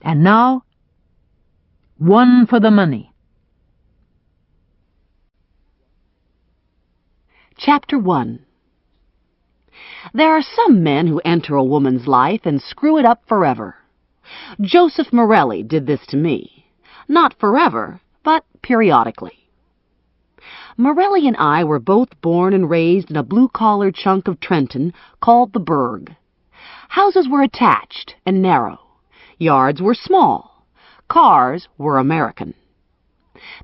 And now, one for the money. Chapter 1. There are some men who enter a woman's life and screw it up forever. Joseph Morelli did this to me. Not forever, but periodically. Morelli and I were both born and raised in a blue-collar chunk of Trenton called the Burg. Houses were attached and narrow. Yards were small. Cars were American.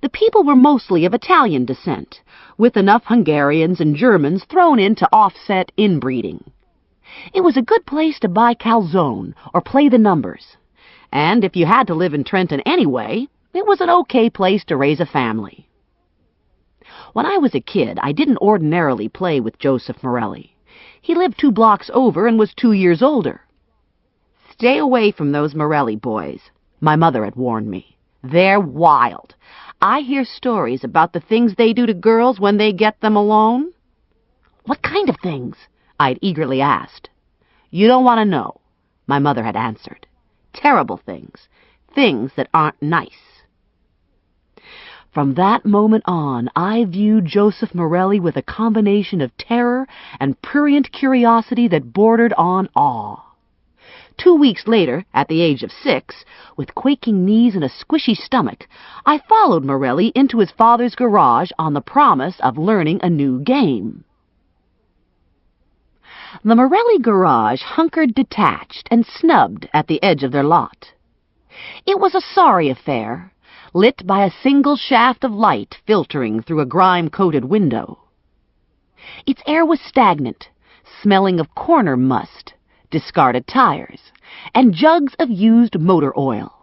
The people were mostly of Italian descent, with enough Hungarians and Germans thrown in to offset inbreeding. It was a good place to buy calzone or play the numbers. And if you had to live in Trenton anyway, it was an okay place to raise a family. When I was a kid, I didn't ordinarily play with Joseph Morelli. He lived 2 blocks over and was 2 years older. Stay away from those Morelli boys, my mother had warned me. They're wild. I hear stories about the things they do to girls when they get them alone. What kind of things? I'd eagerly asked. You don't want to know, my mother had answered. Terrible things. Things that aren't nice. From that moment on, I viewed Joseph Morelli with a combination of terror and prurient curiosity that bordered on awe. 2 weeks later, at the age of 6, with quaking knees and a squishy stomach, I followed Morelli into his father's garage on the promise of learning a new game. The Morelli garage hunkered detached and snubbed at the edge of their lot. It was a sorry affair, lit by a single shaft of light filtering through a grime-coated window. Its air was stagnant, smelling of corner must, discarded tires, and jugs of used motor oil.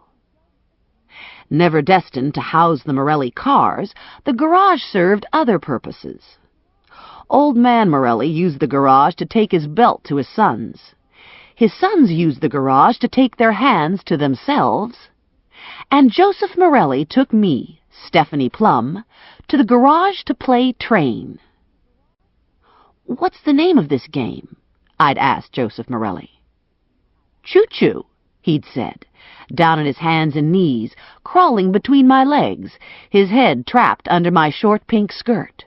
Never destined to house the Morelli cars, the garage served other purposes. Old man Morelli used the garage to take his belt to his sons. His sons used the garage to take their hands to themselves. And Joseph Morelli took me, Stephanie Plum, to the garage to play train. What's the name of this game? I'd asked Joseph Morelli. Choo-choo, he'd said, down on his hands and knees, crawling between my legs, his head trapped under my short pink skirt.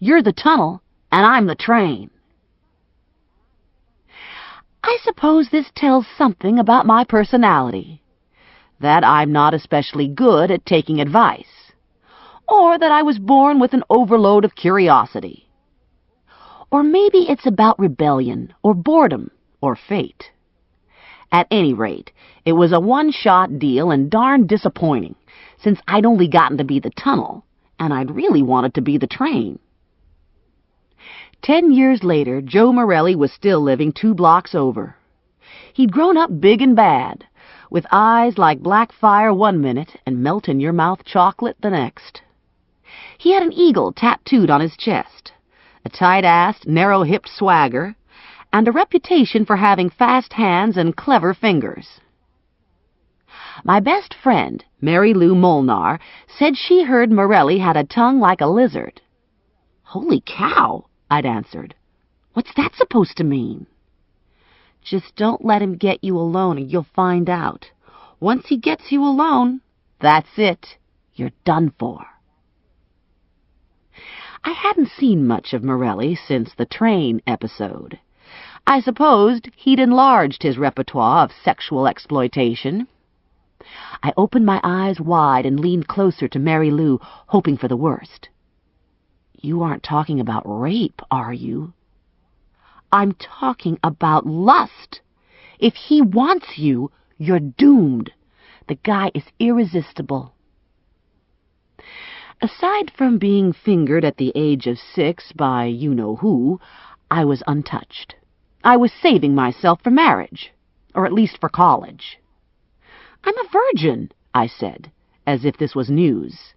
You're the tunnel, and I'm the train. I suppose this tells something about my personality. That I'm not especially good at taking advice, or that I was born with an overload of curiosity. Or maybe it's about rebellion, or boredom, or fate. At any rate, it was a one-shot deal and darn disappointing, since I'd only gotten to be the tunnel, and I'd really wanted to be the train. 10 years later, Joe Morelli was still living 2 blocks over. He'd grown up big and bad, with eyes like black fire one minute and melt-in-your-mouth chocolate the next. He had an eagle tattooed on his chest, a tight-assed, narrow-hipped swagger, and a reputation for having fast hands and clever fingers. My best friend, Mary Lou Molnar, said she heard Morelli had a tongue like a lizard. Holy cow, I'd answered. What's that supposed to mean? Just don't let him get you alone and you'll find out. Once he gets you alone, that's it. You're done for. I hadn't seen much of Morelli since the train episode. I supposed he'd enlarged his repertoire of sexual exploitation. I opened my eyes wide and leaned closer to Mary Lou, hoping for the worst. You aren't talking about rape, are you? I'm talking about lust. If he wants you, you're doomed. The guy is irresistible. Aside from being fingered at the age of 6 by you-know-who, I was untouched. I was saving myself for marriage, or at least for college. I'm a virgin, I said, as if this was news.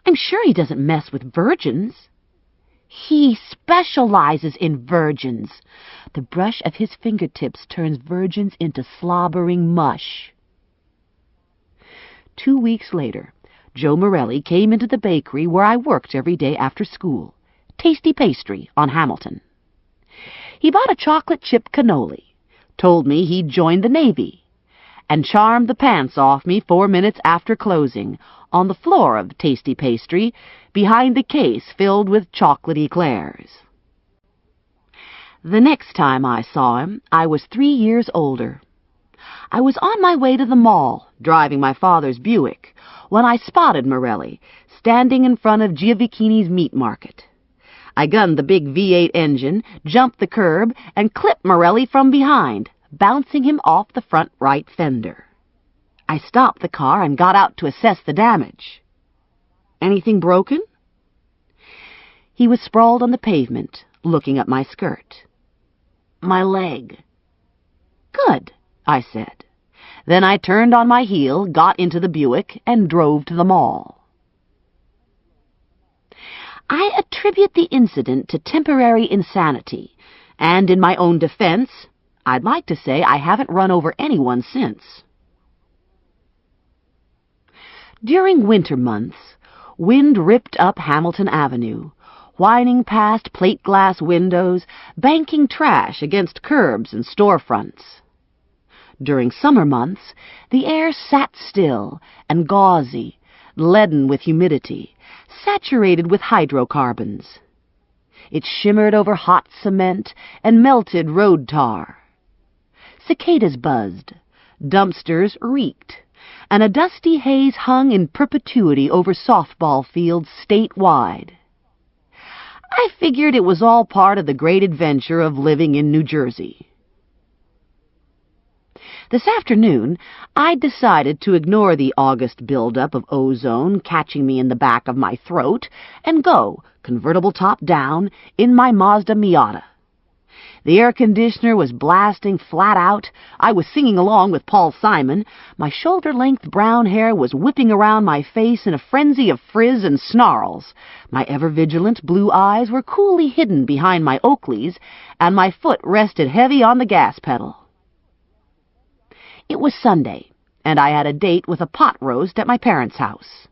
I'm sure he doesn't mess with virgins. He specializes in virgins. The brush of his fingertips turns virgins into slobbering mush. 2 weeks later, Joe Morelli came into the bakery where I worked every day after school, Tasty Pastry on Hamilton. He bought a chocolate chip cannoli, told me he'd joined the Navy, and charmed the pants off me 4 minutes after closing, on the floor of tasty pastry, behind the case filled with chocolate eclairs. The next time I saw him, I was 3 years older. I was on my way to the mall, driving my father's Buick, when I spotted Morelli, standing in front of Giovacchini's meat market. I gunned the big V8 engine, jumped the curb, and clipped Morelli from behind, bouncing him off the front right fender. I stopped the car and got out to assess the damage. "Anything broken?" He was sprawled on the pavement, looking at my skirt. "My leg." "Good," I said. Then I turned on my heel, got into the Buick, and drove to the mall. I attribute the incident to temporary insanity, and in my own defense, I'd like to say I haven't run over anyone since. During winter months, wind ripped up Hamilton Avenue, whining past plate glass windows, banking trash against curbs and storefronts. During summer months, the air sat still and gauzy, leaden with humidity, saturated with hydrocarbons. It shimmered over hot cement and melted road tar. Cicadas buzzed, dumpsters reeked, and a dusty haze hung in perpetuity over softball fields statewide. I figured it was all part of the great adventure of living in New Jersey. This afternoon, I decided to ignore the August buildup of ozone catching me in the back of my throat and go, convertible top down, in my Mazda Miata. The air conditioner was blasting flat out. I was singing along with Paul Simon. My shoulder-length brown hair was whipping around my face in a frenzy of frizz and snarls. My ever-vigilant blue eyes were coolly hidden behind my Oakleys, and my foot rested heavy on the gas pedal. It was Sunday, and I had a date with a pot roast at my parents' house.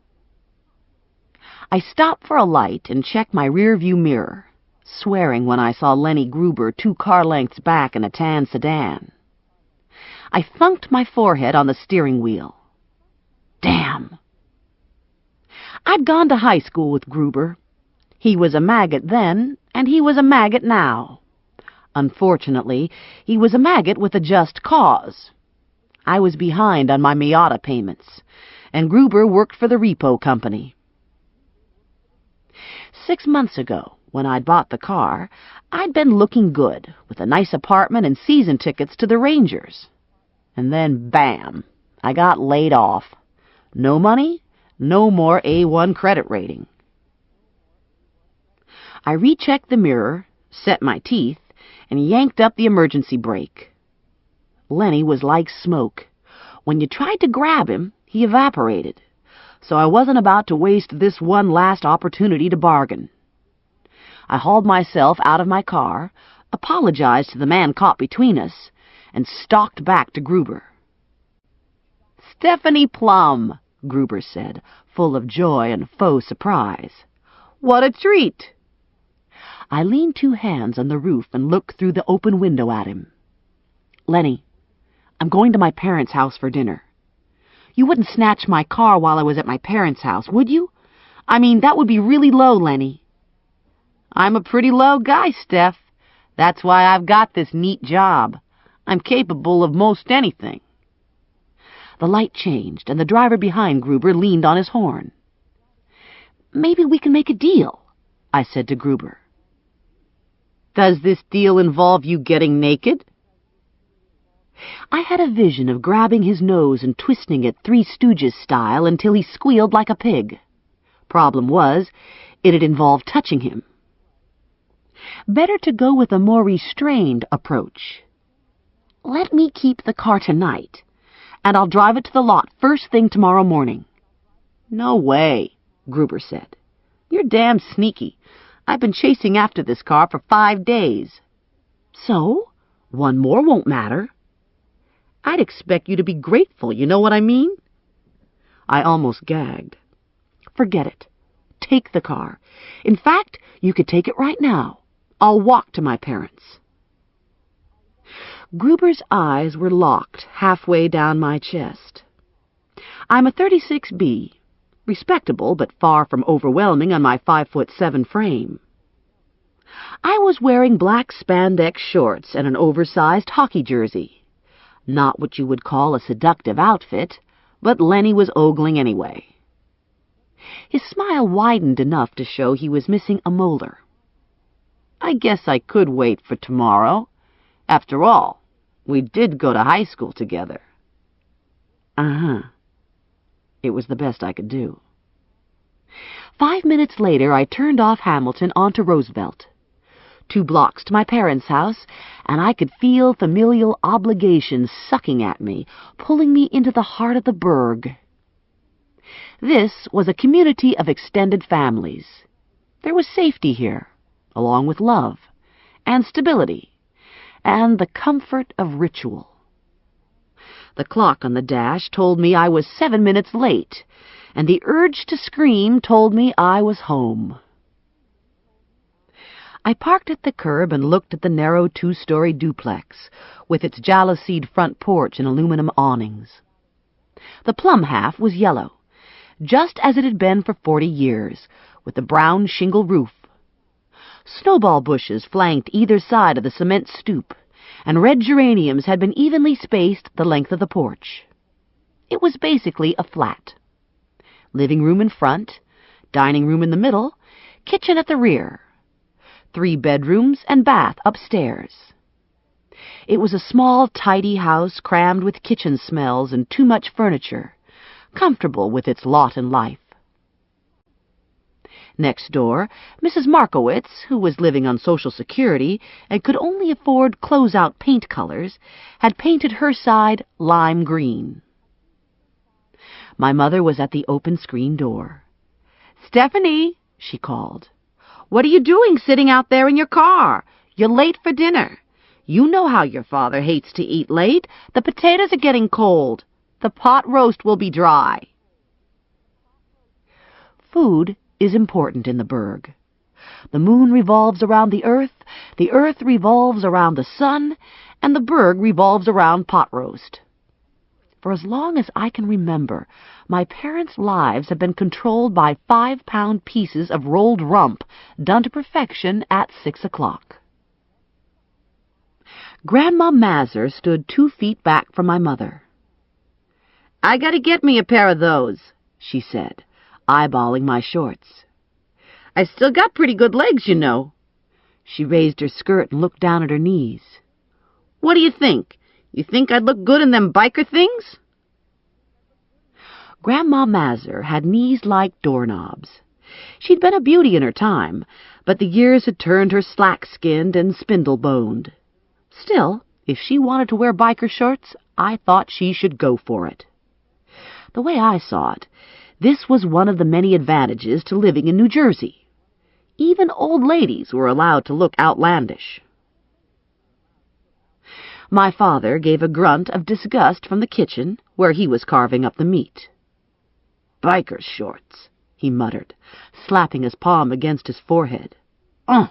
I stopped for a light and checked my rear-view mirror, swearing when I saw Lenny Gruber 2 car lengths back in a tan sedan. I thunked my forehead on the steering wheel. Damn! I'd gone to high school with Gruber. He was a maggot then, and he was a maggot now. Unfortunately, he was a maggot with a just cause. I was behind on my Miata payments, and Gruber worked for the repo company. 6 months ago, when I'd bought the car, I'd been looking good, with a nice apartment and season tickets to the Rangers. And then, bam, I got laid off. No money, no more A1 credit rating. I rechecked the mirror, set my teeth, and yanked up the emergency brake. Lenny was like smoke. When you tried to grab him, he evaporated. So I wasn't about to waste this one last opportunity to bargain. I hauled myself out of my car, apologized to the man caught between us, and stalked back to Gruber. "Stephanie Plum," Gruber said, full of joy and faux surprise. "What a treat!" I leaned 2 hands on the roof and looked through the open window at him. "Lenny, I'm going to my parents' house for dinner. You wouldn't snatch my car while I was at my parents' house, would you? I mean, that would be really low, Lenny." "I'm a pretty low guy, Steph. That's why I've got this neat job. I'm capable of most anything." The light changed, and the driver behind Gruber leaned on his horn. "Maybe we can make a deal," I said to Gruber. "Does this deal involve you getting naked?" I had a vision of grabbing his nose and twisting it Three Stooges style until he squealed like a pig. Problem was, it'd involve touching him. Better to go with a more restrained approach. "Let me keep the car tonight, and I'll drive it to the lot first thing tomorrow morning." "No way," Gruber said. "You're damn sneaky. I've been chasing after this car for 5 days. "So? One more won't matter." "I'd expect you to be grateful, you know what I mean?" I almost gagged. "Forget it. Take the car. In fact, you could take it right now. I'll walk to my parents." Gruber's eyes were locked halfway down my chest. I'm a 36B, respectable but far from overwhelming on my 5'7" frame. I was wearing black spandex shorts and an oversized hockey jersey. Not what you would call a seductive outfit, but Lenny was ogling anyway. His smile widened enough to show he was missing a molar. I guess I could wait for tomorrow. After all, we did go to high school together. Uh-huh. It was the best I could do. 5 minutes later, I turned off Hamilton onto Roosevelt. 2 blocks to my parents' house, and I could feel familial obligations sucking at me, pulling me into the heart of the burg. This was a community of extended families. There was safety here, along with love, and stability, and the comfort of ritual. The clock on the dash told me I was 7 minutes late, and the urge to scream told me I was home. I parked at the curb and looked at the narrow 2-story duplex, with its jalousied front porch and aluminum awnings. The Plum half was yellow, just as it had been for 40 years, with a brown shingle roof. Snowball bushes flanked either side of the cement stoop, and red geraniums had been evenly spaced the length of the porch. It was basically a flat. Living room in front, dining room in the middle, kitchen at the rear. 3 bedrooms and bath upstairs. It was a small, tidy house crammed with kitchen smells and too much furniture, comfortable with its lot in life. Next door, Mrs. Markowitz, who was living on Social Security and could only afford close-out paint colors, had painted her side lime green. My mother was at the open screen door. "Stephanie," she called. "What are you doing sitting out there in your car? You're late for dinner. You know how your father hates to eat late. The potatoes are getting cold. The pot roast will be dry." Food is important in the burg. The moon revolves around the earth revolves around the sun, and the burg revolves around pot roast. For as long as I can remember, my parents' lives have been controlled by 5-pound pieces of rolled rump done to perfection at 6 o'clock. Grandma Mazur stood 2 feet back from my mother. "I gotta get me a pair of those," she said, eyeballing my shorts. "I still got pretty good legs, you know." She raised her skirt and looked down at her knees. "What do you think? You think I'd look good in them biker things?" Grandma Mazur had knees like doorknobs. She'd been a beauty in her time, but the years had turned her slack-skinned and spindle-boned. Still, if she wanted to wear biker shorts, I thought she should go for it. The way I saw it, this was one of the many advantages to living in New Jersey. Even old ladies were allowed to look outlandish. My father gave a grunt of disgust from the kitchen, where he was carving up the meat. "Biker shorts," he muttered, slapping his palm against his forehead. "Oh!"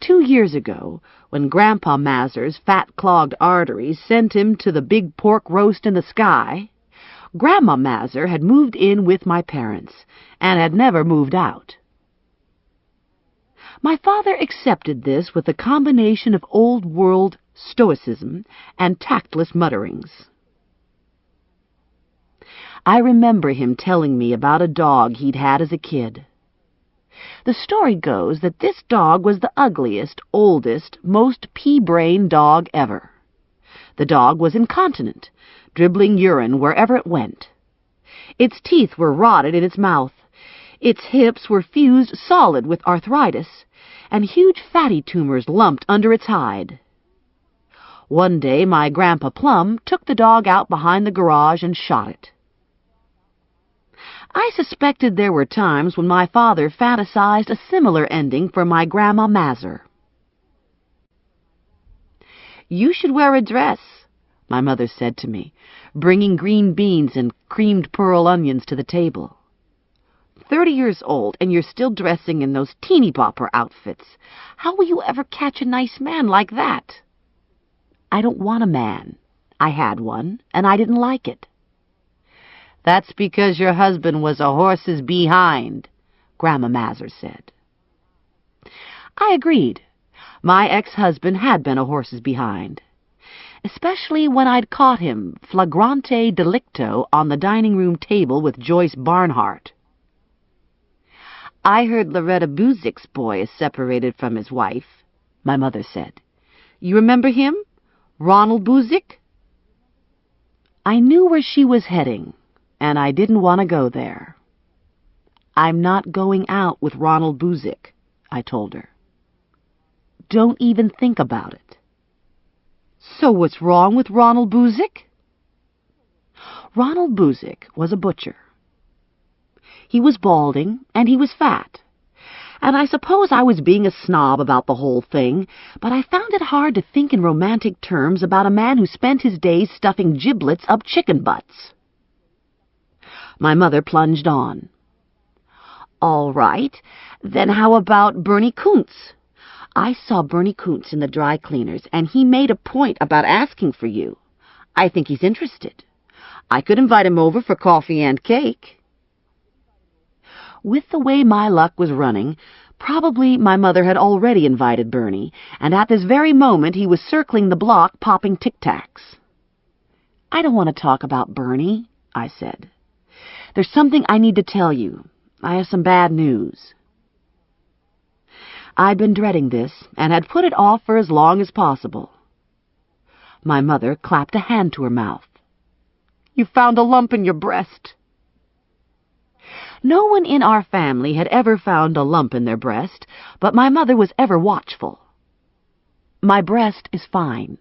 2 years ago, when Grandpa Mazur's fat-clogged arteries sent him to the big pork roast in the sky, Grandma Mazur had moved in with my parents, and had never moved out. My father accepted this with a combination of old-world stoicism and tactless mutterings. I remember him telling me about a dog he'd had as a kid. The story goes that this dog was the ugliest, oldest, most pea-brained dog ever. The dog was incontinent, dribbling urine wherever it went. Its teeth were rotted in its mouth. Its hips were fused solid with arthritis, and huge fatty tumors lumped under its hide. One day my Grandpa Plum took the dog out behind the garage and shot it. I suspected there were times when my father fantasized a similar ending for my Grandma Mazur. "You should wear a dress," my mother said to me, bringing green beans and creamed pearl onions to the table. 30 years old, and you're still dressing in those teeny-bopper outfits. How will you ever catch a nice man like that?" I don't want a man. I had one, and I didn't like it. That's because your husband was a horse's behind, Grandma Mazur said. I agreed. My ex-husband had been a horse's behind, especially when I'd caught him flagrante delicto on the dining room table with Joyce Barnhart. I heard Loretta Buzik's boy is separated from his wife, my mother said. You remember him? Ronald Buzik? I knew where she was heading, and I didn't want to go there. I'm not going out with Ronald Buzik, I told her. Don't even think about it. So what's wrong with Ronald Buzik? Ronald Buzik was a butcher. He was balding, and he was fat. And I suppose I was being a snob about the whole thing, but I found it hard to think in romantic terms about a man who spent his days stuffing giblets up chicken butts. My mother plunged on. All right, then how about Bernie Kuntz? I saw Bernie Kuntz in the dry cleaners, and he made a point about asking for you. I think he's interested. I could invite him over for coffee and cake. With the way my luck was running, probably my mother had already invited Bernie, and at this very moment he was circling the block popping tic-tacs. I don't want to talk about Bernie, I said. There's something I need to tell you. I have some bad news. I'd been dreading this, and had put it off for as long as possible. My mother clapped a hand to her mouth. You found a lump in your breast. No one in our family had ever found a lump in their breast, but my mother was ever watchful. My breast is fine.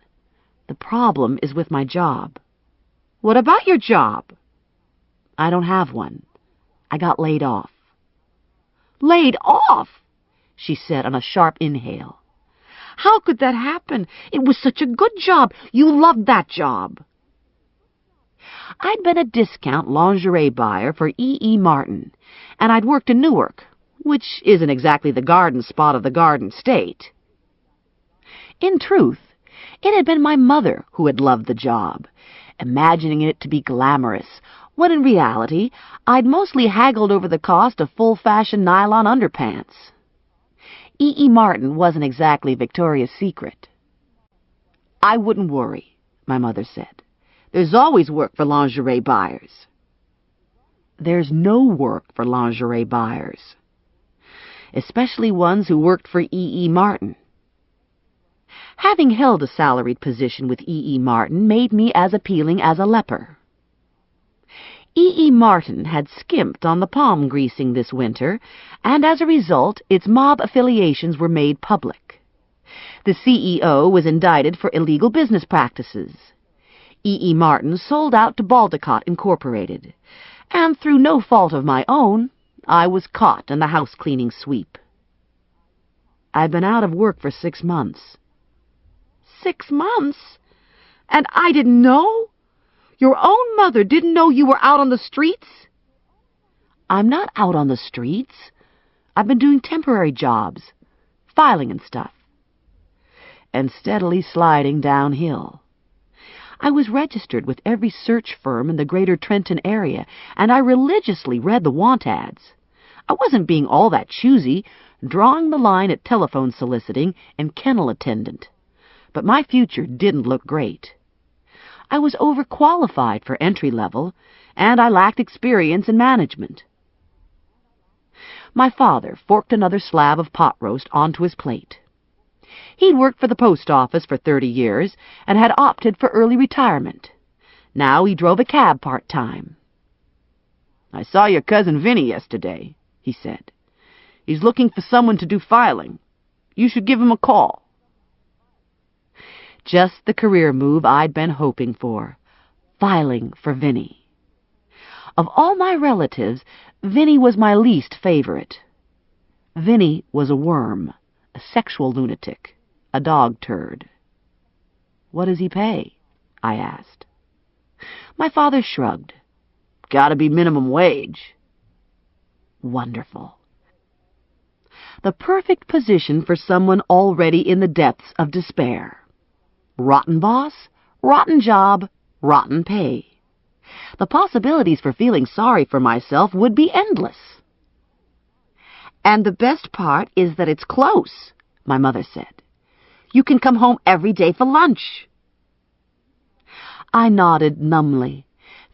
The problem is with my job. What about your job? I don't have one. I got laid off. Laid off? She said on a sharp inhale. How could that happen? It was such a good job. You loved that job. I'd been a discount lingerie buyer for E.E. Martin, and I'd worked in Newark, which isn't exactly the garden spot of the Garden State. In truth, it had been my mother who had loved the job, imagining it to be glamorous, when in reality I'd mostly haggled over the cost of full-fashion nylon underpants. E.E. Martin wasn't exactly Victoria's Secret. I wouldn't worry, my mother said. There's always work for lingerie buyers. There's no work for lingerie buyers, especially ones who worked for E.E. Martin. Having held a salaried position with E.E. Martin made me as appealing as a leper. E.E. Martin had skimped on the palm greasing this winter, and as a result, its mob affiliations were made public. The CEO was indicted for illegal business practices. E.E. Martin sold out to Baldecott Incorporated, and through no fault of my own, I was caught in the house-cleaning sweep. I'd been out of work for 6 months. 6 months? And I didn't know? Your own mother didn't know you were out on the streets? I'm not out on the streets. I've been doing temporary jobs, filing and stuff, and steadily sliding downhill. I was registered with every search firm in the greater Trenton area, and I religiously read the want ads. I wasn't being all that choosy, drawing the line at telephone soliciting and kennel attendant. But my future didn't look great. I was overqualified for entry level, and I lacked experience in management. My father forked another slab of pot roast onto his plate. He'd worked for the post office for 30 years and had opted for early retirement. Now he drove a cab part-time. I saw your cousin Vinny yesterday, he said. He's looking for someone to do filing. You should give him a call. Just the career move I'd been hoping for. Filing for Vinny. Of all my relatives, Vinny was my least favorite. Vinny was a worm, a sexual lunatic, a dog turd. What does he pay? I asked. My father shrugged. Gotta be minimum wage. Wonderful. The perfect position for someone already in the depths of despair. Rotten boss, rotten job, rotten pay. The possibilities for feeling sorry for myself would be endless. "And the best part is that it's close," my mother said. "You can come home every day for lunch." I nodded numbly,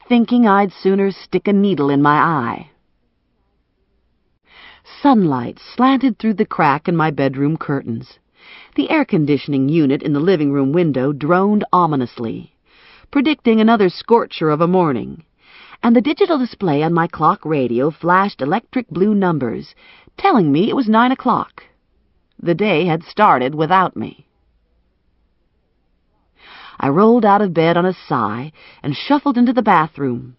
thinking I'd sooner stick a needle in my eye. Sunlight slanted through the crack in my bedroom curtains. The air-conditioning unit in the living room window droned ominously, predicting another scorcher of a morning, and the digital display on my clock radio flashed electric blue numbers, telling me it was 9 o'clock. The day had started without me. I rolled out of bed on a sigh and shuffled into the bathroom.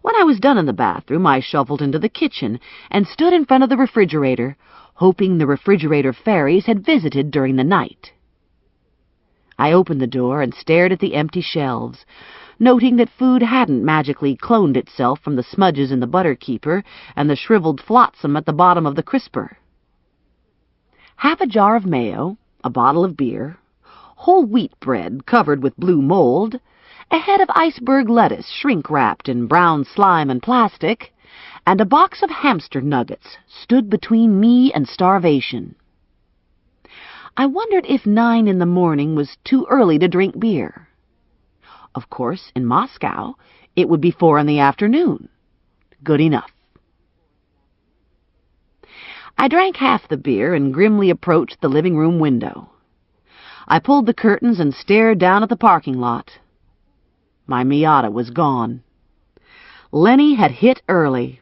When I was done in the bathroom, I shuffled into the kitchen and stood in front of the refrigerator, hoping the refrigerator fairies had visited during the night. I opened the door and stared at the empty shelves, noting that food hadn't magically cloned itself from the smudges in the butter keeper and the shriveled flotsam at the bottom of the crisper. Half a jar of mayo, a bottle of beer, whole wheat bread covered with blue mold, a head of iceberg lettuce shrink-wrapped in brown slime and plastic, and a box of hamster nuggets stood between me and starvation. I wondered if 9 in the morning was too early to drink beer. Of course, in Moscow, it would be 4 in the afternoon. Good enough. I drank half the beer and grimly approached the living room window. I pulled the curtains and stared down at the parking lot. My Miata was gone. Lenny had hit early.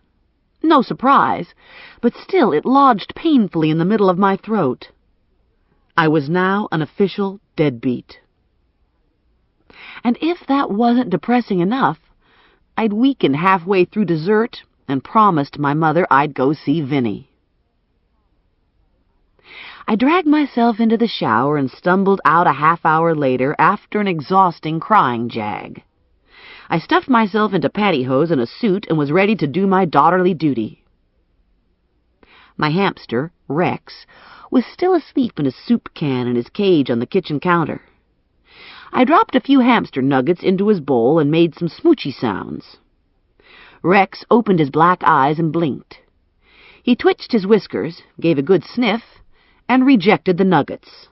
No surprise, but still it lodged painfully in the middle of my throat. I was now an official deadbeat. And if that wasn't depressing enough, I'd weakened halfway through dessert and promised my mother I'd go see Vinny. I dragged myself into the shower and stumbled out a half-hour later after an exhausting crying jag. I stuffed myself into pantyhose and a suit and was ready to do my daughterly duty. My hamster, Rex, was still asleep in a soup can in his cage on the kitchen counter. I dropped a few hamster nuggets into his bowl and made some smoochy sounds. Rex opened his black eyes and blinked. He twitched his whiskers, gave a good sniff, and rejected the nuggets.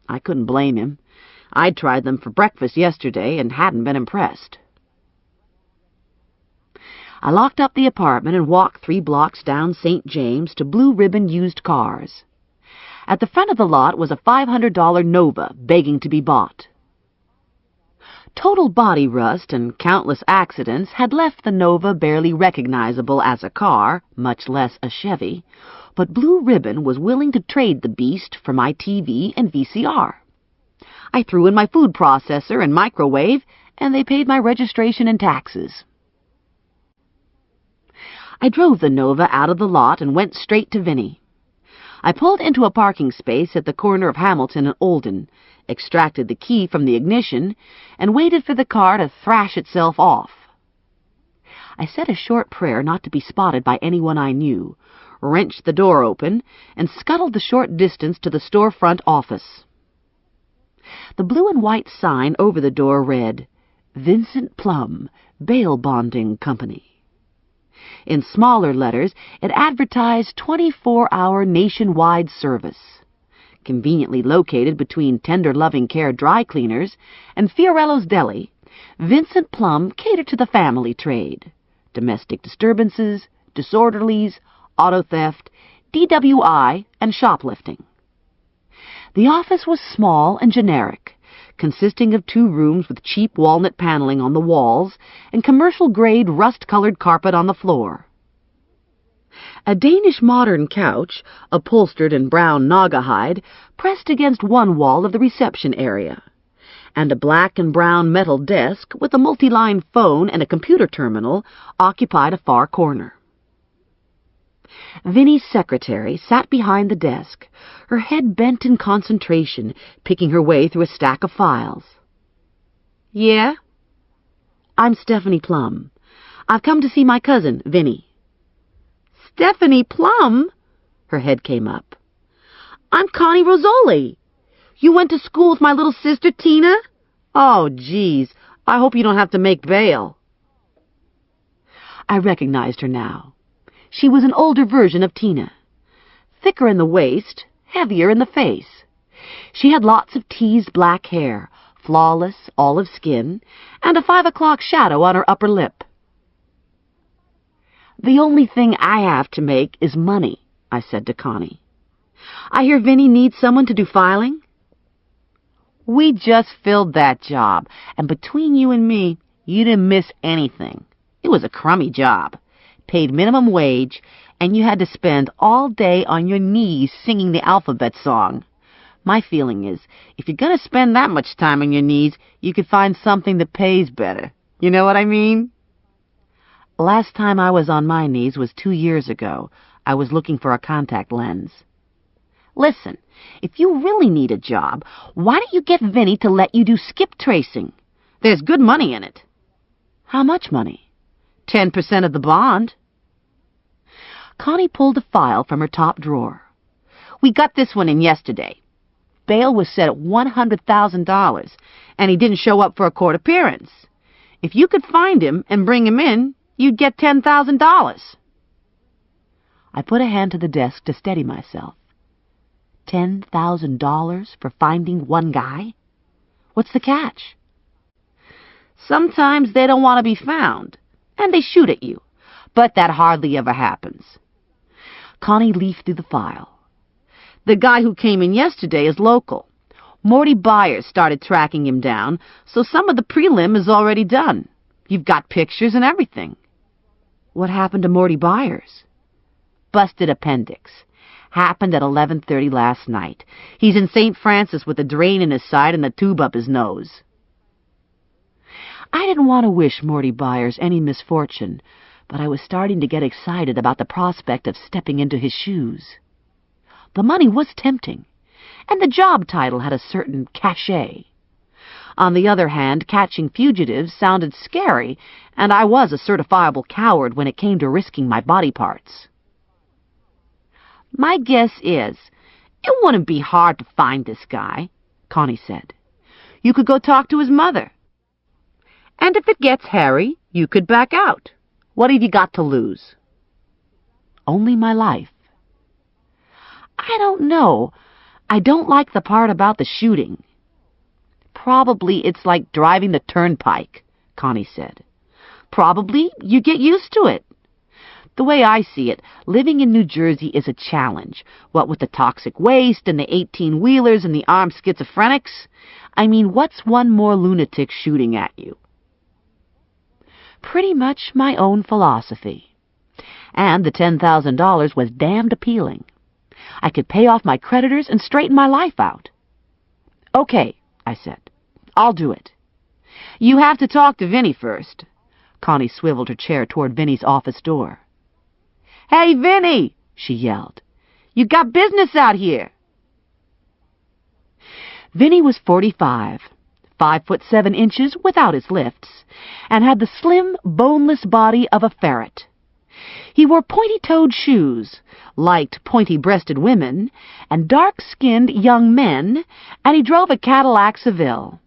I couldn't blame him. I'd tried them for breakfast yesterday and hadn't been impressed. I locked up the apartment and walked 3 blocks down St. James to Blue Ribbon Used Cars. At the front of the lot was a $500 Nova begging to be bought. Total body rust and countless accidents had left the Nova barely recognizable as a car, much less a Chevy, but Blue Ribbon was willing to trade the beast for my TV and VCR. I threw in my food processor and microwave, and they paid my registration and taxes. I drove the Nova out of the lot and went straight to Vinny. I pulled into a parking space at the corner of Hamilton and Olden, extracted the key from the ignition, and waited for the car to thrash itself off. I said a short prayer not to be spotted by anyone I knew, wrenched the door open, and scuttled the short distance to the storefront office. The blue and white sign over the door read, "Vincent Plum, Bail Bonding Company." In smaller letters, it advertised 24-hour nationwide service. Conveniently located between Tender Loving Care Dry Cleaners and Fiorello's Deli, Vincent Plum catered to the family trade, domestic disturbances, disorderlies, auto theft, DWI, and shoplifting. The office was small and generic, consisting of 2 rooms with cheap walnut paneling on the walls and commercial-grade rust-colored carpet on the floor. A Danish modern couch, upholstered in brown naugahyde, pressed against one wall of the reception area, and a black and brown metal desk with a multi-line phone and a computer terminal occupied a far corner. Vinny's secretary sat behind the desk, her head bent in concentration, picking her way through a stack of files. "Yeah?" "I'm Stephanie Plum. I've come to see my cousin, Vinny." "Stephanie Plum?" Her head came up. "I'm Connie Rosoli. You went to school with my little sister, Tina? Oh, geez, I hope you don't have to make bail. I recognized her now. She was an older version of Tina. Thicker in the waist, heavier in the face. She had lots of teased black hair, flawless olive skin, and a 5 o'clock shadow on her upper lip. The only thing I have to make is money, I said to Connie. I hear Vinny needs someone to do filing. We just filled that job, and between you and me, you didn't miss anything. It was a crummy job, paid minimum wage, and you had to spend all day on your knees singing the alphabet song. My feeling is, if you're going to spend that much time on your knees, you could find something that pays better. You know what I mean? Last time I was on my knees was 2 years ago. I was looking for a contact lens. Listen, if you really need a job, why don't you get Vinny to let you do skip tracing? There's good money in it. How much money? 10% of the bond. Connie pulled a file from her top drawer. We got this one in yesterday. Bail was set at $100,000, and he didn't show up for a court appearance. If you could find him and bring him in, you'd get $10,000. I put a hand to the desk to steady myself. $10,000 for finding one guy? What's the catch? Sometimes they don't want to be found, and they shoot at you, but that hardly ever happens. Connie leafed through the file. The guy who came in yesterday is local. Morty Byers started tracking him down, so some of the prelim is already done. You've got pictures and everything. What happened to Morty Byers? Busted appendix. Happened at 11:30 last night. He's in St. Francis with a drain in his side and a tube up his nose. I didn't want to wish Morty Byers any misfortune, but I was starting to get excited about the prospect of stepping into his shoes. The money was tempting, and the job title had a certain cachet. On the other hand, catching fugitives sounded scary, and I was a certifiable coward when it came to risking my body parts. My guess is, it wouldn't be hard to find this guy, Connie said. You could go talk to his mother. And if it gets hairy, you could back out. What have you got to lose? Only my life. I don't know. I don't like the part about the shooting. Probably it's like driving the turnpike, Connie said. Probably you get used to it. The way I see it, living in New Jersey is a challenge. What with the toxic waste and the 18-wheelers and the armed schizophrenics. I mean, what's one more lunatic shooting at you? Pretty much my own philosophy. And the $10,000 was damned appealing. I could pay off my creditors and straighten my life out. Okay, I said. I'll do it. You have to talk to Vinny first. Connie swiveled her chair toward Vinny's office door. Hey, Vinny, she yelled. You got business out here. Vinny was 45, 5'7" without his lifts, and had the slim, boneless body of a ferret. He wore pointy-toed shoes, liked pointy-breasted women, and dark-skinned young men, and he drove a Cadillac Seville.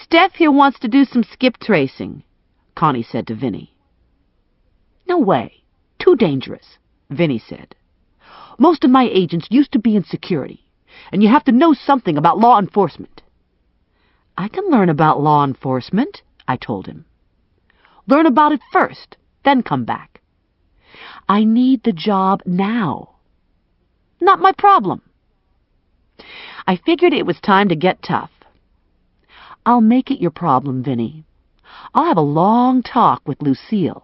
Steph here wants to do some skip tracing, Connie said to Vinny. No way. Too dangerous, Vinny said. Most of my agents used to be in security, and you have to know something about law enforcement. I can learn about law enforcement, I told him. Learn about it first, then come back. I need the job now. Not my problem. I figured it was time to get tough. I'll make it your problem, Vinny. I'll have a long talk with Lucille.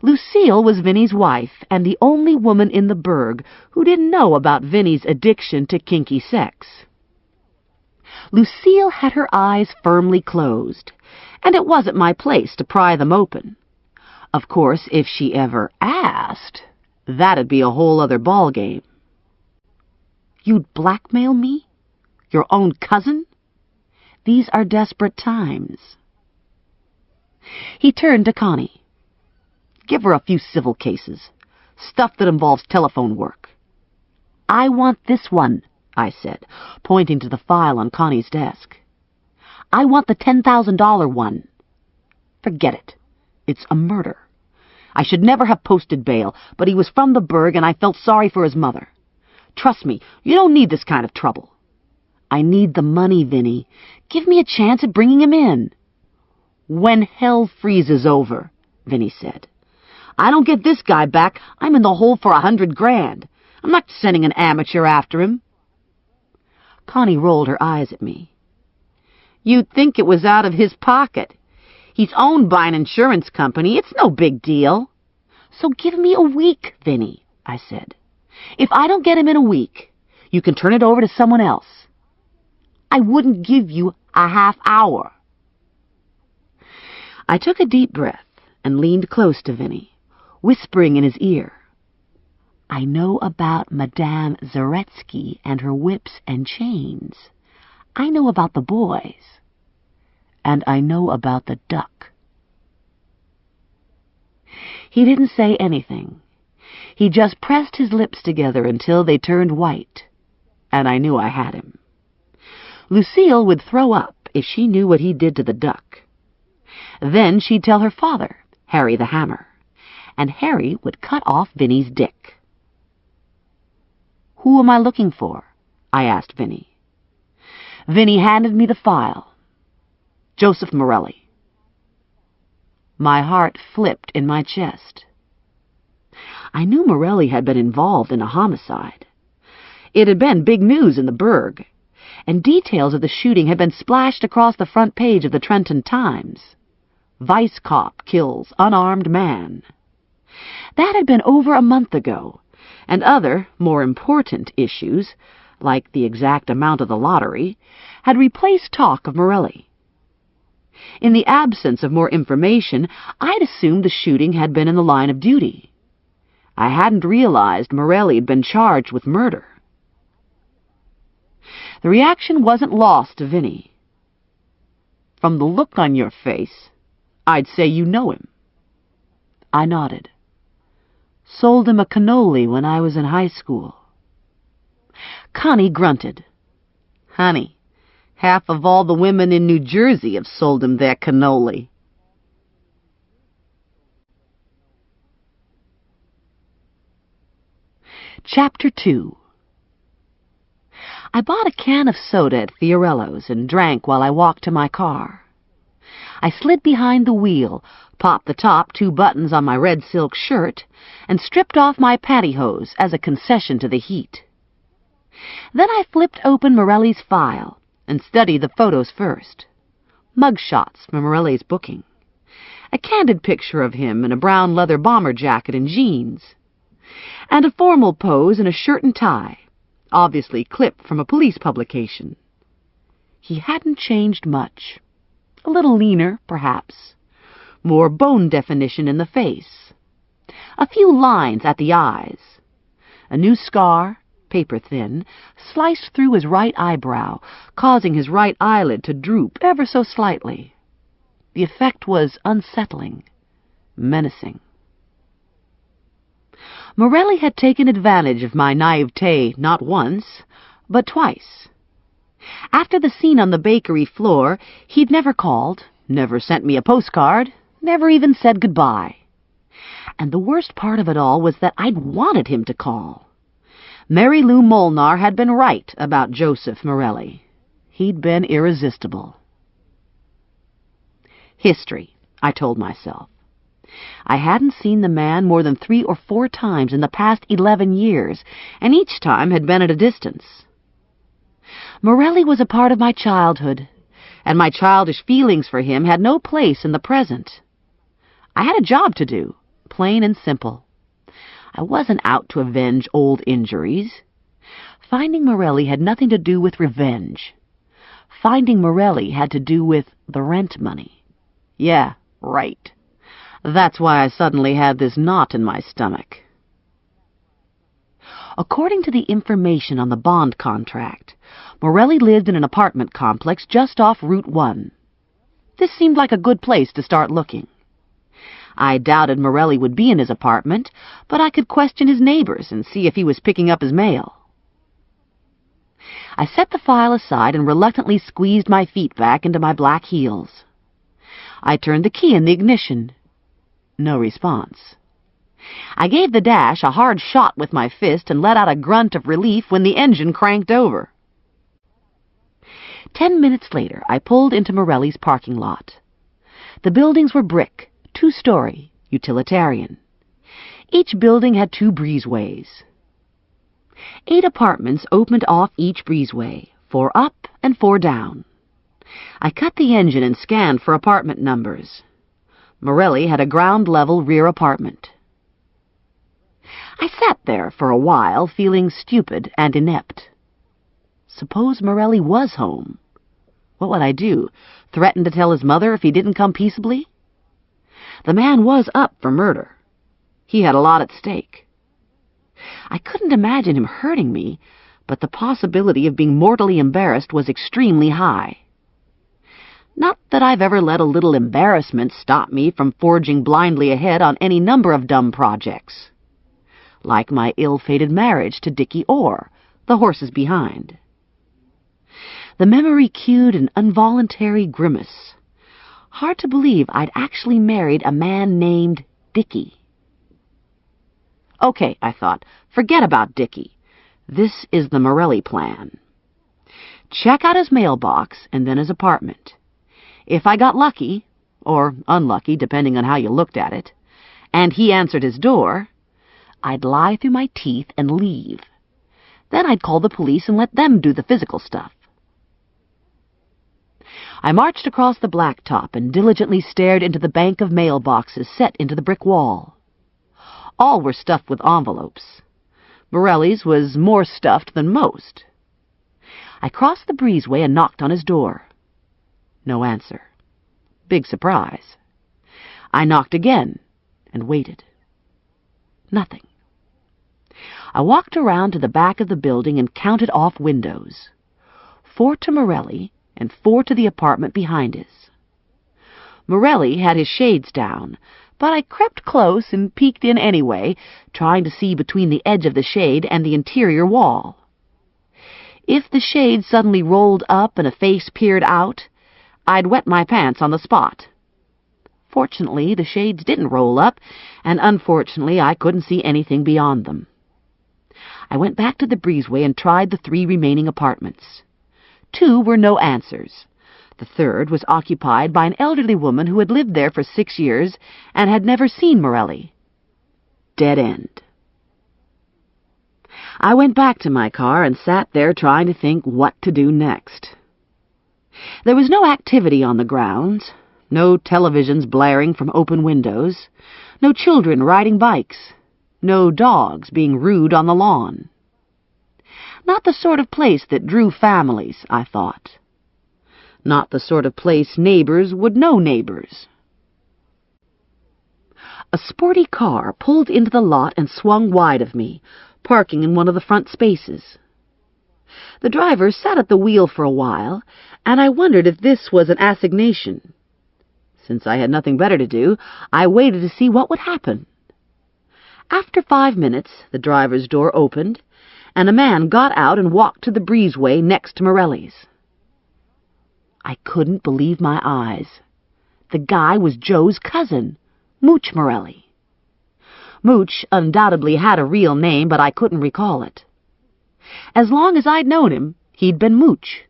Lucille was Vinny's wife and the only woman in the burg who didn't know about Vinny's addiction to kinky sex. Lucille had her eyes firmly closed, and it wasn't my place to pry them open. Of course, if she ever asked, that'd be a whole other ballgame. You'd blackmail me? Your own cousin? These are desperate times. He turned to Connie. Give her a few civil cases. Stuff that involves telephone work. "I want this one," I said, pointing to the file on Connie's desk. "I want the $10,000 one." "Forget it. It's a murder. I should never have posted bail, but he was from the burg and I felt sorry for his mother. Trust me, you don't need this kind of trouble." "I need the money, Vinny. Give me a chance at bringing him in." "When hell freezes over," Vinny said. "I don't get this guy back, I'm in the hole for $100 grand. I'm not sending an amateur after him." Connie rolled her eyes at me. "You'd think it was out of his pocket. He's owned by an insurance company. It's no big deal." "So give me a week, Vinny," I said. "If I don't get him in a week, you can turn it over to someone else." "I wouldn't give you a half hour." I took a deep breath and leaned close to Vinny, whispering in his ear, "I know about Madame Zaretsky and her whips and chains. I know about the boys. And I know about the duck." He didn't say anything. He just pressed his lips together until they turned white, and I knew I had him. Lucille would throw up if she knew what he did to the duck. Then she'd tell her father, Harry the Hammer, and Harry would cut off Vinny's dick. "Who am I looking for?" I asked Vinny. Vinny handed me the file. "Joseph Morelli." My heart flipped in my chest. I knew Morelli had been involved in a homicide. It had been big news in the burg, and details of the shooting had been splashed across the front page of the Trenton Times. "Vice cop kills unarmed man." That had been over a month ago, and other, more important issues, like the exact amount of the lottery, had replaced talk of Morelli. In the absence of more information, I'd assumed the shooting had been in the line of duty. I hadn't realized Morelli had been charged with murder. The reaction wasn't lost to Vinny. "From the look on your face, I'd say you know him." I nodded. "Sold him a cannoli when I was in high school." Connie grunted. "Honey, half of all the women in New Jersey have sold him their cannoli." Chapter 2. I bought a can of soda at Fiorello's and drank while I walked to my car. I slid behind the wheel, popped the top 2 buttons on my red silk shirt, and stripped off my pantyhose as a concession to the heat. Then I flipped open Morelli's file and studied the photos first. Mugshots from Morelli's booking. A candid picture of him in a brown leather bomber jacket and jeans. And a formal pose in a shirt and tie, obviously clipped from a police publication. He hadn't changed much. A little leaner, perhaps. More bone definition in the face. A few lines at the eyes. A new scar, paper-thin, sliced through his right eyebrow, causing his right eyelid to droop ever so slightly. The effect was unsettling, menacing. Morelli had taken advantage of my naivete not once, but twice. After the scene on the bakery floor, he'd never called, never sent me a postcard, never even said goodbye. And the worst part of it all was that I'd wanted him to call. Mary Lou Molnar had been right about Joseph Morelli. He'd been irresistible. History, I told myself. I hadn't seen the man more than 3 or 4 times in the past 11 years, and each time had been at a distance. Morelli was a part of my childhood, and my childish feelings for him had no place in the present. I had a job to do, plain and simple. I wasn't out to avenge old injuries. Finding Morelli had nothing to do with revenge. Finding Morelli had to do with the rent money. Yeah, right. That's why I suddenly had this knot in my stomach. According to the information on the bond contract, Morelli lived in an apartment complex just off Route 1. This seemed like a good place to start looking. I doubted Morelli would be in his apartment, but I could question his neighbors and see if he was picking up his mail. I set the file aside and reluctantly squeezed my feet back into my black heels. I turned the key in the ignition. No response. I gave the dash a hard shot with my fist and let out a grunt of relief when the engine cranked over. 10 minutes later, I pulled into Morelli's parking lot. The buildings were brick, 2-story, utilitarian. Each building had 2 breezeways. 8 apartments opened off each breezeway, 4 up and 4 down. I cut the engine and scanned for apartment numbers. Morelli had a ground-level rear apartment. I sat there for a while, feeling stupid and inept. Suppose Morelli was home. What would I do? Threaten to tell his mother if he didn't come peaceably? The man was up for murder. He had a lot at stake. I couldn't imagine him hurting me, but the possibility of being mortally embarrassed was extremely high. Not that I've ever let a little embarrassment stop me from forging blindly ahead on any number of dumb projects. Like my ill-fated marriage to Dickie Orr, the horses behind. The memory cued an involuntary grimace. Hard to believe I'd actually married a man named Dickie. Okay, I thought, forget about Dickie. This is the Morelli plan. Check out his mailbox and then his apartment. If I got lucky, or unlucky, depending on how you looked at it, and he answered his door, I'd lie through my teeth and leave. Then I'd call the police and let them do the physical stuff. I marched across the blacktop and diligently stared into the bank of mailboxes set into the brick wall. All were stuffed with envelopes. Morelli's was more stuffed than most. I crossed the breezeway and knocked on his door. No answer. Big surprise. I knocked again and waited. Nothing. I walked around to the back of the building and counted off windows. 4 to Morelli and 4 to the apartment behind his. Morelli had his shades down, but I crept close and peeked in anyway, trying to see between the edge of the shade and the interior wall. If the shade suddenly rolled up and a face peered out, I'd wet my pants on the spot. Fortunately, the shades didn't roll up, and unfortunately, I couldn't see anything beyond them. I went back to the breezeway and tried the 3 remaining apartments. 2 were no answers. The 3rd was occupied by an elderly woman who had lived there for 6 years and had never seen Morelli. Dead end. I went back to my car and sat there trying to think what to do next. There was no activity on the grounds, no televisions blaring from open windows, no children riding bikes, no dogs being rude on the lawn. Not the sort of place that drew families, I thought. Not the sort of place neighbors would know neighbors. A sporty car pulled into the lot and swung wide of me, parking in one of the front spaces. The driver sat at the wheel for a while, and I wondered if this was an assignation. Since I had nothing better to do, I waited to see what would happen. After 5 minutes, the driver's door opened, and a man got out and walked to the breezeway next to Morelli's. I couldn't believe my eyes. The guy was Joe's cousin, Mooch Morelli. Mooch undoubtedly had a real name, but I couldn't recall it. As long as I'd known him, he'd been Mooch.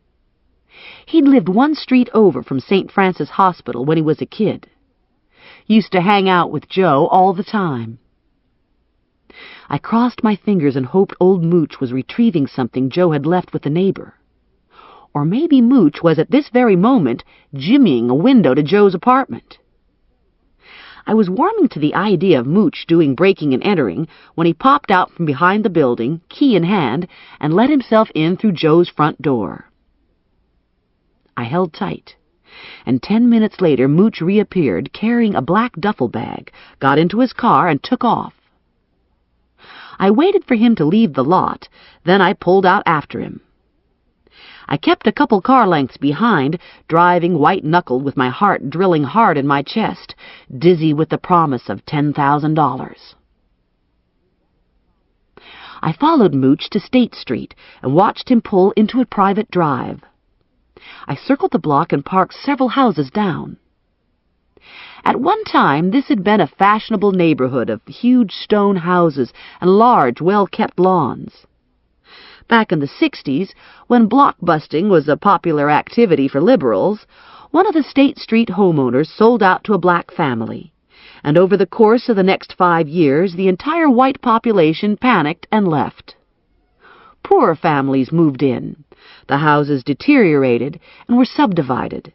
He'd lived 1 street over from St. Francis Hospital when he was a kid. Used to hang out with Joe all the time. I crossed my fingers and hoped old Mooch was retrieving something Joe had left with a neighbor. Or maybe Mooch was at this very moment jimmying a window to Joe's apartment. I was warming to the idea of Mooch doing breaking and entering when he popped out from behind the building, key in hand, and let himself in through Joe's front door. I held tight, and 10 minutes later Mooch reappeared carrying a black duffel bag, got into his car, and took off. I waited for him to leave the lot, then I pulled out after him. I kept a couple car lengths behind, driving white-knuckled with my heart drilling hard in my chest, dizzy with the promise of $10,000. I followed Mooch to State Street and watched him pull into a private drive. I circled the block and parked several houses down. At one time, this had been a fashionable neighborhood of huge stone houses and large, well-kept lawns. Back in the 60s, when blockbusting was a popular activity for liberals, one of the State Street homeowners sold out to a black family, and over the course of the next 5 years, the entire white population panicked and left. Poorer families moved in. The houses deteriorated and were subdivided.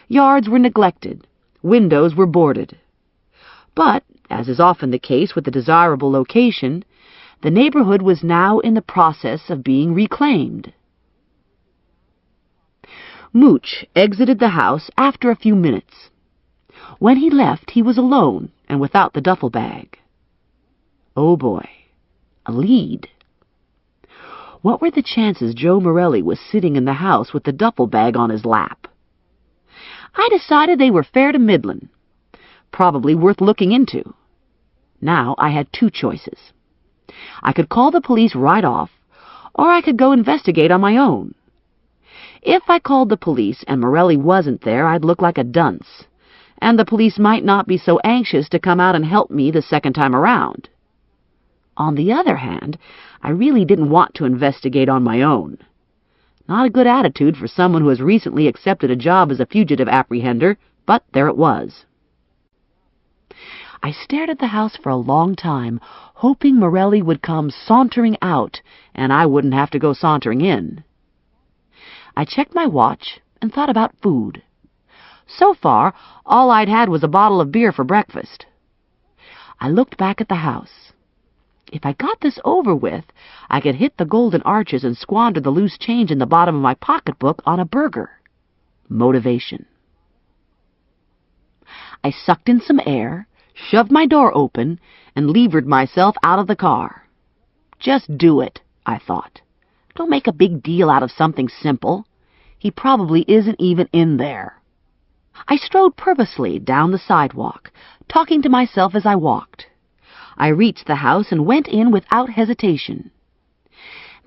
Yards were neglected. Windows were boarded. But, as is often the case with a desirable location, the neighborhood was now in the process of being reclaimed. Mooch exited the house after a few minutes. When he left, he was alone and without the duffel bag. Oh boy, a lead. What were the chances Joe Morelli was sitting in the house with the duffel bag on his lap? I decided they were fair to middling, probably worth looking into. Now I had two choices. I could call the police right off, or I could go investigate on my own. If I called the police and Morelli wasn't there, I'd look like a dunce, and the police might not be so anxious to come out and help me the second time around. On the other hand, I really didn't want to investigate on my own. Not a good attitude for someone who has recently accepted a job as a fugitive apprehender, but there it was. I stared at the house for a long time, hoping Morelli would come sauntering out, and I wouldn't have to go sauntering in. I checked my watch and thought about food. So far, all I'd had was a bottle of beer for breakfast. I looked back at the house. If I got this over with, I could hit the Golden Arches and squander the loose change in the bottom of my pocketbook on a burger. Motivation. I sucked in some air, shoved my door open, and levered myself out of the car. Just do it, I thought. Don't make a big deal out of something simple. He probably isn't even in there. I strode purposely down the sidewalk, talking to myself as I walked. I reached the house and went in without hesitation.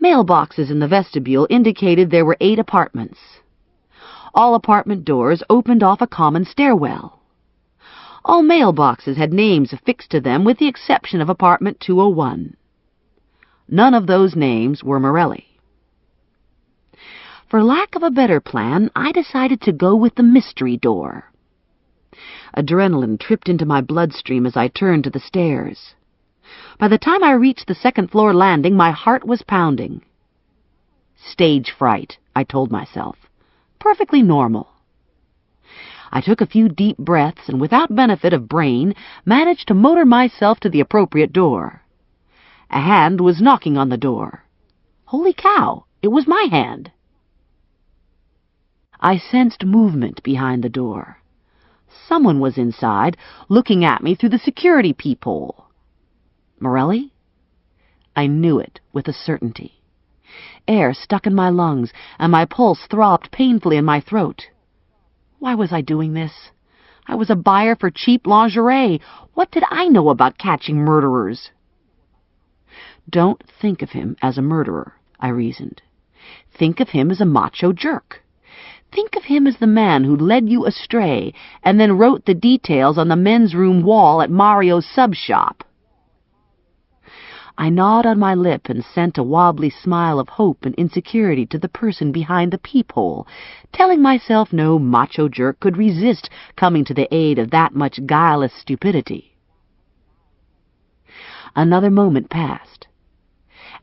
Mailboxes in the vestibule indicated there were 8 apartments. All apartment doors opened off a common stairwell. All mailboxes had names affixed to them with the exception of apartment 201. None of those names were Morelli. For lack of a better plan, I decided to go with the mystery door. Adrenaline tripped into my bloodstream as I turned to the stairs. By the time I reached the second-floor landing, my heart was pounding. Stage fright, I told myself. Perfectly normal. I took a few deep breaths and, without benefit of brain, managed to motor myself to the appropriate door. A hand was knocking on the door. Holy cow, it was my hand. I sensed movement behind the door. Someone was inside, looking at me through the security peephole. Morelli? I knew it with a certainty. Air stuck in my lungs, and my pulse throbbed painfully in my throat. Why was I doing this? I was a buyer for cheap lingerie. What did I know about catching murderers? Don't think of him as a murderer, I reasoned. Think of him as a macho jerk. Think of him as the man who led you astray and then wrote the details on the men's room wall at Mario's sub shop. I gnawed on my lip and sent a wobbly smile of hope and insecurity to the person behind the peephole, telling myself no macho jerk could resist coming to the aid of that much guileless stupidity. Another moment passed,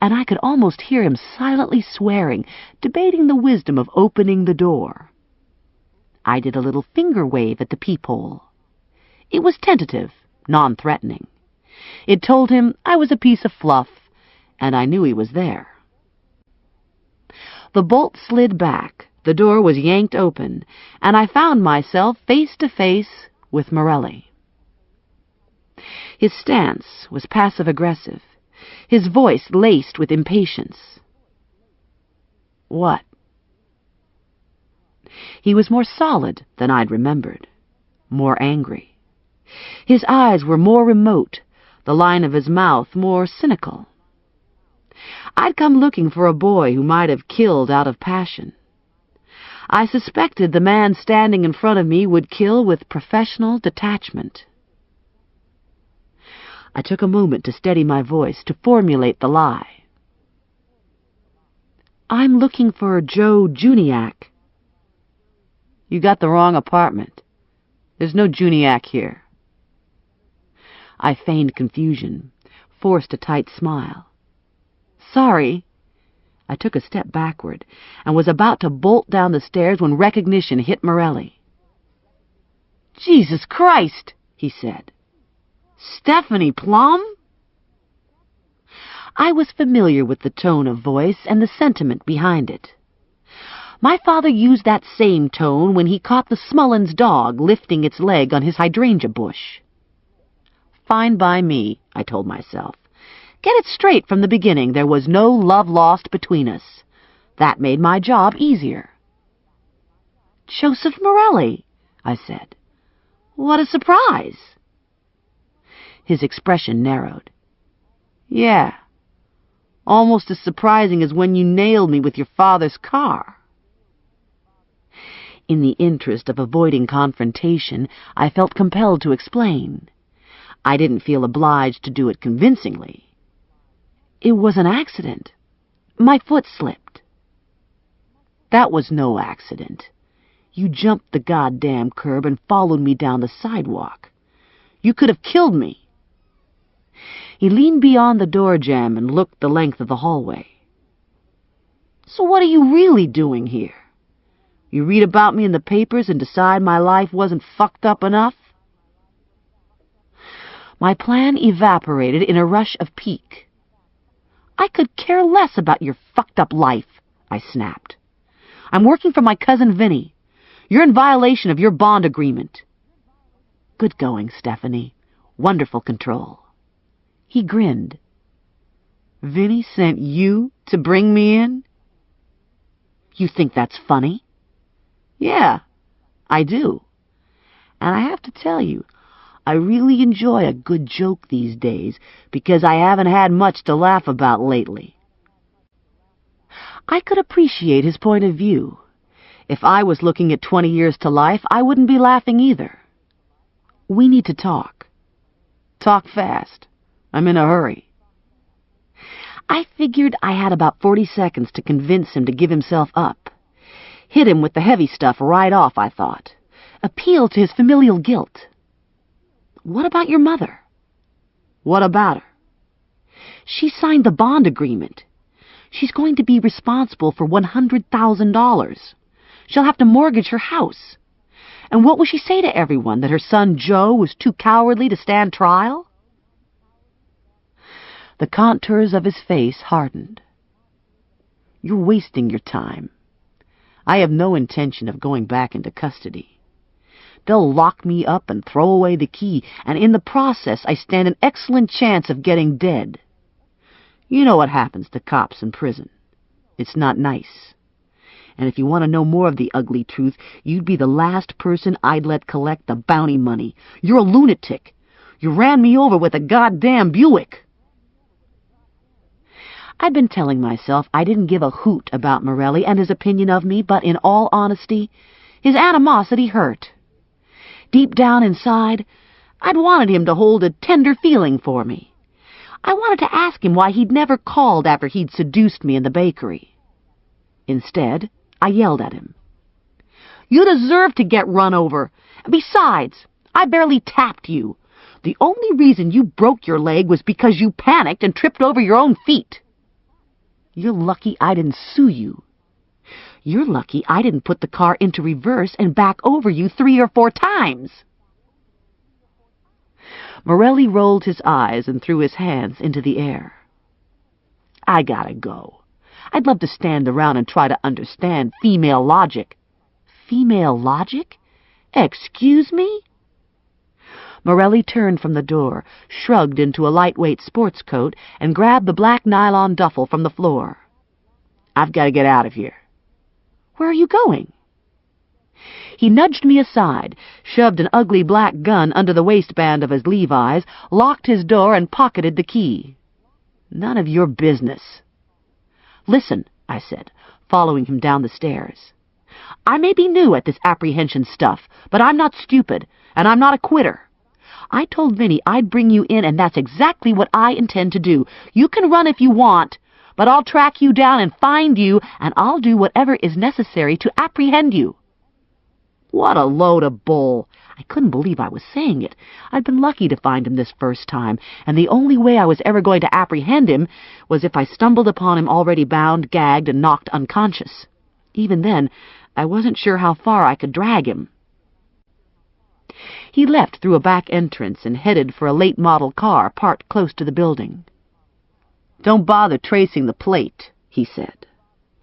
and I could almost hear him silently swearing, debating the wisdom of opening the door. I did a little finger wave at the peephole. It was tentative, non-threatening. It told him I was a piece of fluff, and I knew he was there. The bolt slid back, the door was yanked open, and I found myself face to face with Morelli. His stance was passive-aggressive, his voice laced with impatience. What? He was more solid than I'd remembered, more angry. His eyes were more remote, the line of his mouth more cynical. I'd come looking for a boy who might have killed out of passion. I suspected the man standing in front of me would kill with professional detachment. I took a moment to steady my voice, to formulate the lie. I'm looking for Joe Juniac. You got the wrong apartment. There's no Juniac here. I feigned confusion, forced a tight smile. Sorry. I took a step backward and was about to bolt down the stairs when recognition hit Morelli. Jesus Christ, he said. Stephanie Plum? I was familiar with the tone of voice and the sentiment behind it. My father used that same tone when he caught the Smullins dog lifting its leg on his hydrangea bush. Fine by me, I told myself. Get it straight from the beginning. There was no love lost between us. That made my job easier. Joseph Morelli, I said. What a surprise. His expression narrowed. Yeah, almost as surprising as when you nailed me with your father's car. In the interest of avoiding confrontation, I felt compelled to explain. I didn't feel obliged to do it convincingly. It was an accident. My foot slipped. That was no accident. You jumped the goddamn curb and followed me down the sidewalk. You could have killed me. He leaned beyond the door jamb and looked the length of the hallway. So what are you really doing here? You read about me in the papers and decide my life wasn't fucked up enough? My plan evaporated in a rush of pique. I could care less about your fucked-up life, I snapped. I'm working for my cousin Vinny. You're in violation of your bond agreement. Good going, Stephanie. Wonderful control. He grinned. Vinny sent you to bring me in? You think that's funny? Yeah, I do. And I have to tell you, I really enjoy a good joke these days because I haven't had much to laugh about lately. I could appreciate his point of view. If I was looking at 20 years to life, I wouldn't be laughing either. We need to talk. Talk fast. I'm in a hurry. I figured I had about 40 seconds to convince him to give himself up. Hit him with the heavy stuff right off, I thought. Appeal to his familial guilt. What about your mother? What about her? She signed the bond agreement. She's going to be responsible for $100,000. She'll have to mortgage her house. And what will she say to everyone, that her son Joe was too cowardly to stand trial? The contours of his face hardened. You're wasting your time. I have no intention of going back into custody. They'll lock me up and throw away the key, and in the process I stand an excellent chance of getting dead. You know what happens to cops in prison. It's not nice. And if you want to know more of the ugly truth, you'd be the last person I'd let collect the bounty money. You're a lunatic. You ran me over with a goddamn Buick. I'd been telling myself I didn't give a hoot about Morelli and his opinion of me, but in all honesty, his animosity hurt. Deep down inside, I'd wanted him to hold a tender feeling for me. I wanted to ask him why he'd never called after he'd seduced me in the bakery. Instead, I yelled at him. You deserve to get run over. Besides, I barely tapped you. The only reason you broke your leg was because you panicked and tripped over your own feet. You're lucky I didn't sue you. You're lucky I didn't put the car into reverse and back over you 3 or 4 times. Morelli rolled his eyes and threw his hands into the air. I gotta go. I'd love to stand around and try to understand female logic. Female logic? Excuse me? Morelli turned from the door, shrugged into a lightweight sports coat, and grabbed the black nylon duffel from the floor. I've got to get out of here. Where are you going? He nudged me aside, shoved an ugly black gun under the waistband of his Levi's, locked his door, and pocketed the key. None of your business. "Listen," I said, following him down the stairs. "I may be new at this apprehension stuff, but I'm not stupid, and I'm not a quitter. I told Vinny I'd bring you in, and that's exactly what I intend to do. You can run if you want, but I'll track you down and find you, and I'll do whatever is necessary to apprehend you." What a load of bull! I couldn't believe I was saying it. I'd been lucky to find him this first time, and the only way I was ever going to apprehend him was if I stumbled upon him already bound, gagged, and knocked unconscious. Even then, I wasn't sure how far I could drag him. He left through a back entrance and headed for a late-model car parked close to the building. "Don't bother tracing the plate," he said.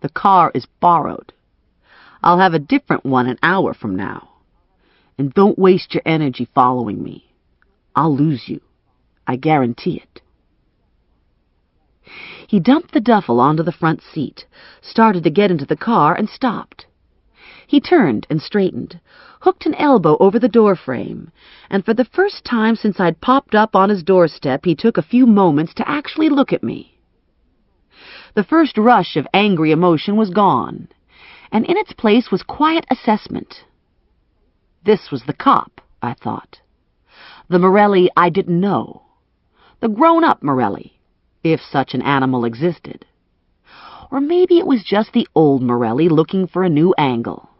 "The car is borrowed. I'll have a different one an hour from now. And don't waste your energy following me. I'll lose you. I guarantee it." He dumped the duffel onto the front seat, started to get into the car, and stopped. He turned and straightened, hooked an elbow over the doorframe, and for the first time since I'd popped up on his doorstep, he took a few moments to actually look at me. The first rush of angry emotion was gone, and in its place was quiet assessment. This was the cop, I thought. The Morelli I didn't know. The grown-up Morelli, if such an animal existed. Or maybe it was just the old Morelli looking for a new angle.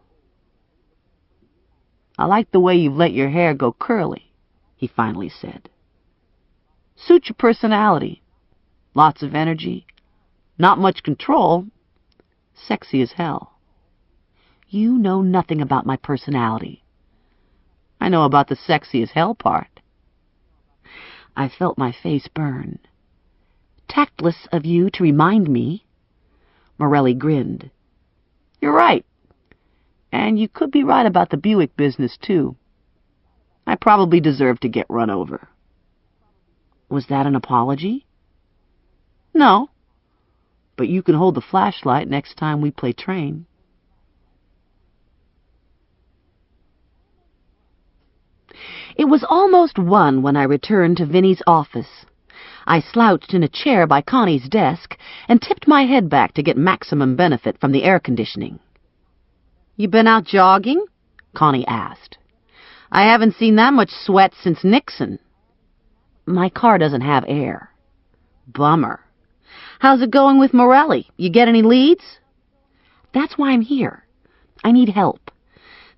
"I like the way you've let your hair go curly," he finally said. "Suits your personality. Lots of energy. Not much control. Sexy as hell." "You know nothing about my personality." "I know about the sexy as hell part." I felt my face burn. "Tactless of you to remind me." Morelli grinned. "You're right. And you could be right about the Buick business, too. I probably deserve to get run over." Was that an apology? "No. But you can hold the flashlight next time we play train." It was almost 1 when I returned to Vinny's office. I slouched in a chair by Connie's desk and tipped my head back to get maximum benefit from the air conditioning. "You been out jogging?" Connie asked. "I haven't seen that much sweat since Nixon." "My car doesn't have air." "Bummer. How's it going with Morelli? You get any leads?" "That's why I'm here. I need help.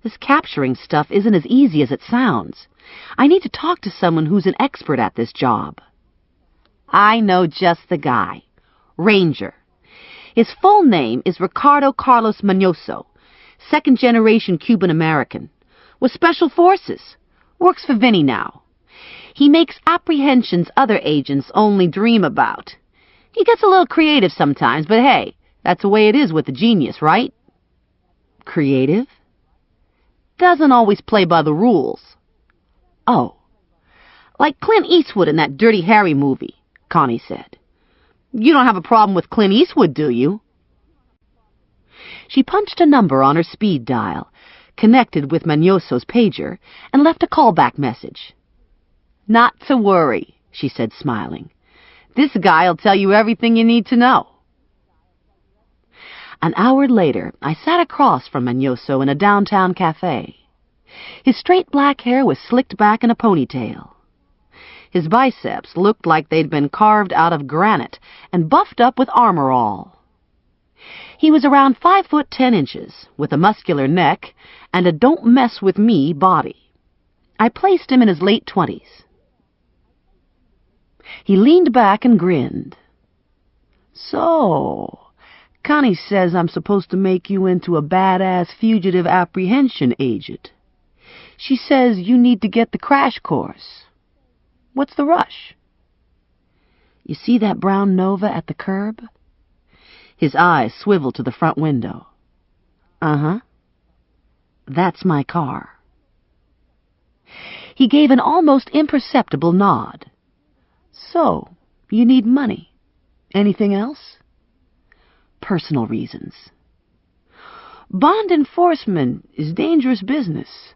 This capturing stuff isn't as easy as it sounds. I need to talk to someone who's an expert at this job." "I know just the guy. Ranger. His full name is Ricardo Carlos Manoso, second-generation Cuban-American. Was Special Forces. Works for Vinny now. He makes apprehensions other agents only dream about. He gets a little creative sometimes, but hey, that's the way it is with a genius, right?" "Creative?" "Doesn't always play by the rules." "Oh, like Clint Eastwood in that Dirty Harry movie," Connie said. "You don't have a problem with Clint Eastwood, do you?" She punched a number on her speed dial, connected with Manoso's pager, and left a callback message. "Not to worry," she said, smiling. "This guy'll tell you everything you need to know." An hour later, I sat across from Manoso in a downtown cafe. His straight black hair was slicked back in a ponytail. His biceps looked like they'd been carved out of granite and buffed up with armor all. He was around 5'10", with a muscular neck and a don't-mess-with-me body. I placed him in his late 20s. He leaned back and grinned. "So, Connie says I'm supposed to make you into a badass fugitive apprehension agent. She says you need to get the crash course. What's the rush?" "You see that brown Nova at the curb?" His eyes swiveled to the front window. "Uh-huh. That's my car." He gave an almost imperceptible nod. "So, you need money. Anything else?" "Personal reasons." "Bond enforcement is dangerous business.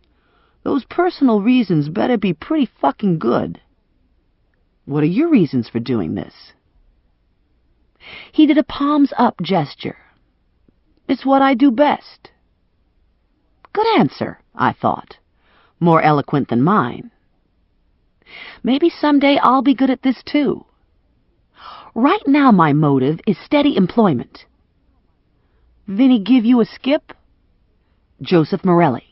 Those personal reasons better be pretty fucking good." "What are your reasons for doing this?" He did a palms-up gesture. It's what I do best. Good answer, I thought. More eloquent than mine. Maybe someday I'll be good at this too. Right now my motive is steady employment. Vinny give you a skip? Joseph Morelli.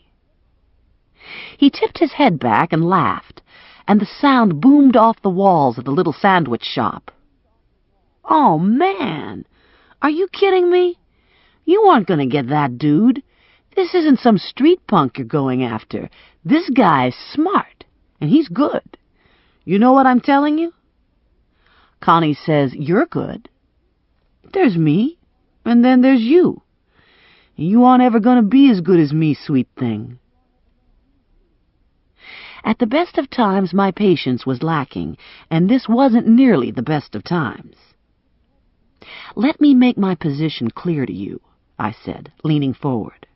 He tipped his head back and laughed, and the sound boomed off the walls of the little sandwich shop. Oh, man! Are you kidding me? You aren't going to get that dude. This isn't some street punk you're going after. This guy's smart, and he's good. You know what I'm telling you? Connie says you're good. There's me, and then there's you. You aren't ever going to be as good as me, sweet thing. At the best of times, my patience was lacking, and this wasn't nearly the best of times. Let me make my position clear to you, I said, leaning forward.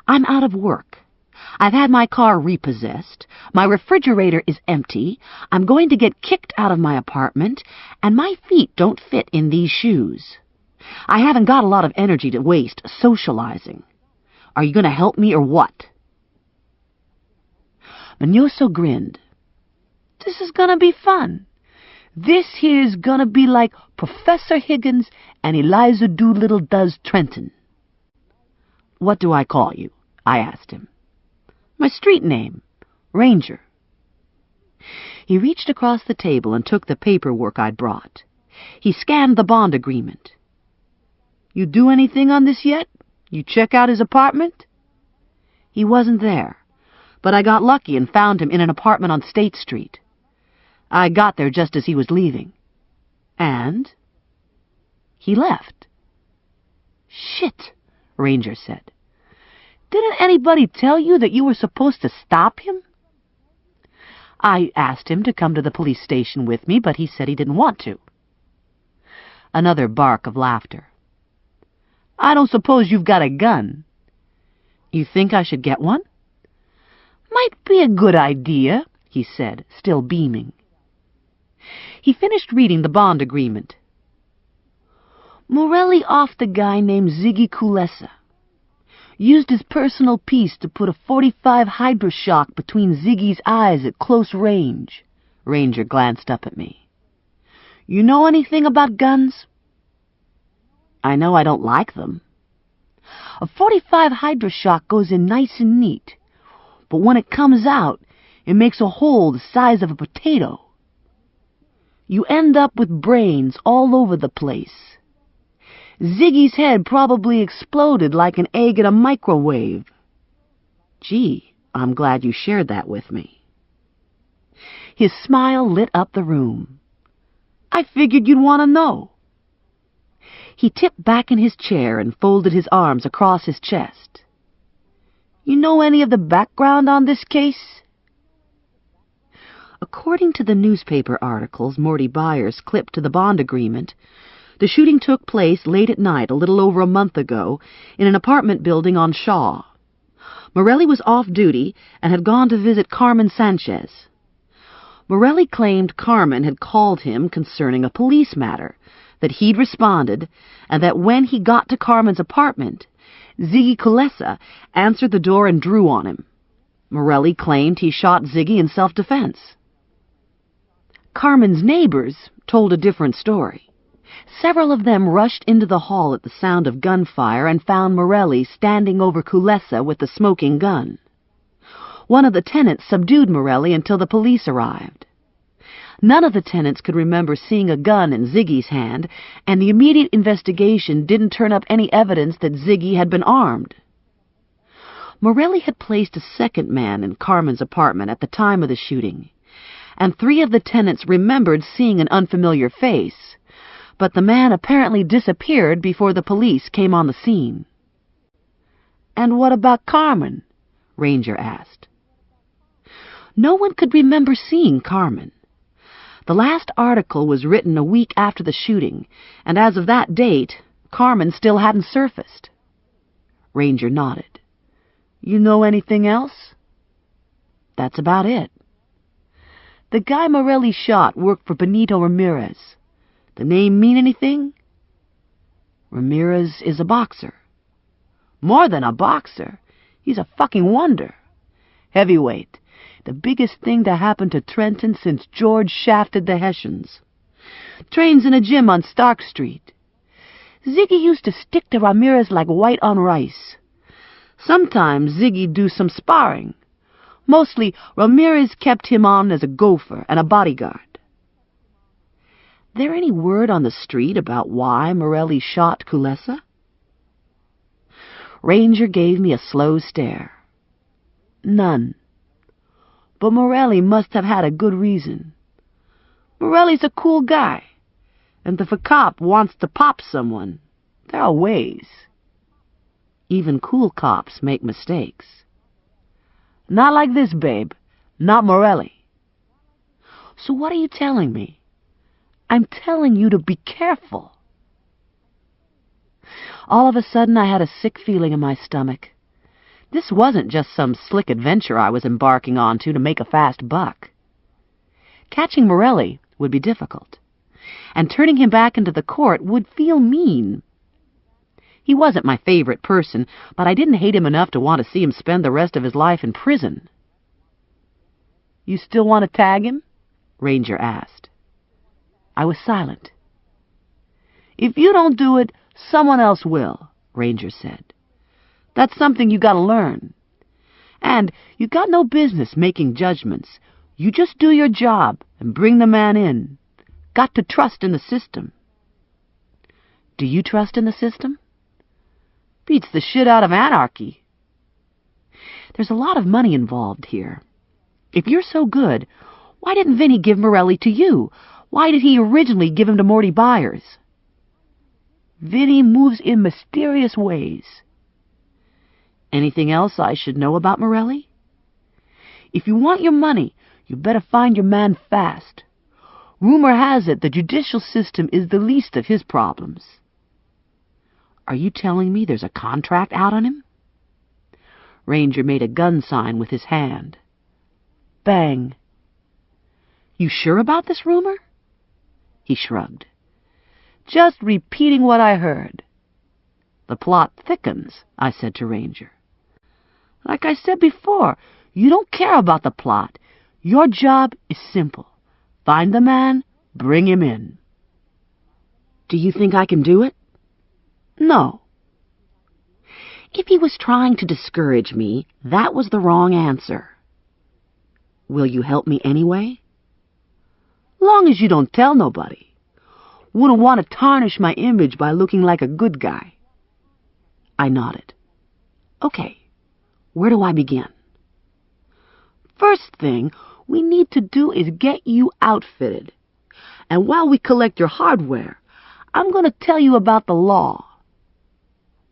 I'm out of work. I've had my car repossessed. My refrigerator is empty. I'm going to get kicked out of my apartment, and my feet don't fit in these shoes. I haven't got a lot of energy to waste socializing. Are you going to help me or what? Manyoso grinned. This is going to be fun. This here's going to be like Professor Higgins and Eliza Doolittle does Trenton. What do I call you? I asked him. My street name, Ranger. He reached across the table and took the paperwork I'd brought. He scanned the bond agreement. You do anything on this yet? You check out his apartment? He wasn't there, but I got lucky and found him in an apartment on State Street. I got there just as he was leaving. And he left. Shit, Ranger said. Didn't anybody tell you that you were supposed to stop him? I asked him to come to the police station with me, but he said he didn't want to. Another bark of laughter. I don't suppose you've got a gun. You think I should get one? Might be a good idea, he said, still beaming. He finished reading the bond agreement. Morelli offed a guy named Ziggy Kulesa. Used his personal piece to put a .45 hydroshock between Ziggy's eyes at close range. Ranger glanced up at me. You know anything about guns? I know I don't like them. A .45 hydroshock goes in nice and neat, but when it comes out, it makes a hole the size of a potato. You end up with brains all over the place. Ziggy's head probably exploded like an egg in a microwave. Gee, I'm glad you shared that with me. His smile lit up the room. I figured you'd want to know. He tipped back in his chair and folded his arms across his chest. You know any of the background on this case? According to the newspaper articles Morty Byers clipped to the bond agreement, the shooting took place late at night a little over a month ago in an apartment building on Shaw. Morelli was off duty and had gone to visit Carmen Sanchez. Morelli claimed Carmen had called him concerning a police matter, that he'd responded, and that when he got to Carmen's apartment, Ziggy Kulesa answered the door and drew on him. Morelli claimed he shot Ziggy in self-defense. Carmen's neighbors told a different story. Several of them rushed into the hall at the sound of gunfire and found Morelli standing over Kulesa with the smoking gun. One of the tenants subdued Morelli until the police arrived. None of the tenants could remember seeing a gun in Ziggy's hand, and the immediate investigation didn't turn up any evidence that Ziggy had been armed. Morelli had placed a second man in Carmen's apartment at the time of the shooting, and 3 of the tenants remembered seeing an unfamiliar face, but the man apparently disappeared before the police came on the scene. And what about Carmen? Ranger asked. No one could remember seeing Carmen. The last article was written a week after the shooting, and as of that date, Carmen still hadn't surfaced. Ranger nodded. You know anything else? That's about it. The guy Morelli shot worked for Benito Ramirez. The name mean anything? Ramirez is a boxer. More than a boxer. He's a fucking wonder. Heavyweight. The biggest thing to happen to Trenton since George shafted the Hessians. Trains in a gym on Stark Street. Ziggy used to stick to Ramirez like white on rice. Sometimes Ziggy'd do some sparring. Mostly, Ramirez kept him on as a gopher and a bodyguard. There any word on the street about why Morelli shot Kulesa? Ranger gave me a slow stare. None. But Morelli must have had a good reason. Morelli's a cool guy, and if a cop wants to pop someone, there are ways. Even cool cops make mistakes. Not like this, babe. Not Morelli. So what are you telling me? I'm telling you to be careful. All of a sudden, I had a sick feeling in my stomach. This wasn't just some slick adventure I was embarking on to make a fast buck. Catching Morelli would be difficult, and turning him back into the court would feel mean. He wasn't my favorite person, but I didn't hate him enough to want to see him spend the rest of his life in prison. You still want to tag him? Ranger asked. I was silent. If you don't do it, someone else will, Ranger said. That's something you gotta learn. And you got no business making judgments. You just do your job and bring the man in. Got to trust in the system. Do you trust in the system? Beats the shit out of anarchy. There's a lot of money involved here. If you're so good, why didn't Vinny give Morelli to you? Why did he originally give him to Morty Byers? Vinny moves in mysterious ways. Anything else I should know about Morelli? If you want your money, you better find your man fast. Rumor has it the judicial system is the least of his problems. Are you telling me there's a contract out on him? Ranger made a gun sign with his hand. Bang. You sure about this rumor? He shrugged. Just repeating what I heard. The plot thickens, I said to Ranger. Like I said before, you don't care about the plot. Your job is simple. Find the man, bring him in. Do you think I can do it? No. If he was trying to discourage me, that was the wrong answer. Will you help me anyway? Long as you don't tell nobody. Wouldn't want to tarnish my image by looking like a good guy. I nodded. Okay, where do I begin? First thing we need to do is get you outfitted. And while we collect your hardware, I'm going to tell you about the law.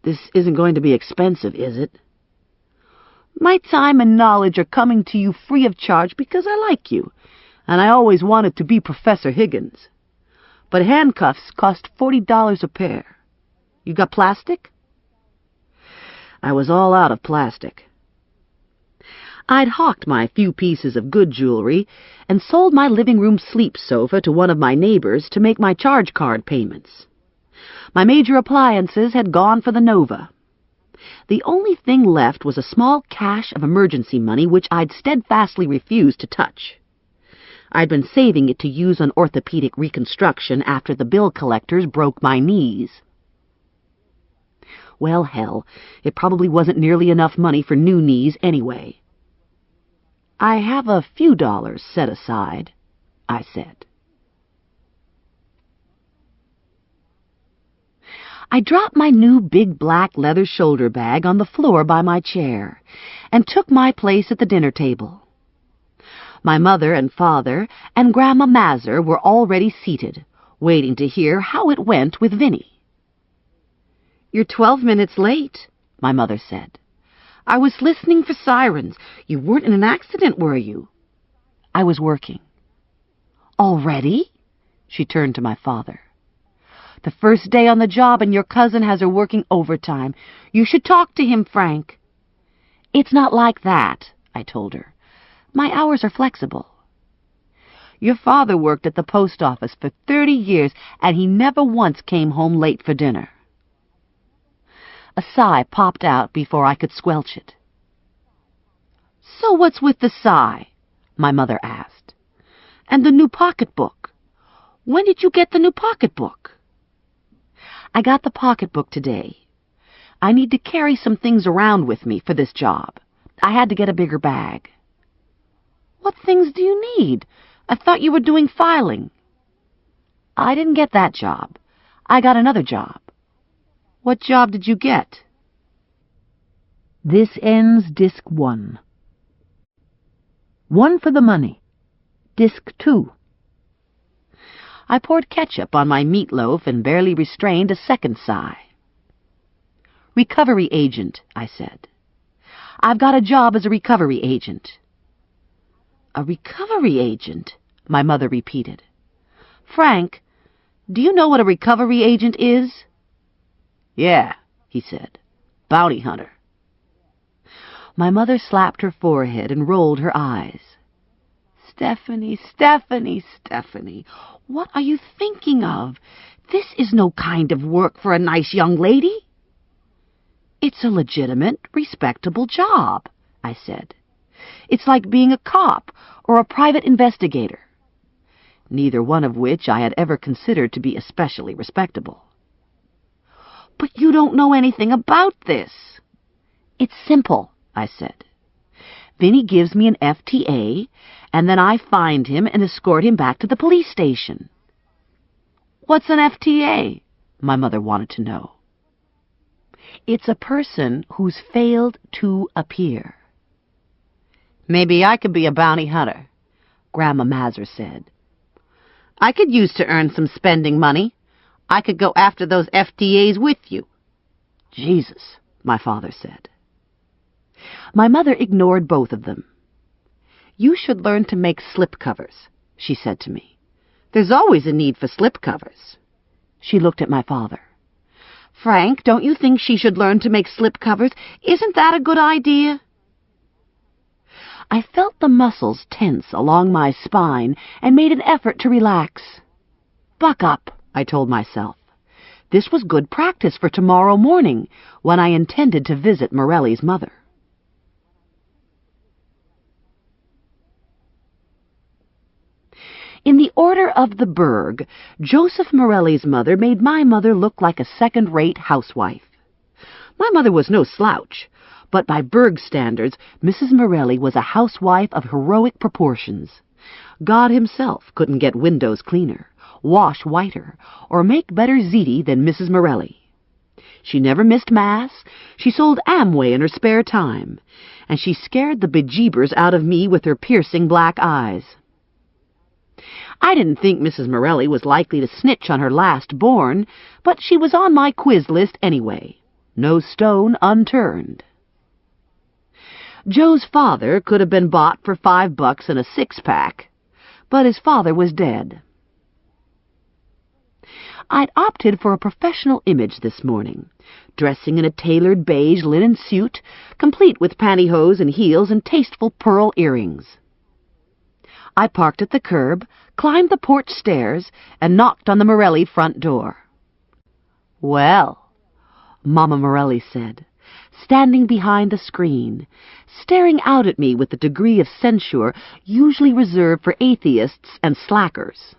This isn't going to be expensive, is it? My time and knowledge are coming to you free of charge because I like you, and I always wanted to be Professor Higgins. But handcuffs cost $40 a pair. You got plastic? I was all out of plastic. I'd hawked my few pieces of good jewelry and sold my living room sleep sofa to one of my neighbors to make my charge card payments. My major appliances had gone for the Nova. The only thing left was a small cache of emergency money which I'd steadfastly refused to touch. I'd been saving it to use on orthopedic reconstruction after the bill collectors broke my knees. Well, hell, it probably wasn't nearly enough money for new knees anyway. I have a few dollars set aside, I said. I dropped my new big black leather shoulder bag on the floor by my chair and took my place at the dinner table. My mother and father and Grandma Mazur were already seated, waiting to hear how it went with Vinny. You're 12 minutes late, my mother said. I was listening for sirens. You weren't in an accident, were you? I was working. Already? She turned to my father. The first day on the job and your cousin has her working overtime. You should talk to him, Frank. It's not like that, I told her. My hours are flexible. Your father worked at the post office for 30 years, and he never once came home late for dinner. A sigh popped out before I could squelch it. "So what's with the sigh?" my mother asked. "And the new pocketbook? When did you get the new pocketbook?" "I got the pocketbook today. I need to carry some things around with me for this job. I had to get a bigger bag." "What things do you need? I thought you were doing filing." "I didn't get that job. I got another job." "What job did you get?" This ends Disc 1. 1 for the money. Disc 2. I poured ketchup on my meatloaf and barely restrained a second sigh. "Recovery agent," I said. "I've got a job as a recovery agent." "A recovery agent?" my mother repeated. "Frank, do you know what a recovery agent is?" "Yeah," he said. "Bounty hunter." My mother slapped her forehead and rolled her eyes. "Stephanie, Stephanie, Stephanie, what are you thinking of? This is no kind of work for a nice young lady." "It's a legitimate, respectable job," I said. "It's like being a cop or a private investigator," neither one of which I had ever considered to be especially respectable. "But you don't know anything about this." "It's simple," I said. "Vinny gives me an FTA, and then I find him and escort him back to the police station." "What's an FTA?" my mother wanted to know. "It's a person who's failed to appear." "Maybe I could be a bounty hunter," Grandma Mazur said. "I could use to earn some spending money. I could go after those FTAs with you." "Jesus," my father said. My mother ignored both of them. "You should learn to make slipcovers," she said to me. "There's always a need for slipcovers." She looked at my father. "Frank, don't you think she should learn to make slipcovers? Isn't that a good idea?" I felt the muscles tense along my spine and made an effort to relax. "Buck up," I told myself. This was good practice for tomorrow morning, when I intended to visit Morelli's mother. In the order of the Berg, Joseph Morelli's mother made my mother look like a second-rate housewife. My mother was no slouch, but by Berg standards, Mrs. Morelli was a housewife of heroic proportions. God himself couldn't get windows cleaner, wash whiter, or make better ziti than Mrs. Morelli. She never missed Mass, she sold Amway in her spare time, and she scared the bejeebers out of me with her piercing black eyes. I didn't think Mrs. Morelli was likely to snitch on her last born, but she was on my quiz list anyway. No stone unturned. Joe's father could have been bought for $5 and a six-pack, but his father was dead. I'd opted for a professional image this morning, dressing in a tailored beige linen suit, complete with pantyhose and heels and tasteful pearl earrings. I parked at the curb, climbed the porch stairs, and knocked on the Morelli front door. "Well," Mama Morelli said, standing behind the screen, staring out at me with the degree of censure usually reserved for atheists and slackers.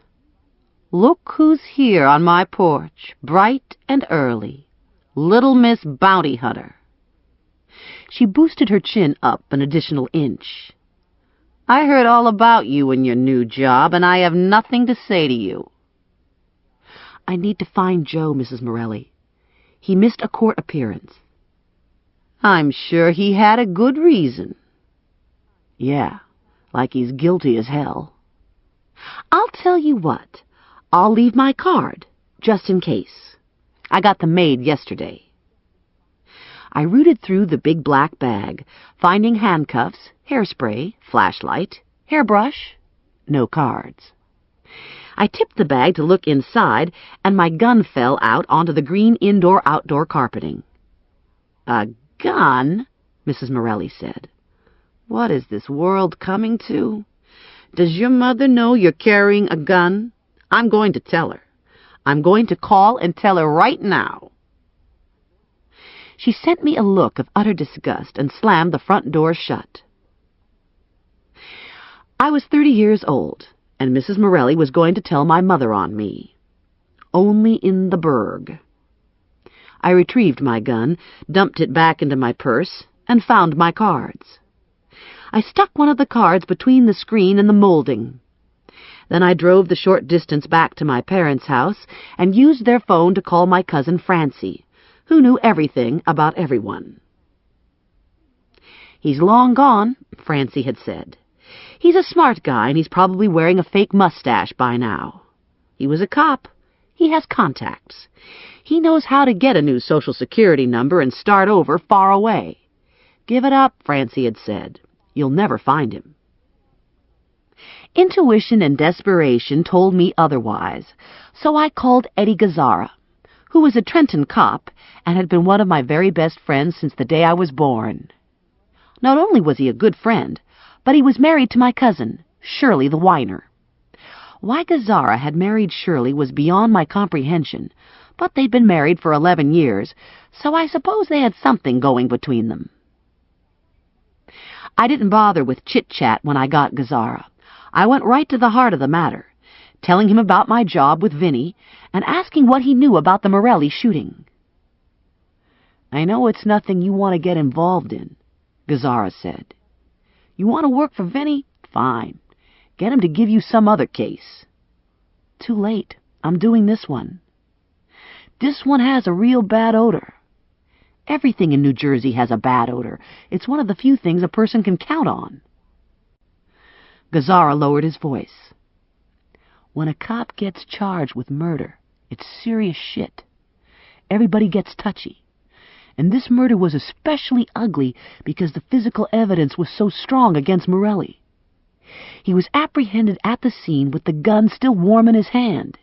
"Look who's here on my porch, bright and early. Little Miss Bounty Hunter." She boosted her chin up an additional inch. "I heard all about you and your new job, and I have nothing to say to you." "I need to find Joe, Mrs. Morelli. He missed a court appearance." "I'm sure he had a good reason." "Yeah, like he's guilty as hell." "I'll tell you what. I'll leave my card, just in case. I got them made yesterday." I rooted through the big black bag, finding handcuffs, hairspray, flashlight, hairbrush, no cards. I tipped the bag to look inside, and my gun fell out onto the green indoor-outdoor carpeting. "A gun?" Mrs. Morelli said. "What is this world coming to? Does your mother know you're carrying a gun? I'm going to tell her. I'm going to call and tell her right now." She sent me a look of utter disgust and slammed the front door shut. I was 30 years old, and Mrs. Morelli was going to tell my mother on me. Only in the burg. I retrieved my gun, dumped it back into my purse, and found my cards. I stuck one of the cards between the screen and the molding. Then I drove the short distance back to my parents' house and used their phone to call my cousin Francie, who knew everything about everyone. "He's long gone," Francie had said. "He's a smart guy, and he's probably wearing a fake mustache by now. He was a cop. He has contacts. He knows how to get a new Social Security number and start over far away. Give it up," Francie had said. "You'll never find him." Intuition and desperation told me otherwise, so I called Eddie Gazzara, who was a Trenton cop and had been one of my very best friends since the day I was born. Not only was he a good friend, but he was married to my cousin, Shirley the whiner. Why Gazzara had married Shirley was beyond my comprehension, but they'd been married for 11 years, so I suppose they had something going between them. I didn't bother with chit-chat when I got Gazzara. I went right to the heart of the matter, telling him about my job with Vinny and asking what he knew about the Morelli shooting. "I know it's nothing you want to get involved in," Gazzara said. "You want to work for Vinny? Fine. Get him to give you some other case." "Too late. I'm doing this one." "This one has a real bad odor." "Everything in New Jersey has a bad odor. It's one of the few things a person can count on." Gazzara lowered his voice. "When a cop gets charged with murder, it's serious shit. Everybody gets touchy. And this murder was especially ugly because the physical evidence was so strong against Morelli. He was apprehended at the scene with the gun still warm in his hand.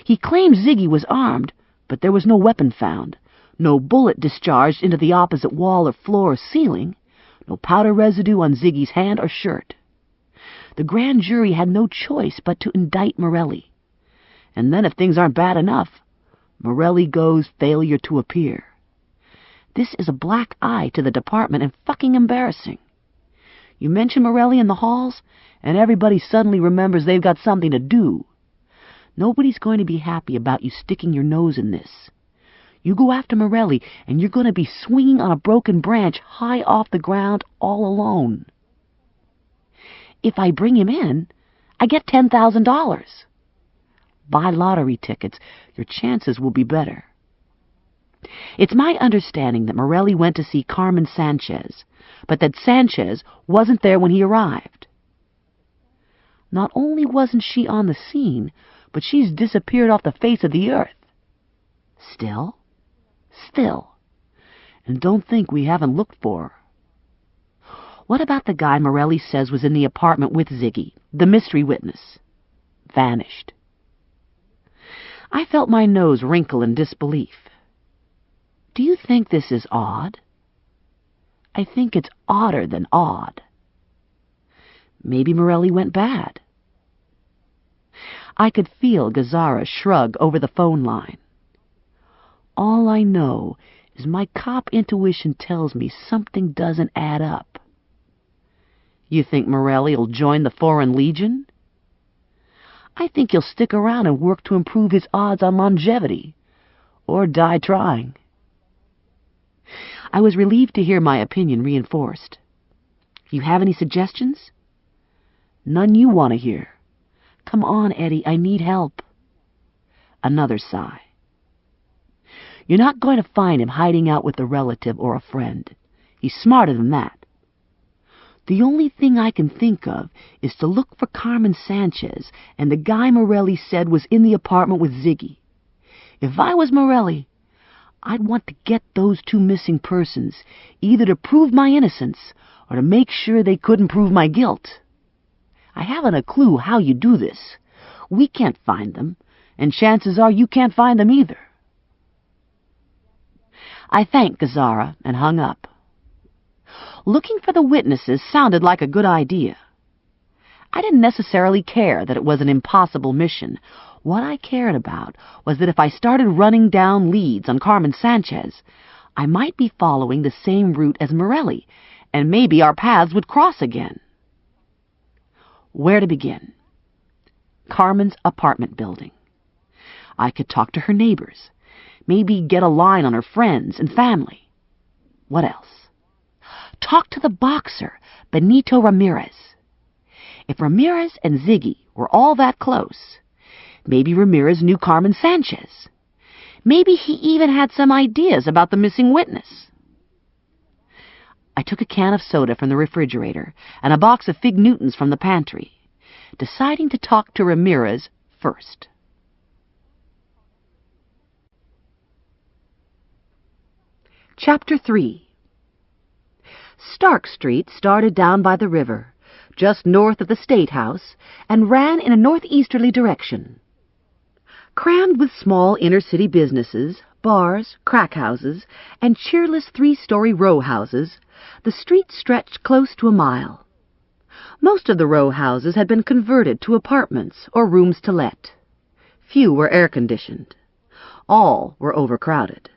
He claimed Ziggy was armed, but there was no weapon found, no bullet discharged into the opposite wall or floor or ceiling, no powder residue on Ziggy's hand or shirt. The grand jury had no choice but to indict Morelli. And then if things aren't bad enough, Morelli goes failure to appear. This is a black eye to the department and fucking embarrassing. You mention Morelli in the halls, and everybody suddenly remembers they've got something to do. Nobody's going to be happy about you sticking your nose in this. You go after Morelli, and you're going to be swinging on a broken branch high off the ground all alone. If I bring him in, I get $10,000. Buy lottery tickets. Your chances will be better. It's my understanding that Morelli went to see Carmen Sanchez, but that Sanchez wasn't there when he arrived. Not only wasn't she on the scene, but she's disappeared off the face of the earth. Still. And don't think we haven't looked for her. What about the guy Morelli says was in the apartment with Ziggy, the mystery witness? Vanished. I felt my nose wrinkle in disbelief. Do you think this is odd? I think it's odder than odd. Maybe Morelli went bad. I could feel Gazzara shrug over the phone line. All I know is my cop intuition tells me something doesn't add up. You think Morelli'll join the Foreign Legion? I think he'll stick around and work to improve his odds on longevity, or die trying. I was relieved to hear my opinion reinforced. You have any suggestions? None you want to hear. Come on, Eddie, I need help. Another sigh. You're not going to find him hiding out with a relative or a friend. He's smarter than that. The only thing I can think of is to look for Carmen Sanchez and the guy Morelli said was in the apartment with Ziggy. If I was Morelli, I'd want to get those two missing persons, either to prove my innocence or to make sure they couldn't prove my guilt. I haven't a clue how you do this. We can't find them, and chances are you can't find them either. I thanked Gazzara and hung up. Looking for the witnesses sounded like a good idea. I didn't necessarily care that it was an impossible mission. What I cared about was that if I started running down leads on Carmen Sanchez, I might be following the same route as Morelli, and maybe our paths would cross again. Where to begin? Carmen's apartment building. I could talk to her neighbors, maybe get a line on her friends and family. What else? Talk to the boxer, Benito Ramirez. If Ramirez and Ziggy were all that close, maybe Ramirez knew Carmen Sanchez. Maybe he even had some ideas about the missing witness. I took a can of soda from the refrigerator and a box of Fig Newtons from the pantry, deciding to talk to Ramirez first. Chapter 3. Stark Street started down by the river, just north of the State House, and ran in a northeasterly direction. Crammed with small inner-city businesses, bars, crack houses, and cheerless three-story row houses, the street stretched close to a mile. Most of the row houses had been converted to apartments or rooms to let. Few were air-conditioned. All were overcrowded.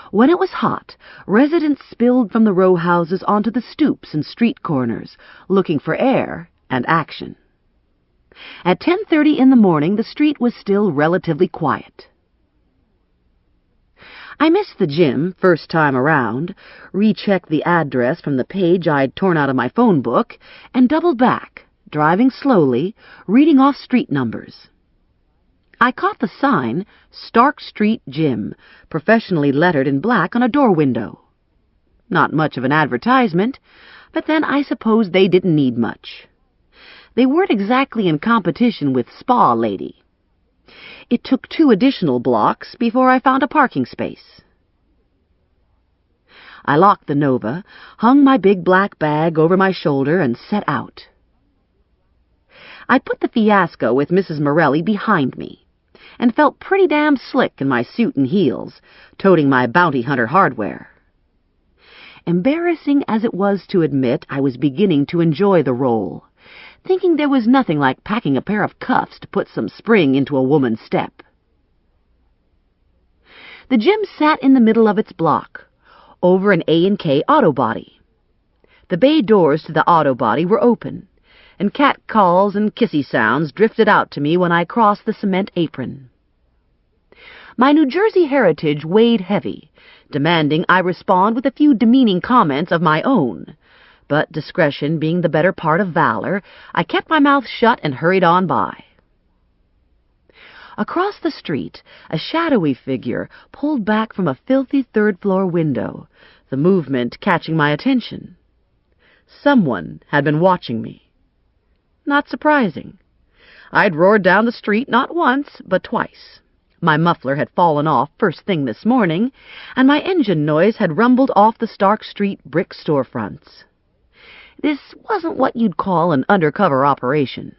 When it was hot, residents spilled from the row houses onto the stoops and street corners, looking for air and action. At 10:30 in the morning, the street was still relatively quiet. I missed the gym first time around, rechecked the address from the page I'd torn out of my phone book, and doubled back, driving slowly, reading off street numbers. I caught the sign, Stark Street Gym, professionally lettered in black on a door window. Not much of an advertisement, but then I suppose they didn't need much. They weren't exactly in competition with Spa Lady. It took 2 additional blocks before I found a parking space. I locked the Nova, hung my big black bag over my shoulder, and set out. I put the fiasco with Mrs. Morelli behind me, and felt pretty damn slick in my suit and heels, toting my bounty hunter hardware. Embarrassing as it was to admit, I was beginning to enjoy the role, thinking there was nothing like packing a pair of cuffs to put some spring into a woman's step. The gym sat in the middle of its block, over an A&K auto body. The bay doors to the auto body were open, and cat calls and kissy sounds drifted out to me when I crossed the cement apron. My New Jersey heritage weighed heavy, demanding I respond with a few demeaning comments of my own, but discretion being the better part of valor, I kept my mouth shut and hurried on by. Across the street, a shadowy figure pulled back from a filthy third-floor window, the movement catching my attention. Someone had been watching me. Not surprising. I'd roared down the street not once, but twice. My muffler had fallen off first thing this morning, and my engine noise had rumbled off the Stark Street brick storefronts. This wasn't what you'd call an undercover operation.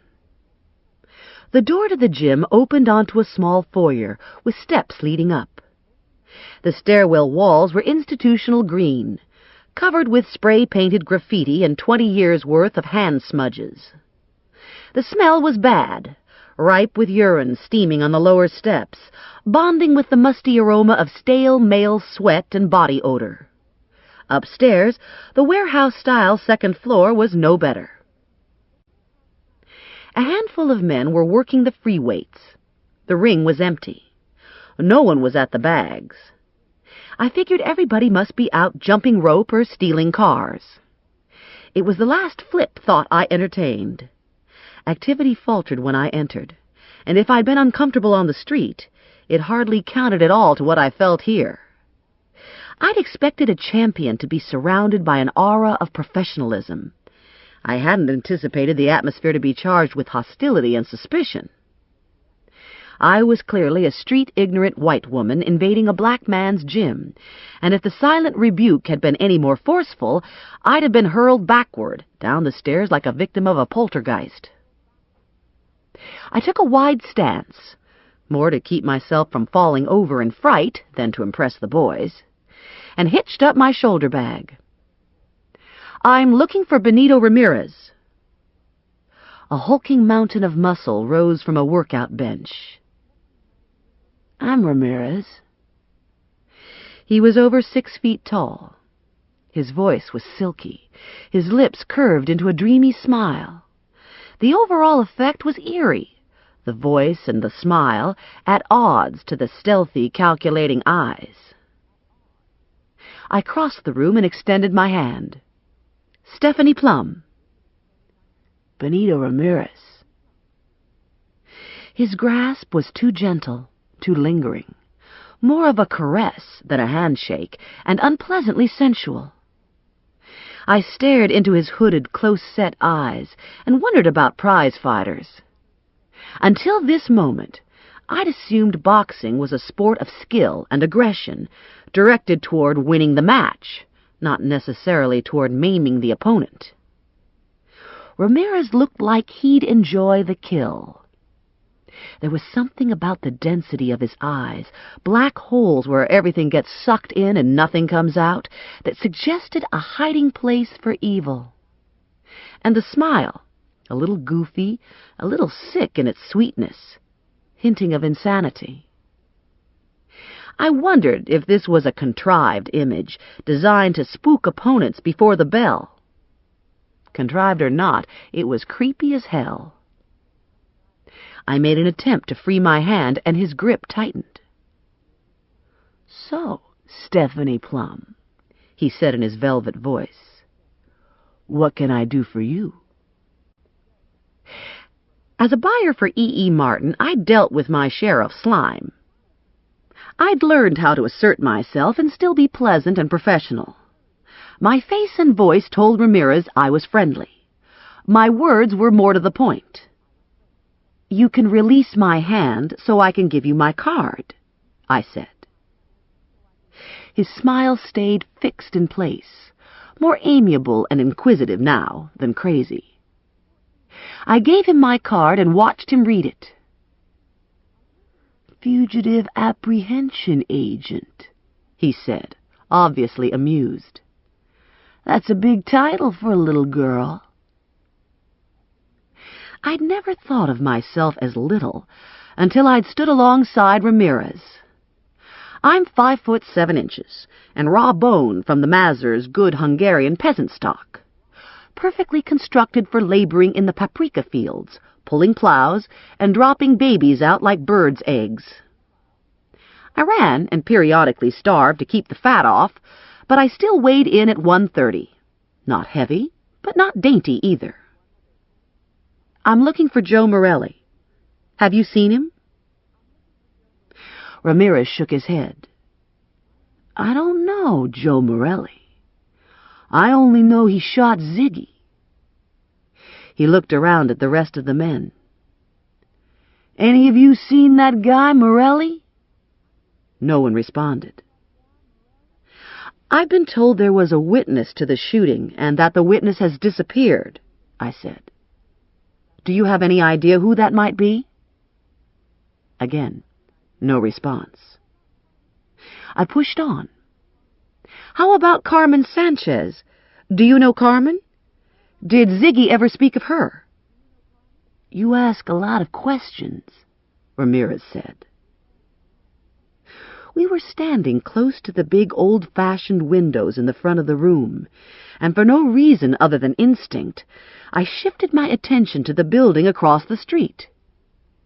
The door to the gym opened onto a small foyer with steps leading up. The stairwell walls were institutional green, covered with spray-painted graffiti and 20 years' worth of hand smudges. The smell was bad, ripe with urine steaming on the lower steps, bonding with the musty aroma of stale male sweat and body odor. Upstairs, the warehouse-style second floor was no better. A handful of men were working the free weights. The ring was empty. No one was at the bags. I figured everybody must be out jumping rope or stealing cars. It was the last flip thought I entertained. Activity faltered when I entered, and if I'd been uncomfortable on the street, it hardly counted at all to what I felt here. I'd expected a champion to be surrounded by an aura of professionalism. I hadn't anticipated the atmosphere to be charged with hostility and suspicion. I was clearly a street-ignorant white woman invading a black man's gym, and if the silent rebuke had been any more forceful, I'd have been hurled backward, down the stairs like a victim of a poltergeist. I took a wide stance, more to keep myself from falling over in fright than to impress the boys, and hitched up my shoulder bag. "I'm looking for Benito Ramirez." A hulking mountain of muscle rose from a workout bench. "I'm Ramirez." He was over 6 feet tall. His voice was silky, his lips curved into a dreamy smile. The overall effect was eerie, the voice and the smile at odds to the stealthy, calculating eyes. I crossed the room and extended my hand. "Stephanie Plum." "Benito Ramirez." His grasp was too gentle, too lingering, more of a caress than a handshake, and unpleasantly sensual. I stared into his hooded, close-set eyes and wondered about prize-fighters. Until this moment, I'd assumed boxing was a sport of skill and aggression, directed toward winning the match, not necessarily toward maiming the opponent. Ramirez looked like he'd enjoy the kill. There was something about the density of his eyes, black holes where everything gets sucked in and nothing comes out, that suggested a hiding place for evil. And the smile, a little goofy, a little sick in its sweetness, hinting of insanity. I wondered if this was a contrived image, designed to spook opponents before the bell. Contrived or not, it was creepy as hell. I made an attempt to free my hand, and his grip tightened. "So, Stephanie Plum," he said in his velvet voice, "what can I do for you?" As a buyer for E. Martin, I'd dealt with my share of slime. I'd learned how to assert myself and still be pleasant and professional. My face and voice told Ramirez I was friendly. My words were more to the point. "You can release my hand so I can give you my card," I said. His smile stayed fixed in place, more amiable and inquisitive now than crazy. I gave him my card and watched him read it. "Fugitive apprehension agent," he said, obviously amused. "That's a big title for a little girl." I'd never thought of myself as little until I'd stood alongside Ramirez. I'm 5'7" and raw bone from the Mazur's good Hungarian peasant stock, perfectly constructed for laboring in the paprika fields, pulling plows, and dropping babies out like birds' eggs. I ran and periodically starved to keep the fat off, but I still weighed in at 130. Not heavy, but not dainty either. "I'm looking for Joe Morelli. Have you seen him?" Ramirez shook his head. "I don't know Joe Morelli. I only know he shot Ziggy." He looked around at the rest of the men. "Any of you seen that guy Morelli?" No one responded. "I've been told there was a witness to the shooting and that the witness has disappeared," I said. "Do you have any idea who that might be?" Again, no response. I pushed on. "How about Carmen Sanchez? Do you know Carmen? Did Ziggy ever speak of her?" "You ask a lot of questions," Ramirez said. We were standing close to the big old-fashioned windows in the front of the room, and for no reason other than instinct, I shifted my attention to the building across the street.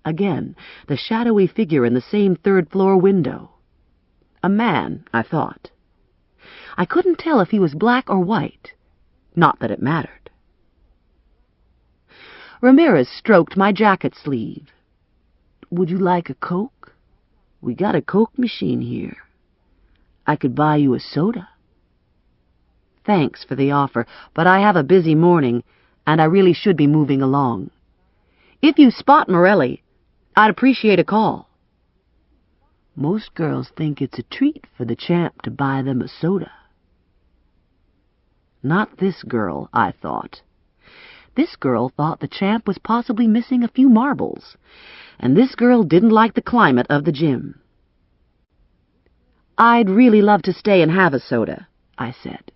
Again, the shadowy figure in the same third-floor window. A man, I thought. I couldn't tell if he was black or white. Not that it mattered. Ramirez stroked my jacket sleeve. "Would you like a Coke? We got a Coke machine here. I could buy you a soda." "Thanks for the offer, but I have a busy morning, and I really should be moving along. If you spot Morelli, I'd appreciate a call." "Most girls think it's a treat for the champ to buy them a soda." Not this girl, I thought. This girl thought the champ was possibly missing a few marbles, and this girl didn't like the climate of the gym. "I'd really love to stay and have a soda," I said,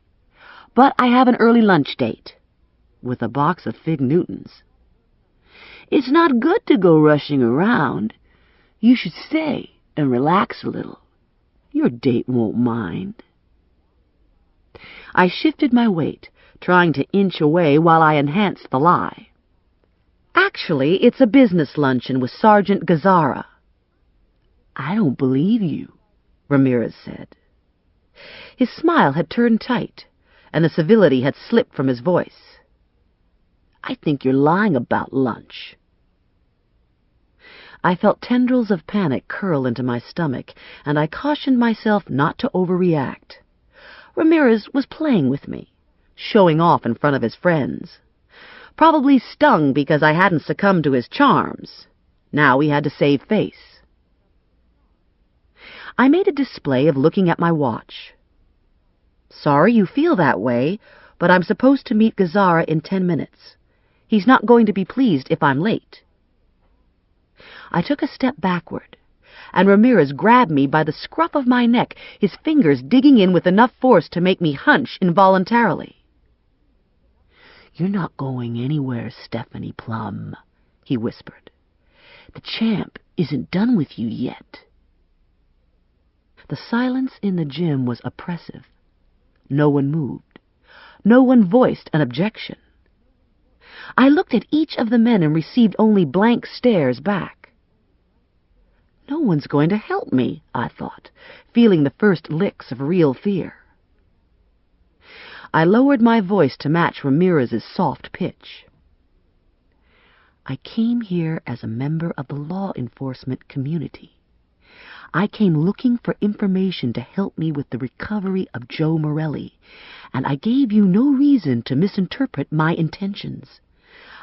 "but I have an early lunch date," with a box of Fig Newtons. "It's not good to go rushing around. You should stay and relax a little. Your date won't mind." I shifted my weight, trying to inch away while I enhanced the lie. "Actually, it's a business luncheon with Sergeant Gazzara." "I don't believe you," Ramirez said. His smile had turned tight, and the civility had slipped from his voice. "I think you're lying about lunch." I felt tendrils of panic curl into my stomach, and I cautioned myself not to overreact. Ramirez was playing with me, showing off in front of his friends. Probably stung because I hadn't succumbed to his charms. Now he had to save face. I made a display of looking at my watch. "Sorry you feel that way, but I'm supposed to meet Gazzara in 10 minutes. He's not going to be pleased if I'm late." I took a step backward, and Ramirez grabbed me by the scruff of my neck, his fingers digging in with enough force to make me hunch involuntarily. "You're not going anywhere, Stephanie Plum," he whispered. "The champ isn't done with you yet." The silence in the gym was oppressive. No one moved. No one voiced an objection. I looked at each of the men and received only blank stares back. No one's going to help me, I thought, feeling the first licks of real fear. I lowered my voice to match Ramirez's soft pitch. "I came here as a member of the law enforcement community. I came looking for information to help me with the recovery of Joe Morelli, and I gave you no reason to misinterpret my intentions.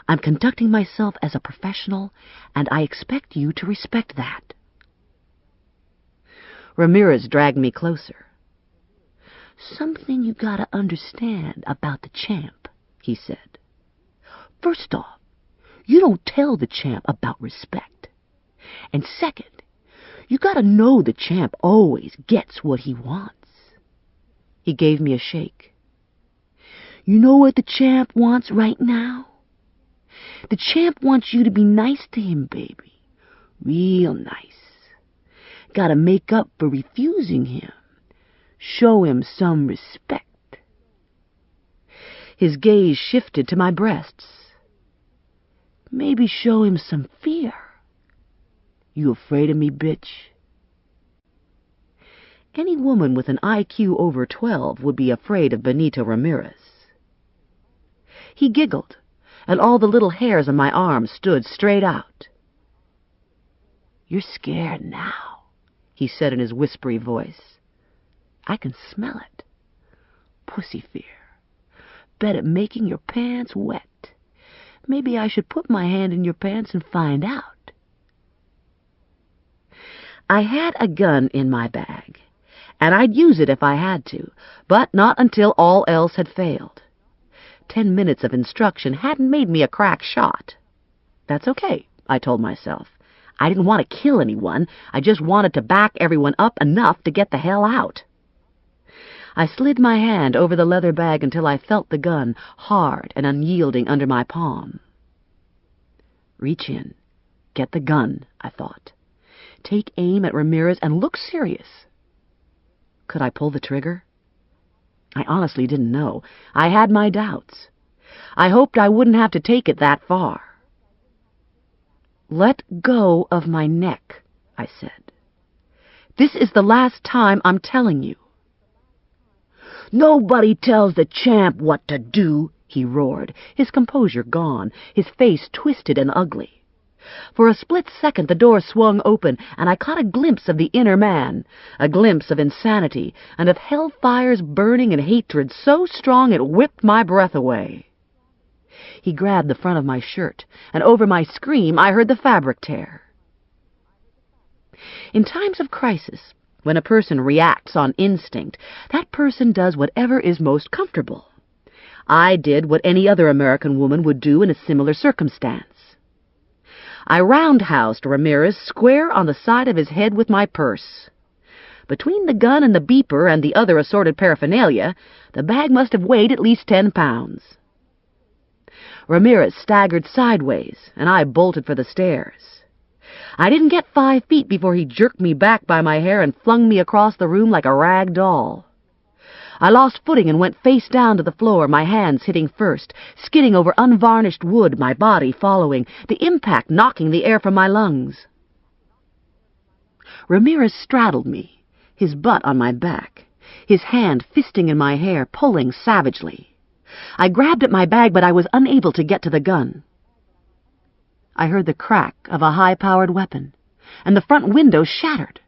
I'm conducting myself as a professional, and I expect you to respect that." Ramirez dragged me closer. "Something you gotta understand about the champ," he said. "First off, you don't tell the champ about respect. And second, you gotta know the champ always gets what he wants." He gave me a shake. "You know what the champ wants right now? The champ wants you to be nice to him, baby. Real nice. Gotta make up for refusing him. Show him some respect." His gaze shifted to my breasts. "Maybe show him some fear. You afraid of me, bitch?" Any woman with an IQ over 12 would be afraid of Benito Ramirez. He giggled, and all the little hairs on my arm stood straight out. "You're scared now," he said in his whispery voice. "I can smell it. Pussy fear. Bet at making your pants wet. Maybe I should put my hand in your pants and find out." I had a gun in my bag, and I'd use it if I had to, but not until all else had failed. 10 minutes of instruction hadn't made me a crack shot. That's okay, I told myself. I didn't want to kill anyone. I just wanted to back everyone up enough to get the hell out. I slid my hand over the leather bag until I felt the gun hard and unyielding under my palm. Reach in. Get the gun, I thought. Take aim at Ramirez and look serious. Could I pull the trigger? I honestly didn't know. I had my doubts. I hoped I wouldn't have to take it that far. "Let go of my neck," I said. "This is the last time I'm telling you." "Nobody tells the champ what to do," he roared, his composure gone, his face twisted and ugly. For a split second the door swung open, and I caught a glimpse of the inner man, a glimpse of insanity, and of hellfires burning and hatred so strong it whipped my breath away. He grabbed the front of my shirt, and over my scream I heard the fabric tear. In times of crisis, when a person reacts on instinct, that person does whatever is most comfortable. I did what any other American woman would do in a similar circumstance. I roundhoused Ramirez square on the side of his head with my purse. Between the gun and the beeper and the other assorted paraphernalia, the bag must have weighed at least 10 pounds. Ramirez staggered sideways, and I bolted for the stairs. I didn't get 5 feet before he jerked me back by my hair and flung me across the room like a rag doll. I lost footing and went face down to the floor, my hands hitting first, skidding over unvarnished wood, my body following, the impact knocking the air from my lungs. Ramirez straddled me, his butt on my back, his hand fisting in my hair, pulling savagely. I grabbed at my bag, but I was unable to get to the gun. I heard the crack of a high-powered weapon, and the front window shattered.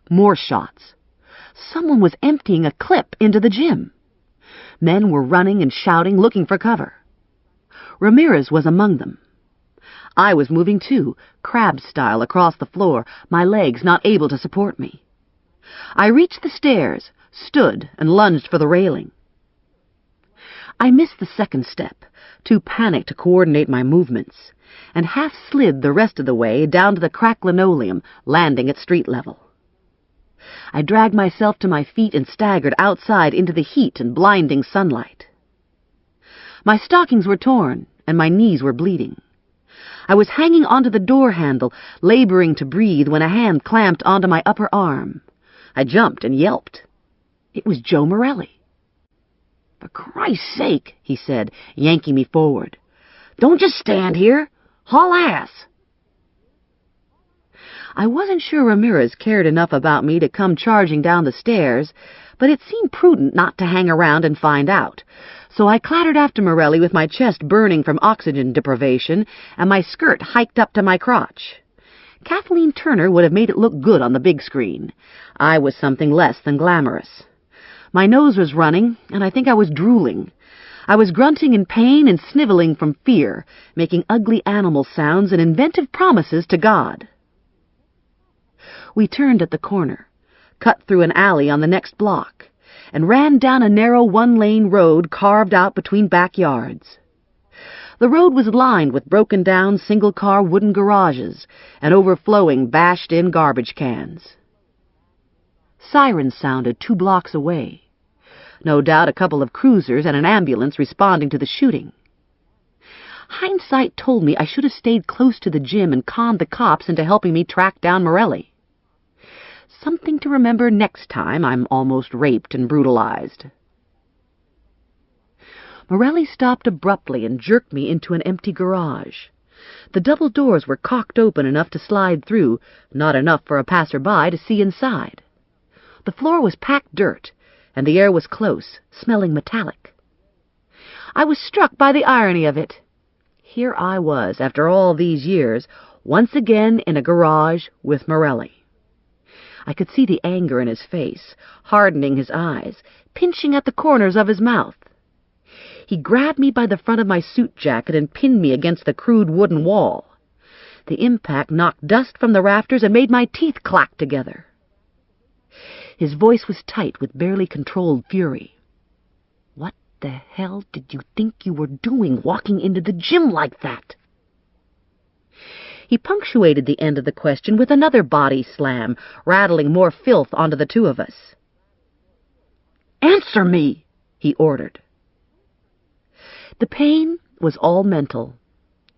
More shots. Someone was emptying a clip into the gym. Men were running and shouting, looking for cover. Ramirez was among them. I was moving too, crab-style across the floor, my legs not able to support me. I reached the stairs, stood, and lunged for the railing. I missed the second step, too panicked to coordinate my movements, and half slid the rest of the way down to the cracked linoleum, landing at street level. I dragged myself to my feet and staggered outside into the heat and blinding sunlight. My stockings were torn, and my knees were bleeding. I was hanging onto the door handle, laboring to breathe, when a hand clamped onto my upper arm. I jumped and yelped. It was Joe Morelli. "For Christ's sake," he said, yanking me forward. "Don't just stand here. Haul ass." I wasn't sure Ramirez cared enough about me to come charging down the stairs, but it seemed prudent not to hang around and find out, so I clattered after Morelli with my chest burning from oxygen deprivation and my skirt hiked up to my crotch. Kathleen Turner would have made it look good on the big screen. I was something less than glamorous. My nose was running, and I think I was drooling. I was grunting in pain and sniveling from fear, making ugly animal sounds and inventive promises to God. We turned at the corner, cut through an alley on the next block, and ran down a narrow one-lane road carved out between backyards. The road was lined with broken-down single-car wooden garages and overflowing bashed-in garbage cans. Sirens sounded 2 blocks away. No doubt a couple of cruisers and an ambulance responding to the shooting. Hindsight told me I should have stayed close to the gym and conned the cops into helping me track down Morelli. Something to remember next time I'm almost raped and brutalized. Morelli stopped abruptly and jerked me into an empty garage. The double doors were cocked open enough to slide through, not enough for a passerby to see inside. The floor was packed dirt, and the air was close, smelling metallic. I was struck by the irony of it. Here I was, after all these years, once again in a garage with Morelli. I could see the anger in his face, hardening his eyes, pinching at the corners of his mouth. He grabbed me by the front of my suit jacket and pinned me against the crude wooden wall. The impact knocked dust from the rafters and made my teeth clack together. His voice was tight with barely controlled fury. "What the hell did you think you were doing walking into the gym like that?" He punctuated the end of the question with another body slam, rattling more filth onto the 2 of us. "Answer me," he ordered. The pain was all mental.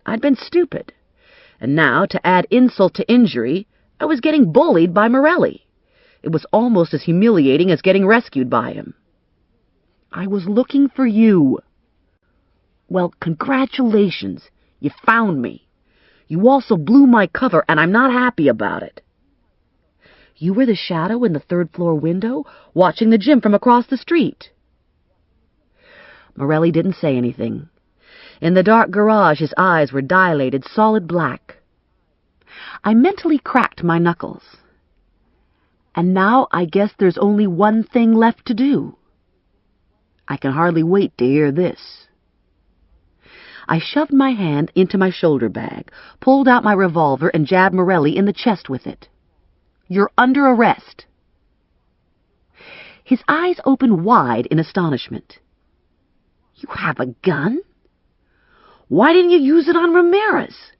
I'd been stupid. And now, to add insult to injury, I was getting bullied by Morelli. It was almost as humiliating as getting rescued by him. "I was looking for you." "Well, congratulations. You found me. You also blew my cover, and I'm not happy about it." "You were the shadow in the 3rd-floor window, watching the gym from across the street." Morelli didn't say anything. In the dark garage, his eyes were dilated, solid black. I mentally cracked my knuckles. And now I guess there's only one thing left to do. I can hardly wait to hear this. I shoved my hand into my shoulder bag, pulled out my revolver, and jabbed Morelli in the chest with it. "You're under arrest." His eyes opened wide in astonishment. "You have a gun? Why didn't you use it on Ramirez?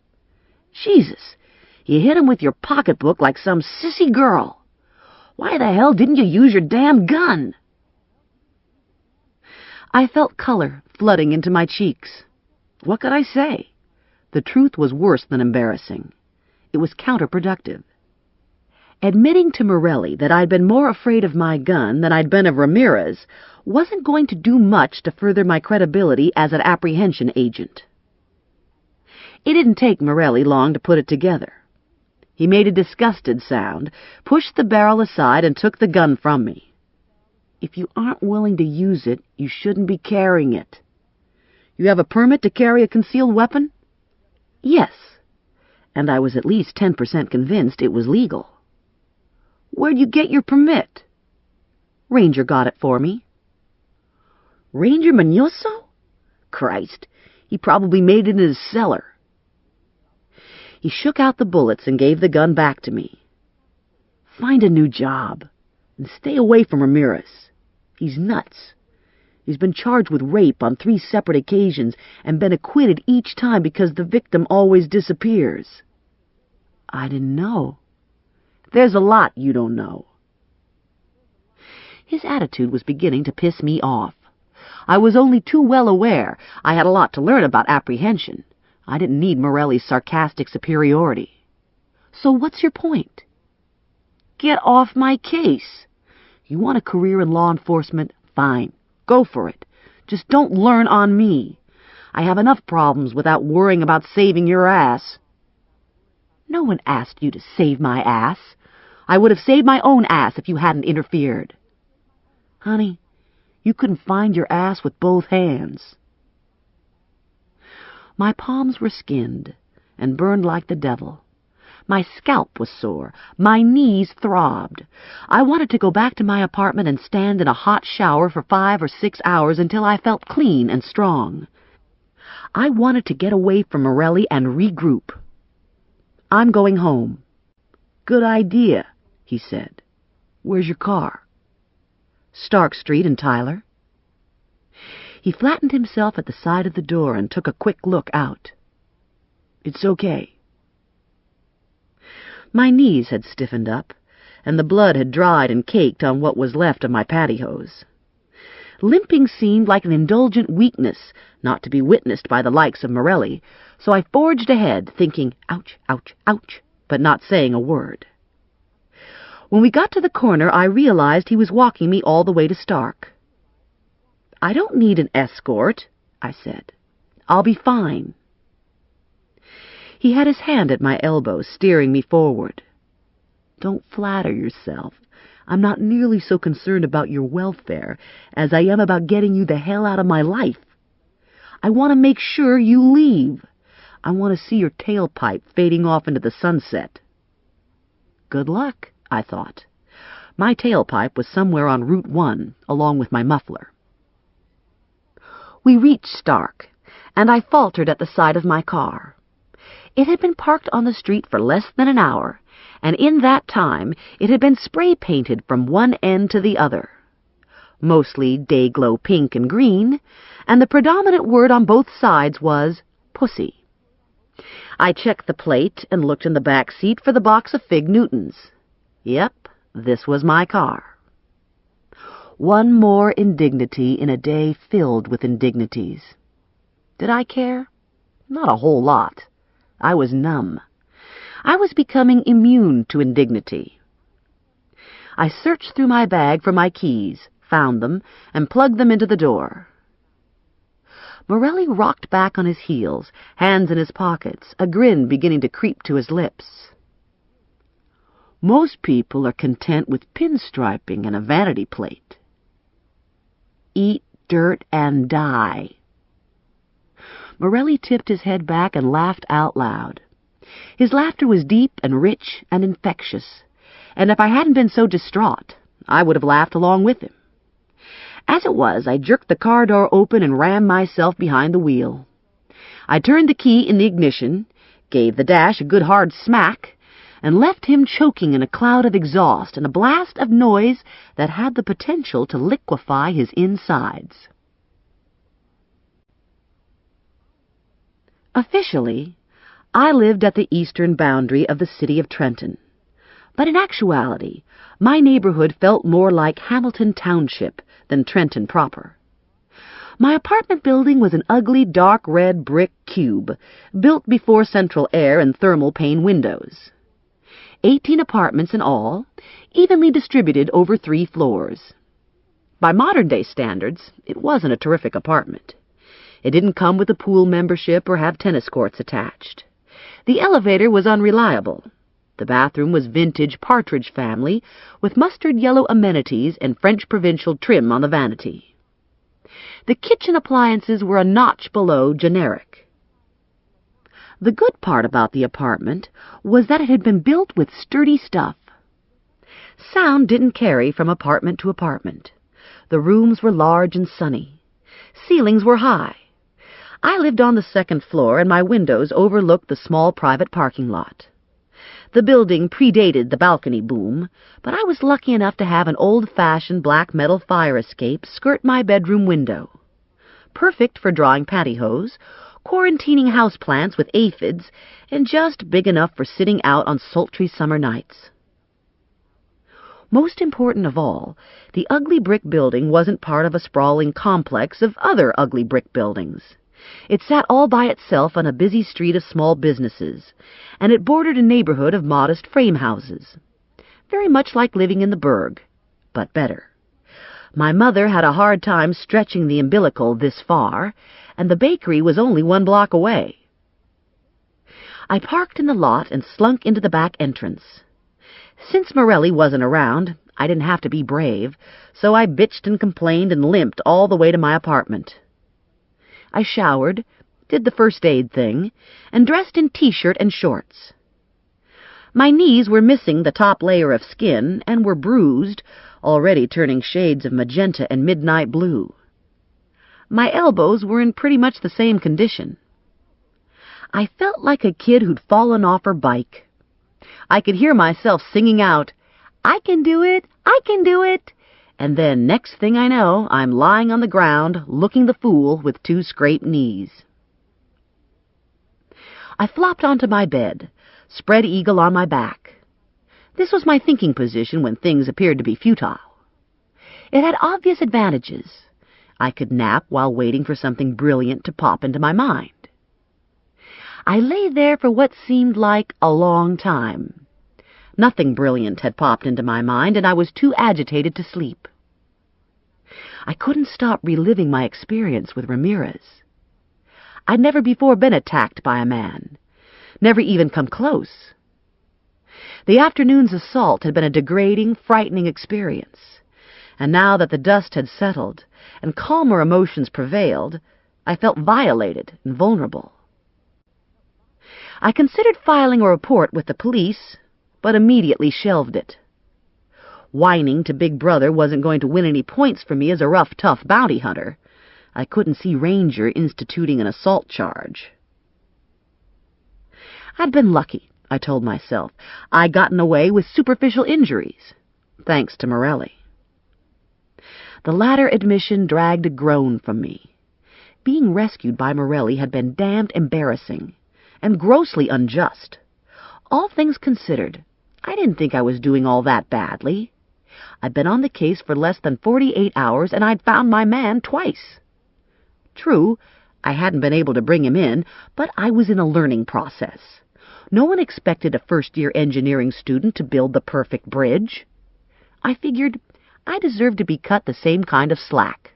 Jesus, you hit him with your pocketbook like some sissy girl. Why the hell didn't you use your damn gun?" I felt color flooding into my cheeks. What could I say? The truth was worse than embarrassing. it was counterproductive. Admitting to Morelli that I'd been more afraid of my gun than I'd been of Ramirez wasn't going to do much to further my credibility as an apprehension agent. It didn't take Morelli long to put it together. He made a disgusted sound, pushed the barrel aside, and took the gun from me. "If you aren't willing to use it, you shouldn't be carrying it." "You have a permit to carry a concealed weapon?" "Yes." And I was at least 10% convinced it was legal. "Where'd you get your permit?" "Ranger got it for me." "Ranger Manoso? Christ, he probably made it in his cellar." He shook out the bullets and gave the gun back to me. "Find a new job, and stay away from Ramirez. He's nuts. He's been charged with rape on 3 separate occasions and been acquitted each time because the victim always disappears." "I didn't know." "There's a lot you don't know." His attitude was beginning to piss me off. I was only too well aware I had a lot to learn about apprehension. I didn't need Morelli's sarcastic superiority. "So what's your point?" "Get off my case. You want a career in law enforcement? Fine. Go for it. Just don't learn on me. I have enough problems without worrying about saving your ass." "No one asked you to save my ass. I would have saved my own ass if you hadn't interfered." "Honey, you couldn't find your ass with both hands." My palms were skinned and burned like the devil. My scalp was sore. My knees throbbed. I wanted to go back to my apartment and stand in a hot shower for 5 or 6 hours until I felt clean and strong. I wanted to get away from Morelli and regroup. "I'm going home." "Good idea," he said. "Where's your car?" "Stark Street in Tyler." He flattened himself at the side of the door and took a quick look out. "It's okay." My knees had stiffened up, and the blood had dried and caked on what was left of my pantyhose. Limping seemed like an indulgent weakness, not to be witnessed by the likes of Morelli, so I forged ahead, thinking, ouch, ouch, ouch, but not saying a word. When we got to the corner, I realized he was walking me all the way to Stark. "I don't need an escort," I said. "I'll be fine." He had his hand at my elbow, steering me forward. "Don't flatter yourself. I'm not nearly so concerned about your welfare as I am about getting you the hell out of my life. I want to make sure you leave. I want to see your tailpipe fading off into the sunset." Good luck, I thought. My tailpipe was somewhere on Route 1, along with my muffler. We reached Stark, and I faltered at the sight of my car. It had been parked on the street for less than an hour, and in that time it had been spray-painted from one end to the other. Mostly day-glow pink and green, and the predominant word on both sides was pussy. I checked the plate and looked in the back seat for the box of Fig Newtons. Yep, this was my car. One more indignity in a day filled with indignities. Did I care? Not a whole lot. I was numb. I was becoming immune to indignity. I searched through my bag for my keys, found them, and plugged them into the door. Morelli rocked back on his heels, hands in his pockets, a grin beginning to creep to his lips. "Most people are content with pinstriping and a vanity plate." "Eat dirt and die." Morelli tipped his head back and laughed out loud. His laughter was deep and rich and infectious, and if I hadn't been so distraught, I would have laughed along with him. As it was, I jerked the car door open and rammed myself behind the wheel. I turned the key in the ignition, gave the dash a good hard smack, and left him choking in a cloud of exhaust and a blast of noise that had the potential to liquefy his insides. Officially, I lived at the eastern boundary of the city of Trenton, but in actuality, my neighborhood felt more like Hamilton Township than Trenton proper. My apartment building was an ugly dark red brick cube, built before central air and thermal pane windows. 18 apartments in all, evenly distributed over 3 floors. By modern-day standards, it wasn't a terrific apartment. It didn't come with a pool membership or have tennis courts attached. The elevator was unreliable. The bathroom was vintage Partridge Family, with mustard-yellow amenities and French provincial trim on the vanity. The kitchen appliances were a notch below generic. The good part about the apartment was that it had been built with sturdy stuff. Sound didn't carry from apartment to apartment. The rooms were large and sunny. Ceilings were high. I lived on the 2nd floor, and my windows overlooked the small private parking lot. The building predated the balcony boom, but I was lucky enough to have an old-fashioned black metal fire escape skirt my bedroom window. Perfect for drawing pantyhose, quarantining houseplants with aphids, and just big enough for sitting out on sultry summer nights. Most important of all, the ugly brick building wasn't part of a sprawling complex of other ugly brick buildings. It sat all by itself on a busy street of small businesses, and it bordered a neighborhood of modest frame houses. Very much like living in the burg, but better. My mother had a hard time stretching the umbilical this far, and the bakery was only 1 block away. I parked in the lot and slunk into the back entrance. Since Morelli wasn't around, I didn't have to be brave, so I bitched and complained and limped all the way to my apartment. I showered, did the first aid thing, and dressed in t-shirt and shorts. My knees were missing the top layer of skin and were bruised, already turning shades of magenta and midnight blue. My elbows were in pretty much the same condition. I felt like a kid who'd fallen off her bike. I could hear myself singing out, "I can do it! I can do it!" And then, next thing I know, I'm lying on the ground, looking the fool with 2 scraped knees. I flopped onto my bed, spread eagle on my back. This was my thinking position when things appeared to be futile. It had obvious advantages. I could nap while waiting for something brilliant to pop into my mind. I lay there for what seemed like a long time. Nothing brilliant had popped into my mind, and I was too agitated to sleep. I couldn't stop reliving my experience with Ramirez. I'd never before been attacked by a man, never even come close. The afternoon's assault had been a degrading, frightening experience, and now that the dust had settled and calmer emotions prevailed, I felt violated and vulnerable. I considered filing a report with the police, but immediately shelved it. Whining to Big Brother wasn't going to win any points for me as a rough, tough bounty hunter. I couldn't see Ranger instituting an assault charge. I'd been lucky, I told myself. I'd gotten away with superficial injuries, thanks to Morelli. The latter admission dragged a groan from me. Being rescued by Morelli had been damned embarrassing and grossly unjust. All things considered, I didn't think I was doing all that badly. I'd been on the case for less than 48 hours, and I'd found my man twice. True, I hadn't been able to bring him in, but I was in a learning process. No one expected a first-year engineering student to build the perfect bridge. I figured I deserved to be cut the same kind of slack.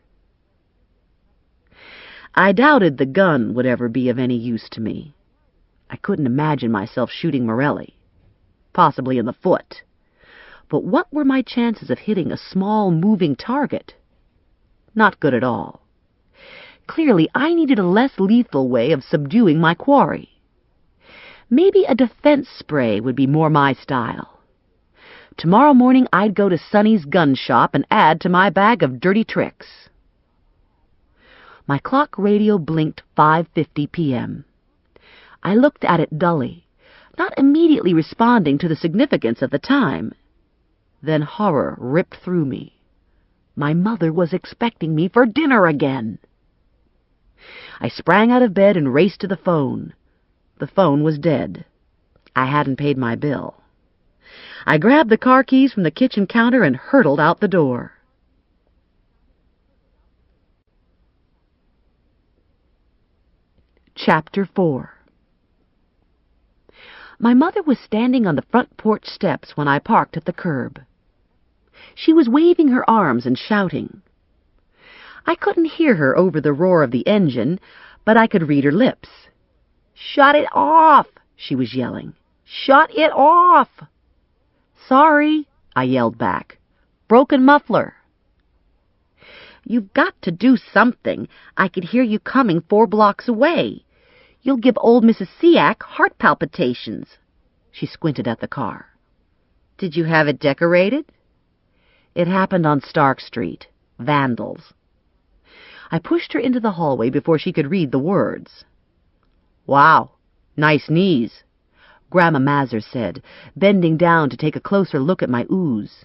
I doubted the gun would ever be of any use to me. I couldn't imagine myself shooting Morelli, possibly in the foot. But what were my chances of hitting a small, moving target? Not good at all. Clearly, I needed a less lethal way of subduing my quarry. Maybe a defense spray would be more my style. Tomorrow morning, I'd go to Sonny's gun shop and add to my bag of dirty tricks. My clock radio blinked 5:50 p.m. I looked at it dully, not immediately responding to the significance of the time. Then horror ripped through me. My mother was expecting me for dinner again. I sprang out of bed and raced to the phone. The phone was dead. I hadn't paid my bill. I grabbed the car keys from the kitchen counter and hurtled out the door. Chapter 4. My mother was standing on the front porch steps when I parked at the curb. She was waving her arms and shouting. I couldn't hear her over the roar of the engine, but I could read her lips. "Shut it off!" she was yelling. "Shut it off!" "Sorry," I yelled back. "Broken muffler." "You've got to do something. I could hear you coming 4 blocks away. You'll give old Mrs. Siak heart palpitations." She squinted at the car. "Did you have it decorated?" "It happened on Stark Street. Vandals." I pushed her into the hallway before she could read the words. "Wow, nice knees," Grandma Mazur said, bending down to take a closer look at my ooze.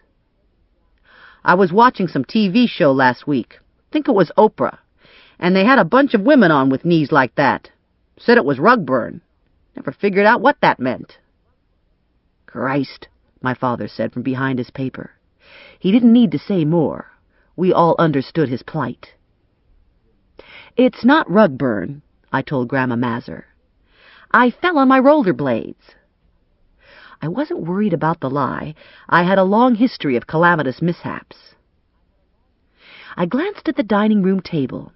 "I was watching some TV show last week. Think it was Oprah. And they had a bunch of women on with knees like that. Said it was rug burn. Never figured out what that meant." "Christ," my father said from behind his paper. He didn't need to say more. We all understood his plight. "It's not rug burn," I told Grandma Mazur. "I fell on my rollerblades." I wasn't worried about the lie. I had a long history of calamitous mishaps. I glanced at the dining room table.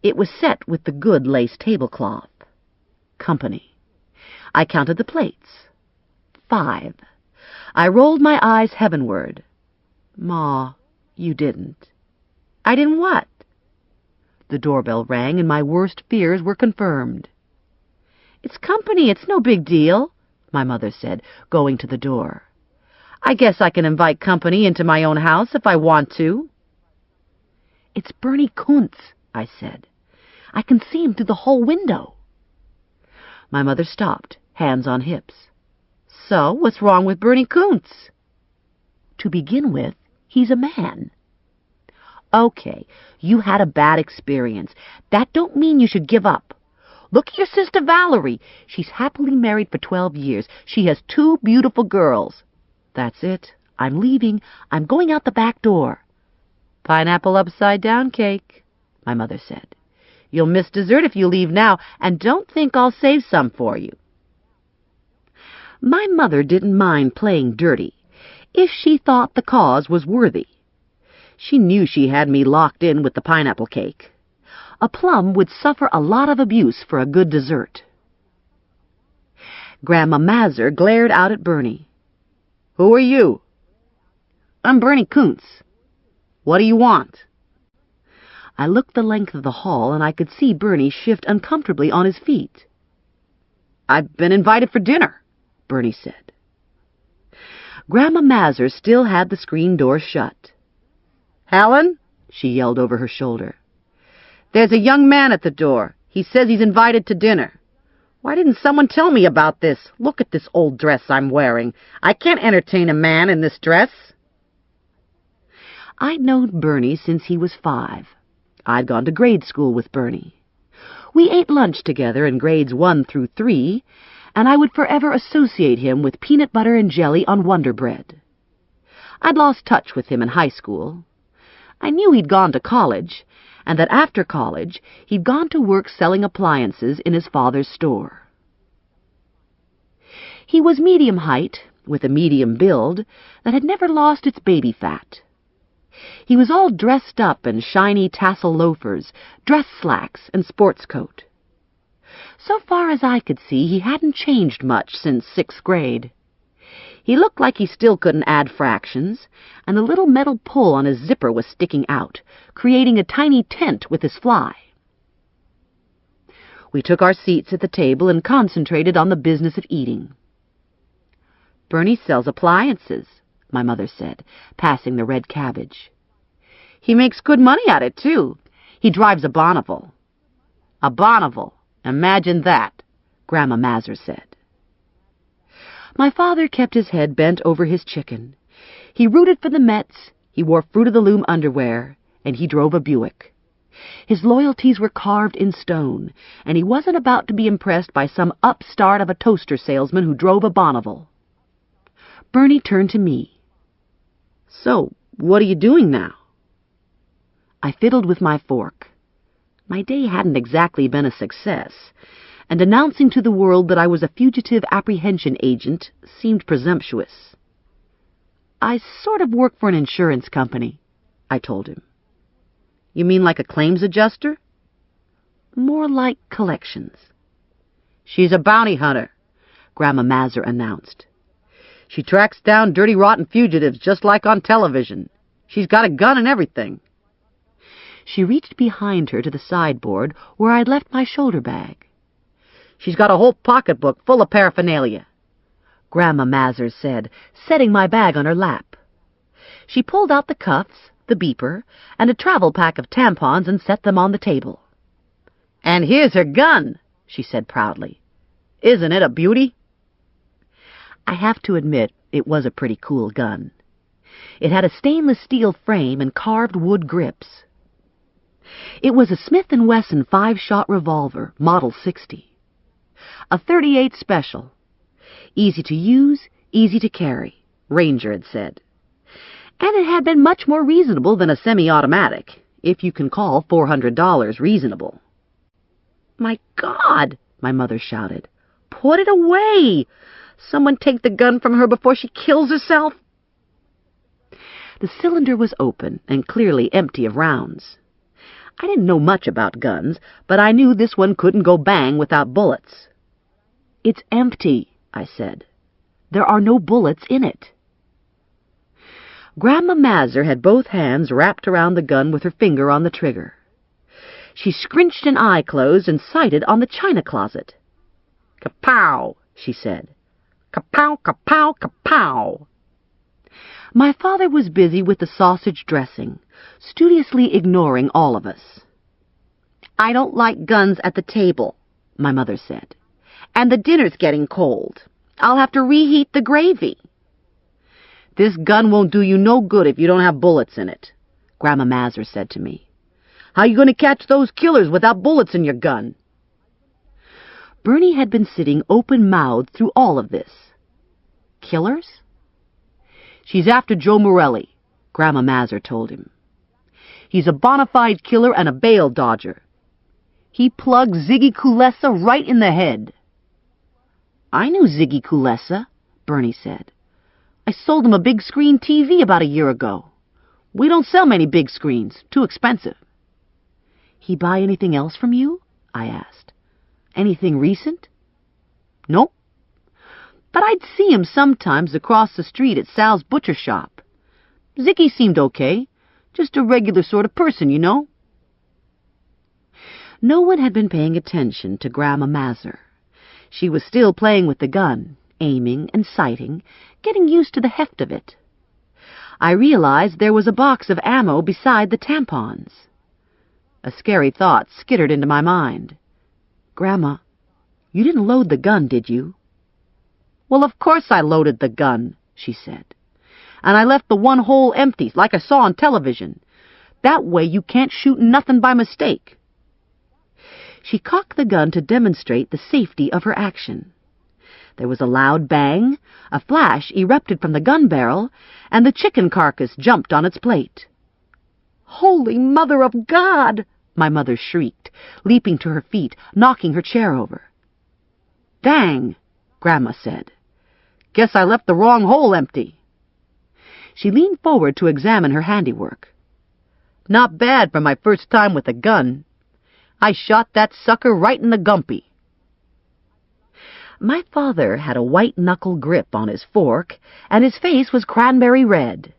It was set with the good lace tablecloth. Company. I counted the plates. 5. I rolled my eyes heavenward. "Ma, you didn't." "I didn't what?" The doorbell rang, and my worst fears were confirmed. "It's company. It's no big deal," my mother said, going to the door. "I guess I can invite company into my own house if I want to." "It's Bernie Kuntz," I said. "I can see him through the whole window." My mother stopped, hands on hips. "So, what's wrong with Bernie Kuntz?" "To begin with, he's a man." "Okay, you had a bad experience. That don't mean you should give up. Look at your sister Valerie. She's happily married for 12 years. She has 2 beautiful girls. That's it. I'm leaving. I'm going out the back door." "Pineapple upside-down cake," my mother said. "You'll miss dessert if you leave now, and don't think I'll save some for you." My mother didn't mind playing dirty, if she thought the cause was worthy. She knew she had me locked in with the pineapple cake. A plum would suffer a lot of abuse for a good dessert. Grandma Mazur glared out at Bernie. "Who are you?" "I'm Bernie Kuntz." "What do you want?" I looked the length of the hall, and I could see Bernie shift uncomfortably on his feet. "I've been invited for dinner," Bernie said. Grandma Mazur still had the screen door shut. "Helen," she yelled over her shoulder, "there's a young man at the door. He says he's invited to dinner. Why didn't someone tell me about this? Look at this old dress I'm wearing. I can't entertain a man in this dress." I'd known Bernie since he was 5. I'd gone to grade school with Bernie. We ate lunch together in grades 1 through 3, and I would forever associate him with peanut butter and jelly on Wonder Bread. I'd lost touch with him in high school. I knew he'd gone to college, and that after college he'd gone to work selling appliances in his father's store. He was medium height, with a medium build that had never lost its baby fat. He was all dressed up in shiny tassel loafers, dress slacks, and sports coat. So far as I could see, he hadn't changed much since 6th grade. He looked like he still couldn't add fractions, and the little metal pull on his zipper was sticking out, creating a tiny tent with his fly. We took our seats at the table and concentrated on the business of eating. "Bernie sells appliances," my mother said, passing the red cabbage. "He makes good money at it, too. He drives a Bonneville." "A Bonneville. Imagine that," Grandma Mazur said. My father kept his head bent over his chicken. He rooted for the Mets, he wore Fruit of the Loom underwear, and he drove a Buick. His loyalties were carved in stone, and he wasn't about to be impressed by some upstart of a toaster salesman who drove a Bonneville. Bernie turned to me. "So, what are you doing now?" I fiddled with my fork. My day hadn't exactly been a success, and announcing to the world that I was a fugitive apprehension agent seemed presumptuous. "I sort of work for an insurance company," I told him. "You mean like a claims adjuster?" "More like collections." "She's a bounty hunter," Grandma Mazur announced. "She tracks down dirty, rotten fugitives just like on television. She's got a gun and everything." She reached behind her to the sideboard where I'd left my shoulder bag. "She's got a whole pocketbook full of paraphernalia," Grandma Mazur said, setting my bag on her lap. She pulled out the cuffs, the beeper, and a travel pack of tampons and set them on the table. "And here's her gun," she said proudly. "Isn't it a beauty?" I have to admit it was a pretty cool gun. It had a stainless steel frame and carved wood grips. It was a Smith & Wesson 5-shot revolver, Model 60. A .38 Special. Easy to use, easy to carry, Ranger had said. And it had been much more reasonable than a semi-automatic, if you can call $400 reasonable. "My God!" my mother shouted. "Put it away! Someone take the gun from her before she kills herself!" The cylinder was open and clearly empty of rounds. I didn't know much about guns, but I knew this one couldn't go bang without bullets. "It's empty," I said. "There are no bullets in it." Grandma Mazur had both hands wrapped around the gun with her finger on the trigger. She scrinched an eye closed and sighted on the china closet. "Kapow!" she said. "Kapow, kapow, kapow!" My father was busy with the sausage dressing, studiously ignoring all of us. "I don't like guns at the table," my mother said. "And the dinner's getting cold. I'll have to reheat the gravy." "This gun won't do you no good if you don't have bullets in it," Grandma Mazur said to me. "How you going to catch those killers without bullets in your gun?" Bernie had been sitting open-mouthed through all of this. Killers? "She's after Joe Morelli," Grandma Mazur told him. "He's a bona fide killer and a bail dodger. He plugged Ziggy Kulesa right in the head." "I knew Ziggy Kulesa," Bernie said. "I sold him a big screen TV about a year ago. We don't sell many big screens. Too expensive." "He buy anything else from you?" I asked. "Anything recent?" "Nope. But I'd see him sometimes across the street at Sal's butcher shop. Ziggy seemed okay. Just a regular sort of person, you know." No one had been paying attention to Grandma Mazur. She was still playing with the gun, aiming and sighting, getting used to the heft of it. I realized there was a box of ammo beside the tampons. A scary thought skittered into my mind. "Grandma, you didn't load the gun, did you?" "Well, of course I loaded the gun," she said. "And I left the one hole empty, like I saw on television. That way you can't shoot nothing by mistake." She cocked the gun to demonstrate the safety of her action. There was a loud bang, a flash erupted from the gun barrel, and the chicken carcass jumped on its plate. "Holy Mother of God!" my mother shrieked, leaping to her feet, knocking her chair over. "Dang," Grandma said. "Guess I left the wrong hole empty." She leaned forward to examine her handiwork. "Not bad for my first time with a gun. I shot that sucker right in the gumpy." My father had a white-knuckle grip on his fork, and his face was cranberry red.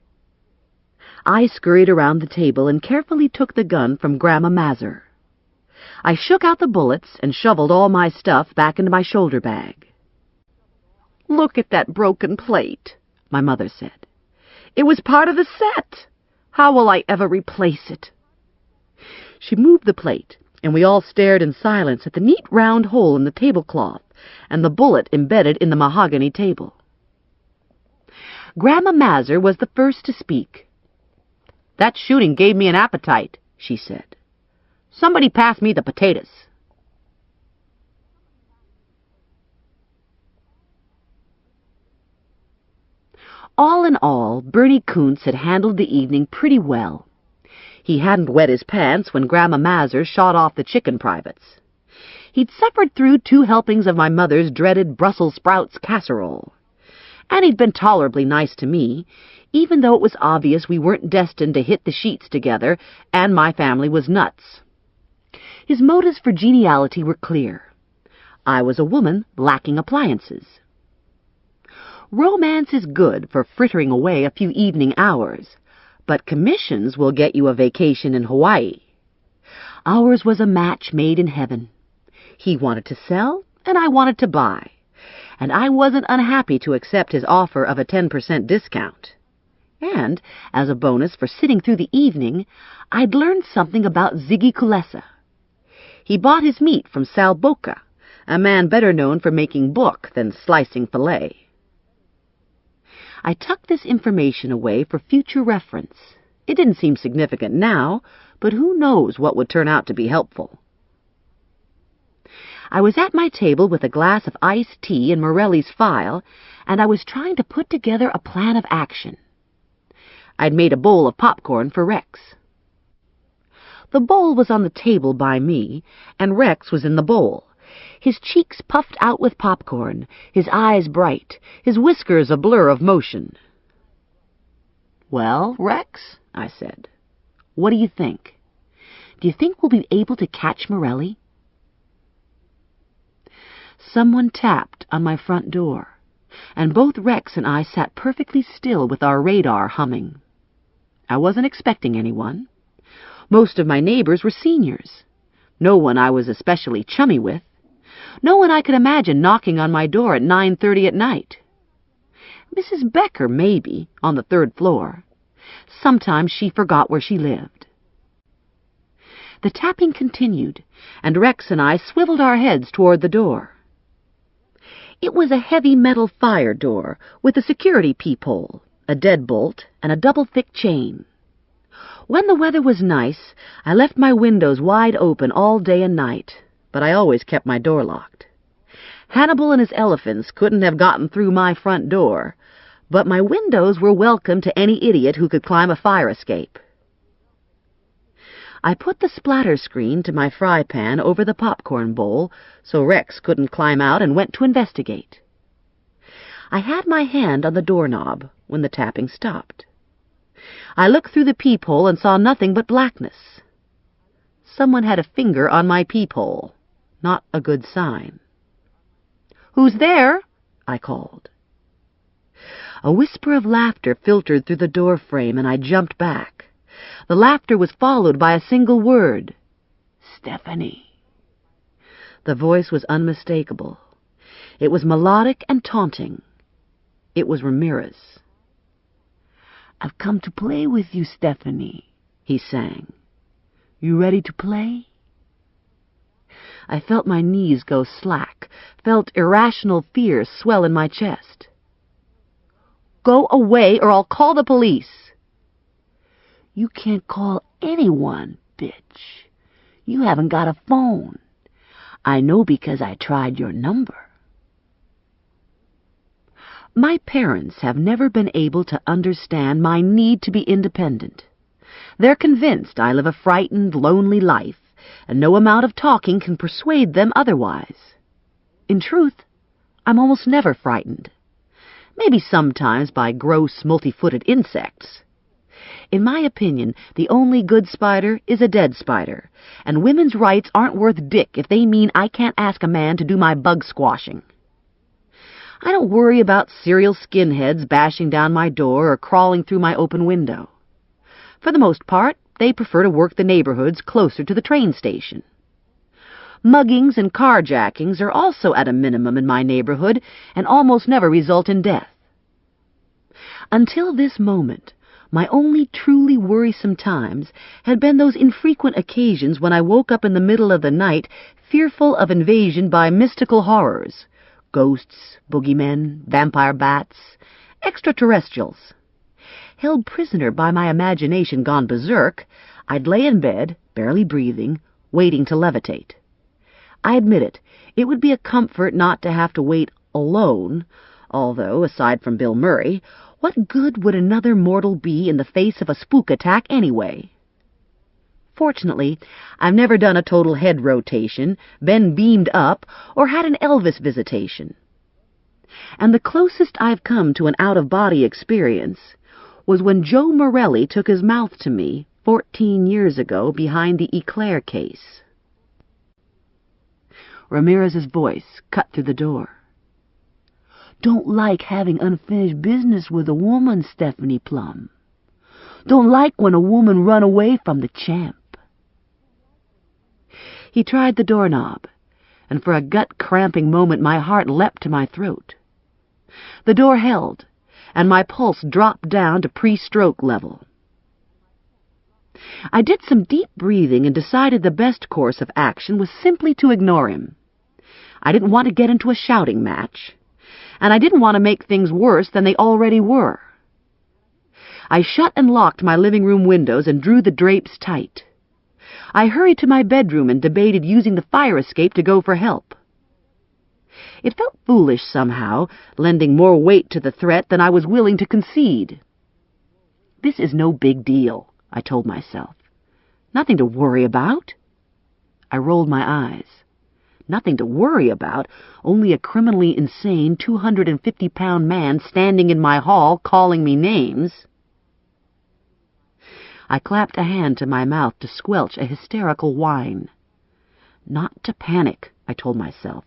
I scurried around the table and carefully took the gun from Grandma Mazur. I shook out the bullets and shoveled all my stuff back into my shoulder bag. "Look at that broken plate," my mother said. "It was part of the set. How will I ever replace it?" She moved the plate, and we all stared in silence at the neat round hole in the tablecloth and the bullet embedded in the mahogany table. Grandma Mazur was the first to speak. "That shooting gave me an appetite," she said. "Somebody pass me the potatoes." All in all, Bernie Kuntz had handled the evening pretty well. He hadn't wet his pants when Grandma Mazur shot off the chicken privates. He'd suffered through 2 helpings of my mother's dreaded Brussels sprouts casserole. And he'd been tolerably nice to me, even though it was obvious we weren't destined to hit the sheets together, and my family was nuts. His motives for geniality were clear. I was a woman lacking appliances. Romance is good for frittering away a few evening hours, but commissions will get you a vacation in Hawaii. Ours was a match made in heaven. He wanted to sell, and I wanted to buy, and I wasn't unhappy to accept his offer of a 10% discount. And, as a bonus for sitting through the evening, I'd learned something about Ziggy Kulesa. He bought his meat from Sal Boca, a man better known for making book than slicing filet. I tucked this information away for future reference. It didn't seem significant now, but who knows what would turn out to be helpful. I was at my table with a glass of iced tea and Morelli's file, and I was trying to put together a plan of action. I'd made a bowl of popcorn for Rex. The bowl was on the table by me, and Rex was in the bowl, his cheeks puffed out with popcorn, his eyes bright, his whiskers a blur of motion. "Well, Rex," I said, "what do you think? Do you think we'll be able to catch Morelli?" Someone tapped on my front door, and both Rex and I sat perfectly still with our radar humming. I wasn't expecting anyone. Most of my neighbors were seniors. No one I was especially chummy with. No one I could imagine knocking on my door at 9:30 at night. Mrs. Becker, maybe, on the 3rd floor. Sometimes she forgot where she lived. The tapping continued, and Rex and I swiveled our heads toward the door. It was a heavy metal fire door with a security peephole, a deadbolt, and a double-thick chain. When the weather was nice, I left my windows wide open all day and night, but I always kept my door locked. Hannibal and his elephants couldn't have gotten through my front door, but my windows were welcome to any idiot who could climb a fire escape. I put the splatter screen to my fry pan over the popcorn bowl so Rex couldn't climb out and went to investigate. I had my hand on the doorknob when the tapping stopped. I looked through the peephole and saw nothing but blackness. Someone had a finger on my peephole. Not a good sign. "Who's there?" I called. A whisper of laughter filtered through the door frame, and I jumped back. The laughter was followed by a single word. "Stephanie." The voice was unmistakable. It was melodic and taunting. It was Ramirez. "I've come to play with you, Stephanie," he sang. "You ready to play?" I felt my knees go slack, felt irrational fear swell in my chest. "Go away or I'll call the police." "You can't call anyone, bitch. You haven't got a phone. I know because I tried your number." My parents have never been able to understand my need to be independent. They're convinced I live a frightened, lonely life, and no amount of talking can persuade them otherwise. In truth, I'm almost never frightened. Maybe sometimes by gross, multi-footed insects. In my opinion, the only good spider is a dead spider, and women's rights aren't worth dick if they mean I can't ask a man to do my bug squashing. I don't worry about serial skinheads bashing down my door or crawling through my open window. For the most part, they prefer to work the neighborhoods closer to the train station. Muggings and carjackings are also at a minimum in my neighborhood and almost never result in death. Until this moment, my only truly worrisome times had been those infrequent occasions when I woke up in the middle of the night fearful of invasion by mystical horrors, ghosts, boogeymen, vampire bats, extraterrestrials. Held prisoner by my imagination gone berserk, I'd lay in bed, barely breathing, waiting to levitate. I admit it, it would be a comfort not to have to wait alone, although, aside from Bill Murray, what good would another mortal be in the face of a spook attack anyway? Fortunately, I've never done a total head rotation, been beamed up, or had an Elvis visitation. And the closest I've come to an out-of-body experience was when Joe Morelli took his mouth to me 14 years ago behind the Eclair case. Ramirez's voice cut through the door. "Don't like having unfinished business with a woman, Stephanie Plum. Don't like when a woman run away from the champ." He tried the doorknob, and for a gut-cramping moment my heart leapt to my throat. The door held, and my pulse dropped down to pre-stroke level. I did some deep breathing and decided the best course of action was simply to ignore him. I didn't want to get into a shouting match, and I didn't want to make things worse than they already were. I shut and locked my living room windows and drew the drapes tight. I hurried to my bedroom and debated using the fire escape to go for help. It felt foolish somehow, lending more weight to the threat than I was willing to concede. This is no big deal, I told myself. Nothing to worry about. I rolled my eyes. Nothing to worry about, only a criminally insane 250-pound man standing in my hall calling me names. I clapped a hand to my mouth to squelch a hysterical whine. Not to panic, I told myself.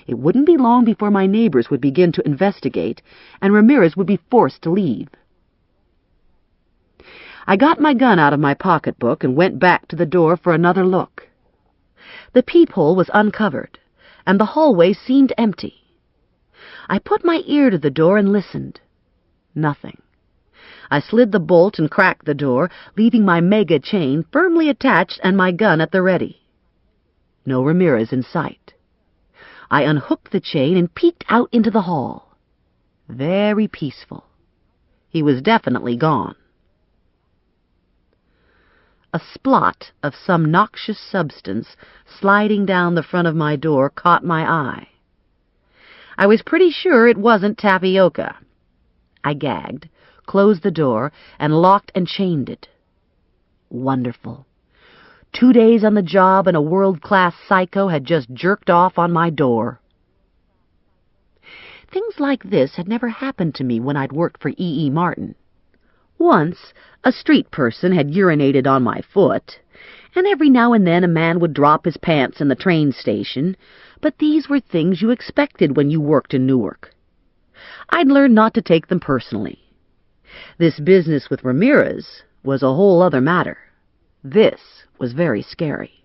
It wouldn't be long before my neighbors would begin to investigate, and Ramirez would be forced to leave. I got my gun out of my pocketbook and went back to the door for another look. The peephole was uncovered, and the hallway seemed empty. I put my ear to the door and listened. Nothing. I slid the bolt and cracked the door, leaving my mega chain firmly attached and my gun at the ready. No Ramirez in sight. I unhooked the chain and peeked out into the hall. Very peaceful. He was definitely gone. A splot of some noxious substance sliding down the front of my door caught my eye. I was pretty sure it wasn't tapioca. I gagged, closed the door, and locked and chained it. Wonderful. 2 days on the job and a world-class psycho had just jerked off on my door. Things like this had never happened to me when I'd worked for E. E. Martin. Once, a street person had urinated on my foot, and every now and then a man would drop his pants in the train station, but these were things you expected when you worked in Newark. I'd learned not to take them personally. This business with Ramirez was a whole other matter. This was very scary.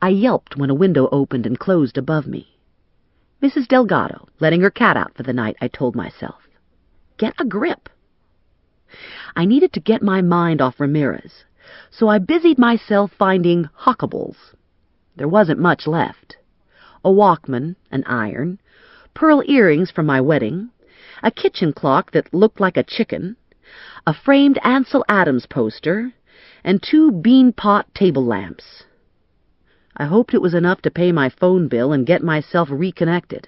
I yelped when a window opened and closed above me. Mrs. Delgado, letting her cat out for the night, I told myself. Get a grip. I needed to get my mind off Ramirez, so I busied myself finding hockables. There wasn't much left. A Walkman, an iron, pearl earrings from my wedding, a kitchen clock that looked like a chicken, a framed Ansel Adams poster, and 2 bean pot table lamps. I hoped it was enough to pay my phone bill and get myself reconnected.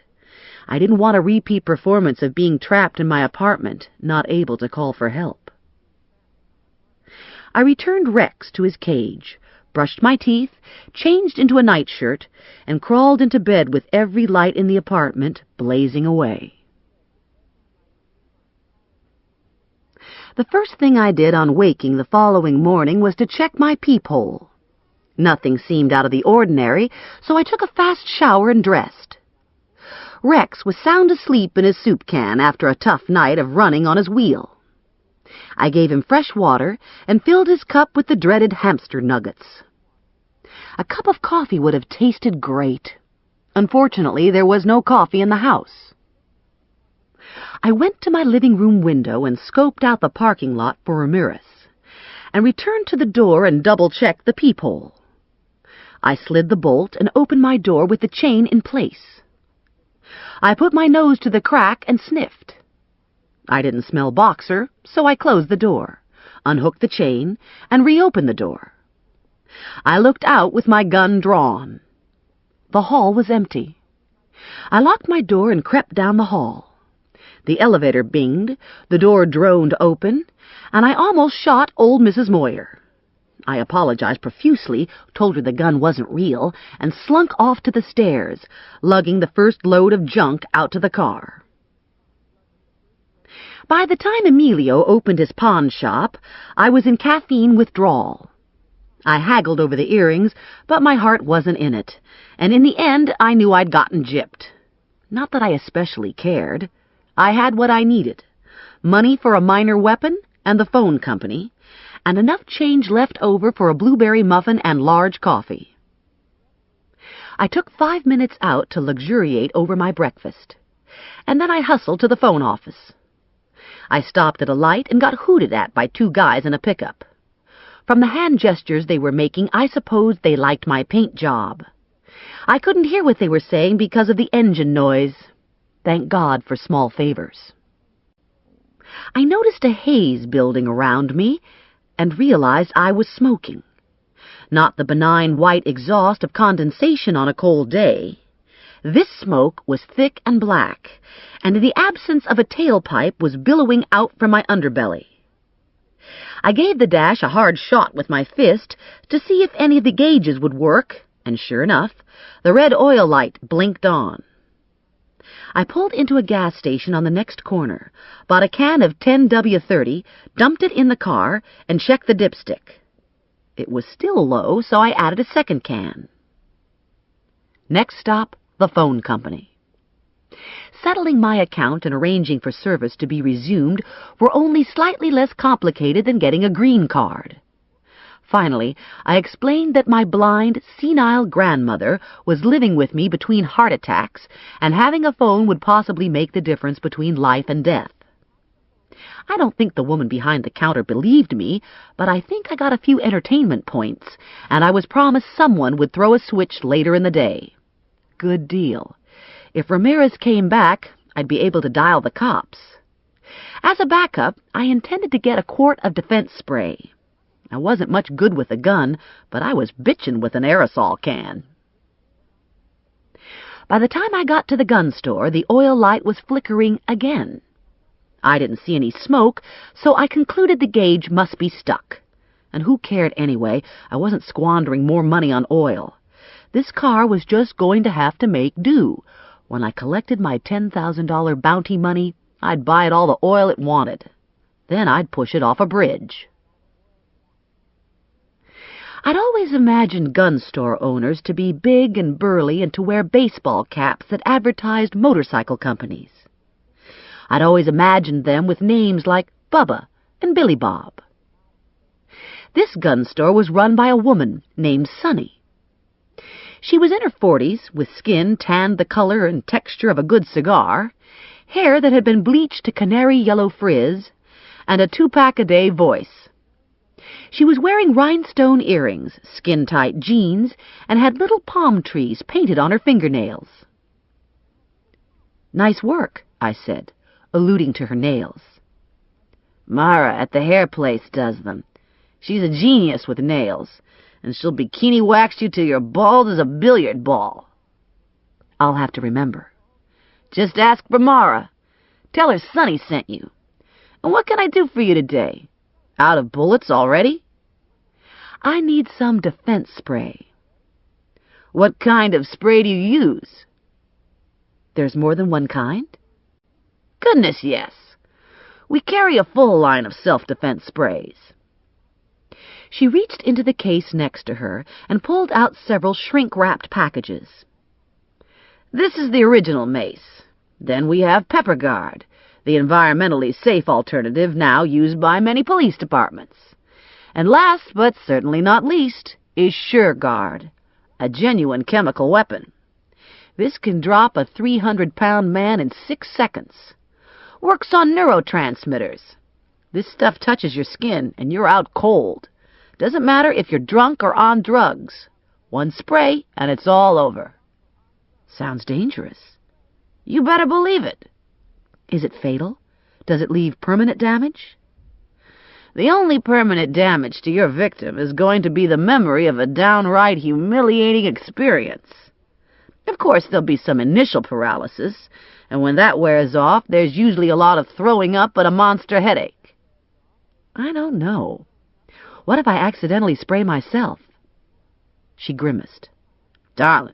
I didn't want a repeat performance of being trapped in my apartment, not able to call for help. I returned Rex to his cage, brushed my teeth, changed into a nightshirt, and crawled into bed with every light in the apartment blazing away. The first thing I did on waking the following morning was to check my peephole. Nothing seemed out of the ordinary, so I took a fast shower and dressed. Rex was sound asleep in his soup can after a tough night of running on his wheel. I gave him fresh water and filled his cup with the dreaded hamster nuggets. A cup of coffee would have tasted great. Unfortunately, there was no coffee in the house. I went to my living room window and scoped out the parking lot for Ramirez, and returned to the door and double-checked the peephole. I slid the bolt and opened my door with the chain in place. I put my nose to the crack and sniffed. I didn't smell boxer, so I closed the door, unhooked the chain, and reopened the door. I looked out with my gun drawn. The hall was empty. I locked my door and crept down the hall. The elevator binged, the door droned open, and I almost shot old Mrs. Moyer. I apologized profusely, told her the gun wasn't real, and slunk off to the stairs, lugging the first load of junk out to the car. By the time Emilio opened his pawn shop, I was in caffeine withdrawal. I haggled over the earrings, but my heart wasn't in it, and in the end I knew I'd gotten gypped. Not that I especially cared. I had what I needed: money for a minor weapon and the phone company, and enough change left over for a blueberry muffin and large coffee. I took 5 minutes out to luxuriate over my breakfast, and then I hustled to the phone office. I stopped at a light and got hooted at by 2 guys in a pickup. From the hand gestures they were making, I supposed they liked my paint job. I couldn't hear what they were saying because of the engine noise. Thank God for small favors. I noticed a haze building around me and realized I was smoking. Not the benign white exhaust of condensation on a cold day. This smoke was thick and black, and in the absence of a tailpipe was billowing out from my underbelly. I gave the dash a hard shot with my fist to see if any of the gauges would work, and sure enough, the red oil light blinked on. I pulled into a gas station on the next corner, bought a can of 10W30, dumped it in the car, and checked the dipstick. It was still low, so I added a second can. Next stop, the phone company. Settling my account and arranging for service to be resumed were only slightly less complicated than getting a green card. Finally, I explained that my blind, senile grandmother was living with me between heart attacks, and having a phone would possibly make the difference between life and death. I don't think the woman behind the counter believed me, but I think I got a few entertainment points, and I was promised someone would throw a switch later in the day. Good deal. If Ramirez came back, I'd be able to dial the cops. As a backup, I intended to get a quart of defense spray. I wasn't much good with a gun, but I was bitchin' with an aerosol can. By the time I got to the gun store, the oil light was flickering again. I didn't see any smoke, so I concluded the gauge must be stuck. And who cared anyway? I wasn't squandering more money on oil. This car was just going to have to make do. When I collected my $10,000 bounty money, I'd buy it all the oil it wanted. Then I'd push it off a bridge. I'd always imagined gun store owners to be big and burly and to wear baseball caps that advertised motorcycle companies. I'd always imagined them with names like Bubba and Billy Bob. This gun store was run by a woman named Sunny. She was in her 40s, with skin tanned the color and texture of a good cigar, hair that had been bleached to canary yellow frizz, and a 2-pack-a-day voice. She was wearing rhinestone earrings, skin-tight jeans, and had little palm trees painted on her fingernails. "Nice work," I said, alluding to her nails. "Mara at the hair place does them. She's a genius with nails, and she'll bikini wax you till you're bald as a billiard ball." "I'll have to remember." "Just ask for Mara. Tell her Sonny sent you. And what can I do for you today? Out of bullets already?" "I need some defense spray." "What kind of spray do you use?" "There's more than one kind?" "Goodness, yes. We carry a full line of self-defense sprays." She reached into the case next to her and pulled out several shrink-wrapped packages. "This is the original mace. Then we have Pepper Guard, the environmentally safe alternative now used by many police departments. And last, but certainly not least, is Sure Guard, a genuine chemical weapon. This can drop a 300-pound man in 6 seconds. Works on neurotransmitters. This stuff touches your skin, and you're out cold. Doesn't matter if you're drunk or on drugs. One spray, and it's all over." "Sounds dangerous." "You better believe it." "Is it fatal? Does it leave permanent damage?" "The only permanent damage to your victim is going to be the memory of a downright humiliating experience. Of course, there'll be some initial paralysis, and when that wears off, there's usually a lot of throwing up and a monster headache." "I don't know. What if I accidentally spray myself? She grimaced. Darling,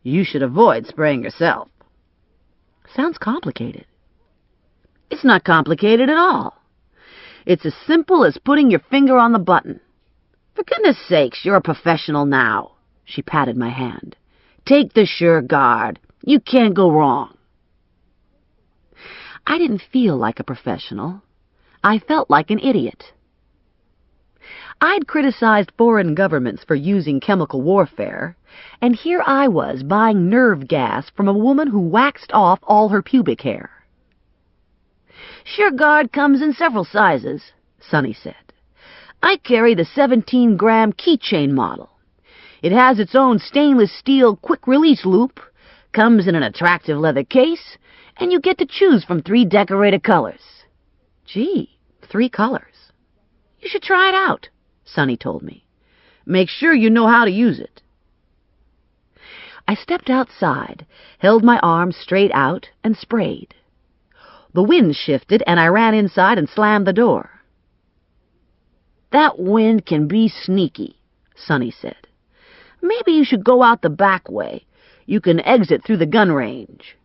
you should avoid spraying yourself. Sounds complicated. It's not complicated at all. It's as simple as putting your finger on the button. For goodness sakes, you're a professional now. She patted my hand. Take the sure guard. You can't go wrong. I didn't feel like a professional. I felt like an idiot. I'd criticized foreign governments for using chemical warfare, and here I was buying nerve gas from a woman who waxed off all her pubic hair. Sure guard comes in several sizes, Sonny said. I carry the 17-gram keychain model. It has its own stainless steel quick-release loop, comes in an attractive leather case, and you get to choose from 3 decorated colors. Gee, 3 colors. You should try it out, Sonny told me. Make sure you know how to use it. I stepped outside, held my arms straight out, and sprayed. The wind shifted, and I ran inside and slammed the door. That wind can be sneaky, Sonny said. Maybe you should go out the back way. You can exit through the gun range.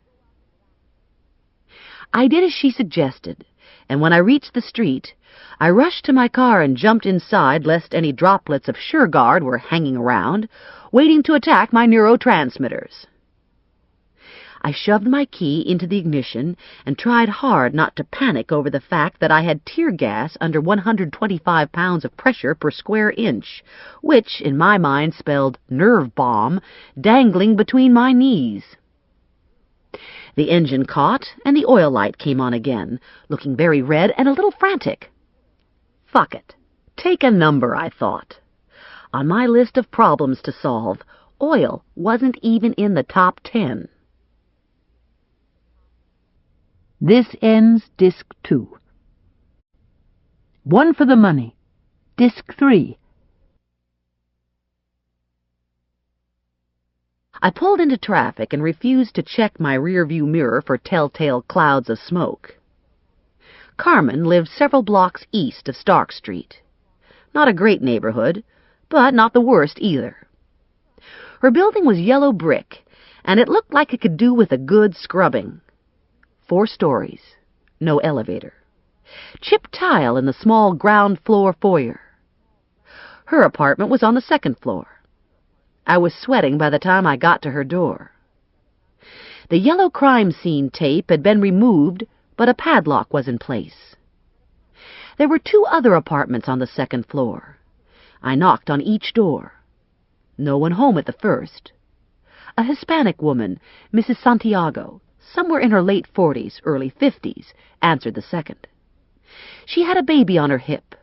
I did as she suggested, and when I reached the street, I rushed to my car and jumped inside lest any droplets of SureGuard were hanging around, waiting to attack my neurotransmitters. I shoved my key into the ignition and tried hard not to panic over the fact that I had tear gas under 125 pounds of pressure per square inch, which, in my mind, spelled nerve bomb, dangling between my knees. The engine caught, and the oil light came on again, looking very red and a little frantic. Fuck it. Take a number, I thought. On my list of problems to solve, oil wasn't even in the top 10. This ends Disc 2. 1 for the money. Disc 3. I pulled into traffic and refused to check my rearview mirror for telltale clouds of smoke. Carmen lived several blocks east of Stark Street. Not a great neighborhood, but not the worst either. Her building was yellow brick, and it looked like it could do with a good scrubbing. 4 stories, no elevator. Chipped tile in the small ground floor foyer. Her apartment was on the 2nd floor. I was sweating by the time I got to her door. The yellow crime scene tape had been removed, but a padlock was in place. There were 2 other apartments on the 2nd floor. I knocked on each door. No one home at the first. A Hispanic woman, Mrs. Santiago, somewhere in her late 40s, early 50s, answered the second. She had a baby on her hip.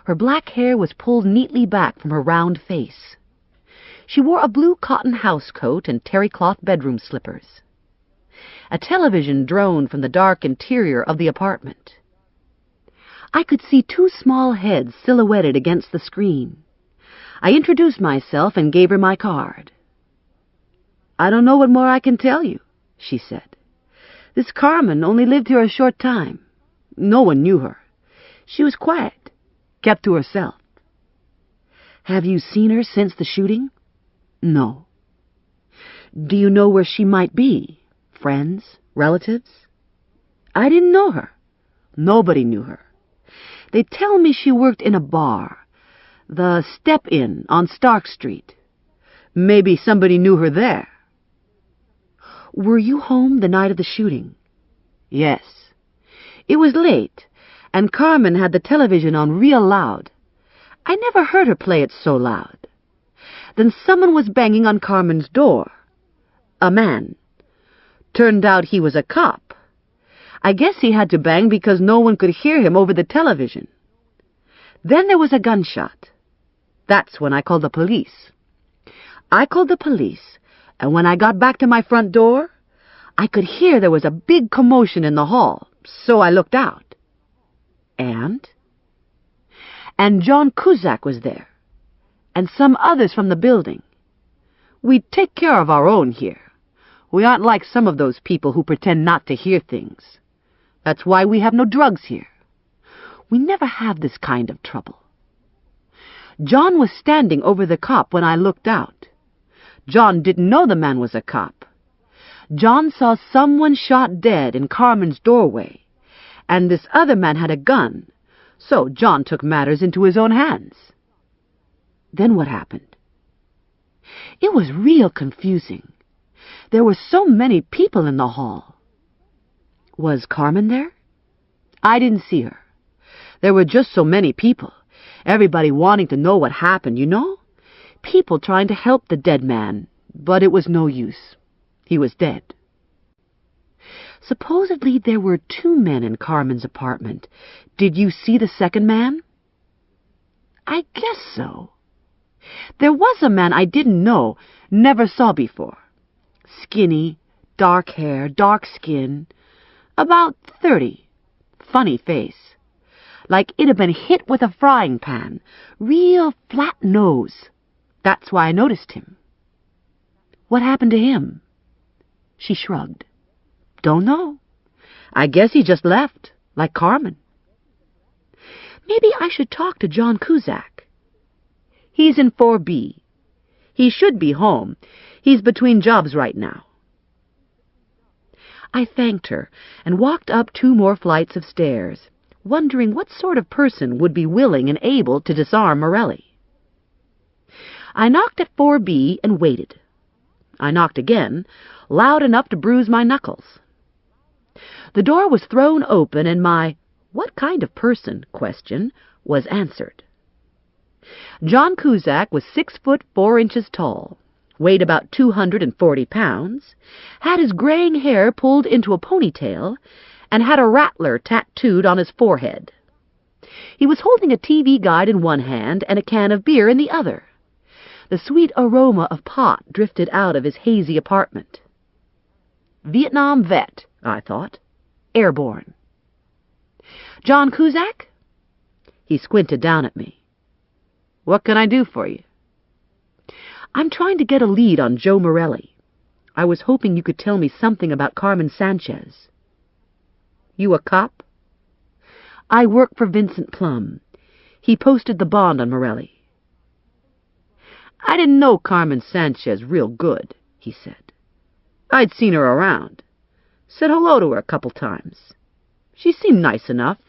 Her black hair was pulled neatly back from her round face. She wore a blue cotton housecoat and terry-cloth bedroom slippers. A television droned from the dark interior of the apartment. I could see 2 small heads silhouetted against the screen. I introduced myself and gave her my card. I don't know what more I can tell you, she said. This Carmen only lived here a short time. No one knew her. She was quiet, kept to herself. Have you seen her since the shooting? No. Do you know where she might be? Friends? Relatives? I didn't know her. Nobody knew her. They tell me she worked in a bar, the Step Inn on Stark Street. Maybe somebody knew her there. Were you home the night of the shooting? Yes. It was late, and Carmen had the television on real loud. I never heard her play it so loud. Then someone was banging on Carmen's door. A man. Turned out he was a cop. I guess he had to bang because no one could hear him over the television. Then there was a gunshot. That's when I called the police. I called the police, and when I got back to my front door, I could hear there was a big commotion in the hall, so I looked out. And John Cusack was there, and some others from the building. We take care of our own here. We aren't like some of those people who pretend not to hear things. That's why we have no drugs here. We never have this kind of trouble. John was standing over the cop when I looked out. John didn't know the man was a cop. John saw someone shot dead in Carmen's doorway, and this other man had a gun, so John took matters into his own hands. Then what happened? It was real confusing. There were so many people in the hall. Was Carmen there? I didn't see her. There were just so many people, everybody wanting to know what happened, you know? People trying to help the dead man, but it was no use. He was dead. Supposedly there were 2 men in Carmen's apartment. Did you see the second man? I guess so. There was a man I didn't know, never saw before. Skinny, dark hair, dark skin, about 30. Funny face. Like it had been hit with a frying pan. Real flat nose. That's why I noticed him. What happened to him? She shrugged. Don't know. I guess he just left, like Carmen. Maybe I should talk to John Cusack. He's in 4B. He should be home. He's between jobs right now. I thanked her and walked up 2 more flights of stairs, wondering what sort of person would be willing and able to disarm Morelli. I knocked at 4B and waited. I knocked again, loud enough to bruise my knuckles. The door was thrown open and my "what kind of person?" question was answered. John Cusack was 6 foot 4 inches tall, weighed about 240 pounds, had his graying hair pulled into a ponytail, and had a rattler tattooed on his forehead. He was holding a TV guide in one hand and a can of beer in the other. The sweet aroma of pot drifted out of his hazy apartment. Vietnam vet, I thought. Airborne. John Cusack? He squinted down at me. What can I do for you? I'm trying to get a lead on Joe Morelli. I was hoping you could tell me something about Carmen Sanchez. You a cop? I work for Vincent Plum. He posted the bond on Morelli. I didn't know Carmen Sanchez real good, he said. I'd seen her around. Said hello to her a couple times. She seemed nice enough.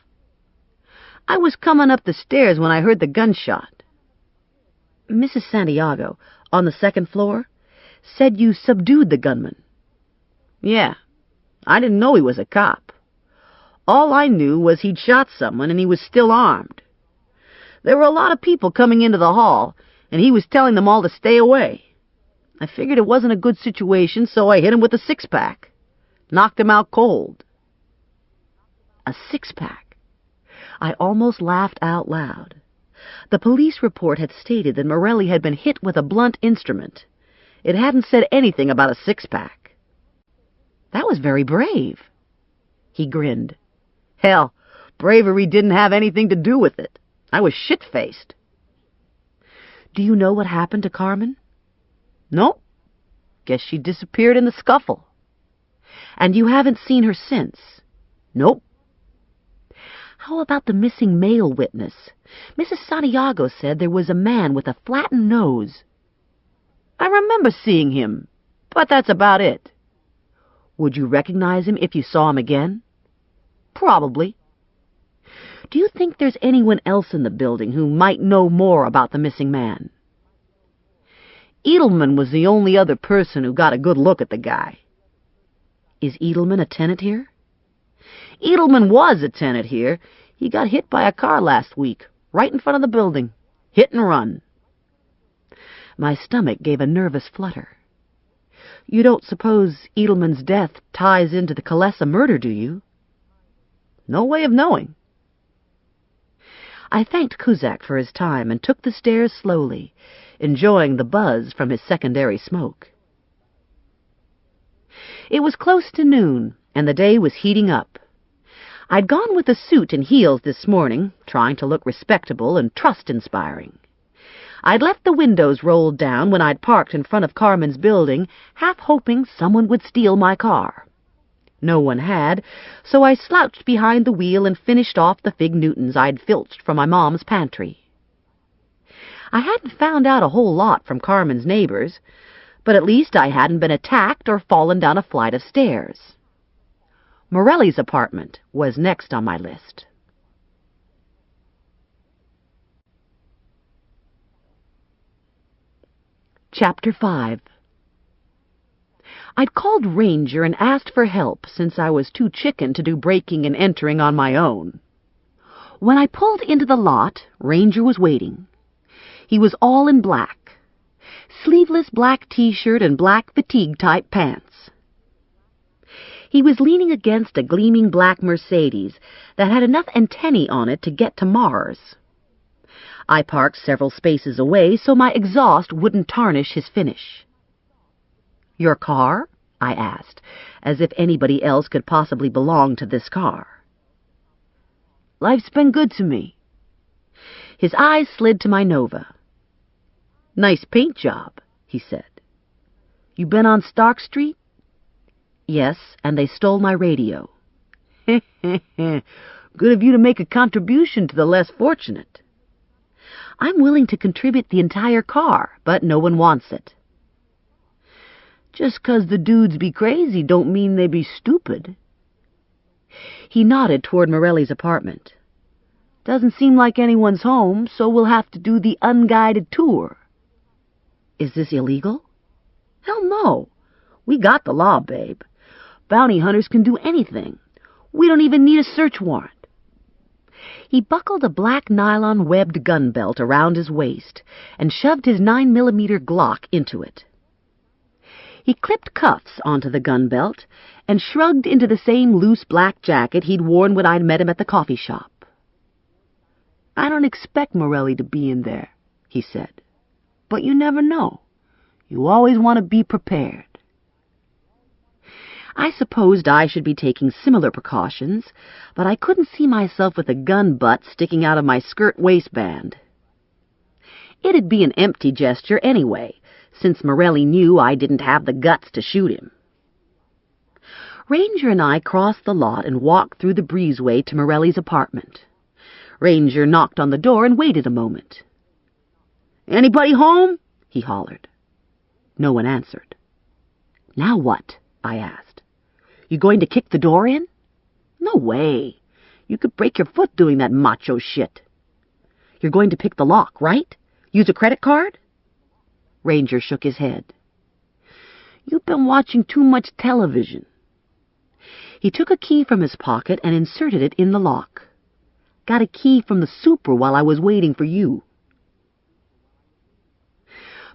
I was coming up the stairs when I heard the gunshot. Mrs. Santiago, on the 2nd floor, said you subdued the gunman. Yeah, I didn't know he was a cop. All I knew was he'd shot someone and he was still armed. There were a lot of people coming into the hall, and he was telling them all to stay away. I figured it wasn't a good situation, so I hit him with a 6-pack. Knocked him out cold. A 6-pack. I almost laughed out loud. The police report had stated that Morelli had been hit with a blunt instrument. It hadn't said anything about a 6-pack. That was very brave. He grinned. Hell, bravery didn't have anything to do with it. I was shit-faced. Do you know what happened to Carmen? Nope. Guess she disappeared in the scuffle. And you haven't seen her since? Nope. How about the missing male witness? Mrs. Santiago said there was a man with a flattened nose. I remember seeing him, but that's about it. Would you recognize him if you saw him again? Probably. Do you think there's anyone else in the building who might know more about the missing man? Edelman was the only other person who got a good look at the guy. Is Edelman a tenant here? Edelman was a tenant here. He got hit by a car last week, right in front of the building. Hit and run. My stomach gave a nervous flutter. You don't suppose Edelman's death ties into the Kalesa murder, do you? No way of knowing. I thanked Cusack for his time and took the stairs slowly, enjoying the buzz from his secondary smoke. It was close to noon, and the day was heating up. I'd gone with a suit and heels this morning, trying to look respectable and trust-inspiring. I'd left the windows rolled down when I'd parked in front of Carmen's building, half hoping someone would steal my car. No one had, so I slouched behind the wheel and finished off the Fig Newtons I'd filched from my mom's pantry. I hadn't found out a whole lot from Carmen's neighbors, but at least I hadn't been attacked or fallen down a flight of stairs. Morelli's apartment was next on my list. Chapter 5. I'd called Ranger and asked for help since I was too chicken to do breaking and entering on my own. When I pulled into the lot, Ranger was waiting. He was all in black. Sleeveless black t-shirt and black fatigue-type pants. He was leaning against a gleaming black Mercedes that had enough antennae on it to get to Mars. I parked several spaces away so my exhaust wouldn't tarnish his finish. "Your car?" I asked, as if anybody else could possibly belong to this car. "Life's been good to me." His eyes slid to my Nova. "Nice paint job," he said. "You been on Stark Street?" "Yes, and they stole my radio." "Good of you to make a contribution to the less fortunate." "I'm willing to contribute the entire car, but no one wants it." "Just 'cause the dudes be crazy don't mean they be stupid." He nodded toward Morelli's apartment. "Doesn't seem like anyone's home, so we'll have to do the unguided tour." "Is this illegal?" "Hell no. We got the law, babe. Bounty hunters can do anything. We don't even need a search warrant." He buckled a black nylon webbed gun belt around his waist and shoved his 9mm Glock into it. He clipped cuffs onto the gun belt and shrugged into the same loose black jacket he'd worn when I'd met him at the coffee shop. "I don't expect Morelli to be in there," he said. "But you never know. You always want to be prepared." I supposed I should be taking similar precautions, but I couldn't see myself with a gun butt sticking out of my skirt waistband. It'd be an empty gesture anyway, since Morelli knew I didn't have the guts to shoot him. Ranger and I crossed the lot and walked through the breezeway to Morelli's apartment. Ranger knocked on the door and waited a moment. "Anybody home?" he hollered. No one answered. "Now what?" I asked. "You going to kick the door in?" "No way. You could break your foot doing that macho shit." "You're going to pick the lock, right? Use a credit card?" Ranger shook his head. "You've been watching too much television." He took a key from his pocket and inserted it in the lock. "Got a key from the super while I was waiting for you."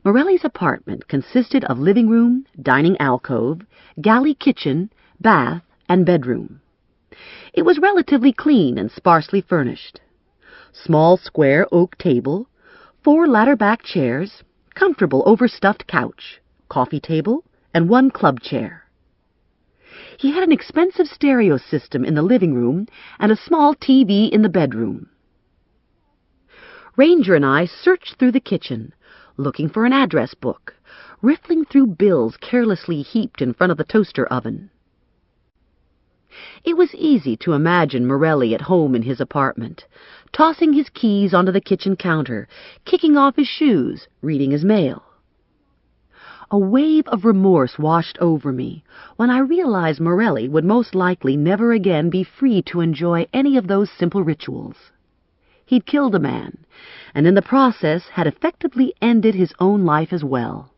Morelli's apartment consisted of living room, dining alcove, galley kitchen, bath, and bedroom. It was relatively clean and sparsely furnished. Small square oak table, 4 ladder-back chairs, comfortable overstuffed couch, coffee table, and 1 club chair. He had an expensive stereo system in the living room and a small TV in the bedroom. Ranger and I searched through the kitchen, looking for an address book, riffling through bills carelessly heaped in front of the toaster oven. It was easy to imagine Morelli at home in his apartment, tossing his keys onto the kitchen counter, kicking off his shoes, reading his mail. A wave of remorse washed over me when I realized Morelli would most likely never again be free to enjoy any of those simple rituals. He'd killed a man, and in the process had effectively ended his own life as well.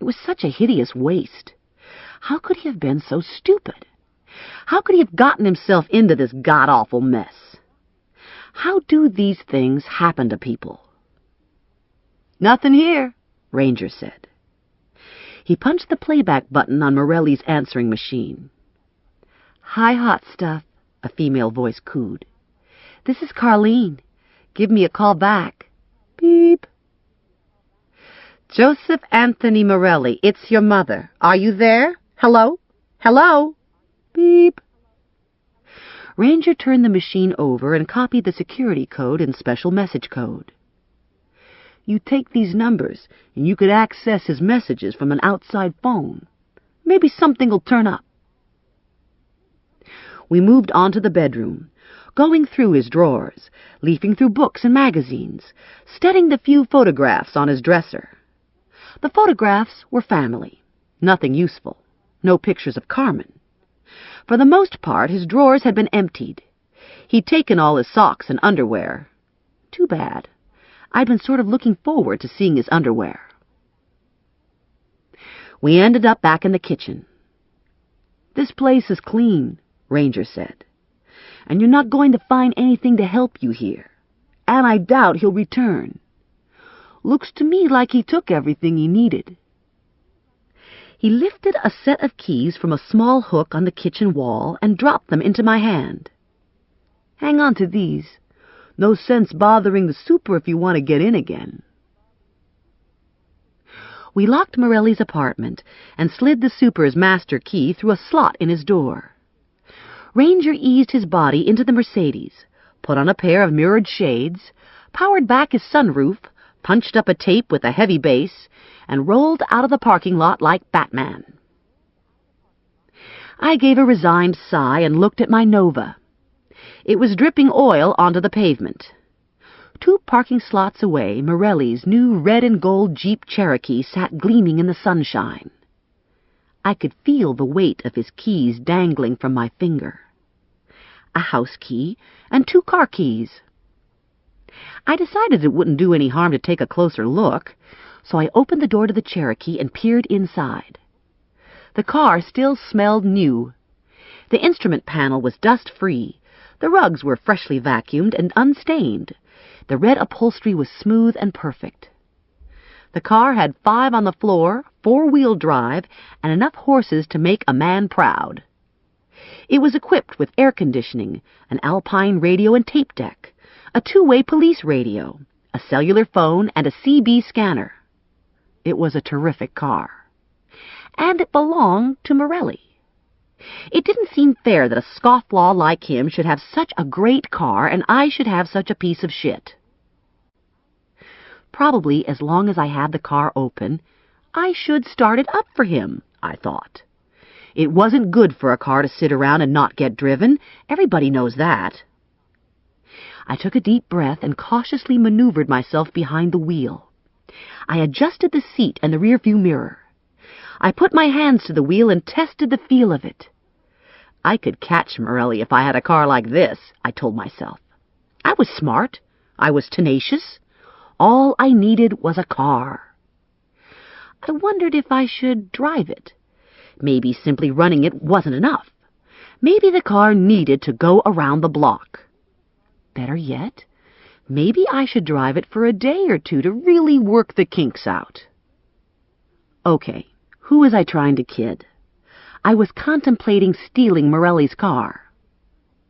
It was such a hideous waste. How could he have been so stupid? How could he have gotten himself into this god-awful mess? How do these things happen to people? "Nothing here," Ranger said. He punched the playback button on Morelli's answering machine. "Hi, hot stuff," a female voice cooed. "This is Carlene. Give me a call back." Beep. "Joseph Anthony Morelli, it's your mother. Are you there? Hello? Hello?" Beep. Ranger turned the machine over and copied the security code in special message code. "You take these numbers, and you could access his messages from an outside phone. Maybe something will turn up." We moved on to the bedroom. going through his drawers, leafing through books and magazines, studying the few photographs on his dresser. The photographs were family, nothing useful, no pictures of Carmen. For the most part, his drawers had been emptied. He'd taken all his socks and underwear. Too bad. I'd been sort of looking forward to seeing his underwear. We ended up back in the kitchen. "This place is clean," Ranger said, "and you're not going to find anything to help you here. And I doubt he'll return. Looks to me like he took everything he needed." He lifted a set of keys from a small hook on the kitchen wall and dropped them into my hand. "Hang on to these. No sense bothering the super if you want to get in again." We locked Morelli's apartment and slid the super's master key through a slot in his door. Ranger eased his body into the Mercedes, put on a pair of mirrored shades, powered back his sunroof, punched up a tape with a heavy bass, and rolled out of the parking lot like Batman. I gave a resigned sigh and looked at my Nova. It was dripping oil onto the pavement. 2 parking slots away, Morelli's new red and gold Jeep Cherokee sat gleaming in the sunshine. I could feel the weight of his keys dangling from my finger. A house key and 2 car keys. I decided it wouldn't do any harm to take a closer look, so I opened the door to the Cherokee and peered inside. The car still smelled new. The instrument panel was dust-free. The rugs were freshly vacuumed and unstained. The red upholstery was smooth and perfect. The car had 5 on the floor, 4-wheel drive, and enough horses to make a man proud. It was equipped with air conditioning, an Alpine radio and tape deck, a 2-way police radio, a cellular phone, and a CB scanner. It was a terrific car. And it belonged to Morelli. It didn't seem fair that a scofflaw like him should have such a great car and I should have such a piece of shit. Probably as long as I had the car open, I should start it up for him, I thought. It wasn't good for a car to sit around and not get driven. Everybody knows that. I took a deep breath and cautiously maneuvered myself behind the wheel. I adjusted the seat and the rearview mirror. I put my hands to the wheel and tested the feel of it. I could catch Morelli if I had a car like this, I told myself. I was smart. I was tenacious. All I needed was a car. I wondered if I should drive it. Maybe simply running it wasn't enough. Maybe the car needed to go around the block. Better yet, maybe I should drive it for a day or 2 to really work the kinks out. Okay, who was I trying to kid? I was contemplating stealing Morelli's car.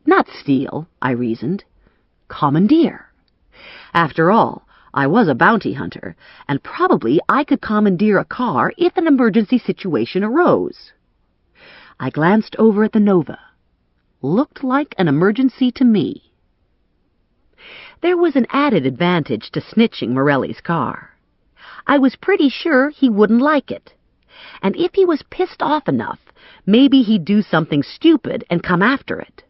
Not steal, I reasoned. Commandeer. After all, I was a bounty hunter, and probably I could commandeer a car if an emergency situation arose. I glanced over at the Nova. Looked like an emergency to me. There was an added advantage to snitching Morelli's car. I was pretty sure he wouldn't like it. And if he was pissed off enough, maybe he'd do something stupid and come after it.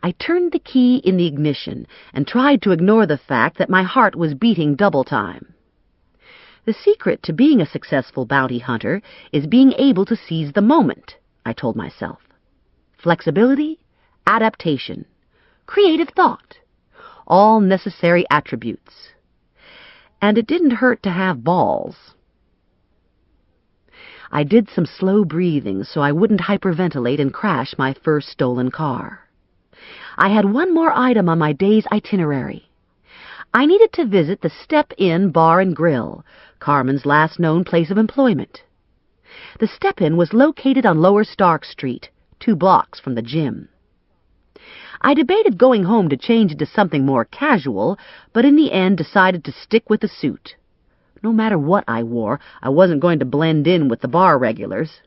I turned the key in the ignition and tried to ignore the fact that my heart was beating double time. The secret to being a successful bounty hunter is being able to seize the moment, I told myself. Flexibility, adaptation, creative thought, all necessary attributes. And it didn't hurt to have balls. I did some slow breathing so I wouldn't hyperventilate and crash my first stolen car. I had one more item on my day's itinerary. I needed to visit the Step Inn Bar and Grill, Carmen's last known place of employment. The Step Inn was located on Lower Stark Street, 2 blocks from the gym. I debated going home to change into something more casual, but in the end decided to stick with the suit. No matter what I wore, I wasn't going to blend in with the bar regulars.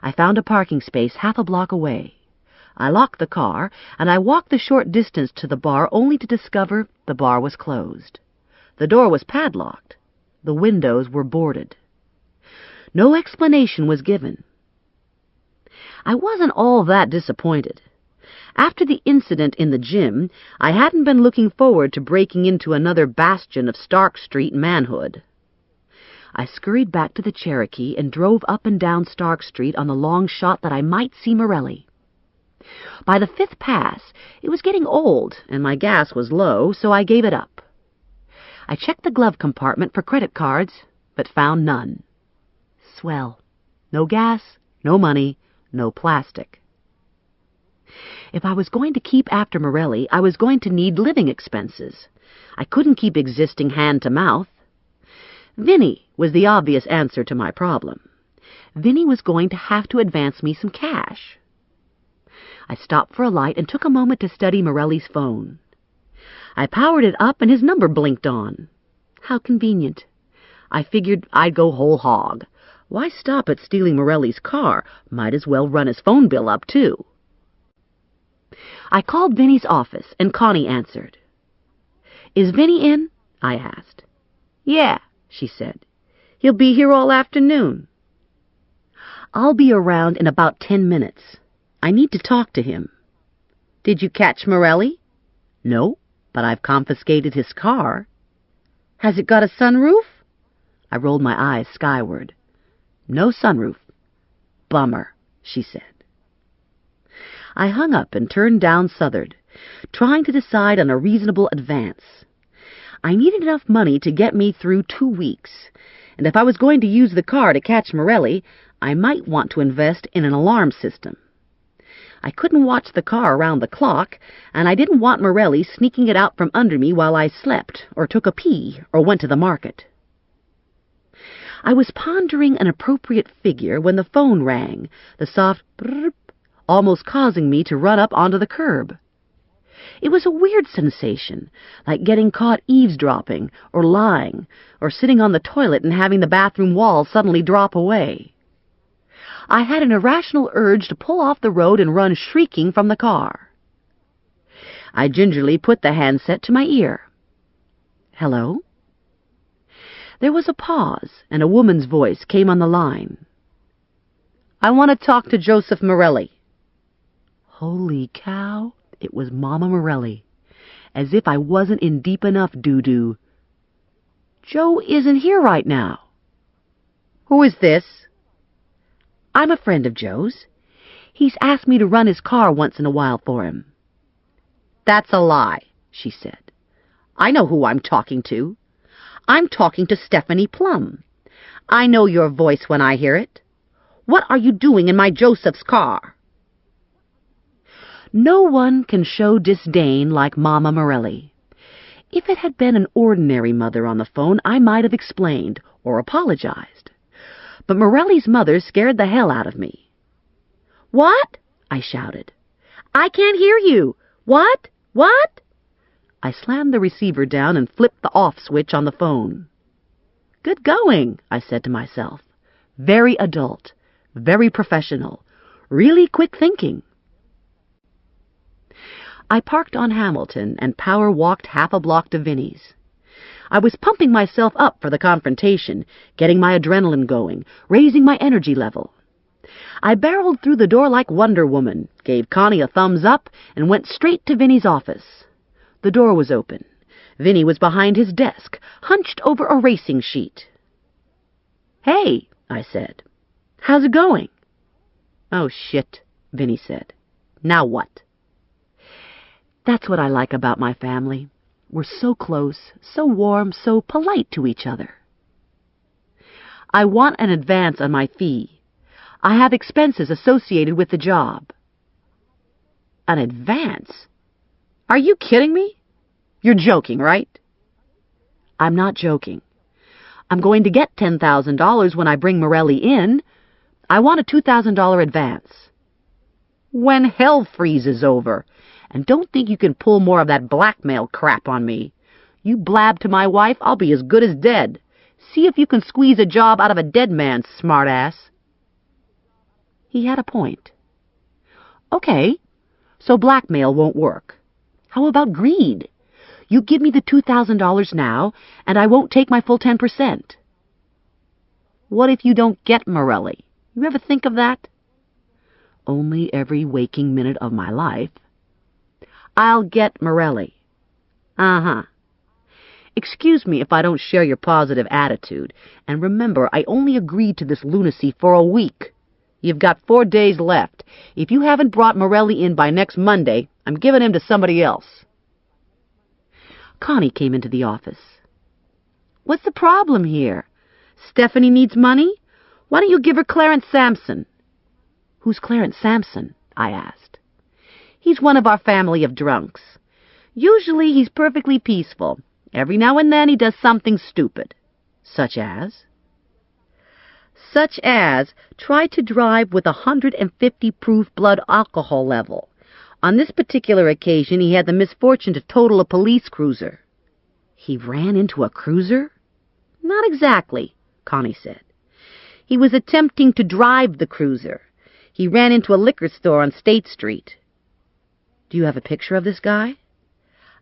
I found a parking space half a block away. I locked the car, and I walked the short distance to the bar only to discover the bar was closed. The door was padlocked. The windows were boarded. No explanation was given. I wasn't all that disappointed. After the incident in the gym, I hadn't been looking forward to breaking into another bastion of Stark Street manhood. I scurried back to the Cherokee and drove up and down Stark Street on the long shot that I might see Morelli. By the 5th pass, it was getting old, and my gas was low, so I gave it up. I checked the glove compartment for credit cards, but found none. Swell. No gas, no money, no plastic. If I was going to keep after Morelli, I was going to need living expenses. I couldn't keep existing hand to mouth. Vinny was the obvious answer to my problem. Vinny was going to have to advance me some cash. I stopped for a light and took a moment to study Morelli's phone. I powered it up and his number blinked on. How convenient. I figured I'd go whole hog. Why stop at stealing Morelli's car? Might as well run his phone bill up, too. I called Vinny's office, and Connie answered. "Is Vinny in?" I asked. "Yeah," she said. "He'll be here all afternoon." "I'll be around in about 10 minutes. I need to talk to him." "Did you catch Morelli?" "No, but I've confiscated his car." "Has it got a sunroof?" I rolled my eyes skyward. "No sunroof." "Bummer," she said. I hung up and turned down Southard, trying to decide on a reasonable advance. I needed enough money to get me through 2 weeks, and if I was going to use the car to catch Morelli, I might want to invest in an alarm system. I couldn't watch the car around the clock, and I didn't want Morelli sneaking it out from under me while I slept, or took a pee, or went to the market. I was pondering an appropriate figure when the phone rang, the soft brrrp, almost causing me to run up onto the curb. It was a weird sensation, like getting caught eavesdropping, or lying, or sitting on the toilet and having the bathroom wall suddenly drop away. I had an irrational urge to pull off the road and run shrieking from the car. I gingerly put the handset to my ear. "Hello?" There was a pause, and a woman's voice came on the line. "I want to talk to Joseph Morelli." Holy cow, it was Mama Morelli. As if I wasn't in deep enough doo-doo. "Joe isn't here right now." "Who is this?" "I'm a friend of Joe's. He's asked me to run his car once in a while for him." "That's a lie," she said. "I know who I'm talking to. I'm talking to Stephanie Plum. I know your voice when I hear it. What are you doing in my Joseph's car?" No one can show disdain like Mama Morelli. If it had been an ordinary mother on the phone, I might have explained or apologized. But Morelli's mother scared the hell out of me. "What?" I shouted. "I can't hear you. What? What?" I slammed the receiver down and flipped the off switch on the phone. "Good going," I said to myself. Very adult, very professional, really quick thinking. I parked on Hamilton and power walked half a block to Vinny's. I was pumping myself up for the confrontation, getting my adrenaline going, raising my energy level. I barreled through the door like Wonder Woman, gave Connie a thumbs up, and went straight to Vinny's office. The door was open. Vinny was behind his desk, hunched over a racing sheet. "Hey," I said. "How's it going?" "Oh, shit," Vinny said. "Now what?" That's what I like about my family. We're so close, so warm, so polite to each other. "I want an advance on my fee. I have expenses associated with the job." "An advance? Are you kidding me? You're joking, right?" "I'm not joking. I'm going to get $10,000 when I bring Morelli in. I want a $2,000 advance." "When hell freezes over. And don't think you can pull more of that blackmail crap on me. You blab to my wife, I'll be as good as dead. See if you can squeeze a job out of a dead man, smartass." He had a point. "Okay, so blackmail won't work. How about greed? You give me the $2,000 now, and I won't take my full 10%. "What if you don't get Morelli? You ever think of that?" "Only every waking minute of my life." I'll get Morelli. Uh-huh. Excuse me if I don't share your positive attitude, and remember, I only agreed to this lunacy for a week. You've got 4 days left. If you haven't brought Morelli in by next Monday, I'm giving him to somebody else. Connie came into the office. What's the problem here? Stephanie needs money? Why don't you give her Clarence Sampson? Who's Clarence Sampson? I asked. He's one of our family of drunks. Usually he's perfectly peaceful. Every now and then he does something stupid. Such as? Such as try to drive with 150 proof blood alcohol level. On this particular occasion he had the misfortune to total a police cruiser. He ran into a cruiser? Not exactly, Connie said. He was attempting to drive the cruiser. He ran into a liquor store on State Street. Do you have a picture of this guy?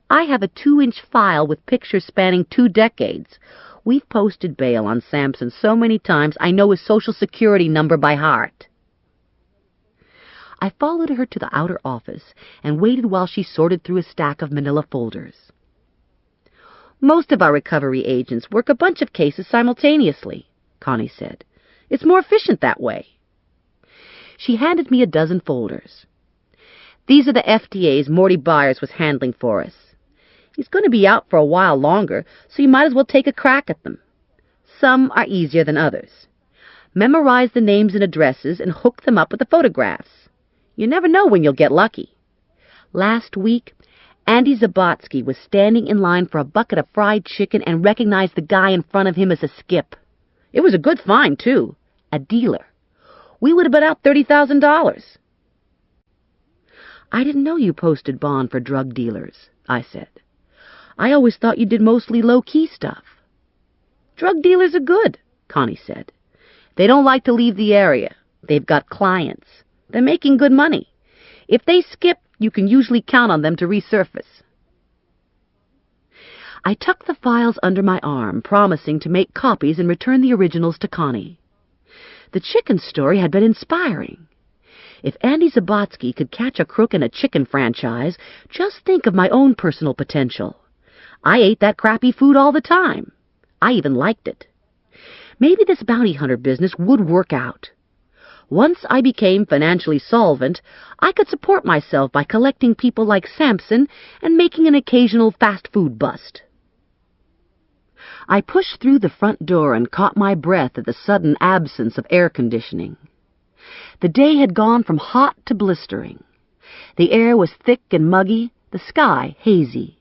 I have a 2-inch file with pictures spanning 2 decades. We've posted bail on Sampson so many times I know his Social Security number by heart. I followed her to the outer office and waited while she sorted through a stack of manila folders. Most of our recovery agents work a bunch of cases simultaneously, Connie said. It's more efficient that way. She handed me a dozen folders. These are the FTAs Morty Byers was handling for us. He's going to be out for a while longer, so you might as well take a crack at them. Some are easier than others. Memorize the names and addresses and hook them up with the photographs. You never know when you'll get lucky. Last week, Andy Zabotsky was standing in line for a bucket of fried chicken and recognized the guy in front of him as a skip. It was a good find, too. A dealer. We would have been out $30,000. I didn't know you posted bond for drug dealers, I said. I always thought you did mostly low-key stuff. Drug dealers are good, Connie said. They don't like to leave the area. They've got clients. They're making good money. If they skip, you can usually count on them to resurface. I tucked the files under my arm, promising to make copies and return the originals to Connie. The chicken story had been inspiring. If Andy Zabotsky could catch a crook in a chicken franchise, just think of my own personal potential. I ate that crappy food all the time. I even liked it. Maybe this bounty hunter business would work out. Once I became financially solvent, I could support myself by collecting people like Sampson and making an occasional fast food bust. I pushed through the front door and caught my breath at the sudden absence of air conditioning. The day had gone from hot to blistering. The air was thick and muggy, the sky hazy.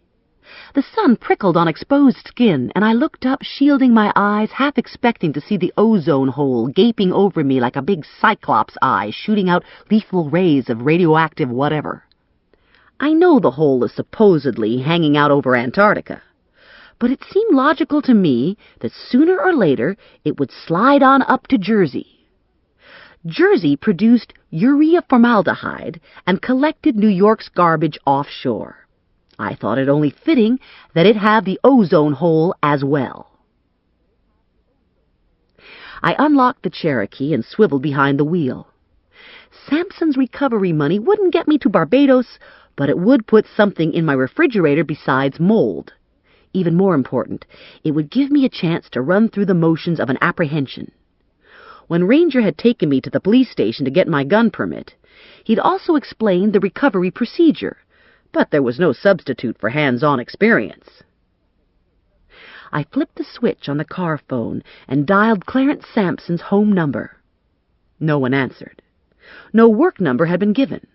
The sun prickled on exposed skin, and I looked up, shielding my eyes, half expecting to see the ozone hole gaping over me like a big cyclops eye shooting out lethal rays of radioactive whatever. I know the hole is supposedly hanging out over Antarctica, but it seemed logical to me that sooner or later it would slide on up to Jersey. Jersey produced urea formaldehyde and collected New York's garbage offshore. I thought it only fitting that it have the ozone hole as well. I unlocked the Cherokee and swiveled behind the wheel. Sampson's recovery money wouldn't get me to Barbados, but it would put something in my refrigerator besides mold. Even more important, it would give me a chance to run through the motions of an apprehension. When Ranger had taken me to the police station to get my gun permit, he'd also explained the recovery procedure, but there was no substitute for hands-on experience. I flipped the switch on the car phone and dialed Clarence Sampson's home number. No one answered. No work number had been given.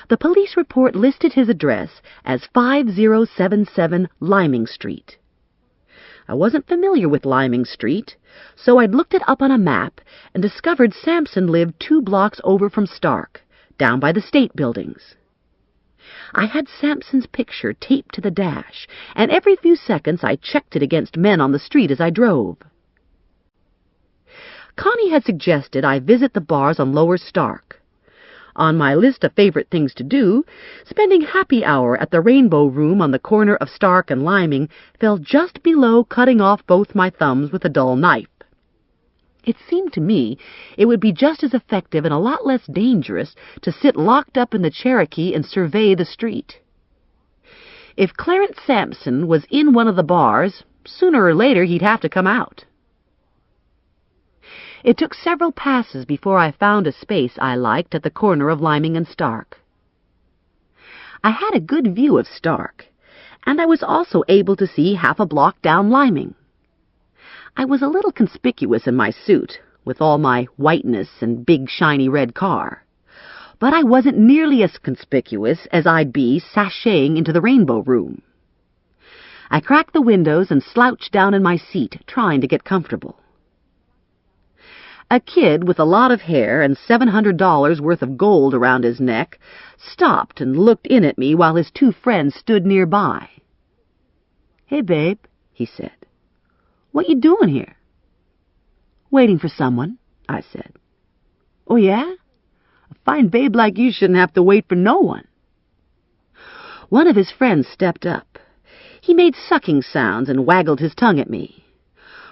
The police report listed his address as 5077 Liming Street. I wasn't familiar with Liming Street, so I'd looked it up on a map and discovered Sampson lived 2 blocks over from Stark, down by the state buildings. I had Sampson's picture taped to the dash, and every few seconds I checked it against men on the street as I drove. Connie had suggested I visit the bars on Lower Stark. On my list of favorite things to do, spending happy hour at the Rainbow Room on the corner of Stark and Liming fell just below cutting off both my thumbs with a dull knife. It seemed to me it would be just as effective and a lot less dangerous to sit locked up in the Cherokee and survey the street. If Clarence Sampson was in one of the bars, sooner or later he'd have to come out. It took several passes before I found a space I liked at the corner of Liming and Stark. I had a good view of Stark, and I was also able to see half a block down Liming. I was a little conspicuous in my suit, with all my whiteness and big shiny red car, but I wasn't nearly as conspicuous as I'd be sashaying into the Rainbow Room. I cracked the windows and slouched down in my seat, trying to get comfortable. A kid with a lot of hair and $700 worth of gold around his neck stopped and looked in at me while his two friends stood nearby. "Hey, babe," he said. "What you doing here?" "Waiting for someone," I said. "Oh, yeah? A fine babe like you shouldn't have to wait for no one." One of his friends stepped up. He made sucking sounds and waggled his tongue at me.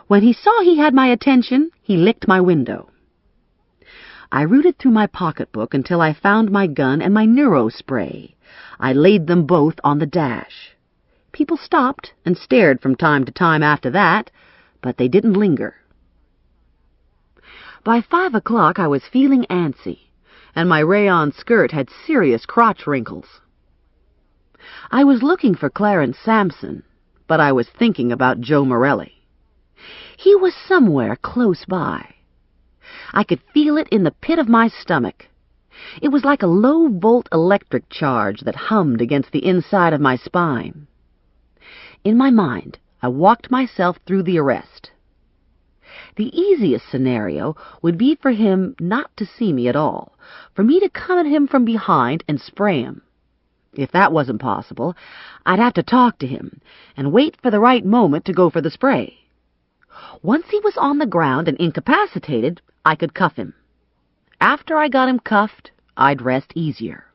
When he saw he had my attention, he licked my window. I rooted through my pocketbook until I found my gun and my neuro spray. I laid them both on the dash. People stopped and stared from time to time after that, but they didn't linger. By 5 o'clock I was feeling antsy, and my rayon skirt had serious crotch wrinkles. I was looking for Clarence Sampson, but I was thinking about Joe Morelli. He was somewhere close by. I could feel it in the pit of my stomach. It was like a low-volt electric charge that hummed against the inside of my spine. In my mind, I walked myself through the arrest. The easiest scenario would be for him not to see me at all, for me to come at him from behind and spray him. If that wasn't possible, I'd have to talk to him and wait for the right moment to go for the spray. Once he was on the ground and incapacitated, I could cuff him. After I got him cuffed, I'd rest easier.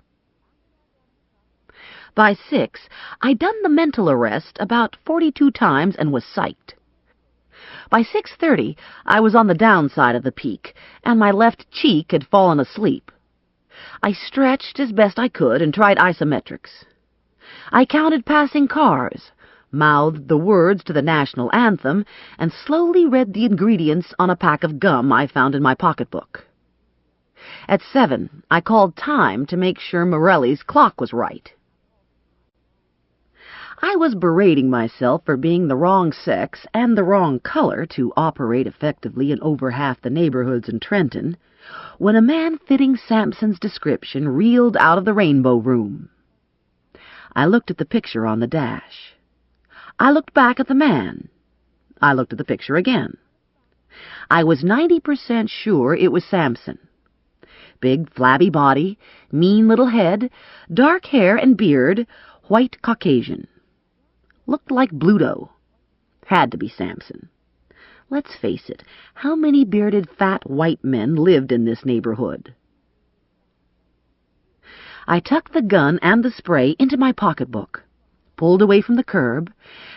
By 6, I'd done the mental arrest about 42 times and was psyched. By 6:30, I was on the downside of the peak, and my left cheek had fallen asleep. I stretched as best I could and tried isometrics. I counted passing cars, mouthed the words to the national anthem, and slowly read the ingredients on a pack of gum I found in my pocketbook. At 7, I called time to make sure Morelli's clock was right. I was berating myself for being the wrong sex and the wrong color to operate effectively in over half the neighborhoods in Trenton, when a man fitting Sampson's description reeled out of the Rainbow Room. I looked at the picture on the dash. I looked back at the man. I looked at the picture again. I was 90% sure it was Sampson. Big, flabby body, mean little head, dark hair and beard, white Caucasian. Looked like Bluto. Had to be Sampson. Let's face it, how many bearded fat white men lived in this neighborhood? I tucked the gun and the spray into my pocketbook, pulled away from the curb,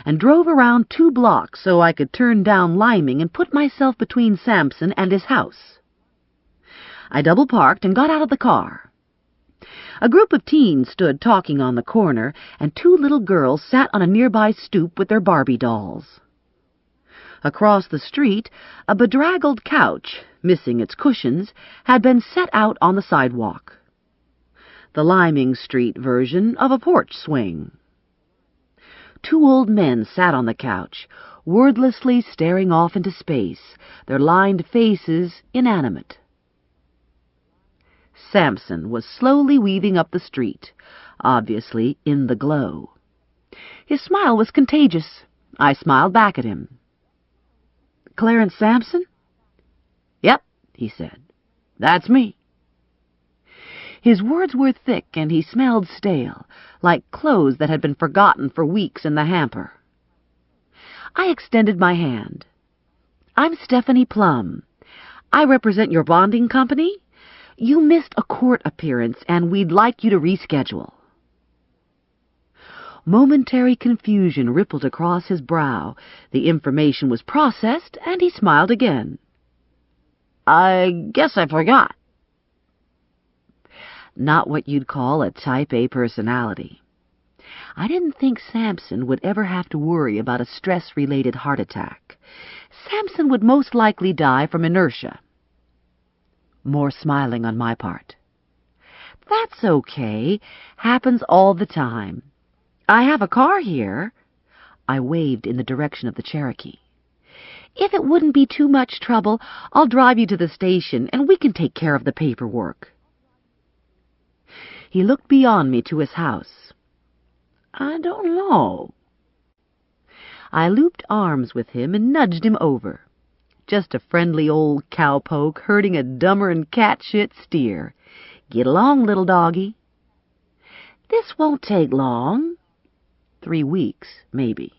and drove around 2 blocks so I could turn down Liming and put myself between Sampson and his house. I double-parked and got out of the car. A group of teens stood talking on the corner, and 2 little girls sat on a nearby stoop with their Barbie dolls. Across the street, a bedraggled couch, missing its cushions, had been set out on the sidewalk. The Liming Street version of a porch swing. 2 old men sat on the couch, wordlessly staring off into space, their lined faces inanimate. Sampson was slowly weaving up the street, obviously in the glow. His smile was contagious. I smiled back at him. "Clarence Sampson?" "Yep," he said. "That's me." His words were thick, and he smelled stale, like clothes that had been forgotten for weeks in the hamper. I extended my hand. "I'm Stephanie Plum. I represent your bonding company. You missed a court appearance, and we'd like you to reschedule." Momentary confusion rippled across his brow. The information was processed, and he smiled again. "I guess I forgot." Not what you'd call a type A personality. I didn't think Samson would ever have to worry about a stress-related heart attack. Samson would most likely die from inertia. More smiling on my part. That's okay. Happens all the time. I have a car here. I waved in the direction of the Cherokee. If it wouldn't be too much trouble, I'll drive you to the station and we can take care of the paperwork. He looked beyond me to his house. I don't know. I looped arms with him and nudged him over. Just a friendly old cowpoke herding a dumber-than-cat-shit steer. Get along, little doggy. This won't take long. 3 weeks, maybe.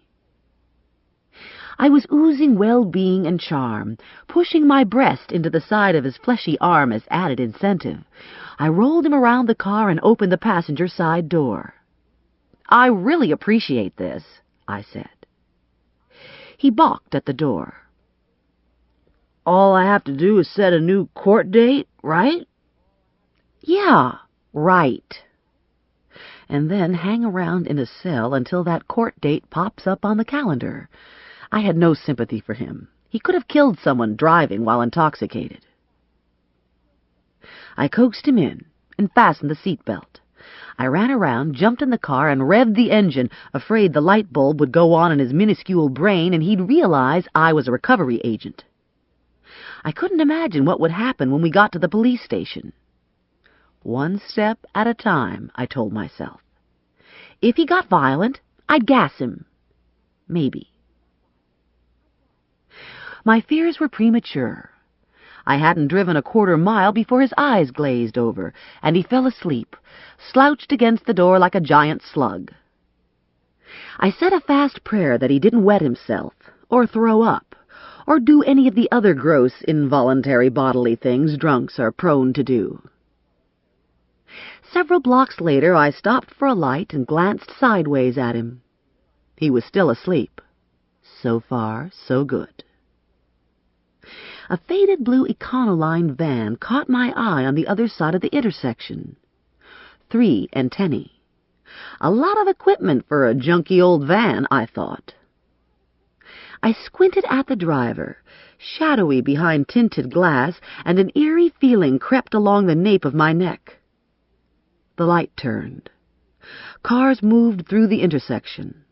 I was oozing well-being and charm, pushing my breast into the side of his fleshy arm as added incentive. I rolled him around the car and opened the passenger side door. I really appreciate this, I said. He balked at the door. All I have to do is set a new court date, right? Yeah, right. And then hang around in a cell until that court date pops up on the calendar. I had no sympathy for him. He could have killed someone driving while intoxicated. I coaxed him in and fastened the seatbelt. I ran around, jumped in the car, and revved the engine, afraid the light bulb would go on in his minuscule brain and he'd realize I was a recovery agent. I couldn't imagine what would happen when we got to the police station. 1 step at a time, I told myself. If he got violent, I'd gas him. Maybe. My fears were premature. I hadn't driven a quarter mile before his eyes glazed over, and he fell asleep, slouched against the door like a giant slug. I said a fast prayer that he didn't wet himself, or throw up, or do any of the other gross, involuntary bodily things drunks are prone to do. Several blocks later, I stopped for a light and glanced sideways at him. He was still asleep. So far, so good. A faded blue Econoline van caught my eye on the other side of the intersection. 3 antennae. A lot of equipment for a junky old van, I thought. I squinted at the driver, shadowy behind tinted glass, and an eerie feeling crept along the nape of my neck. The light turned. Cars moved through the intersection.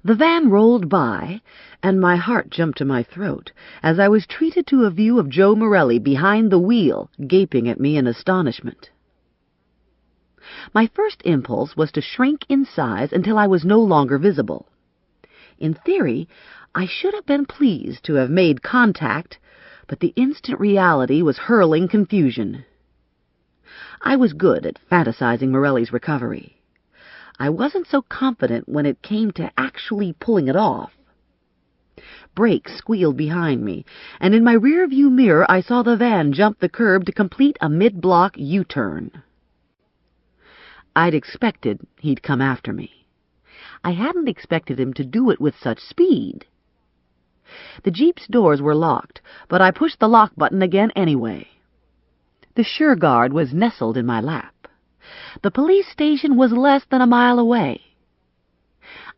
The van rolled by, and my heart jumped to my throat as I was treated to a view of Joe Morelli behind the wheel, gaping at me in astonishment. My first impulse was to shrink in size until I was no longer visible. In theory, I should have been pleased to have made contact, but the instant reality was hurling confusion. I was good at fantasizing Morelli's recovery. I wasn't so confident when it came to actually pulling it off. Brakes squealed behind me, and in my rear-view mirror I saw the van jump the curb to complete a mid-block U-turn. I'd expected he'd come after me. I hadn't expected him to do it with such speed. The Jeep's doors were locked, but I pushed the lock button again anyway. The Sure Guard was nestled in my lap. The police station was less than a mile away.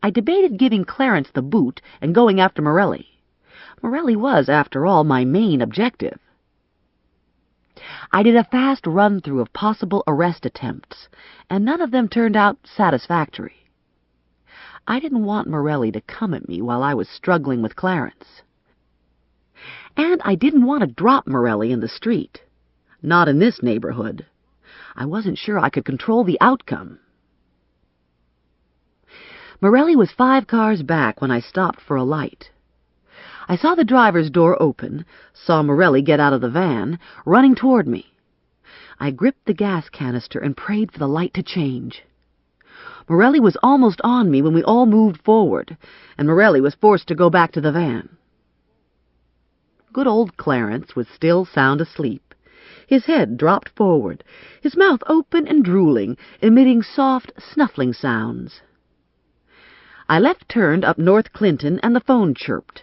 I debated giving Clarence the boot and going after Morelli. Morelli was, after all, my main objective. I did a fast run-through of possible arrest attempts, and none of them turned out satisfactory. I didn't want Morelli to come at me while I was struggling with Clarence. And I didn't want to drop Morelli in the street. Not in this neighborhood. I wasn't sure I could control the outcome. Morelli was 5 cars back when I stopped for a light. I saw the driver's door open, saw Morelli get out of the van, running toward me. I gripped the gas canister and prayed for the light to change. Morelli was almost on me when we all moved forward, and Morelli was forced to go back to the van. Good old Clarence was still sound asleep. His head dropped forward, his mouth open and drooling, emitting soft, snuffling sounds. I left-turned up North Clinton, and the phone chirped.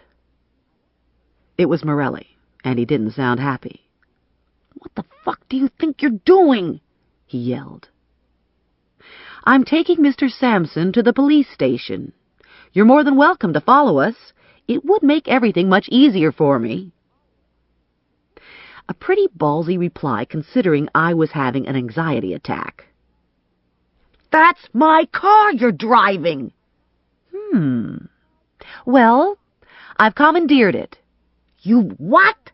It was Morelli, and he didn't sound happy. "What the fuck do you think you're doing?" he yelled. "I'm taking Mr. Sampson to the police station. You're more than welcome to follow us. It would make everything much easier for me." A pretty ballsy reply, considering I was having an anxiety attack. "That's my car you're driving." "Well, I've commandeered it." "You what?"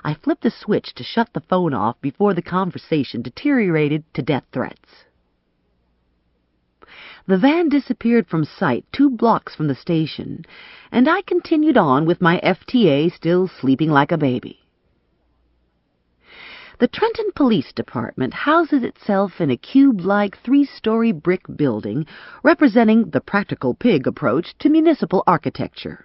I flipped the switch to shut the phone off before the conversation deteriorated to death threats. The van disappeared from sight 2 blocks from the station, and I continued on with my FTA still sleeping like a baby. The Trenton Police Department houses itself in a cube-like 3-story brick building representing the practical pig approach to municipal architecture.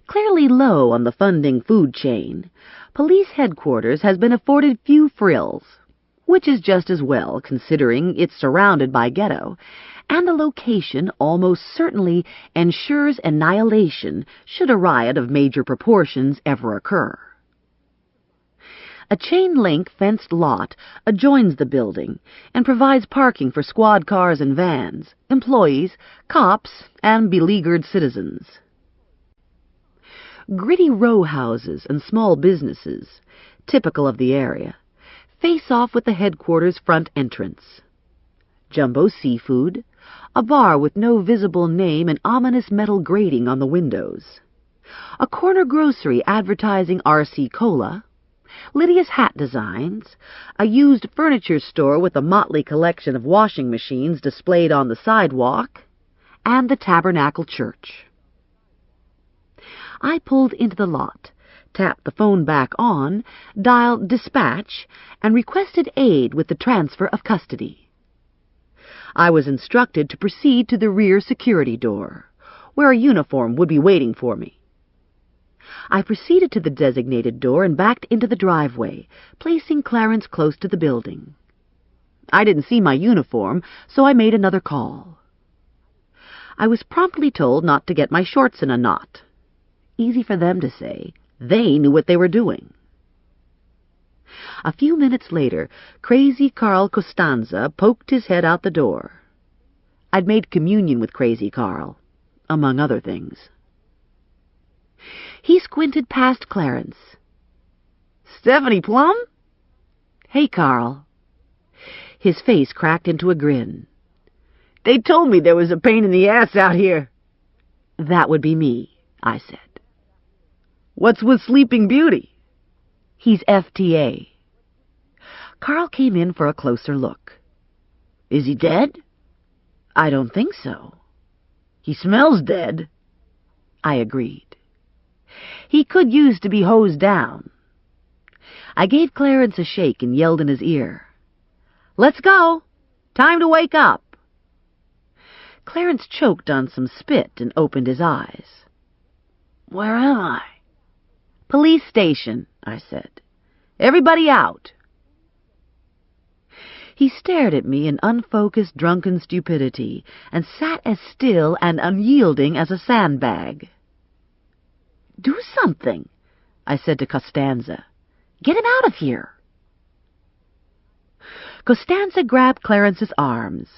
Clearly low on the funding food chain, police headquarters has been afforded few frills, which is just as well considering it's surrounded by ghetto, and the location almost certainly ensures annihilation should a riot of major proportions ever occur. A chain-link fenced lot adjoins the building and provides parking for squad cars and vans, employees, cops, and beleaguered citizens. Gritty row houses and small businesses, typical of the area, face off with the headquarters front entrance. Jumbo Seafood, a bar with no visible name and ominous metal grating on the windows. A corner grocery advertising RC Cola. Lydia's Hat Designs, a used furniture store with a motley collection of washing machines displayed on the sidewalk, and the Tabernacle Church. I pulled into the lot, tapped the phone back on, dialed dispatch, and requested aid with the transfer of custody. I was instructed to proceed to the rear security door, where a uniform would be waiting for me. I proceeded to the designated door and backed into the driveway, placing Clarence close to the building. I didn't see my uniform, so I made another call. I was promptly told not to get my shorts in a knot. Easy for them to say. They knew what they were doing. A few minutes later, Crazy Carl Costanza poked his head out the door. I'd made communion with Crazy Carl, among other things. He squinted past Clarence. "Stephanie Plum?" "Hey, Carl." His face cracked into a grin. "They told me there was a pain in the ass out here." "That would be me," I said. "What's with Sleeping Beauty?" "He's FTA." Carl came in for a closer look. "Is he dead?" "I don't think so." "He smells dead." I agreed. He could use to be hosed down. I gave Clarence a shake and yelled in his ear, "Let's go! Time to wake up!" Clarence choked on some spit and opened his eyes. "Where am I?" "Police station," I said. "Everybody out." He stared at me in unfocused, drunken stupidity and sat as still and unyielding as a sandbag. "Do something," I said to Costanza. "Get him out of here." Costanza grabbed Clarence's arms,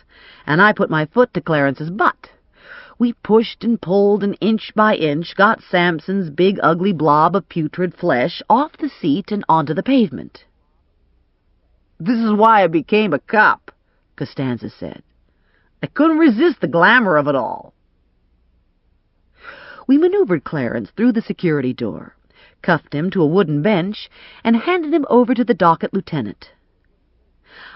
and I put my foot to Clarence's butt. We pushed and pulled, and inch by inch got Sampson's big ugly blob of putrid flesh off the seat and onto the pavement. "This is why I became a cop," Costanza said. "I couldn't resist the glamour of it all." We maneuvered Clarence through the security door, cuffed him to a wooden bench, and handed him over to the docket lieutenant.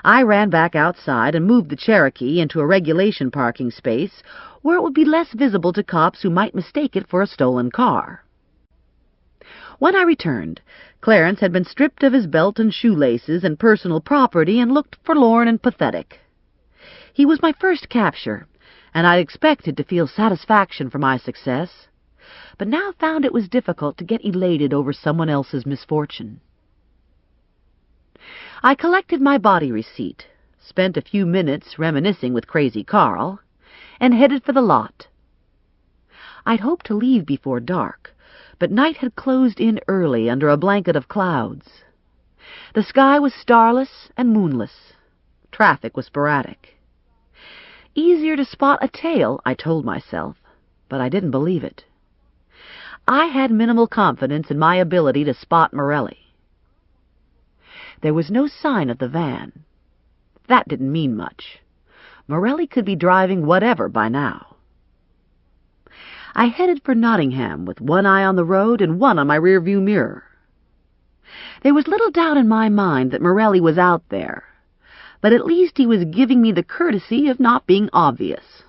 I ran back outside and moved the Cherokee into a regulation parking space where it would be less visible to cops who might mistake it for a stolen car. When I returned, Clarence had been stripped of his belt and shoelaces and personal property and looked forlorn and pathetic. He was my first capture, and I expected to feel satisfaction for my success, but now found it was difficult to get elated over someone else's misfortune. I collected my body receipt, spent a few minutes reminiscing with Crazy Carl, and headed for the lot. I'd hoped to leave before dark, but night had closed in early under a blanket of clouds. The sky was starless and moonless. Traffic was sporadic. Easier to spot a tail, I told myself, but I didn't believe it. I had minimal confidence in my ability to spot Morelli. There was no sign of the van. That didn't mean much. Morelli could be driving whatever by now. I headed for Nottingham with one eye on the road and one on my rearview mirror. There was little doubt in my mind that Morelli was out there, but at least he was giving me the courtesy of not being obvious.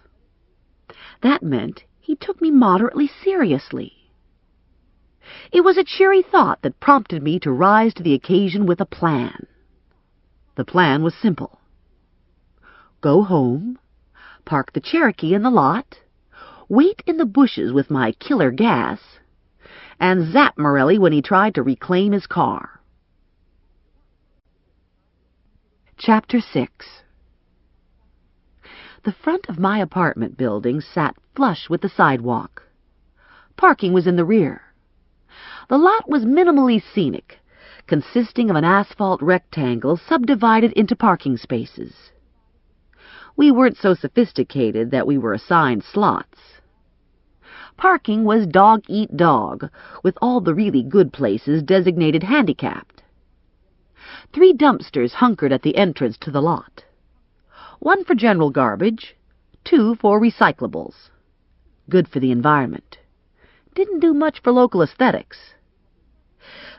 That meant he took me moderately seriously. It was a cheery thought that prompted me to rise to the occasion with a plan. The plan was simple. Go home, park the Cherokee in the lot, wait in the bushes with my killer gas, and zap Morelli when he tried to reclaim his car. Chapter 6. The front of my apartment building sat flush with the sidewalk. Parking was in the rear. The lot was minimally scenic, consisting of an asphalt rectangle subdivided into parking spaces. We weren't so sophisticated that we were assigned slots. Parking was dog-eat-dog, with all the really good places designated handicapped. 3 dumpsters hunkered at the entrance to the lot. 1 for general garbage, 2 for recyclables. Good for the environment. Didn't do much for local aesthetics.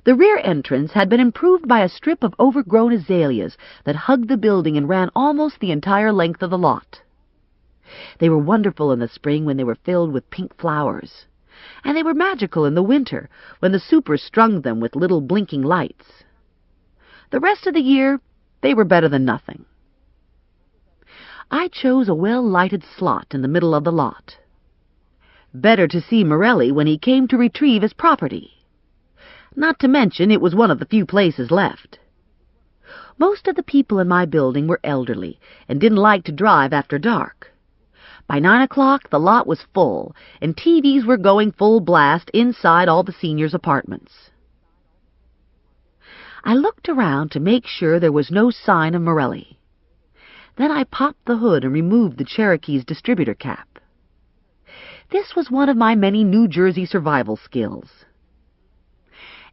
The rear entrance had been improved by a strip of overgrown azaleas that hugged the building and ran almost the entire length of the lot. They were wonderful in the spring when they were filled with pink flowers, and they were magical in the winter when the supers strung them with little blinking lights. The rest of the year, they were better than nothing. I chose a well-lighted slot in the middle of the lot. Better to see Morelli when he came to retrieve his property. Not to mention it was one of the few places left. Most of the people in my building were elderly and didn't like to drive after dark. By 9 o'clock, the lot was full, and TVs were going full blast inside all the seniors' apartments. I looked around to make sure there was no sign of Morelli. Then I popped the hood and removed the Cherokee's distributor cap. This was one of my many New Jersey survival skills.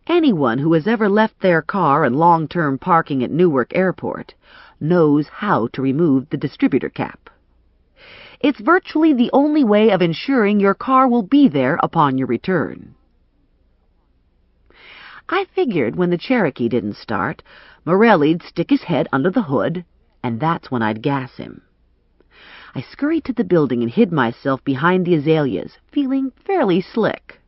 Anyone who has ever left their car in long-term parking at Newark Airport knows how to remove the distributor cap. It's virtually the only way of ensuring your car will be there upon your return. I figured when the Cherokee didn't start, Morelli'd stick his head under the hood, and that's when I'd gas him. I scurried to the building and hid myself behind the azaleas, feeling fairly slick.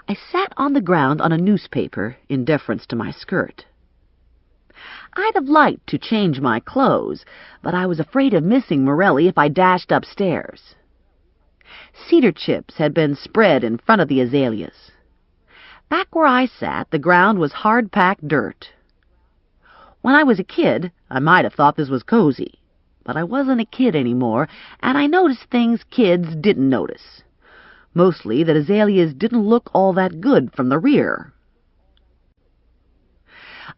I sat on the ground on a newspaper in deference to my skirt. I'd have liked to change my clothes, but I was afraid of missing Morelli if I dashed upstairs. Cedar chips had been spread in front of the azaleas. Back where I sat, the ground was hard-packed dirt. When I was a kid, I might have thought this was cozy, but I wasn't a kid anymore, and I noticed things kids didn't notice. Mostly that azaleas didn't look all that good from the rear.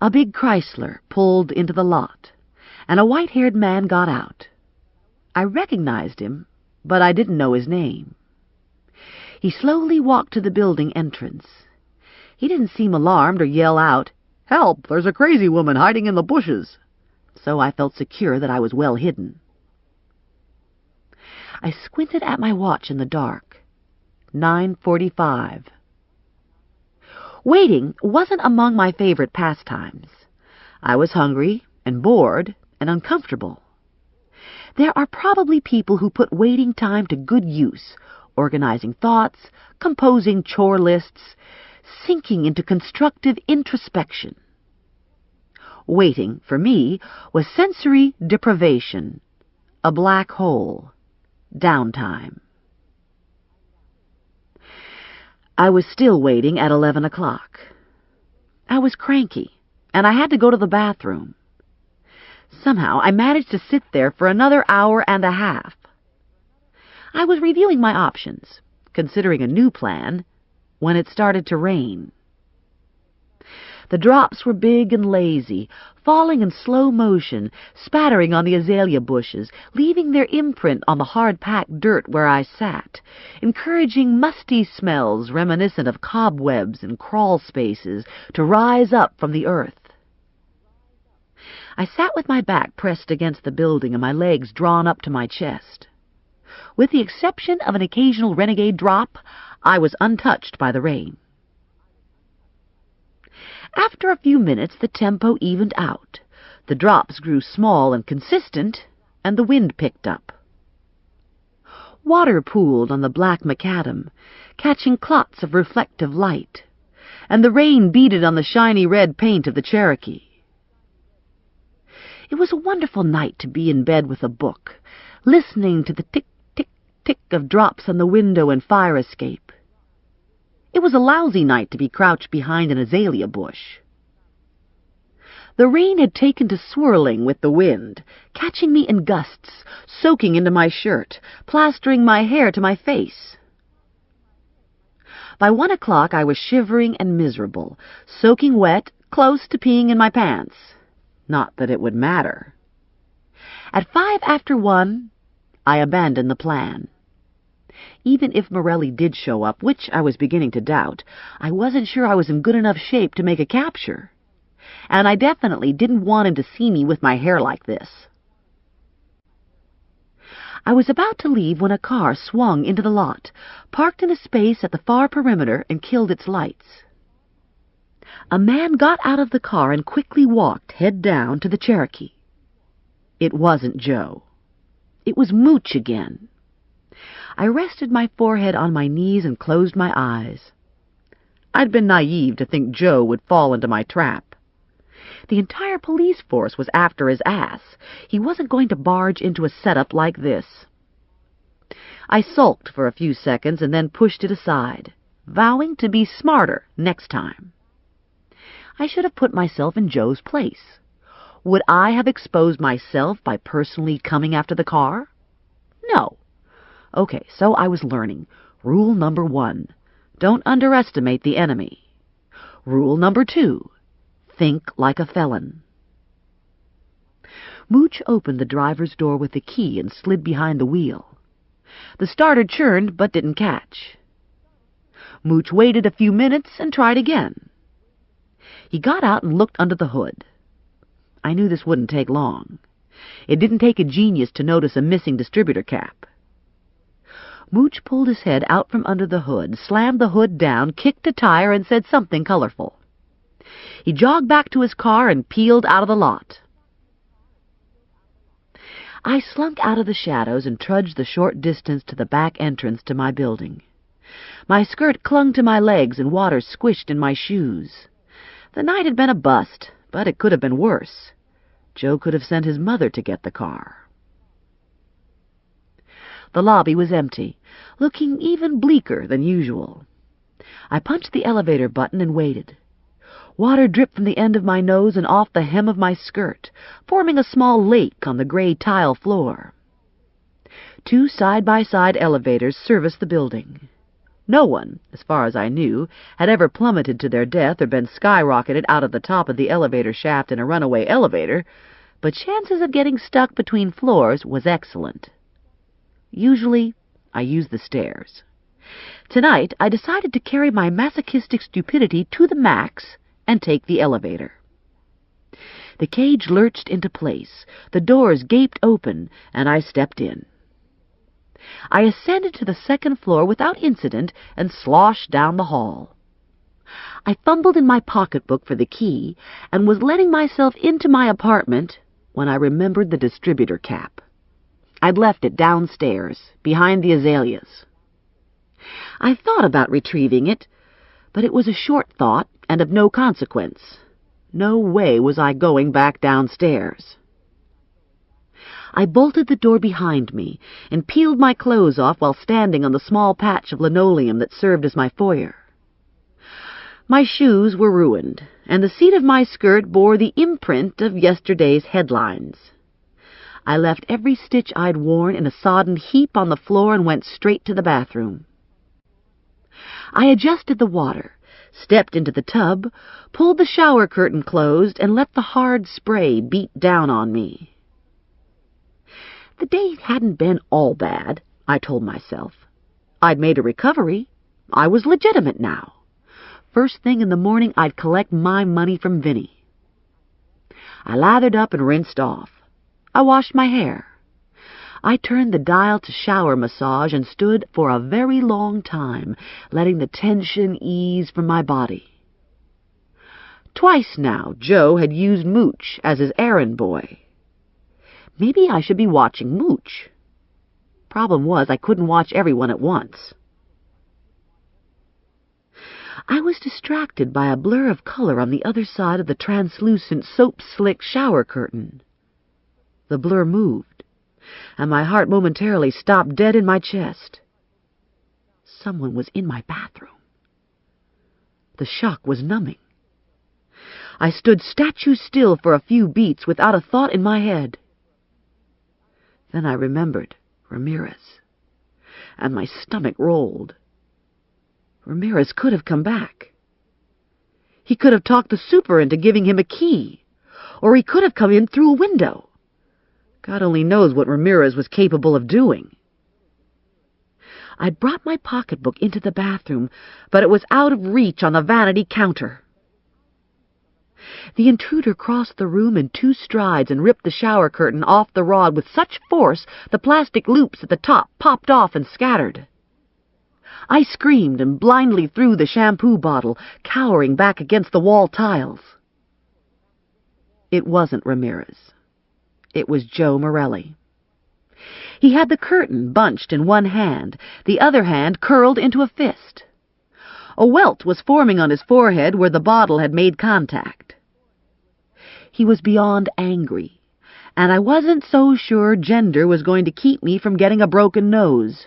A big Chrysler pulled into the lot, and a white-haired man got out. I recognized him, but I didn't know his name. He slowly walked to the building entrance. He didn't seem alarmed or yell out, "Help! There's a crazy woman hiding in the bushes!" So I felt secure that I was well hidden. I squinted at my watch in the dark. 9:45. Waiting wasn't among my favorite pastimes. I was hungry and bored and uncomfortable. There are probably people who put waiting time to good use, organizing thoughts, composing chore lists, sinking into constructive introspection. Waiting, for me, was sensory deprivation, a black hole, downtime. I was still waiting at 11 o'clock. I was cranky, and I had to go to the bathroom. Somehow I managed to sit there for another hour and a half. I was reviewing my options, considering a new plan, when it started to rain. The drops were big and lazy, falling in slow motion, spattering on the azalea bushes, leaving their imprint on the hard-packed dirt where I sat, encouraging musty smells reminiscent of cobwebs and crawl spaces to rise up from the earth. I sat with my back pressed against the building and my legs drawn up to my chest. With the exception of an occasional renegade drop, I was untouched by the rain. After a few minutes, the tempo evened out. The drops grew small and consistent, and the wind picked up. Water pooled on the black macadam, catching clots of reflective light, and the rain beaded on the shiny red paint of the Cherokee. It was a wonderful night to be in bed with a book, listening to the tick-tick-tick of drops on the window and fire escape. It was a lousy night to be crouched behind an azalea bush. The rain had taken to swirling with the wind, catching me in gusts, soaking into my shirt, plastering my hair to my face. By 1 o'clock I was shivering and miserable, soaking wet, close to peeing in my pants. Not that it would matter. At 5 after 1, I abandoned the plan. Even if Morelli did show up, which I was beginning to doubt, I wasn't sure I was in good enough shape to make a capture. And I definitely didn't want him to see me with my hair like this. I was about to leave when a car swung into the lot, parked in a space at the far perimeter, and killed its lights. A man got out of the car and quickly walked, head down, to the Cherokee. It wasn't Joe. It was Mooch again. I rested my forehead on my knees and closed my eyes. I'd been naive to think Joe would fall into my trap. The entire police force was after his ass. He wasn't going to barge into a setup like this. I sulked for a few seconds and then pushed it aside, vowing to be smarter next time. I should have put myself in Joe's place. Would I have exposed myself by personally coming after the car? No. Okay, so I was learning. Rule number 1, don't underestimate the enemy. Rule number 2, think like a felon. Mooch opened the driver's door with the key and slid behind the wheel. The starter churned but didn't catch. Mooch waited a few minutes and tried again. He got out and looked under the hood. I knew this wouldn't take long. It didn't take a genius to notice a missing distributor cap. Mooch pulled his head out from under the hood, slammed the hood down, kicked a tire, and said something colorful. He jogged back to his car and peeled out of the lot. I slunk out of the shadows and trudged the short distance to the back entrance to my building. My skirt clung to my legs and water squished in my shoes. The night had been a bust, but it could have been worse. Joe could have sent his mother to get the car. The lobby was empty, looking even bleaker than usual. I punched the elevator button and waited. Water dripped from the end of my nose and off the hem of my skirt, forming a small lake on the gray tile floor. 2 side-by-side elevators serviced the building. No one, as far as I knew, had ever plummeted to their death or been skyrocketed out of the top of the elevator shaft in a runaway elevator, but chances of getting stuck between floors was excellent. Usually, I used the stairs. Tonight, I decided to carry my masochistic stupidity to the max and take the elevator. The cage lurched into place, the doors gaped open, and I stepped in. I ascended to the 2nd floor without incident and sloshed down the hall. I fumbled in my pocketbook for the key and was letting myself into my apartment when I remembered the distributor cap. I'd left it downstairs, behind the azaleas. I thought about retrieving it, but it was a short thought and of no consequence. No way was I going back downstairs. I bolted the door behind me and peeled my clothes off while standing on the small patch of linoleum that served as my foyer. My shoes were ruined, and the seat of my skirt bore the imprint of yesterday's headlines. I left every stitch I'd worn in a sodden heap on the floor and went straight to the bathroom. I adjusted the water, stepped into the tub, pulled the shower curtain closed, and let the hard spray beat down on me. The day hadn't been all bad, I told myself. I'd made a recovery. I was legitimate now. First thing in the morning, I'd collect my money from Vinny. I lathered up and rinsed off. I washed my hair. I turned the dial to shower massage and stood for a very long time, letting the tension ease from my body. Twice now, Joe had used Mooch as his errand boy. Maybe I should be watching Mooch. Problem was, I couldn't watch everyone at once. I was distracted by a blur of color on the other side of the translucent soap-slick shower curtain. The blur moved, and my heart momentarily stopped dead in my chest. Someone was in my bathroom. The shock was numbing. I stood statue still for a few beats without a thought in my head. Then I remembered Ramirez, and my stomach rolled. Ramirez could have come back. He could have talked the super into giving him a key, or he could have come in through a window. God only knows what Ramirez was capable of doing. I'd brought my pocketbook into the bathroom, but it was out of reach on the vanity counter. The intruder crossed the room in 2 strides and ripped the shower curtain off the rod with such force the plastic loops at the top popped off and scattered. I screamed and blindly threw the shampoo bottle, cowering back against the wall tiles. It wasn't Ramirez. It was Joe Morelli. He had the curtain bunched in one hand, the other hand curled into a fist. A welt was forming on his forehead where the bottle had made contact. He was beyond angry, and I wasn't so sure gender was going to keep me from getting a broken nose.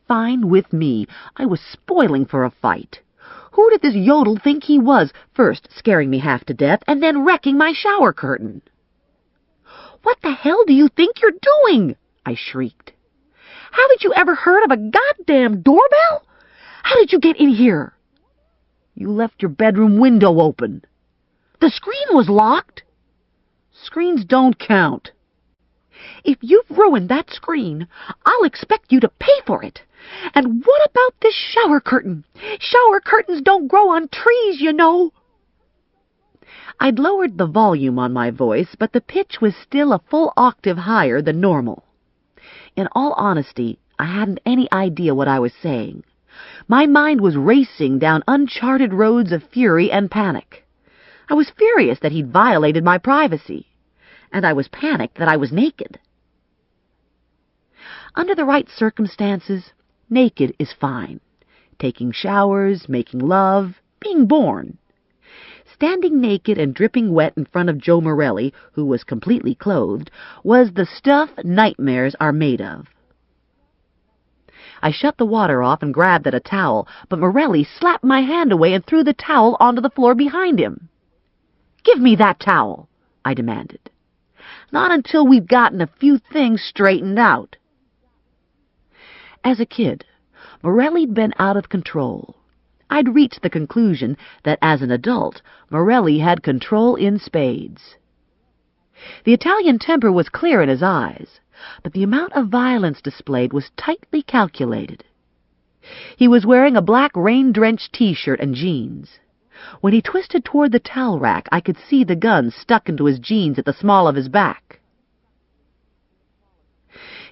Fine with me. I was spoiling for a fight. Who did this yodel think he was, first scaring me half to death and then wrecking my shower curtain? "What the hell do you think you're doing?" I shrieked. "Haven't you ever heard of a goddamn doorbell? How did you get in here?" "You left your bedroom window open." "The screen was locked." "Screens don't count." "If you've ruined that screen, I'll expect you to pay for it. And what about this shower curtain? Shower curtains don't grow on trees, you know." I'd lowered the volume on my voice, but the pitch was still a full octave higher than normal. In all honesty, I hadn't any idea what I was saying. My mind was racing down uncharted roads of fury and panic. I was furious that he'd violated my privacy, and I was panicked that I was naked. Under the right circumstances, naked is fine. Taking showers, making love, being born. Standing naked and dripping wet in front of Joe Morelli, who was completely clothed, was the stuff nightmares are made of. I shut the water off and grabbed at a towel, but Morelli slapped my hand away and threw the towel onto the floor behind him. "Give me that towel," I demanded. "Not until we've gotten a few things straightened out." As a kid, Morelli'd been out of control. I'd reached the conclusion that as an adult, Morelli had control in spades. The Italian temper was clear in his eyes, but the amount of violence displayed was tightly calculated. He was wearing a black rain-drenched T-shirt and jeans. When he twisted toward the towel rack, I could see the gun stuck into his jeans at the small of his back.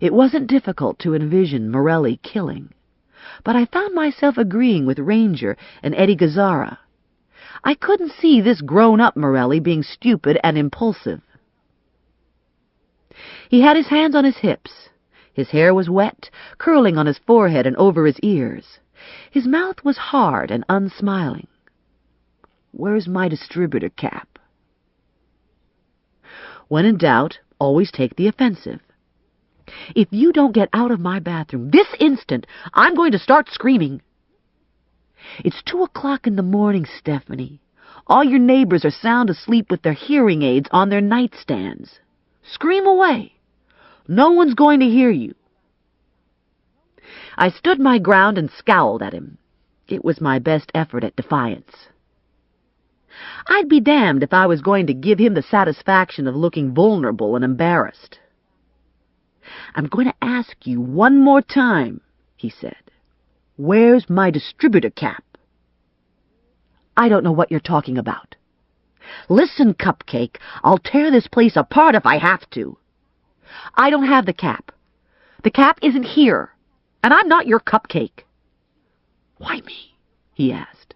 It wasn't difficult to envision Morelli killing, but I found myself agreeing with Ranger and Eddie Gazzara. I couldn't see this grown-up Morelli being stupid and impulsive. He had his hands on his hips. His hair was wet, curling on his forehead and over his ears. His mouth was hard and unsmiling. "Where's my distributor cap?" When in doubt, always take the offensive. "If you don't get out of my bathroom this instant, I'm going to start screaming." "It's 2 o'clock in the morning, Stephanie. All your neighbors are sound asleep with their hearing aids on their nightstands. Scream away. No one's going to hear you." I stood my ground and scowled at him. It was my best effort at defiance. I'd be damned if I was going to give him the satisfaction of looking vulnerable and embarrassed. "I'm going to ask you one more time," he said. "Where's my distributor cap?" "I don't know what you're talking about." "Listen, Cupcake, I'll tear this place apart if I have to. I don't have the cap. The cap isn't here, and I'm not your Cupcake." "Why me?" he asked.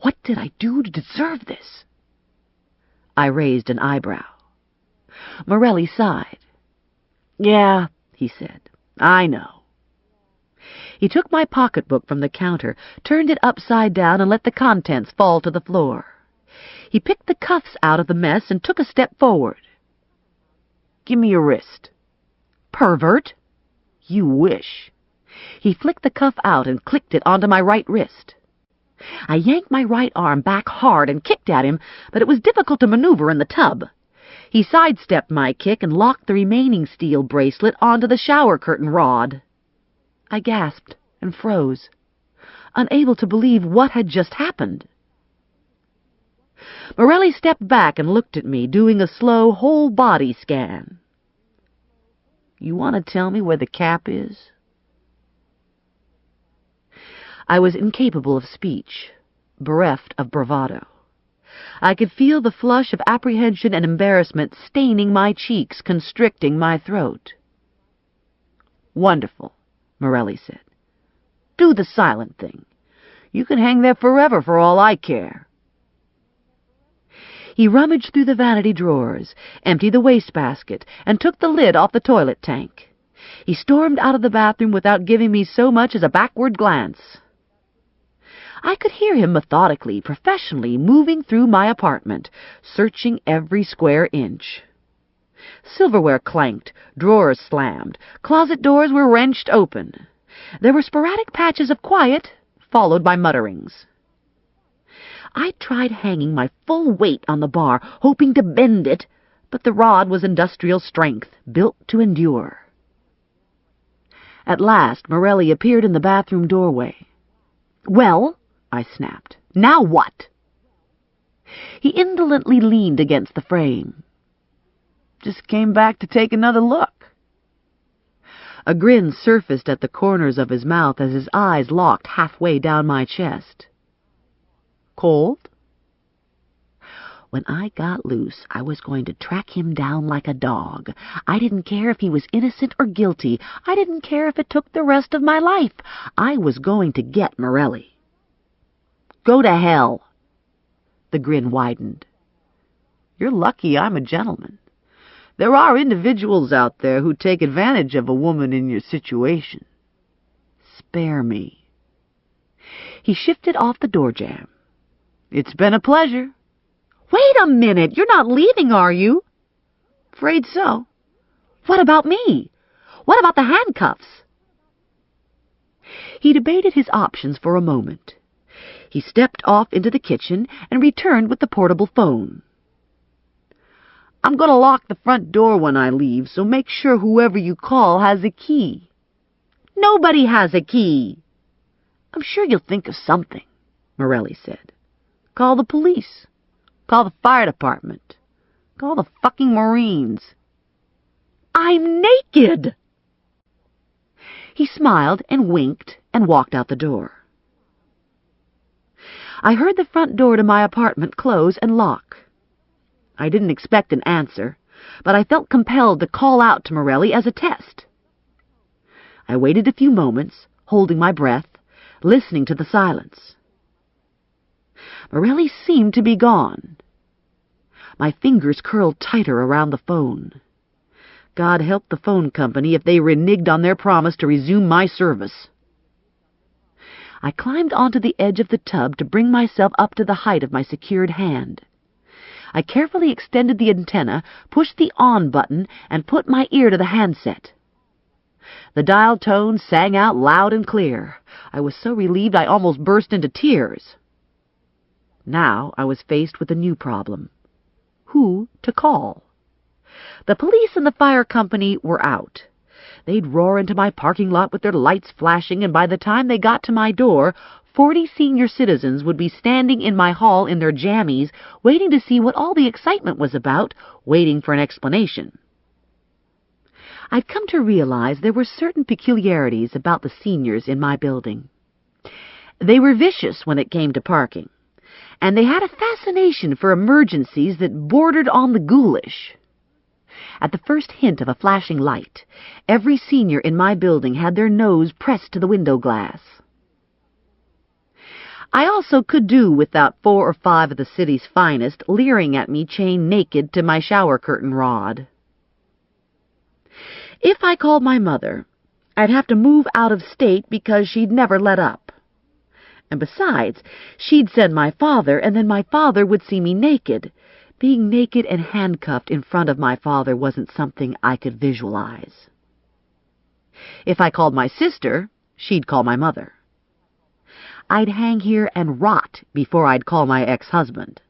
"What did I do to deserve this?" I raised an eyebrow. Morelli sighed. "Yeah," he said, "I know." He took my pocketbook from the counter, turned it upside down, and let the contents fall to the floor. He picked the cuffs out of the mess and took a step forward. "Give me your wrist." "Pervert." "You wish." He flicked the cuff out and clicked it onto my right wrist. I yanked my right arm back hard and kicked at him, but it was difficult to maneuver in the tub. He sidestepped my kick and locked the remaining steel bracelet onto the shower curtain rod. I gasped and froze, unable to believe what had just happened. Morelli stepped back and looked at me, doing a slow whole-body scan. "You want to tell me where the cap is?" I was incapable of speech, bereft of bravado. I could feel the flush of apprehension and embarrassment staining my cheeks, constricting my throat. "Wonderful," Morelli said. "Do the silent thing. You can hang there forever for all I care." He rummaged through the vanity drawers, emptied the wastebasket, and took the lid off the toilet tank. He stormed out of the bathroom without giving me so much as a backward glance. I could hear him methodically, professionally moving through my apartment, searching every square inch. Silverware clanked, drawers slammed, closet doors were wrenched open. There were sporadic patches of quiet, followed by mutterings. I tried hanging my full weight on the bar, hoping to bend it, but the rod was industrial strength, built to endure. At last, Morelli appeared in the bathroom doorway. "Well," I snapped, "now what?" He indolently leaned against the frame. "Just came back to take another look." A grin surfaced at the corners of his mouth as his eyes locked halfway down my chest. "Cold?" When I got loose, I was going to track him down like a dog. I didn't care if he was innocent or guilty. I didn't care if it took the rest of my life. I was going to get Morelli. "Go to hell." The grin widened. "You're lucky I'm a gentleman. There are individuals out there who take advantage of a woman in your situation. Spare me." He shifted off the door jamb. "It's been a pleasure." "Wait a minute! You're not leaving, are you?" "Afraid so." "What about me? What about the handcuffs?" He debated his options for a moment. He stepped off into the kitchen and returned with the portable phone. "I'm going to lock the front door when I leave, so make sure whoever you call has a key." "Nobody has a key." "I'm sure you'll think of something," Morelli said. "Call the police. Call the fire department. Call the fucking Marines." "I'm naked!" He smiled and winked and walked out the door. I heard the front door to my apartment close and lock. I didn't expect an answer, but I felt compelled to call out to Morelli as a test. I waited a few moments, holding my breath, listening to the silence. Morelli seemed to be gone. My fingers curled tighter around the phone. God help the phone company if they reneged on their promise to resume my service. I climbed onto the edge of the tub to bring myself up to the height of my secured hand. I carefully extended the antenna, pushed the on button, and put my ear to the handset. The dial tone sang out loud and clear. I was so relieved I almost burst into tears. Now I was faced with a new problem. Who to call? The police and the fire company were out. They'd roar into my parking lot with their lights flashing, and by the time they got to my door, 40 senior citizens would be standing in my hall in their jammies, waiting to see what all the excitement was about, waiting for an explanation. I'd come to realize there were certain peculiarities about the seniors in my building. They were vicious when it came to parking, and they had a fascination for emergencies that bordered on the ghoulish. At the first hint of a flashing light, every senior in my building had their nose pressed to the window glass. I also could do without 4 or 5 of the city's finest leering at me chained naked to my shower curtain rod. If I called my mother, I'd have to move out of state because she'd never let up. And besides, she'd send my father, and then my father would see me naked. Being naked and handcuffed in front of my father wasn't something I could visualize. If I called my sister, she'd call my mother. I'd hang here and rot before I'd call my ex-husband.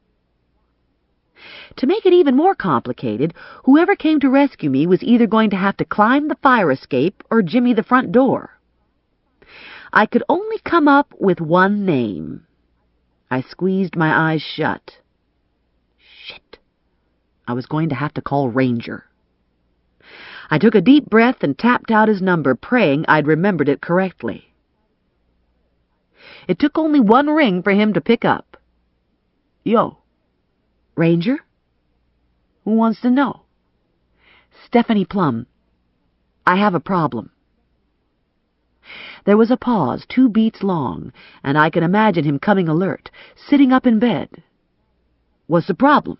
To make it even more complicated, whoever came to rescue me was either going to have to climb the fire escape or jimmy the front door. I could only come up with one name. I squeezed my eyes shut. Shit. I was going to have to call Ranger. I took a deep breath and tapped out his number, praying I'd remembered it correctly. It took only one ring for him to pick up. Yo. Ranger? Who wants to know? Stephanie Plum. I have a problem. There was a pause, 2 beats long, and I could imagine him coming alert, sitting up in bed. What's the problem?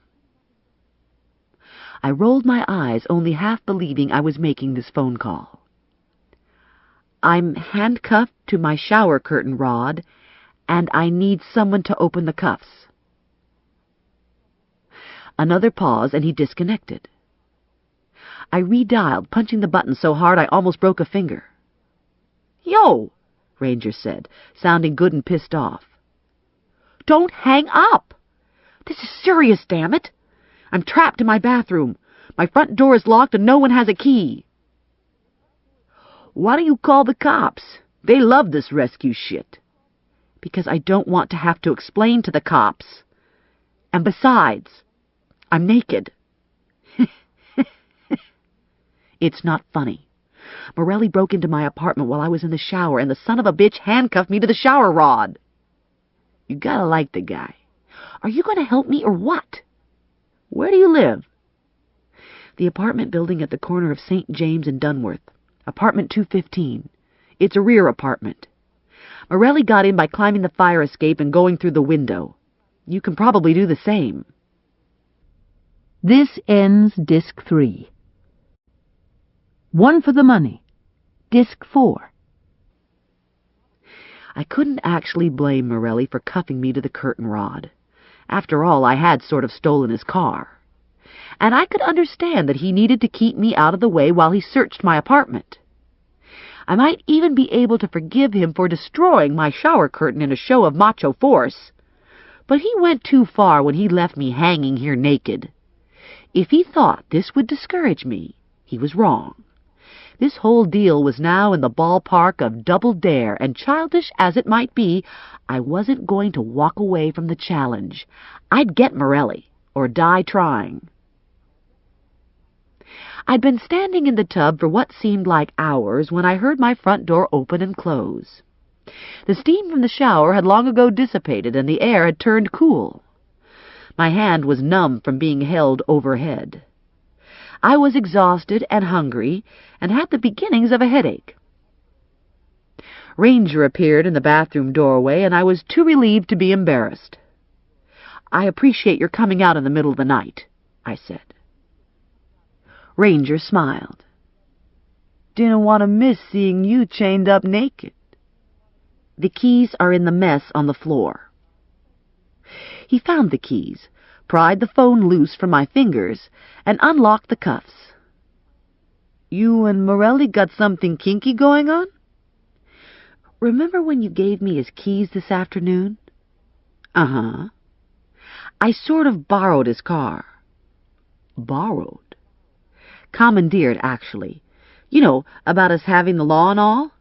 I rolled my eyes, only half believing I was making this phone call. I'm handcuffed to my shower curtain rod, and I need someone to open the cuffs. Another pause, and he disconnected. I redialed, punching the button so hard I almost broke a finger. Yo, Ranger said, sounding good and pissed off. Don't hang up. This is serious, damn it. I'm trapped in my bathroom. My front door is locked and no one has a key. Why do you call the cops? They love this rescue shit. Because I don't want to have to explain to the cops. And besides, I'm naked. It's not funny. Morelli broke into my apartment while I was in the shower, and the son of a bitch handcuffed me to the shower rod. You gotta like the guy. Are you going to help me or what? Where do you live? The apartment building at the corner of St. James and Dunworth. Apartment 215. It's a rear apartment. Morelli got in by climbing the fire escape and going through the window. You can probably do the same. This ends Disc 3. 1 for the money. Disc 4. I couldn't actually blame Morelli for cuffing me to the curtain rod. After all, I had sort of stolen his car. And I could understand that he needed to keep me out of the way while he searched my apartment. I might even be able to forgive him for destroying my shower curtain in a show of macho force. But he went too far when he left me hanging here naked. If he thought this would discourage me, he was wrong. This whole deal was now in the ballpark of double dare, and childish as it might be, I wasn't going to walk away from the challenge. I'd get Morelli, or die trying. I'd been standing in the tub for what seemed like hours when I heard my front door open and close. The steam from the shower had long ago dissipated, and the air had turned cool. My hand was numb from being held overhead. I was exhausted and hungry, and had the beginnings of a headache. Ranger appeared in the bathroom doorway, and I was too relieved to be embarrassed. I appreciate your coming out in the middle of the night, I said. Ranger smiled. Didn't want to miss seeing you chained up naked. The keys are in the mess on the floor. He found the keys, pried the phone loose from my fingers, and unlocked the cuffs. You and Morelli got something kinky going on? Remember when you gave me his keys this afternoon? Uh-huh. I sort of borrowed his car. Borrowed? Commandeered, actually. You know, about us having the law and all?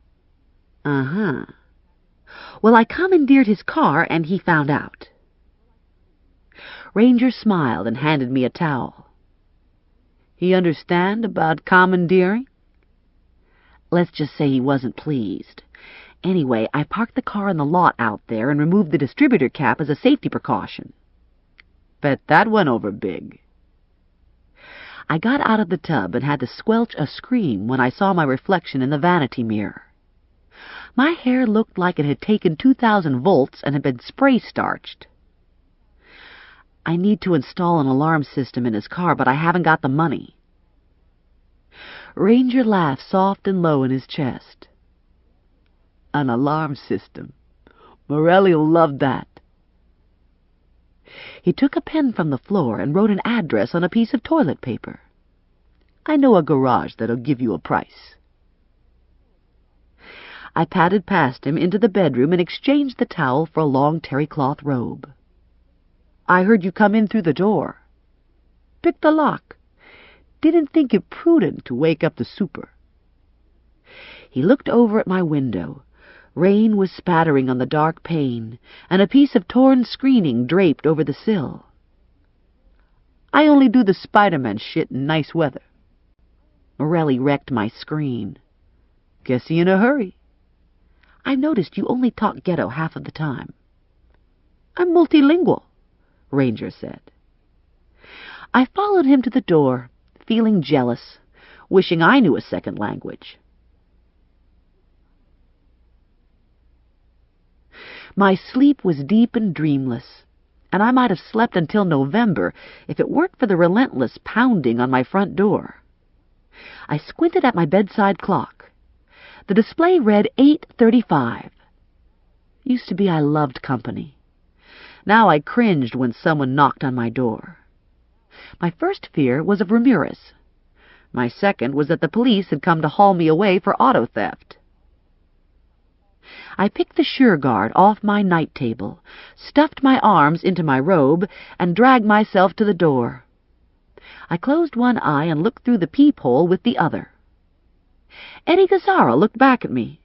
Uh-huh. Well, I commandeered his car, and he found out. Ranger smiled and handed me a towel. He understand about commandeering? Let's just say he wasn't pleased. Anyway, I parked the car in the lot out there and removed the distributor cap as a safety precaution. Bet that went over big. I got out of the tub and had to squelch a scream when I saw my reflection in the vanity mirror. My hair looked like it had taken 2,000 volts and had been spray-starched. I need to install an alarm system in his car, but I haven't got the money. Ranger laughed soft and low in his chest. An alarm system. Morelli'll love that. He took a pen from the floor and wrote an address on a piece of toilet paper. I know a garage that'll give you a price. I padded past him into the bedroom and exchanged the towel for a long terry cloth robe. I heard you come in through the door. Picked the lock. Didn't think it prudent to wake up the super. He looked over at my window. Rain was spattering on the dark pane, and a piece of torn screening draped over the sill. I only do the Spider-Man shit in nice weather. Morelli wrecked my screen. Guess he in a hurry. I noticed you only talk ghetto half of the time. I'm multilingual, Ranger said. I followed him to the door, feeling jealous, wishing I knew a second language. My sleep was deep and dreamless, and I might have slept until November if it weren't for the relentless pounding on my front door. I squinted at my bedside clock. The display read 8:35. Used to be I loved company. Now I cringed when someone knocked on my door. My first fear was of Ramirez. My second was that the police had come to haul me away for auto theft. I picked the Sure Guard off my night table, stuffed my arms into my robe, and dragged myself to the door. I closed one eye and looked through the peephole with the other. Eddie Gazzara looked back at me.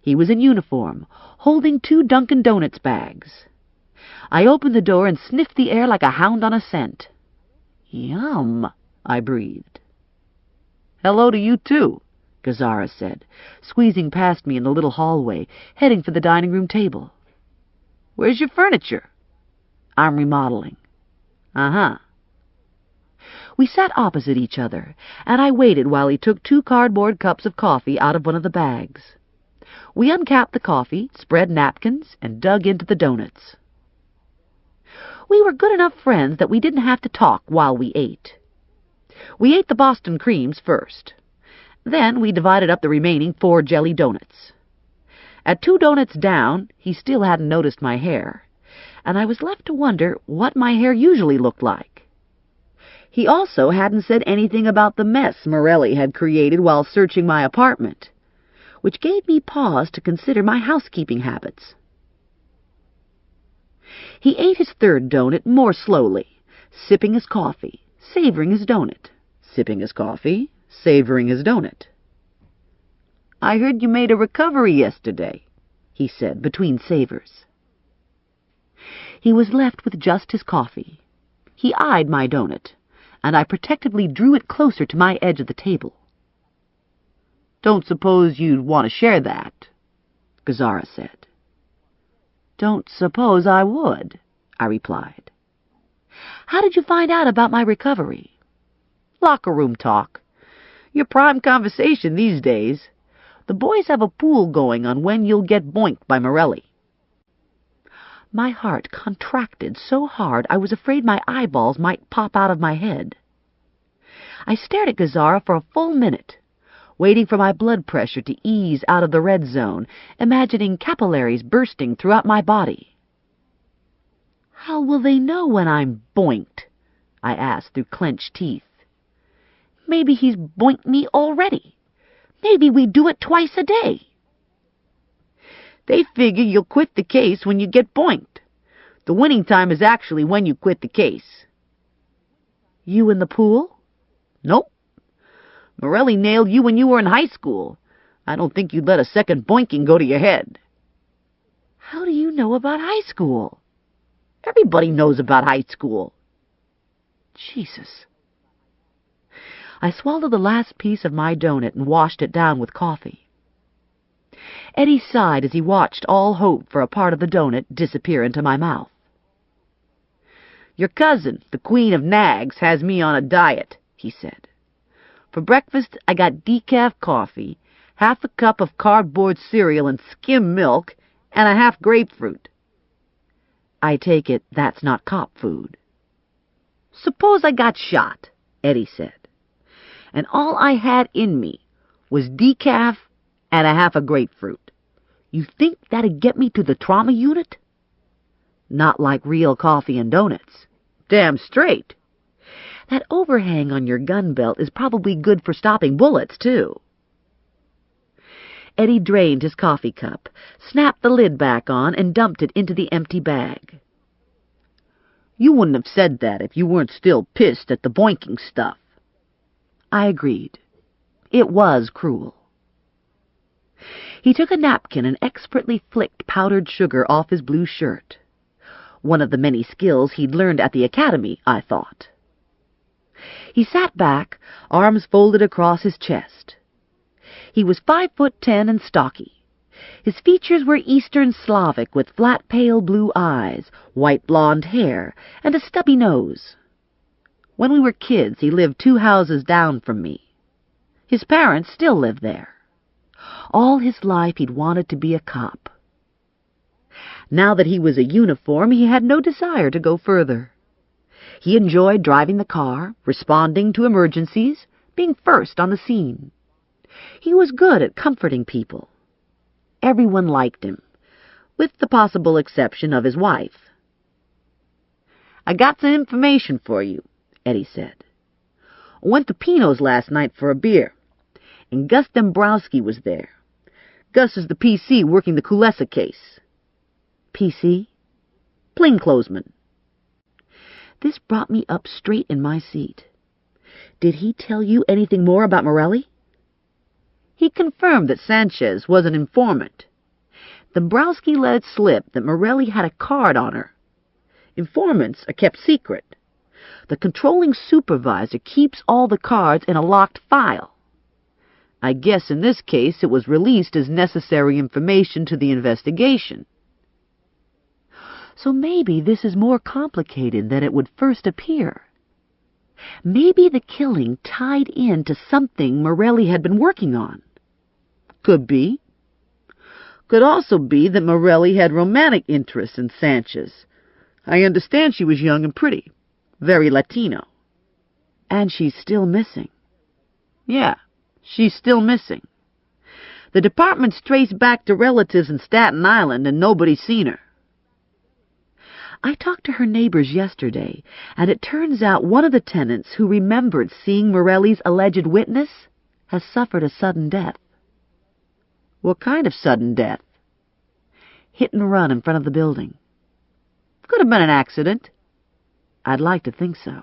He was in uniform, holding 2 Dunkin' Donuts bags. I opened the door and sniffed the air like a hound on a scent. Yum, I breathed. Hello to you, too, Gazzara said, squeezing past me in the little hallway, heading for the dining room table. Where's your furniture? I'm remodeling. Uh-huh. We sat opposite each other, and I waited while he took 2 cardboard cups of coffee out of one of the bags. We uncapped the coffee, spread napkins, and dug into the donuts. We were good enough friends that we didn't have to talk while we ate. We ate the Boston creams first. Then we divided up the remaining 4 jelly donuts. At 2 donuts down, he still hadn't noticed my hair, and I was left to wonder what my hair usually looked like. He also hadn't said anything about the mess Morelli had created while searching my apartment, which gave me pause to consider my housekeeping habits. He ate his 3rd donut more slowly, sipping his coffee, savoring his donut, sipping his coffee, savoring his donut. I heard you made a recovery yesterday, he said between savors. He was left with just his coffee. He eyed my donut, and I protectively drew it closer to my edge of the table. Don't suppose you'd want to share that, Gazzara said. Don't suppose I would, I replied. How did you find out about my recovery? Locker room talk. Your prime conversation these days. The boys have a pool going on when you'll get boinked by Morelli. My heart contracted so hard I was afraid my eyeballs might pop out of my head. I stared at Gazzara for a full minute, waiting for my blood pressure to ease out of the red zone, imagining capillaries bursting throughout my body. How will they know when I'm boinked? I asked through clenched teeth. Maybe he's boinked me already. Maybe we do it twice a day. They figure you'll quit the case when you get boinked. The winning time is actually when you quit the case. You in the pool? Nope. Morelli nailed you when you were in high school. I don't think you'd let a second boinking go to your head. How do you know about high school? Everybody knows about high school. Jesus. I swallowed the last piece of my donut and washed it down with coffee. Eddie sighed as he watched all hope for a part of the donut disappear into my mouth. Your cousin, the Queen of Nags, has me on a diet, he said. For breakfast, I got decaf coffee, half a cup of cardboard cereal and skim milk, and a half grapefruit. I take it that's not cop food. Suppose I got shot, Eddie said, and all I had in me was decaf and a half a grapefruit. You think that'd get me to the trauma unit? Not like real coffee and donuts. Damn straight. That overhang on your gun belt is probably good for stopping bullets, too. Eddie drained his coffee cup, snapped the lid back on, and dumped it into the empty bag. You wouldn't have said that if you weren't still pissed at the boinking stuff. I agreed. It was cruel. He took a napkin and expertly flicked powdered sugar off his blue shirt. One of the many skills he'd learned at the academy, I thought. He sat back, arms folded across his chest. He was 5'10" and stocky. His features were Eastern Slavic with flat pale blue eyes, white blonde hair, and a stubby nose. When we were kids, he lived 2 houses down from me. His parents still lived there. All his life he'd wanted to be a cop. Now that he was a uniform, he had no desire to go further. He enjoyed driving the car, responding to emergencies, being first on the scene. He was good at comforting people. Everyone liked him, with the possible exception of his wife. I got some information for you, Eddie said. Went to Pino's last night for a beer, and Gus Dombrowski was there. Gus is the PC working the Kulesa case. PC? Plainclothesman. This brought me up straight in my seat. Did he tell you anything more about Morelli? He confirmed that Sanchez was an informant. Dombrowski let it slip that Morelli had a card on her. Informants are kept secret. The controlling supervisor keeps all the cards in a locked file. I guess in this case it was released as necessary information to the investigation. So maybe this is more complicated than it would first appear. Maybe the killing tied in to something Morelli had been working on. Could be. Could also be that Morelli had romantic interests in Sanchez. I understand she was young and pretty. Very Latino. And she's still missing. Yeah, she's still missing. The department's traced back to relatives in Staten Island and nobody's seen her. I talked to her neighbors yesterday, and it turns out one of the tenants who remembered seeing Morelli's alleged witness has suffered a sudden death. What kind of sudden death? Hit and run in front of the building. Could have been an accident. I'd like to think so.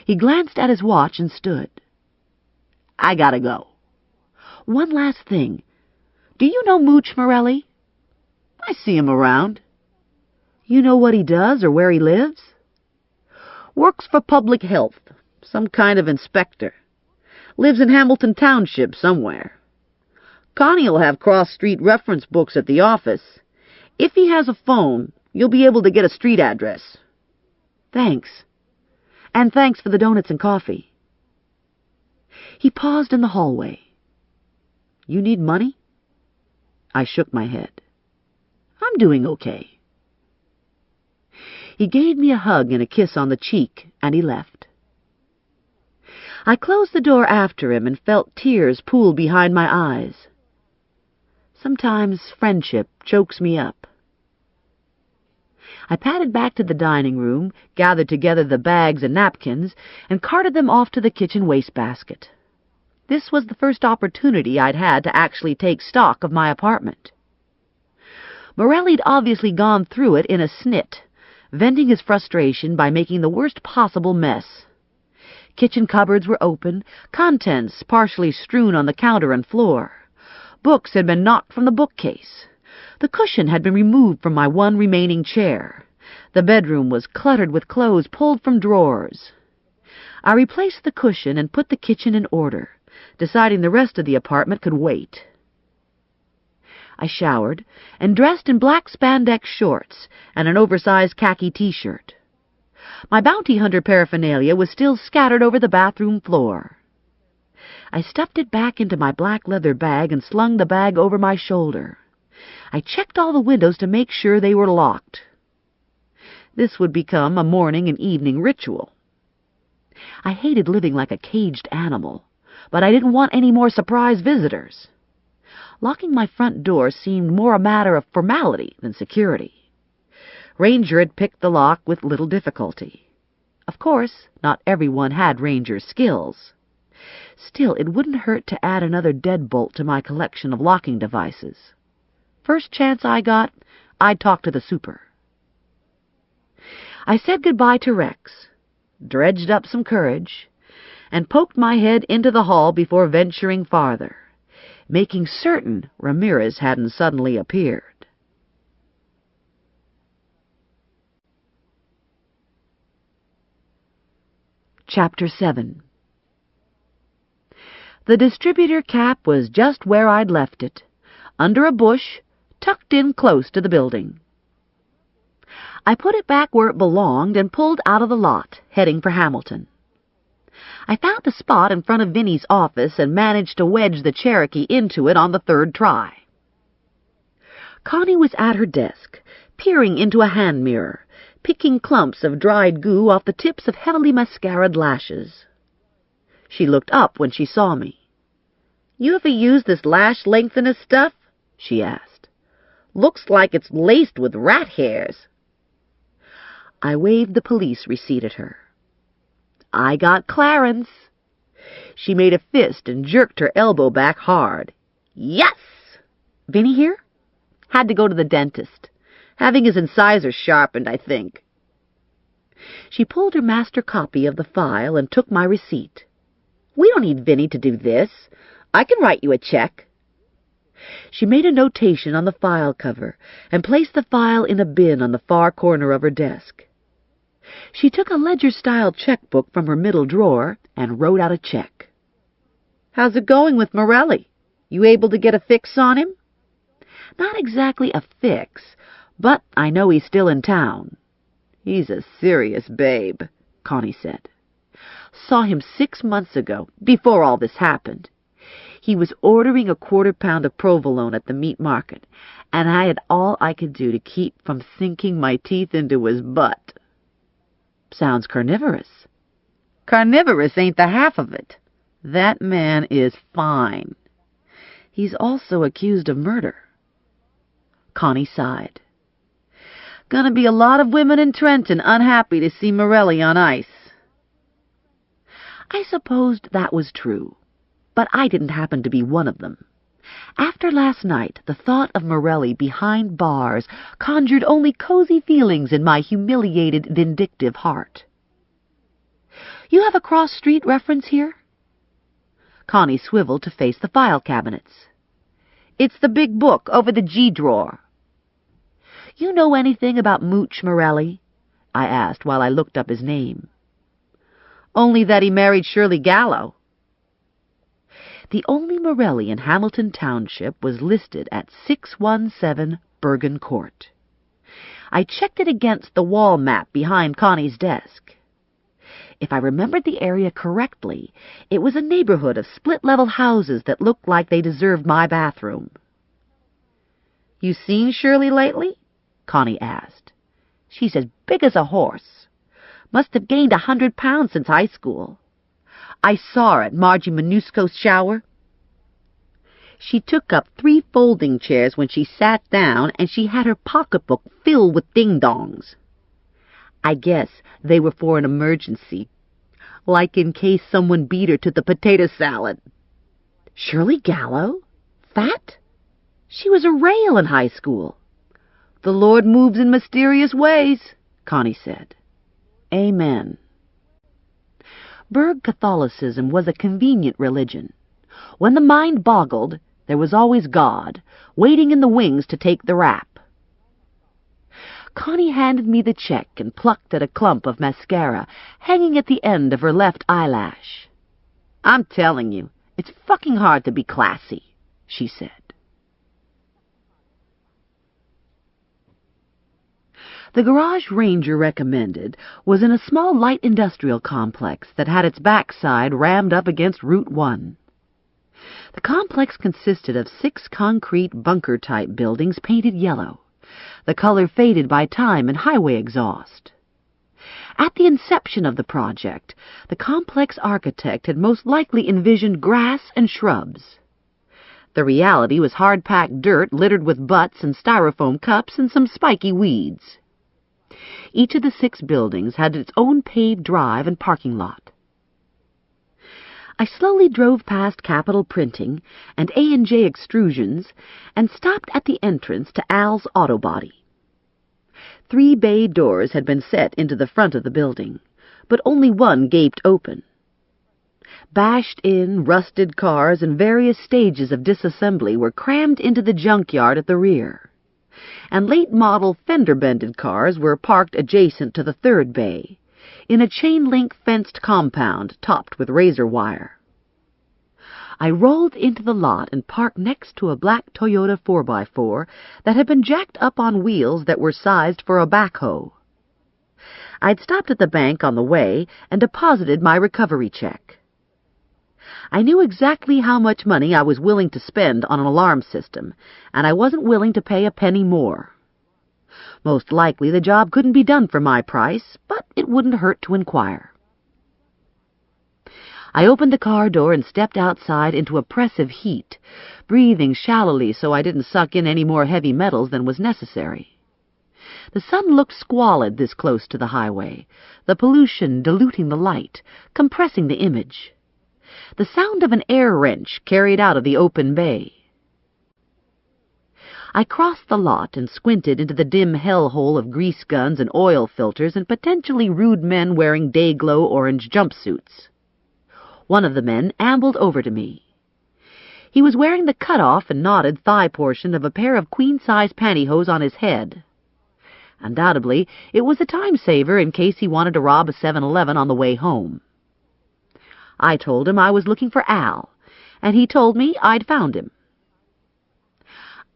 He glanced at his watch and stood. I gotta go. One last thing. Do you know Mooch Morelli? I see him around. You know what he does or where he lives? Works for public health, some kind of inspector. Lives in Hamilton Township somewhere. Connie'll have cross-street reference books at the office. If he has a phone, you'll be able to get a street address. Thanks. And thanks for the donuts and coffee. He paused in the hallway. You need money? I shook my head. I'm doing okay. He gave me a hug and a kiss on the cheek, and he left. I closed the door after him and felt tears pool behind my eyes. Sometimes friendship chokes me up. I padded back to the dining room, gathered together the bags and napkins, and carted them off to the kitchen wastebasket. This was the first opportunity I'd had to actually take stock of my apartment. Morelli'd obviously gone through it in a snit, venting his frustration by making the worst possible mess. Kitchen cupboards were open, contents partially strewn on the counter and floor. Books had been knocked from the bookcase. The cushion had been removed from my one remaining chair. The bedroom was cluttered with clothes pulled from drawers. I replaced the cushion and put the kitchen in order, deciding the rest of the apartment could wait. I showered and dressed in black spandex shorts and an oversized khaki t-shirt. My bounty hunter paraphernalia was still scattered over the bathroom floor. I stuffed it back into my black leather bag and slung the bag over my shoulder. I checked all the windows to make sure they were locked. This would become a morning and evening ritual. I hated living like a caged animal, but I didn't want any more surprise visitors. Locking my front door seemed more a matter of formality than security. Ranger had picked the lock with little difficulty. Of course, not everyone had Ranger's skills. Still, it wouldn't hurt to add another deadbolt to my collection of locking devices. First chance I got, I'd talk to the super. I said goodbye to Rex, dredged up some courage, and poked my head into the hall before venturing farther, making certain Ramirez hadn't suddenly appeared. Chapter 7. The distributor cap was just where I'd left it, under a bush, tucked in close to the building. I put it back where it belonged and pulled out of the lot, heading for Hamilton. I found a spot in front of Vinny's office and managed to wedge the Cherokee into it on the third try. Connie was at her desk, peering into a hand mirror, picking clumps of dried goo off the tips of heavily mascaraed lashes. She looked up when she saw me. "You ever use this lash lengthener stuff?" she asked. "Looks like it's laced with rat hairs." I waved the police receipt at her. "I got Clarence." She made a fist and jerked her elbow back hard. "Yes!" "Vinny here?" "Had to go to the dentist. Having his incisors sharpened, I think." She pulled her master copy of the file and took my receipt. "We don't need Vinny to do this. I can write you a check." She made a notation on the file cover and placed the file in a bin on the far corner of her desk. She took a ledger-style checkbook from her middle drawer and wrote out a check. "How's it going with Morelli? You able to get a fix on him?" "Not exactly a fix, but I know he's still in town." "He's a serious babe," Connie said. "Saw him 6 months ago, before all this happened. He was ordering a 1/4 pound of provolone at the meat market, and I had all I could do to keep from sinking my teeth into his butt." "Sounds carnivorous." "Carnivorous ain't the half of it. That man is fine." "He's also accused of murder." Connie sighed. "Gonna be a lot of women in Trenton unhappy to see Morelli on ice." I supposed that was true, but I didn't happen to be one of them. After last night, the thought of Morelli behind bars conjured only cozy feelings in my humiliated, vindictive heart. "You have a cross-street reference here?" Connie swiveled to face the file cabinets. "It's the big book over the G drawer." "You know anything about Mooch Morelli?" I asked while I looked up his name. "Only that he married Shirley Gallo." The only Morelli in Hamilton Township was listed at 617 Bergen Court. I checked it against the wall map behind Connie's desk. If I remembered the area correctly, it was a neighborhood of split-level houses that looked like they deserved my bathroom. "You seen Shirley lately?" Connie asked. "She's as big as a horse. Must have gained 100 pounds since high school. I saw her at Margie Minusco's shower. She took up 3 folding chairs when she sat down, and she had her pocketbook filled with ding-dongs. I guess they were for an emergency, like in case someone beat her to the potato salad." "Shirley Gallo? Fat? She was a rail in high school." "The Lord moves in mysterious ways," Connie said. "Amen." Berg Catholicism was a convenient religion. When the mind boggled, There was always God, waiting in the wings to take the rap. Connie handed me the check and plucked at a clump of mascara hanging at the end of her left eyelash. "I'm telling you, it's fucking hard to be classy," she said. The garage Ranger recommended was in a small light industrial complex that had its backside rammed up against Route 1. The complex consisted of 6 concrete bunker-type buildings painted yellow, the color faded by time and highway exhaust. At the inception of the project, the complex architect had most likely envisioned grass and shrubs. The reality was hard-packed dirt littered with butts and styrofoam cups and some spiky weeds. Each of the 6 buildings had its own paved drive and parking lot. I slowly drove past Capital Printing and A&J Extrusions and stopped at the entrance to Al's Auto Body. 3 bay doors had been set into the front of the building, but only one gaped open. Bashed-in, rusted cars in various stages of disassembly were crammed into the junkyard at the rear, and late-model fender-bended cars were parked adjacent to the 3rd bay, in a chain-link fenced compound topped with razor wire. I rolled into the lot and parked next to a black Toyota 4x4 that had been jacked up on wheels that were sized for a backhoe. I'd stopped at the bank on the way and deposited my recovery check. I knew exactly how much money I was willing to spend on an alarm system, and I wasn't willing to pay a penny more. Most likely the job couldn't be done for my price, but it wouldn't hurt to inquire. I opened the car door and stepped outside into oppressive heat, breathing shallowly so I didn't suck in any more heavy metals than was necessary. The sun looked squalid this close to the highway, the pollution diluting the light, compressing the image. The sound of an air wrench carried out of the open bay. I crossed the lot and squinted into the dim hellhole of grease guns and oil filters and potentially rude men wearing day-glow orange jumpsuits. One of the men ambled over to me. He was wearing the cut-off and knotted thigh portion of a pair of queen-size pantyhose on his head. Undoubtedly, it was a time-saver in case he wanted to rob a 7-Eleven on the way home. I told him I was looking for Al, and he told me I'd found him.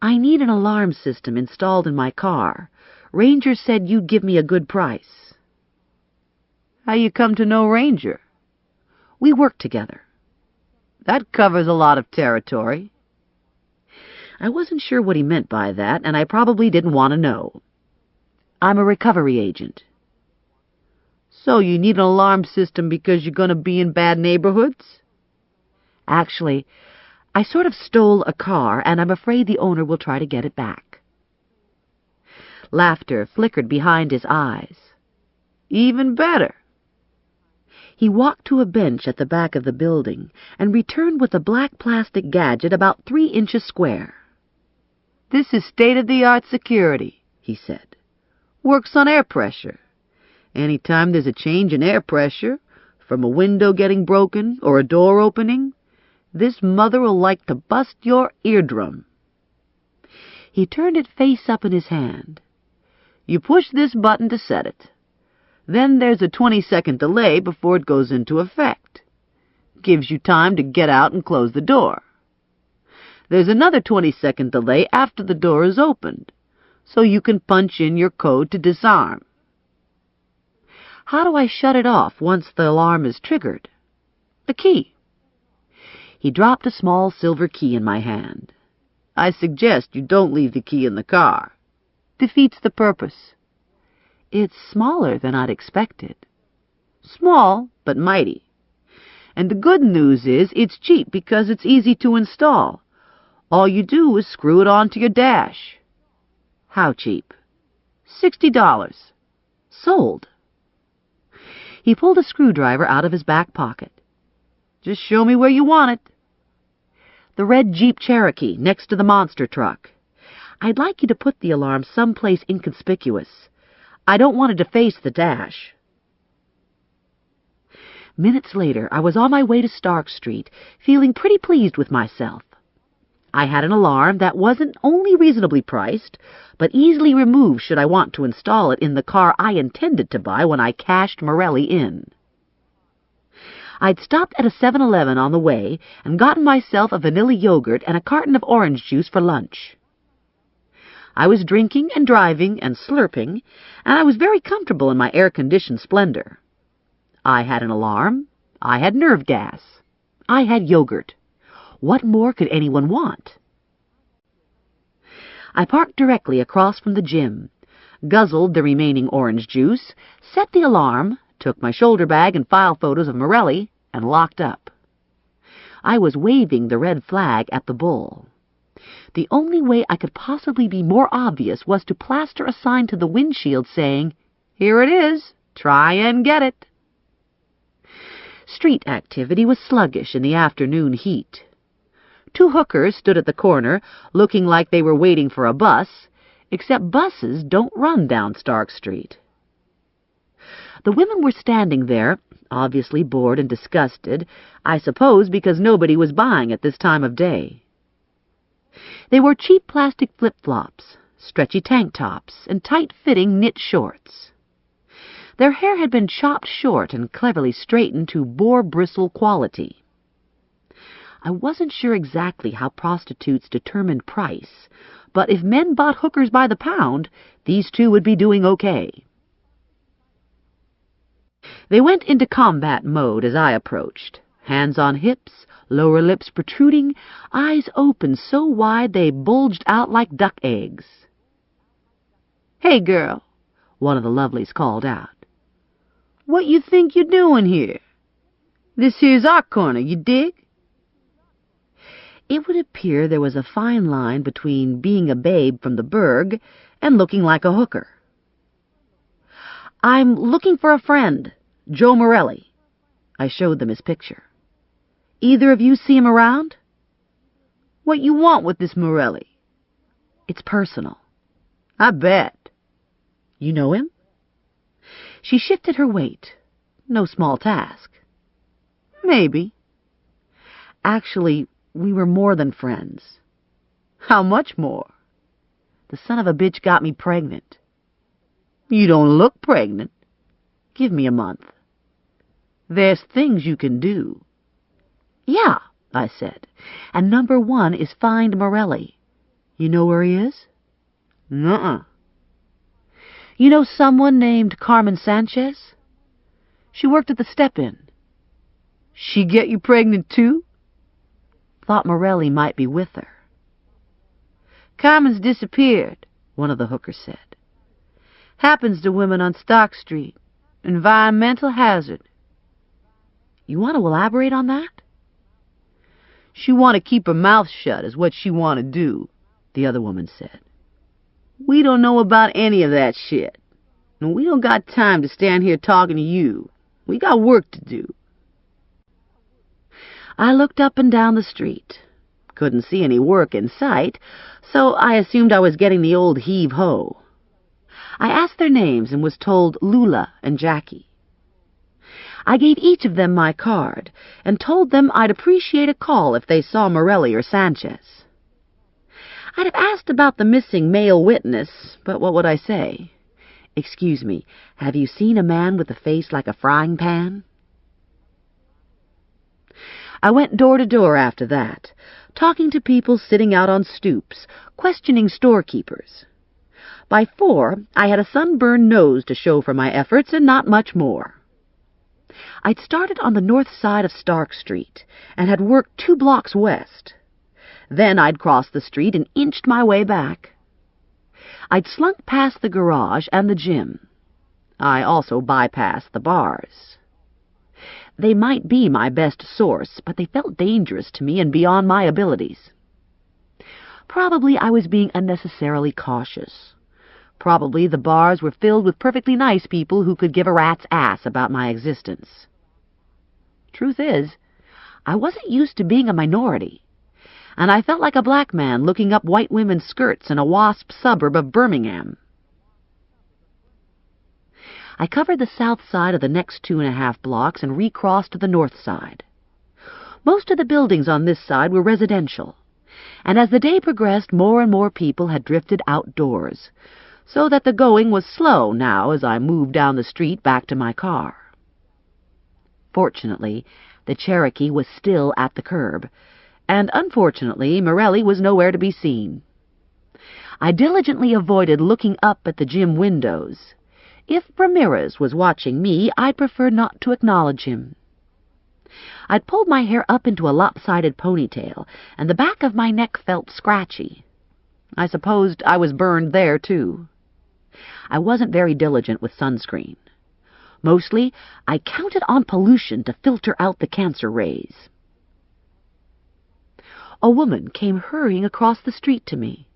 "I need an alarm system installed in my car. Ranger said you'd give me a good price." "How you come to know Ranger?" "We work together." "That covers a lot of territory." I wasn't sure what he meant by that, and I probably didn't want to know. "I'm a recovery agent." "So you need an alarm system because you're going to be in bad neighborhoods?" "Actually, I sort of stole a car, and I'm afraid the owner will try to get it back." Laughter flickered behind his eyes. "Even better." He walked to a bench at the back of the building and returned with a black plastic gadget about 3 inches square. "This is state-of-the-art security," he said. "Works on air pressure. Any time there's a change in air pressure, from a window getting broken or a door opening, this mother'll like to bust your eardrum." He turned it face up in his hand. "You push this button to set it. Then there's a 20-second delay before it goes into effect. Gives you time to get out and close the door. There's another 20-second delay after the door is opened, so you can punch in your code to disarm." "How do I shut it off once the alarm is triggered?" "The key." He dropped a small silver key in my hand. "I suggest you don't leave the key in the car. Defeats the purpose." "It's smaller than I'd expected." "Small, but mighty. And the good news is it's cheap because it's easy to install. All you do is screw it onto your dash." "How cheap?" $60. "Sold." He pulled a screwdriver out of his back pocket. "Just show me where you want it." "The red Jeep Cherokee next to the monster truck. I'd like you to put the alarm someplace inconspicuous. I don't want it to face the dash." Minutes later, I was on my way to Stark Street, feeling pretty pleased with myself. I had an alarm that wasn't only reasonably priced, but easily removed should I want to install it in the car I intended to buy when I cashed Morelli in. I'd stopped at a 7-Eleven on the way and gotten myself a vanilla yogurt and a carton of orange juice for lunch. I was drinking and driving and slurping, and I was very comfortable in my air-conditioned splendor. I had an alarm. I had nerve gas. I had yogurt. What more could anyone want? I parked directly across from the gym, guzzled the remaining orange juice, set the alarm, took my shoulder bag and file photos of Morelli, and locked up. I was waving the red flag at the bull. The only way I could possibly be more obvious was to plaster a sign to the windshield saying, "Here it is. Try and get it." Street activity was sluggish in the afternoon heat. 2 hookers stood at the corner, looking like they were waiting for a bus, except buses don't run down Stark Street. The women were standing there, obviously bored and disgusted, I suppose because nobody was buying at this time of day. They wore cheap plastic flip-flops, stretchy tank tops, and tight-fitting knit shorts. Their hair had been chopped short and cleverly straightened to boar-bristle quality. I wasn't sure exactly how prostitutes determined price, but if men bought hookers by the pound, these 2 would be doing okay. They went into combat mode as I approached, hands on hips, lower lips protruding, eyes open so wide they bulged out like duck eggs. "Hey, girl," one of the lovelies called out. "What you think you're doing here? This here's our corner, you dig?" It would appear there was a fine line between being a babe from the burg and looking like a hooker. "I'm looking for a friend, Joe Morelli." I showed them his picture. "Either of you see him around?" "What you want with this Morelli?" "It's personal." "I bet." "You know him?" She shifted her weight. No small task. "Maybe." "Actually, we were more than friends." "How much more?" "The son of a bitch got me pregnant." "You don't look pregnant." "Give me a month." "There's things you can do." "Yeah," I said, "and number 1 is find Morelli. You know where he is?" "Nuh-uh." "You know someone named Carmen Sanchez?" "She worked at the Step-In." "She get you pregnant too?" "Thought Morelli might be with her." "Carmen's disappeared," one of the hookers said. "Happens to women on Stark Street. Environmental hazard." "You want to elaborate on that?" "She want to keep her mouth shut is what she want to do," the other woman said. "We don't know about any of that shit. And we don't got time to stand here talking to you. We got work to do." I looked up and down the street. Couldn't see any work in sight, so I assumed I was getting the old heave-ho. I asked their names and was told Lula and Jackie. I gave each of them my card and told them I'd appreciate a call if they saw Morelli or Sanchez. I'd have asked about the missing male witness, but what would I say? "Excuse me, have you seen a man with a face like a frying pan?" I went door to door after that, talking to people sitting out on stoops, questioning storekeepers. By 4, I had a sunburned nose to show for my efforts and not much more. I'd started on the north side of Stark Street and had worked 2 blocks west. Then I'd crossed the street and inched my way back. I'd slunk past the garage and the gym. I also bypassed the bars. They might be my best source, but they felt dangerous to me and beyond my abilities. Probably I was being unnecessarily cautious. Probably the bars were filled with perfectly nice people who could give a rat's ass about my existence. Truth is, I wasn't used to being a minority, and I felt like a black man looking up white women's skirts in a WASP suburb of Birmingham. I covered the south side of the next 2.5 blocks and recrossed to the north side. Most of the buildings on this side were residential, and as the day progressed, more and more people had drifted outdoors, so that the going was slow now as I moved down the street back to my car. Fortunately, the Cherokee was still at the curb, and unfortunately, Morelli was nowhere to be seen. I diligently avoided looking up at the gym windows. If Ramirez was watching me, I'd prefer not to acknowledge him. I'd pulled my hair up into a lopsided ponytail, and the back of my neck felt scratchy. I supposed I was burned there, too. I wasn't very diligent with sunscreen. Mostly, I counted on pollution to filter out the cancer rays. A woman came hurrying across the street to me.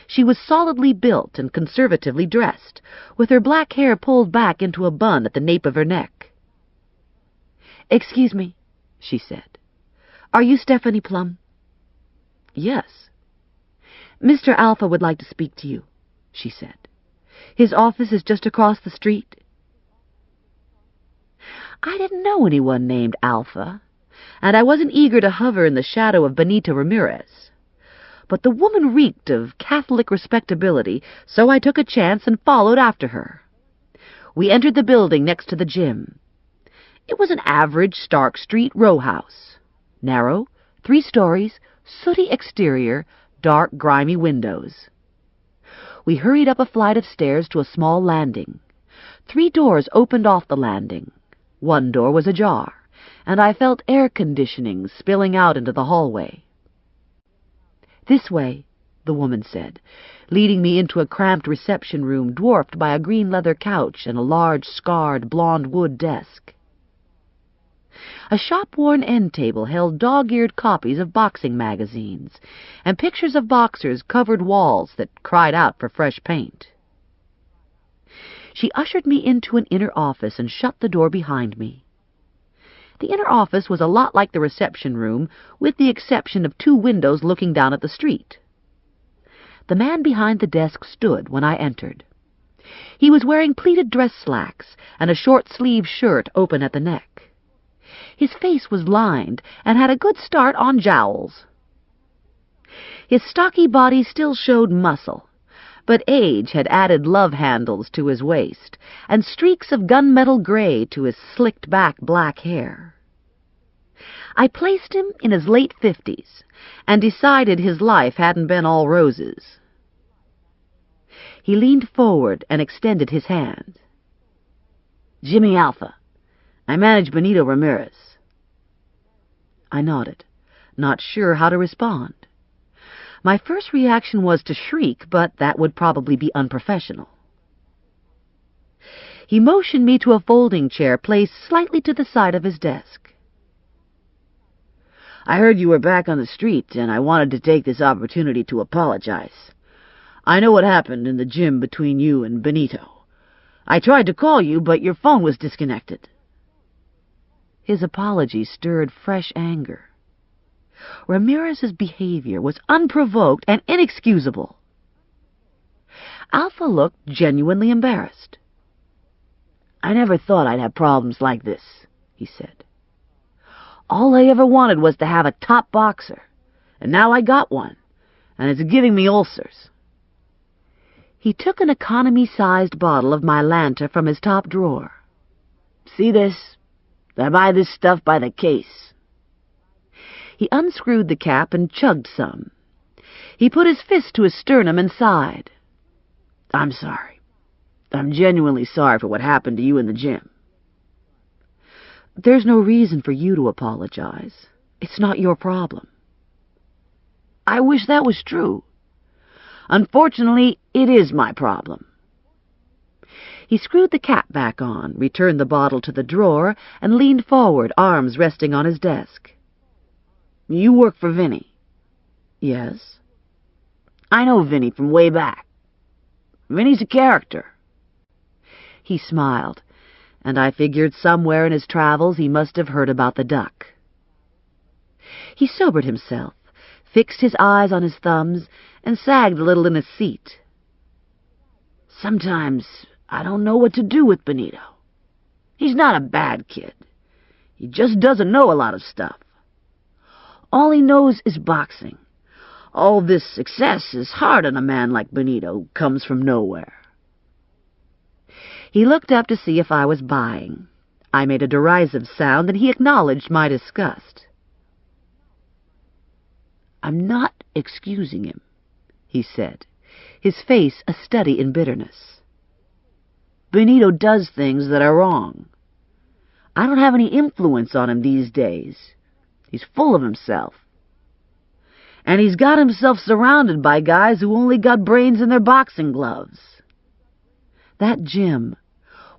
She was solidly built and conservatively dressed, with her black hair pulled back into a bun at the nape of her neck. "Excuse me," she said. "Are you Stephanie Plum?" "Yes." "Mr. Alpha would like to speak to you," she said. "His office is just across the street." I didn't know anyone named Alpha, and I wasn't eager to hover in the shadow of Benito Ramirez. But the woman reeked of Catholic respectability, so I took a chance and followed after her. We entered the building next to the gym. It was an average Stark Street row house. Narrow, 3 stories, sooty exterior, dark, grimy windows. We hurried up a flight of stairs to a small landing. 3 doors opened off the landing. 1 door was ajar, and I felt air conditioning spilling out into the hallway. "This way," the woman said, leading me into a cramped reception room dwarfed by a green leather couch and a large, scarred, blonde wood desk. A shop-worn end table held dog-eared copies of boxing magazines, and pictures of boxers covered walls that cried out for fresh paint. She ushered me into an inner office and shut the door behind me. The inner office was a lot like the reception room, with the exception of 2 windows looking down at the street. The man behind the desk stood when I entered. He was wearing pleated dress slacks and a short-sleeved shirt open at the neck. His face was lined and had a good start on jowls. His stocky body still showed muscle, but age had added love handles to his waist and streaks of gunmetal gray to his slicked-back black hair. I placed him in his late 50s and decided his life hadn't been all roses. He leaned forward and extended his hand. "Jimmy Alpha. I manage Benito Ramirez." I nodded, not sure how to respond. My first reaction was to shriek, but that would probably be unprofessional. He motioned me to a folding chair placed slightly to the side of his desk. "I heard you were back on the street, and I wanted to take this opportunity to apologize. I know what happened in the gym between you and Benito. I tried to call you, but your phone was disconnected." His apology stirred fresh anger. Ramirez's behavior was unprovoked and inexcusable. Alpha looked genuinely embarrassed. "I never thought I'd have problems like this," he said. "All I ever wanted was to have a top boxer, and now I got one, and it's giving me ulcers." He took an economy-sized bottle of Mylanta from his top drawer. "See this? I buy this stuff by the case." He unscrewed the cap and chugged some. He put his fist to his sternum and sighed. "I'm sorry. I'm genuinely sorry for what happened to you in the gym." "There's no reason for you to apologize. It's not your problem." "I wish that was true. Unfortunately, it is my problem." He screwed the cap back on, returned the bottle to the drawer, and leaned forward, arms resting on his desk. "You work for Vinny?" "Yes." "I know Vinny from way back. Vinny's a character." He smiled, and I figured somewhere in his travels he must have heard about the duck. He sobered himself, fixed his eyes on his thumbs, and sagged a little in his seat. "Sometimes I don't know what to do with Benito. He's not a bad kid. He just doesn't know a lot of stuff. All he knows is boxing. All this success is hard on a man like Benito, who comes from nowhere." He looked up to see if I was buying. I made a derisive sound, and he acknowledged my disgust. "I'm not excusing him," he said, his face a study in bitterness. "Benito does things that are wrong. I don't have any influence on him these days. He's full of himself. And he's got himself surrounded by guys who only got brains in their boxing gloves." That gym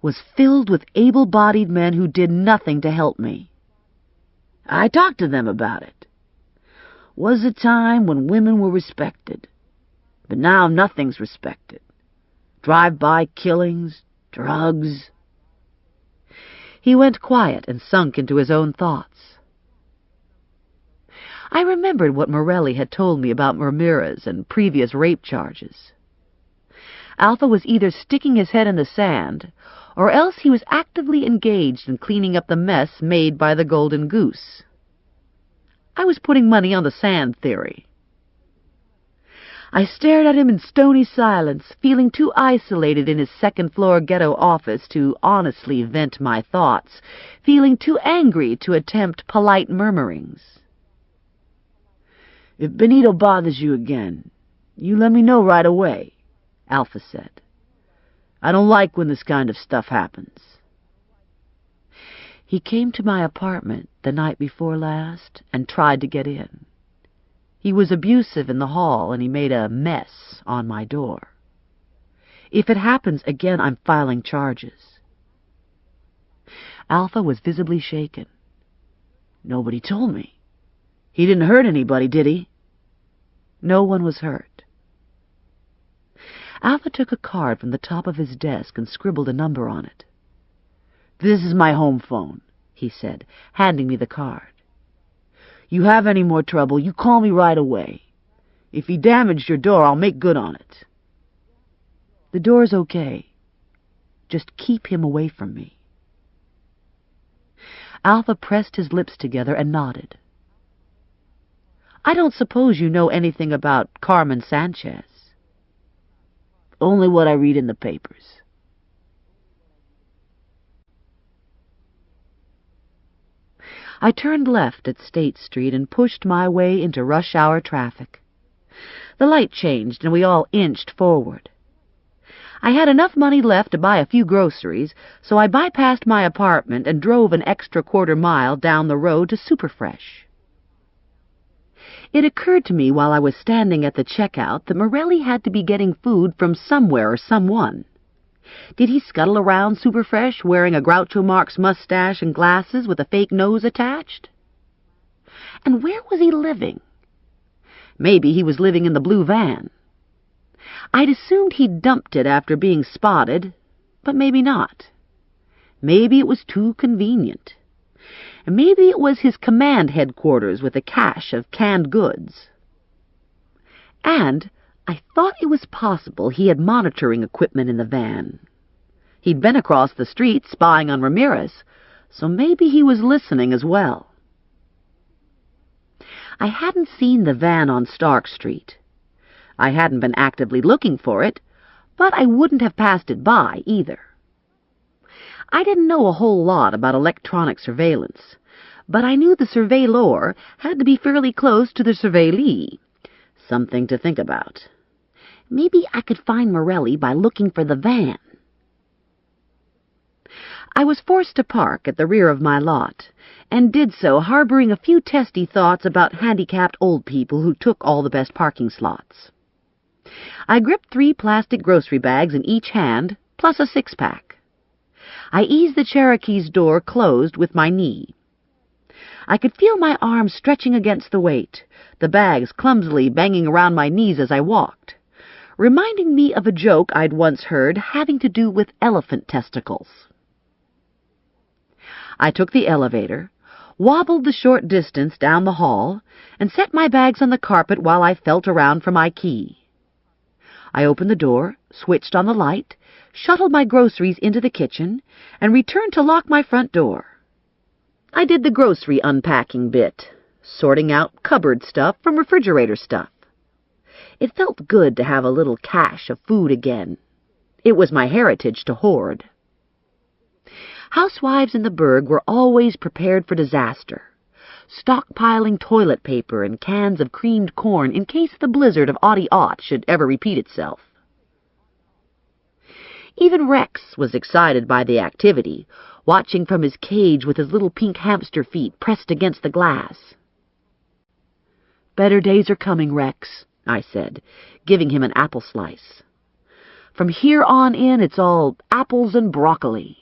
was filled with able-bodied men who did nothing to help me. I talked to them about it. Was a time when women were respected, but now nothing's respected. Drive-by killings, drugs. He went quiet and sunk into his own thoughts. I remembered what Morelli had told me about Ramirez and previous rape charges. Alpha was either sticking his head in the sand, or else he was actively engaged in cleaning up the mess made by the Golden Goose. I was putting money on the sand theory. I stared at him in stony silence, feeling too isolated in his second-floor ghetto office to honestly vent my thoughts, feeling too angry to attempt polite murmurings. "If Benito bothers you again, you let me know right away," Alpha said. "I don't like when this kind of stuff happens." He came to my apartment the night before last and tried to get in. He was abusive in the hall, and he made a mess on my door. If it happens again, I'm filing charges. Alpha was visibly shaken. "Nobody told me. He didn't hurt anybody, did he?" "No one was hurt." Alpha took a card from the top of his desk and scribbled a number on it. "This is my home phone," he said, handing me the card. "You have any more trouble, you call me right away. If he damaged your door, I'll make good on it." "The door's okay. Just keep him away from me." Alpha pressed his lips together and nodded. "I don't suppose you know anything about Carmen Sanchez?" "Only what I read in the papers." I turned left at State Street and pushed my way into rush-hour traffic. The light changed, and we all inched forward. I had enough money left to buy a few groceries, so I bypassed my apartment and drove an extra quarter-mile down the road to Superfresh. It occurred to me while I was standing at the checkout that Morelli had to be getting food from somewhere or someone. Did he scuttle around Superfresh wearing a Groucho Marx mustache and glasses with a fake nose attached? And where was he living? Maybe he was living in the blue van. I'd assumed he'd dumped it after being spotted, but maybe not. Maybe it was too convenient. And maybe it was his command headquarters with a cache of canned goods. And I thought it was possible he had monitoring equipment in the van. He'd been across the street spying on Ramirez, so maybe he was listening as well. I hadn't seen the van on Stark Street. I hadn't been actively looking for it, but I wouldn't have passed it by either. I didn't know a whole lot about electronic surveillance, but I knew the surveillor had to be fairly close to the surveilee. Something to think about. Maybe I could find Morelli by looking for the van. I was forced to park at the rear of my lot, and did so harboring a few testy thoughts about handicapped old people who took all the best parking slots. I gripped 3 plastic grocery bags in each hand, plus a 6-pack. I eased the Cherokee's door closed with my knee. I could feel my arms stretching against the weight, the bags clumsily banging around my knees as I walked, reminding me of a joke I'd once heard having to do with elephant testicles. I took the elevator, wobbled the short distance down the hall, and set my bags on the carpet while I felt around for my key. I opened the door, switched on the light, shuttled my groceries into the kitchen, and returned to lock my front door. I did the grocery unpacking bit, sorting out cupboard stuff from refrigerator stuff, It felt good to have a little cache of food again. It was my heritage to hoard. Housewives in the burg were always prepared for disaster, stockpiling toilet paper and cans of creamed corn in case the blizzard of '80 should ever repeat itself. Even Rex was excited by the activity, watching from his cage with his little pink hamster feet pressed against the glass. "Better days are coming, Rex," I said, giving him an apple slice. "From here on in, it's all apples and broccoli."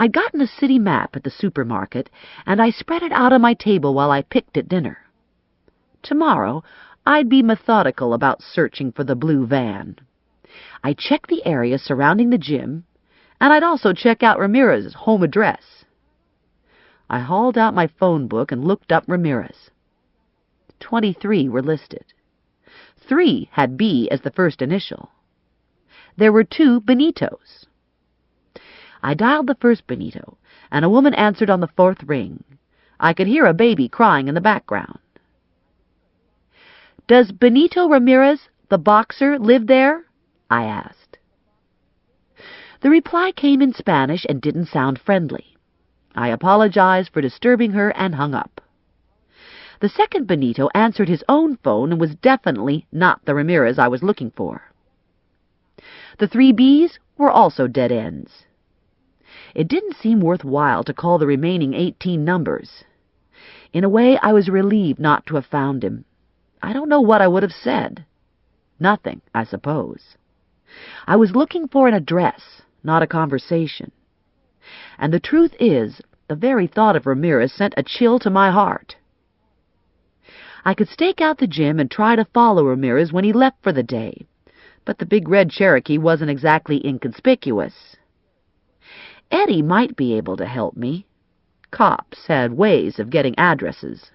I'd gotten a city map at the supermarket, and I spread it out on my table while I picked at dinner. Tomorrow, I'd be methodical about searching for the blue van. I'd check the area surrounding the gym, and I'd also check out Ramirez's home address. I hauled out my phone book and looked up Ramirez. 23 were listed. 3 had B as the first initial. There were 2 Benitos. I dialed the first Benito, and a woman answered on the 4th ring. I could hear a baby crying in the background. "Does Benito Ramirez, the boxer, live there?" I asked. The reply came in Spanish and didn't sound friendly. I apologized for disturbing her and hung up. The second Benito answered his own phone and was definitely not the Ramirez I was looking for. The 3 Bs were also dead ends. It didn't seem worthwhile to call the remaining 18 numbers. In a way, I was relieved not to have found him. I don't know what I would have said. Nothing, I suppose. I was looking for an address, not a conversation. And the truth is, the very thought of Ramirez sent a chill to my heart. I could stake out the gym and try to follow Ramirez when he left for the day, but the big red Cherokee wasn't exactly inconspicuous. Eddie might be able to help me. Cops had ways of getting addresses.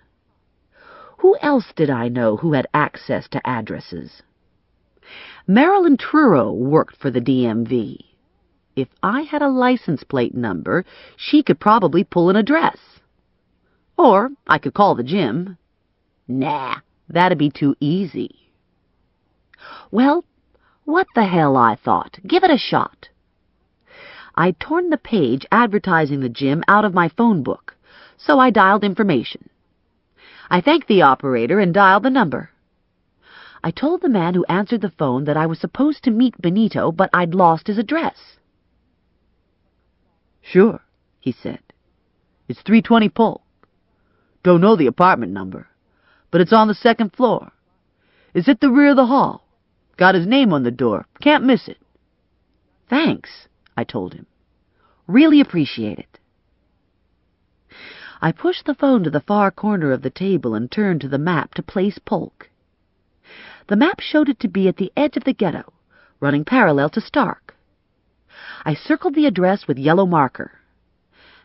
Who else did I know who had access to addresses? Marilyn Truro worked for the DMV. If I had a license plate number, she could probably pull an address. Or I could call the gym. Nah, that'd be too easy. Well, what the hell, I thought. Give it a shot. I'd torn the page advertising the gym out of my phone book, so I dialed information. I thanked the operator and dialed the number. I told the man who answered the phone that I was supposed to meet Benito, but I'd lost his address. "Sure," he said. "It's 320 Polk. Don't know the apartment number, but it's on the 2nd floor. It's at the rear of the hall. Got his name on the door. Can't miss it." "Thanks," I told him. "Really appreciate it." I pushed the phone to the far corner of the table and turned to the map to place Polk. The map showed it to be at the edge of the ghetto, running parallel to Stark. I circled the address with yellow marker.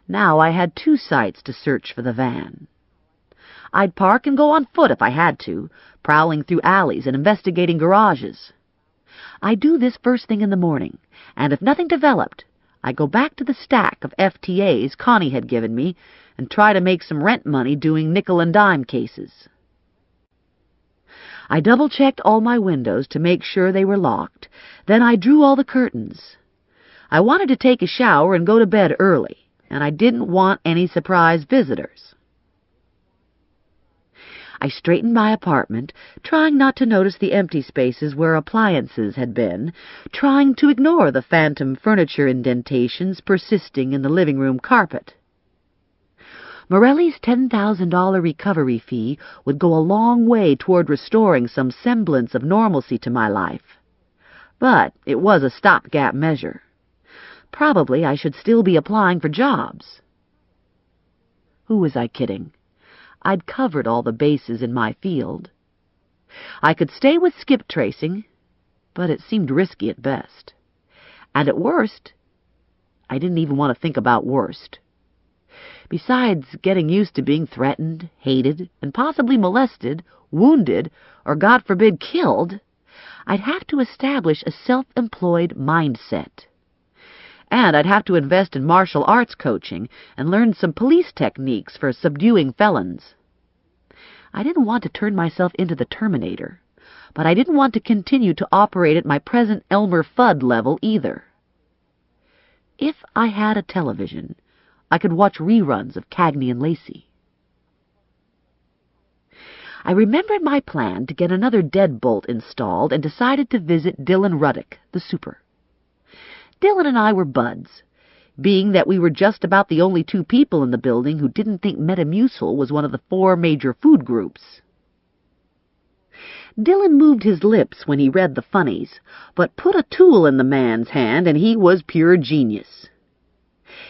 Now I had 2 sites to search for the van. I'd park and go on foot if I had to, prowling through alleys and investigating garages. I'd do this first thing in the morning, and if nothing developed, I'd go back to the stack of FTAs Connie had given me and try to make some rent money doing nickel-and-dime cases. I double-checked all my windows to make sure they were locked. Then I drew all the curtains. I wanted to take a shower and go to bed early, and I didn't want any surprise visitors. I straightened my apartment, trying not to notice the empty spaces where appliances had been, trying to ignore the phantom furniture indentations persisting in the living room carpet. Morelli's $10,000 recovery fee would go a long way toward restoring some semblance of normalcy to my life. But it was a stopgap measure. Probably I should still be applying for jobs. Who was I kidding? I'd covered all the bases in my field. I could stay with skip tracing, but it seemed risky at best. And at worst, I didn't even want to think about worst. Besides getting used to being threatened, hated, and possibly molested, wounded, or God forbid killed, I'd have to establish a self-employed mindset. And I'd have to invest in martial arts coaching and learn some police techniques for subduing felons. I didn't want to turn myself into the Terminator, but I didn't want to continue to operate at my present Elmer Fudd level either. If I had a television, I could watch reruns of Cagney and Lacey. I remembered my plan to get another deadbolt installed and decided to visit Dylan Ruddock, the super. Dylan and I were buds, being that we were just about the only two people in the building who didn't think Metamucil was one of the 4 major food groups. Dylan moved his lips when he read the funnies, but put a tool in the man's hand and he was pure genius.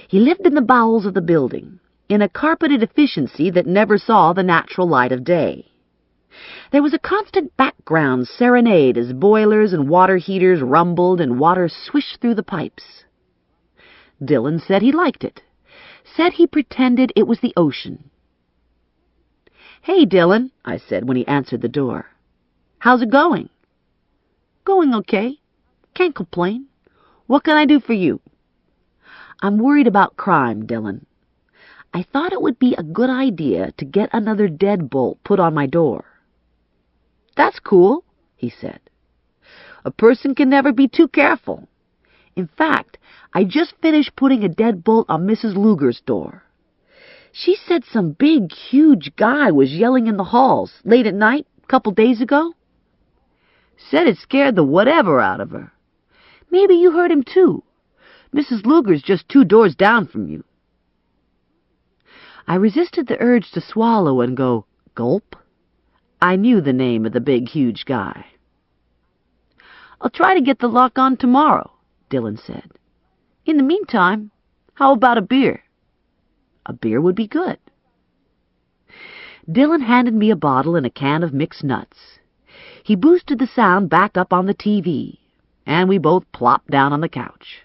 He lived in the bowels of the building, in a carpeted efficiency that never saw the natural light of day. There was a constant background serenade as boilers and water heaters rumbled and water swished through the pipes. Dylan said he liked it, said he pretended it was the ocean. "Hey, Dylan," I said when he answered the door. "How's it going?" "Going okay. Can't complain. What can I do for you?" "I'm worried about crime, Dylan. I thought it would be a good idea to get another deadbolt put on my door." "That's cool," he said. "A person can never be too careful. In fact, I just finished putting a deadbolt on Mrs. Luger's door. She said some big, huge guy was yelling in the halls late at night a couple days ago. Said it scared the whatever out of her. Maybe you heard him too. Mrs. Luger's just 2 doors down from you." I resisted the urge to swallow and go, gulp. I knew the name of the big, huge guy. "I'll try to get the lock on tomorrow," Dylan said. "In the meantime, how about a beer?" "A beer would be good." Dylan handed me a bottle and a can of mixed nuts. He boosted the sound back up on the TV, and we both plopped down on the couch.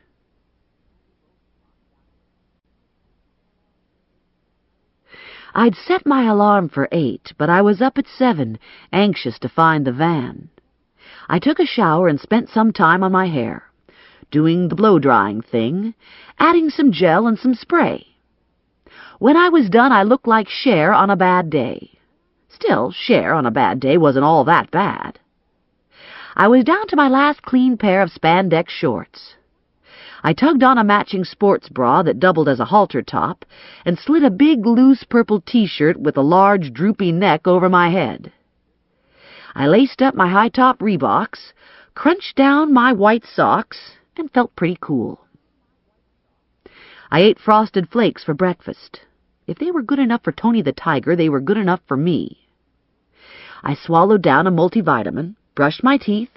I'd set my alarm for 8, but I was up at 7, anxious to find the van. I took a shower and spent some time on my hair, doing the blow-drying thing, adding some gel and some spray. When I was done, I looked like Cher on a bad day. Still, Cher on a bad day wasn't all that bad. I was down to my last clean pair of spandex shorts. I tugged on a matching sports bra that doubled as a halter top and slid a big, loose purple T-shirt with a large, droopy neck over my head. I laced up my high-top Reeboks, crunched down my white socks, and felt pretty cool. I ate Frosted Flakes for breakfast. If they were good enough for Tony the Tiger, they were good enough for me. I swallowed down a multivitamin, brushed my teeth,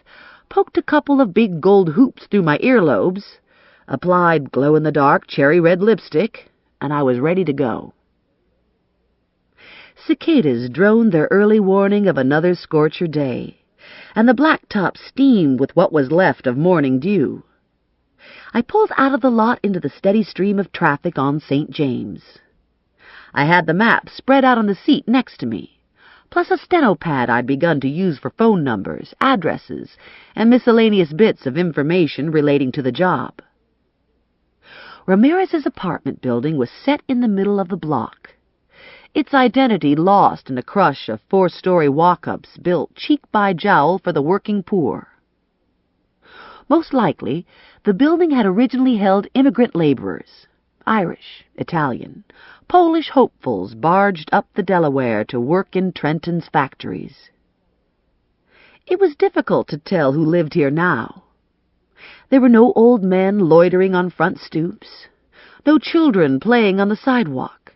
poked a couple of big gold hoops through my earlobes, applied glow-in-the-dark cherry-red lipstick, and I was ready to go. Cicadas droned their early warning of another scorcher day, and the blacktop steamed with what was left of morning dew. I pulled out of the lot into the steady stream of traffic on St. James. I had the map spread out on the seat next to me, plus a steno-pad I'd begun to use for phone numbers, addresses, and miscellaneous bits of information relating to the job. Ramirez's apartment building was set in the middle of the block, its identity lost in a crush of 4-story walk-ups built cheek by jowl for the working poor. Most likely, the building had originally held immigrant laborers, Irish, Italian, Polish hopefuls barged up the Delaware to work in Trenton's factories. It was difficult to tell who lived here now. There were no old men loitering on front stoops, no children playing on the sidewalk.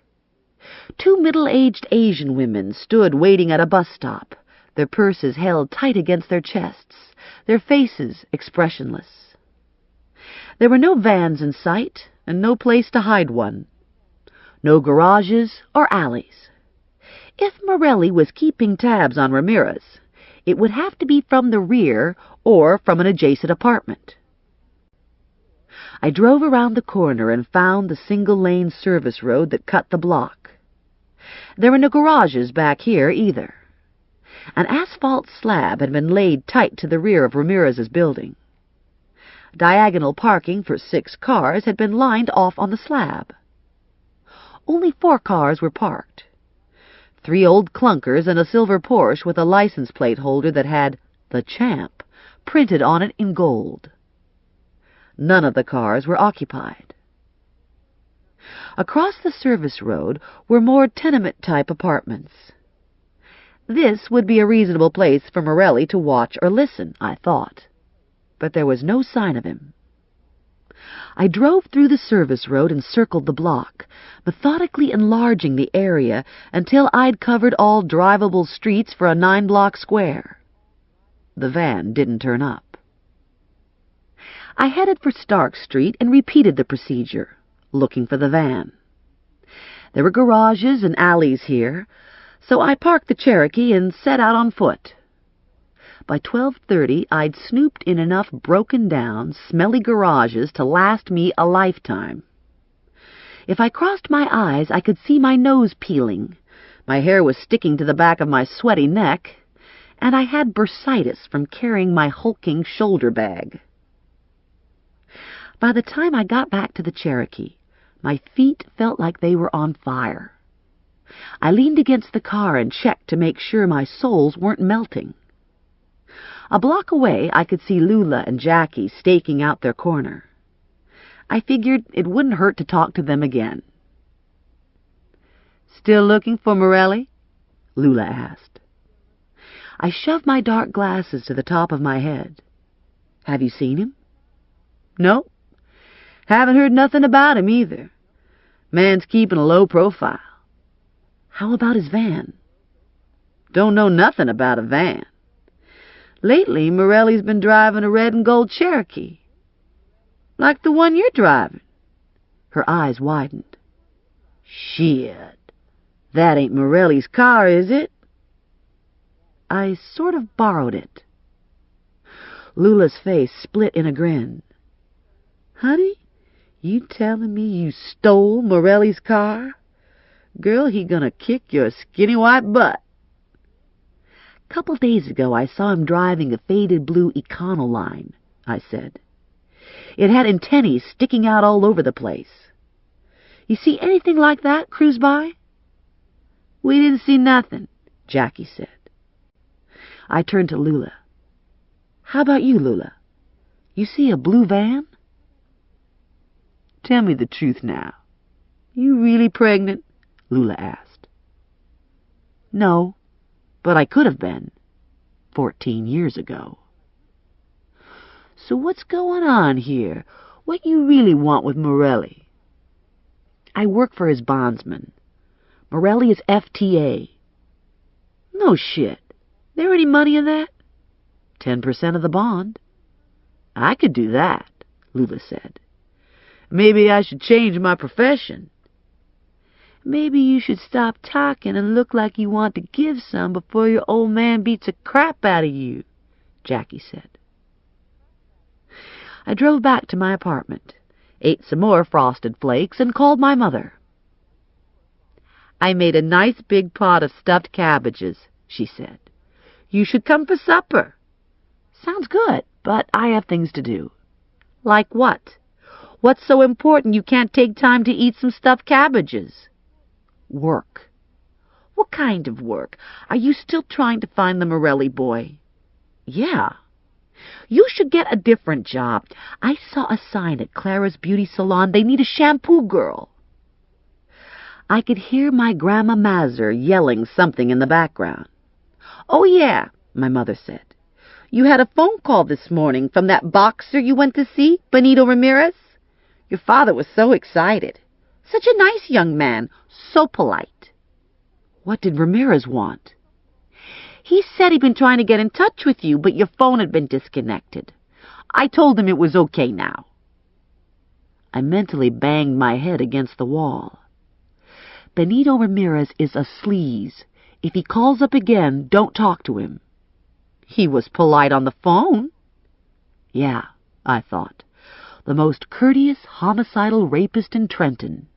2 middle-aged Asian women stood waiting at a bus stop, their purses held tight against their chests, their faces expressionless. There were no vans in sight, and no place to hide one. No garages or alleys. If Morelli was keeping tabs on Ramirez, it would have to be from the rear or from an adjacent apartment. I drove around the corner and found the single-lane service road that cut the block. There were no garages back here either. An asphalt slab had been laid tight to the rear of Ramirez's building. Diagonal parking for 6 cars had been lined off on the slab. Only 4 cars were parked. 3 old clunkers and a silver Porsche with a license plate holder that had "The Champ" printed on it in gold. None of the cars were occupied. Across the service road were more tenement-type apartments. This would be a reasonable place for Morelli to watch or listen, I thought. But there was no sign of him. I drove through the service road and circled the block, methodically enlarging the area until I'd covered all drivable streets for a 9-block square. The van didn't turn up. I headed for Stark Street and repeated the procedure, looking for the van. There were garages and alleys here, so I parked the Cherokee and set out on foot. By 12:30, I'd snooped in enough broken-down, smelly garages to last me a lifetime. If I crossed my eyes, I could see my nose peeling. My hair was sticking to the back of my sweaty neck, and I had bursitis from carrying my hulking shoulder bag. By the time I got back to the Cherokee, my feet felt like they were on fire. I leaned against the car and checked to make sure my soles weren't melting. A block away, I could see Lula and Jackie staking out their corner. I figured it wouldn't hurt to talk to them again. "Still looking for Morelli?" Lula asked. I shoved my dark glasses to the top of my head. "Have you seen him?" "No. Haven't heard nothing about him either. Man's keeping a low profile." "How about his van?" "Don't know nothing about a van. Lately, Morelli's been driving a red and gold Cherokee. Like the one you're driving." Her eyes widened. "Shit. That ain't Morelli's car, is it?" "I sort of borrowed it." Lula's face split in a grin. "Honey, you telling me you stole Morelli's car? Girl, he gonna kick your skinny white butt." "Couple days ago I saw him driving a faded blue Econoline," I said. "It had antennae sticking out all over the place. You see anything like that cruise by?" "We didn't see nothing," Jackie said. I turned to Lula. "How about you, Lula? You see a blue van?" "Tell me the truth now. You really pregnant?" Lula asked. "No, but I could have been 14 years ago." "So what's going on here? What you really want with Morelli?" "I work for his bondsman. Morelli is FTA." "No shit. There any money in that?" 10% of the bond." "I could do that," Lula said. "Maybe I should change my profession." "Maybe you should stop talking and look like you want to give some before your old man beats the crap out of you," Jackie said. I drove back to my apartment, ate some more Frosted Flakes, and called my mother. "I made a nice big pot of stuffed cabbages," she said. "You should come for supper." "Sounds good, but I have things to do." "Like what? What's so important you can't take time to eat some stuffed cabbages?" "Work." "What kind of work? Are you still trying to find the Morelli boy?" "Yeah." "You should get a different job. I saw a sign at Clara's beauty salon. They need a shampoo girl." I could hear my Grandma Mazur yelling something in the background. "Oh, yeah," my mother said. "You had a phone call this morning from that boxer you went to see, Benito Ramirez? Your father was so excited. Such a nice young man, so polite." "What did Ramirez want?" "He said he'd been trying to get in touch with you, but your phone had been disconnected. I told him it was okay now." I mentally banged my head against the wall. Benito Ramirez is a sleaze. If he calls up again, don't talk to him. He was polite on the phone. Yeah, I thought, the most courteous homicidal rapist in Trenton.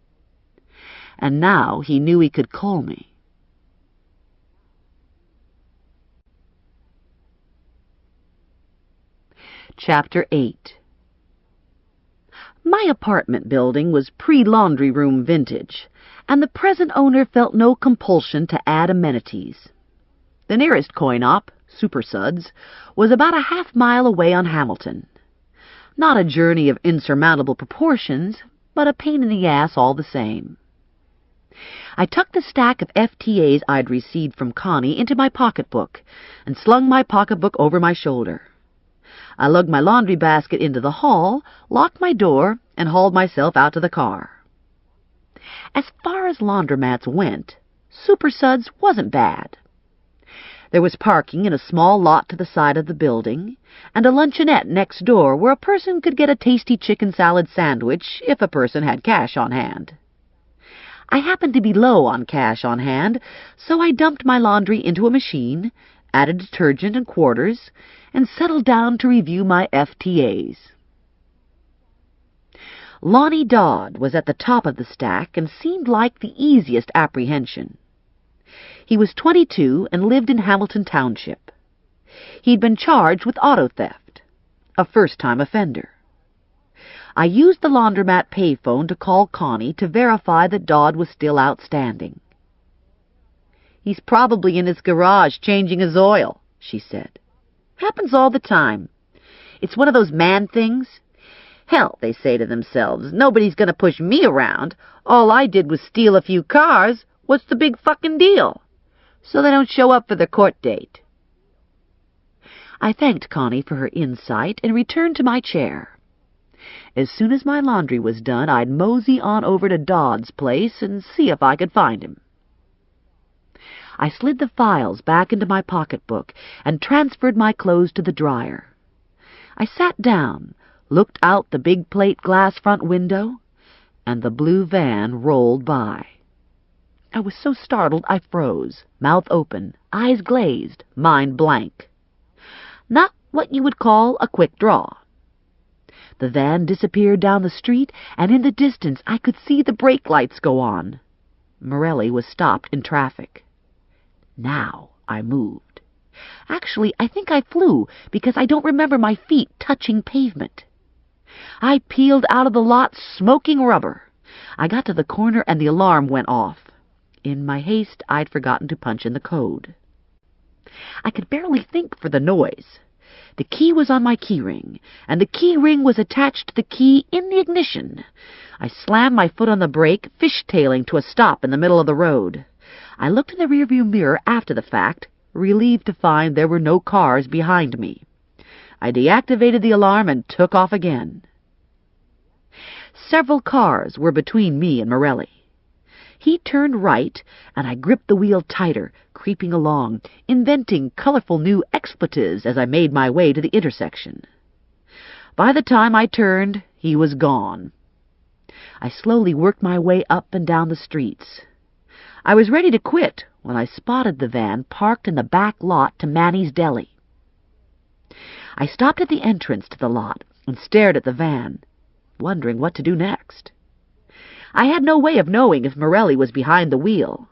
And now he knew he could call me. Chapter 8. My apartment building was pre-laundry room vintage, and the present owner felt no compulsion to add amenities. The nearest coin-op, Super Suds, was about a half-mile away on Hamilton. Not a journey of insurmountable proportions, but a pain in the ass all the same. I tucked the stack of FTAs I'd received from Connie into my pocketbook and slung my pocketbook over my shoulder. I lugged my laundry basket into the hall, locked my door, and hauled myself out to the car. As far as laundromats went, Super Suds wasn't bad. There was parking in a small lot to the side of the building, and a luncheonette next door where a person could get a tasty chicken salad sandwich if a person had cash on hand. I happened to be low on cash on hand, so I dumped my laundry into a machine, added detergent and quarters, and settled down to review my FTAs. Lonnie Dodd was at the top of the stack and seemed like the easiest apprehension. He was 22 and lived in Hamilton Township. He'd been charged with auto theft, a first-time offender. I used the laundromat payphone to call Connie to verify that Dodd was still outstanding. "He's probably in his garage changing his oil," she said. "Happens all the time. It's one of those man things. Hell, they say to themselves, nobody's going to push me around. All I did was steal a few cars. What's the big fucking deal?" So they don't show up for their court date. I thanked Connie for her insight and returned to my chair. As soon as my laundry was done, I'd mosey on over to Dodd's place and see if I could find him. I slid the files back into my pocketbook and transferred my clothes to the dryer. I sat down, looked out the big plate glass front window, and the blue van rolled by. I was so startled I froze, mouth open, eyes glazed, mind blank. Not what you would call a quick draw. The van disappeared down the street, and in the distance I could see the brake lights go on. Morelli was stopped in traffic. Now I moved. Actually, I think I flew, because I don't remember my feet touching pavement. I peeled out of the lot smoking rubber. I got to the corner and the alarm went off. In my haste, I'd forgotten to punch in the code. I could barely think for the noise. The key was on my keyring, and the key ring was attached to the key in the ignition. I slammed my foot on the brake, fishtailing to a stop in the middle of the road. I looked in the rearview mirror after the fact, relieved to find there were no cars behind me. I deactivated the alarm and took off again. Several cars were between me and Morelli. He turned right, and I gripped the wheel tighter, creeping along, inventing colorful new expletives as I made my way to the intersection. By the time I turned, he was gone. I slowly worked my way up and down the streets. I was ready to quit when I spotted the van parked in the back lot to Manny's Deli. I stopped at the entrance to the lot and stared at the van, wondering what to do next. I had no way of knowing if Morelli was behind the wheel.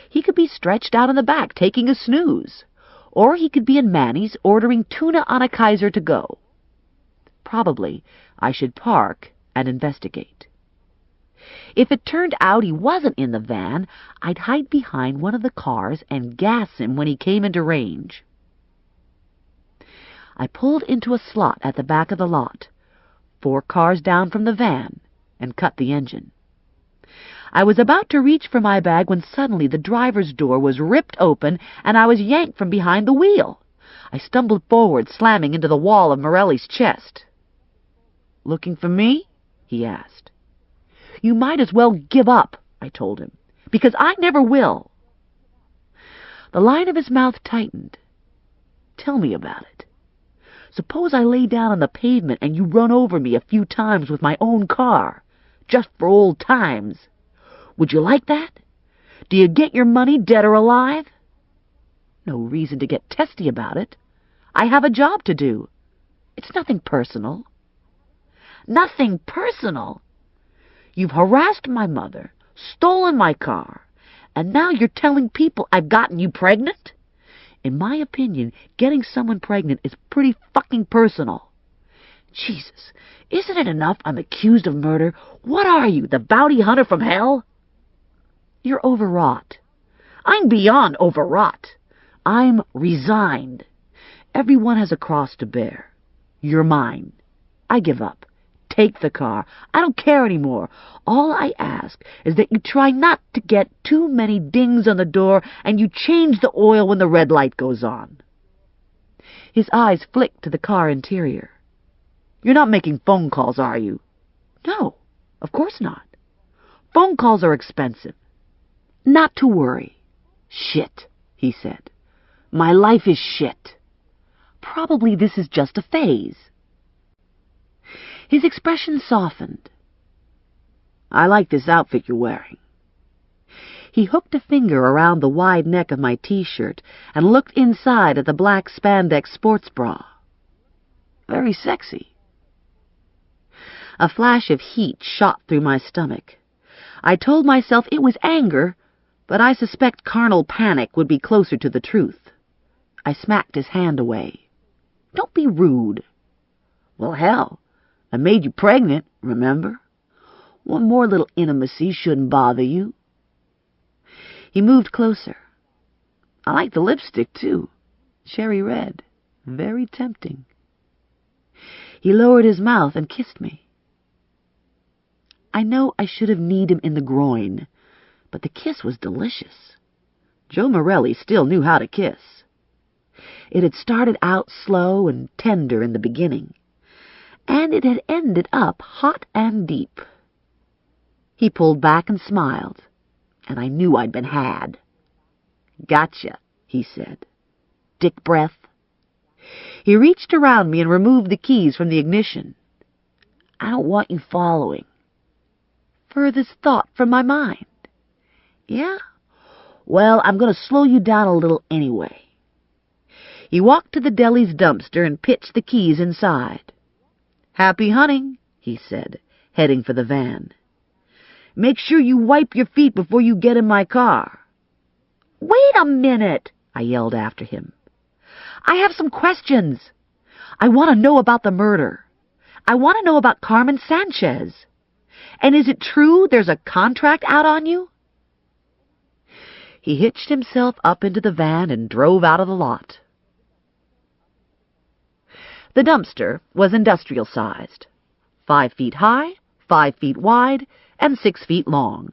He could be stretched out in the back taking a snooze, or he could be in Manny's ordering tuna on a Kaiser to go. Probably I should park and investigate. If it turned out he wasn't in the van, I'd hide behind one of the cars and gas him when he came into range. I pulled into a slot at the back of the lot, 4 cars down from the van, and cut the engine. I was about to reach for my bag when suddenly the driver's door was ripped open and I was yanked from behind the wheel. I stumbled forward, slamming into the wall of Morelli's chest. "Looking for me?" he asked. "You might as well give up," I told him, "because I never will." The line of his mouth tightened. "Tell me about it. Suppose I lay down on the pavement and you run over me a few times with my own car, just for old times. Would you like that? Do you get your money dead or alive?" "No reason to get testy about it. I have a job to do. It's nothing personal." "Nothing personal? You've harassed my mother, stolen my car, and now you're telling people I've gotten you pregnant? In my opinion, getting someone pregnant is pretty fucking personal. Jesus, isn't it enough I'm accused of murder? What are you, the bounty hunter from hell?" You're overwrought." "I'm beyond overwrought. I'm resigned. Everyone has a cross to bear. You're mine. I give up. Take the car. I don't care anymore. All I ask is that you try not to get too many dings on the door and you change the oil when the red light goes on." His eyes flicked to the car interior. "You're not making phone calls, are you?" "No, of course not. Phone calls are expensive." "Not to worry." "Shit," he said. "My life is shit. Probably this is just a phase." His expression softened. "I like this outfit you're wearing." He hooked a finger around the wide neck of my T-shirt and looked inside at the black spandex sports bra. "Very sexy." A flash of heat shot through my stomach. I told myself it was anger, but I suspect carnal panic would be closer to the truth. I smacked his hand away. "Don't be rude." "Well, hell, I made you pregnant, remember? One more little intimacy shouldn't bother you." He moved closer. "I like the lipstick, too. Cherry red. Very tempting." He lowered his mouth and kissed me. I know I should have kneed him in the groin, but the kiss was delicious. Joe Morelli still knew how to kiss. It had started out slow and tender in the beginning, and it had ended up hot and deep. He pulled back and smiled, and I knew I'd been had. "Gotcha," he said. "Dick breath." He reached around me and removed the keys from the ignition. "I don't want you following." Furthest thought from my mind. "Yeah? Well, I'm going to slow you down a little anyway." He walked to the deli's dumpster and pitched the keys inside. "Happy hunting," he said, heading for the van. "Make sure you wipe your feet before you get in my car." "Wait a minute," I yelled after him. "I have some questions. I want to know about the murder. I want to know about Carmen Sanchez. And is it true there's a contract out on you?" He hitched himself up into the van and drove out of the lot. The dumpster was industrial-sized, 5 feet high, 5 feet wide, and 6 feet long.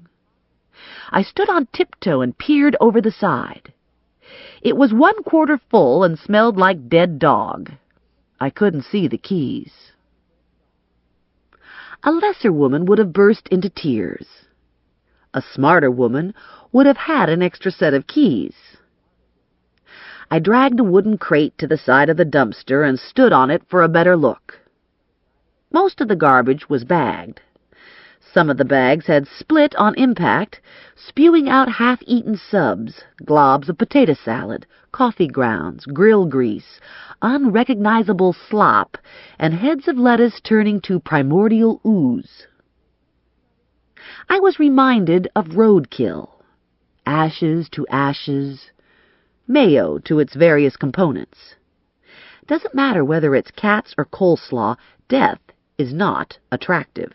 I stood on tiptoe and peered over the side. It was 1/4 full and smelled like dead dog. I couldn't see the keys. A lesser woman would have burst into tears. A smarter woman would have had an extra set of keys. I dragged a wooden crate to the side of the dumpster and stood on it for a better look. Most of the garbage was bagged. Some of the bags had split on impact, spewing out half-eaten subs, globs of potato salad, coffee grounds, grill grease, unrecognizable slop, and heads of lettuce turning to primordial ooze. I was reminded of roadkill, ashes to ashes, mayo to its various components. Doesn't matter whether it's cats or coleslaw, death is not attractive.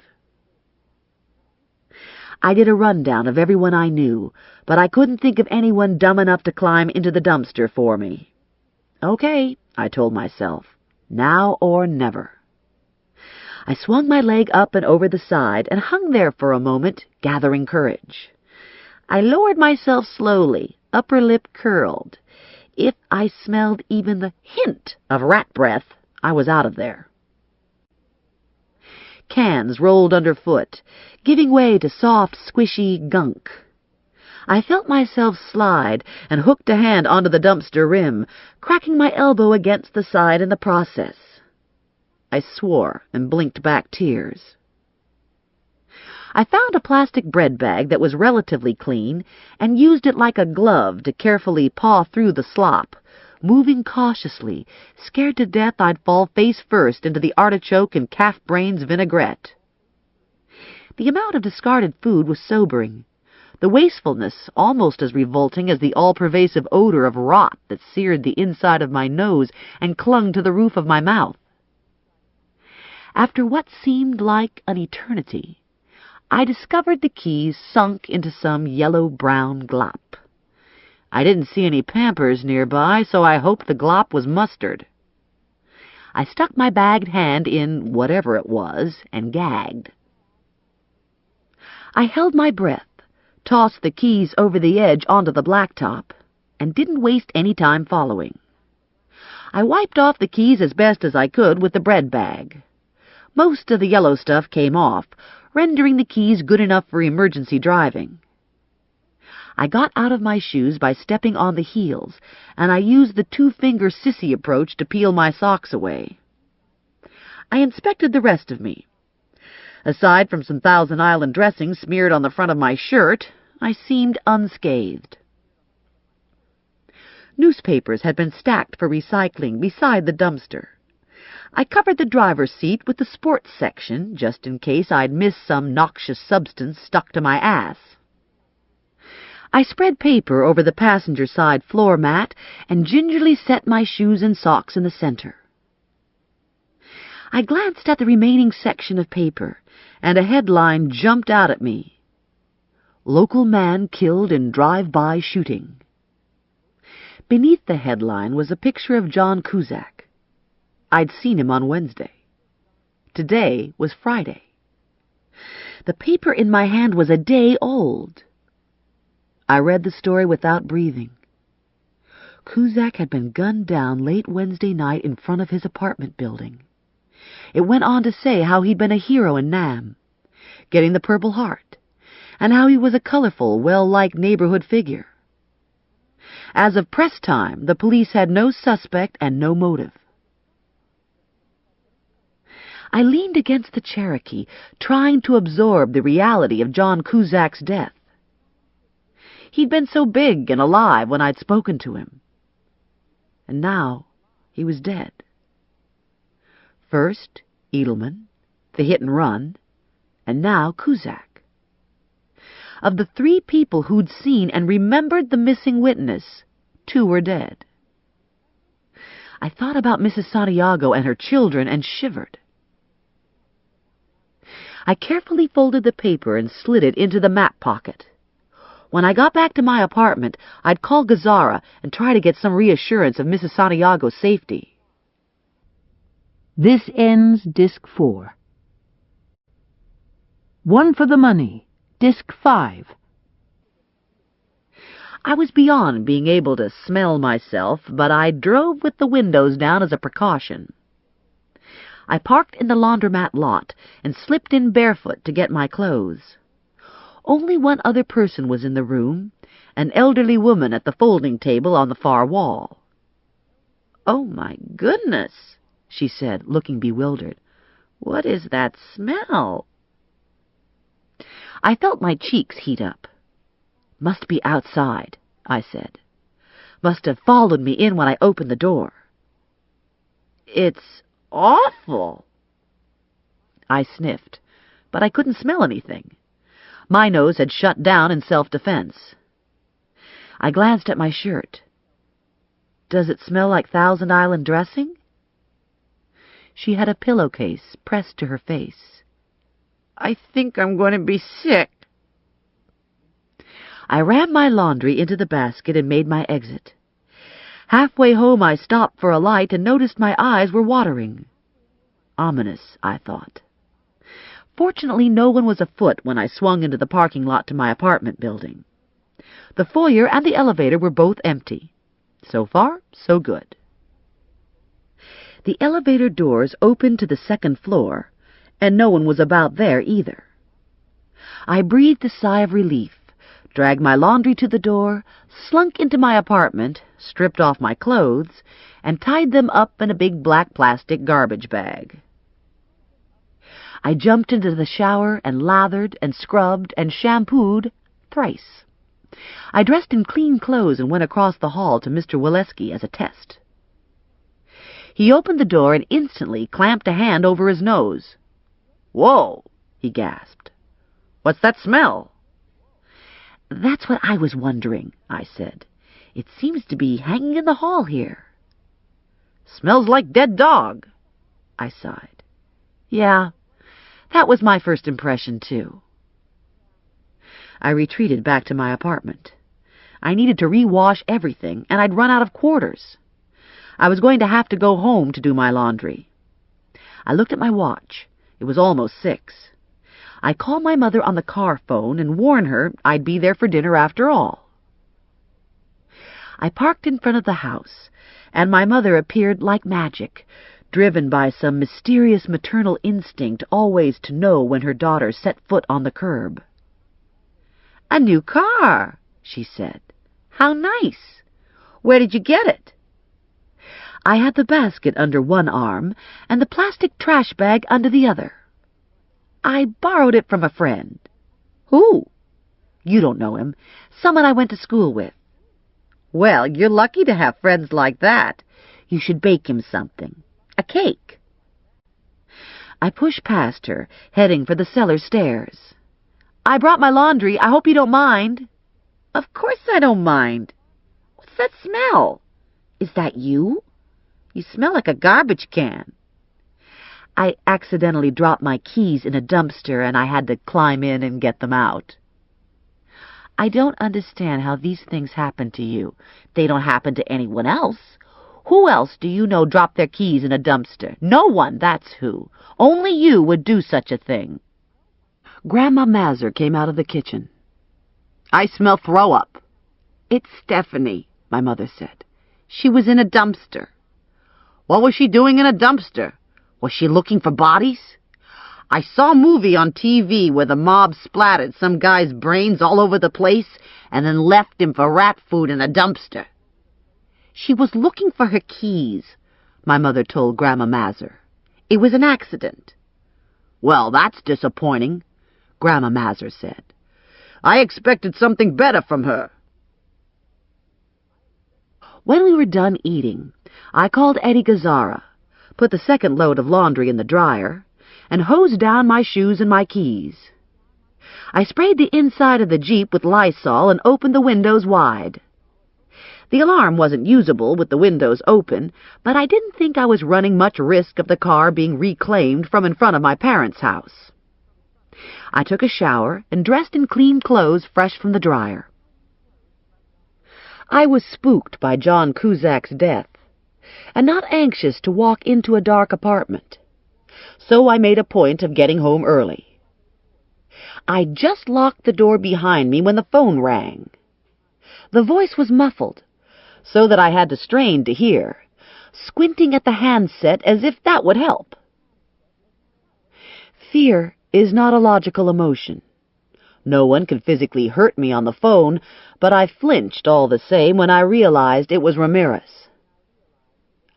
I did a rundown of everyone I knew, but I couldn't think of anyone dumb enough to climb into the dumpster for me. "Okay," I told myself, "now or never." I swung my leg up and over the side and hung there for a moment, gathering courage. I lowered myself slowly, upper lip curled. If I smelled even the hint of rat breath, I was out of there. Cans rolled underfoot, giving way to soft, squishy gunk. I felt myself slide and hooked a hand onto the dumpster rim, cracking my elbow against the side in the process. I swore and blinked back tears. I found a plastic bread bag that was relatively clean and used it like a glove to carefully paw through the slop, moving cautiously, scared to death I'd fall face first into the artichoke and calf brains vinaigrette. The amount of discarded food was sobering, the wastefulness almost as revolting as the all-pervasive odor of rot that seared the inside of my nose and clung to the roof of my mouth. After what seemed like an eternity, I discovered the keys sunk into some yellow-brown glop. I didn't see any Pampers nearby, so I hoped the glop was mustard. I stuck my bagged hand in whatever it was and gagged. I held my breath, tossed the keys over the edge onto the blacktop, and didn't waste any time following. I wiped off the keys as best as I could with the bread bag. Most of the yellow stuff came off, rendering the keys good enough for emergency driving. I got out of my shoes by stepping on the heels, and I used the two-finger sissy approach to peel my socks away. I inspected the rest of me. Aside from some Thousand Island dressing smeared on the front of my shirt, I seemed unscathed. Newspapers had been stacked for recycling beside the dumpster. I covered the driver's seat with the sports section, just in case I'd missed some noxious substance stuck to my ass. I spread paper over the passenger side floor mat and gingerly set my shoes and socks in the center. I glanced at the remaining section of paper, and a headline jumped out at me. Local man killed in drive-by shooting. Beneath the headline was a picture of John Cusack. I'd seen him on Wednesday. Today was Friday. The paper in my hand was a day old. I read the story without breathing. Cusack had been gunned down late Wednesday night in front of his apartment building. It went on to say how he'd been a hero in Nam, getting the Purple Heart, and how he was a colorful, well-liked neighborhood figure. As of press time, the police had no suspect and no motive. I leaned against the Cherokee, trying to absorb the reality of John Cusack's death. He'd been so big and alive when I'd spoken to him. And now he was dead. First, Edelman, the hit-and-run, and now Cusack. Of the 3 people who'd seen and remembered the missing witness, 2 were dead. I thought about Mrs. Santiago and her children and shivered. I carefully folded the paper and slid it into the map pocket. When I got back to my apartment, I'd call Gazzara and try to get some reassurance of Mrs. Santiago's safety. This ends Disc 4. One for the money. Disc 5. I was beyond being able to smell myself, but I drove with the windows down as a precaution. I parked in the laundromat lot and slipped in barefoot to get my clothes. Only one other person was in the room, an elderly woman at the folding table on the far wall. "Oh, my goodness," she said, looking bewildered. "What is that smell?" I felt my cheeks heat up. "Must be outside," I said. "Must have followed me in when I opened the door." "It's awful." I sniffed, but I couldn't smell anything. My nose had shut down in self-defense. I glanced at my shirt. "Does it smell like Thousand Island dressing?" She had a pillowcase pressed to her face. "I think I'm going to be sick." I rammed my laundry into the basket and made my exit. Halfway home I stopped for a light and noticed my eyes were watering. Ominous, I thought. Fortunately, no one was afoot when I swung into the parking lot to my apartment building. The foyer and the elevator were both empty. So far, so good. The elevator doors opened to the second floor, and no one was about there either. I breathed a sigh of relief, dragged my laundry to the door, slunk into my apartment, stripped off my clothes, and tied them up in a big black plastic garbage bag. I jumped into the shower and lathered and scrubbed and shampooed thrice. I dressed in clean clothes and went across the hall to Mr. Waleski as a test. He opened the door and instantly clamped a hand over his nose. "Whoa!" he gasped. "What's that smell?" "That's what I was wondering," I said. "It seems to be hanging in the hall here." "Smells like dead dog." I sighed. "Yeah, that was my first impression, too." I retreated back to my apartment. I needed to rewash everything, and I'd run out of quarters. I was going to have to go home to do my laundry. I looked at my watch. It was almost 6. I called my mother on the car phone and warned her I'd be there for dinner after all. I parked in front of the house, and my mother appeared like magic, driven by some mysterious maternal instinct always to know when her daughter set foot on the curb. "A new car," she said. "How nice. Where did you get it?" I had the basket under one arm and the plastic trash bag under the other. "I borrowed it from a friend." "Who?" "You don't know him. Someone I went to school with." "Well, you're lucky to have friends like that. You should bake him something. A cake." I pushed past her, heading for the cellar stairs. "I brought my laundry. I hope you don't mind." "Of course I don't mind. What's that smell? Is that you? You smell like a garbage can." I accidentally dropped my keys in a dumpster, and I had to climb in and get them out. "I don't understand how these things happen to you. They don't happen to anyone else. Who else do you know dropped their keys in a dumpster? No one, that's who. Only you would do such a thing." Grandma Mazur came out of the kitchen. "I smell throw-up." "It's Stephanie," my mother said. "She was in a dumpster." "What was she doing in a dumpster? Was she looking for bodies? I saw a movie on TV where the mob splattered some guy's brains all over the place and then left him for rat food in a dumpster." "She was looking for her keys," my mother told Grandma Mazur. "It was an accident." "Well, that's disappointing," Grandma Mazur said. "I expected something better from her." When we were done eating, I called Eddie Gazzara, put the second load of laundry in the dryer, and hosed down my shoes and my keys. I sprayed the inside of the Jeep with Lysol and opened the windows wide. The alarm wasn't usable with the windows open, but I didn't think I was running much risk of the car being reclaimed from in front of my parents' house. I took a shower and dressed in clean clothes fresh from the dryer. I was spooked by John Cusack's death, and not anxious to walk into a dark apartment, so I made a point of getting home early. I just locked the door behind me when the phone rang. The voice was muffled, so that I had to strain to hear, squinting at the handset as if that would help. Fear is not a logical emotion. No one could physically hurt me on the phone, but I flinched all the same when I realized it was Ramirez.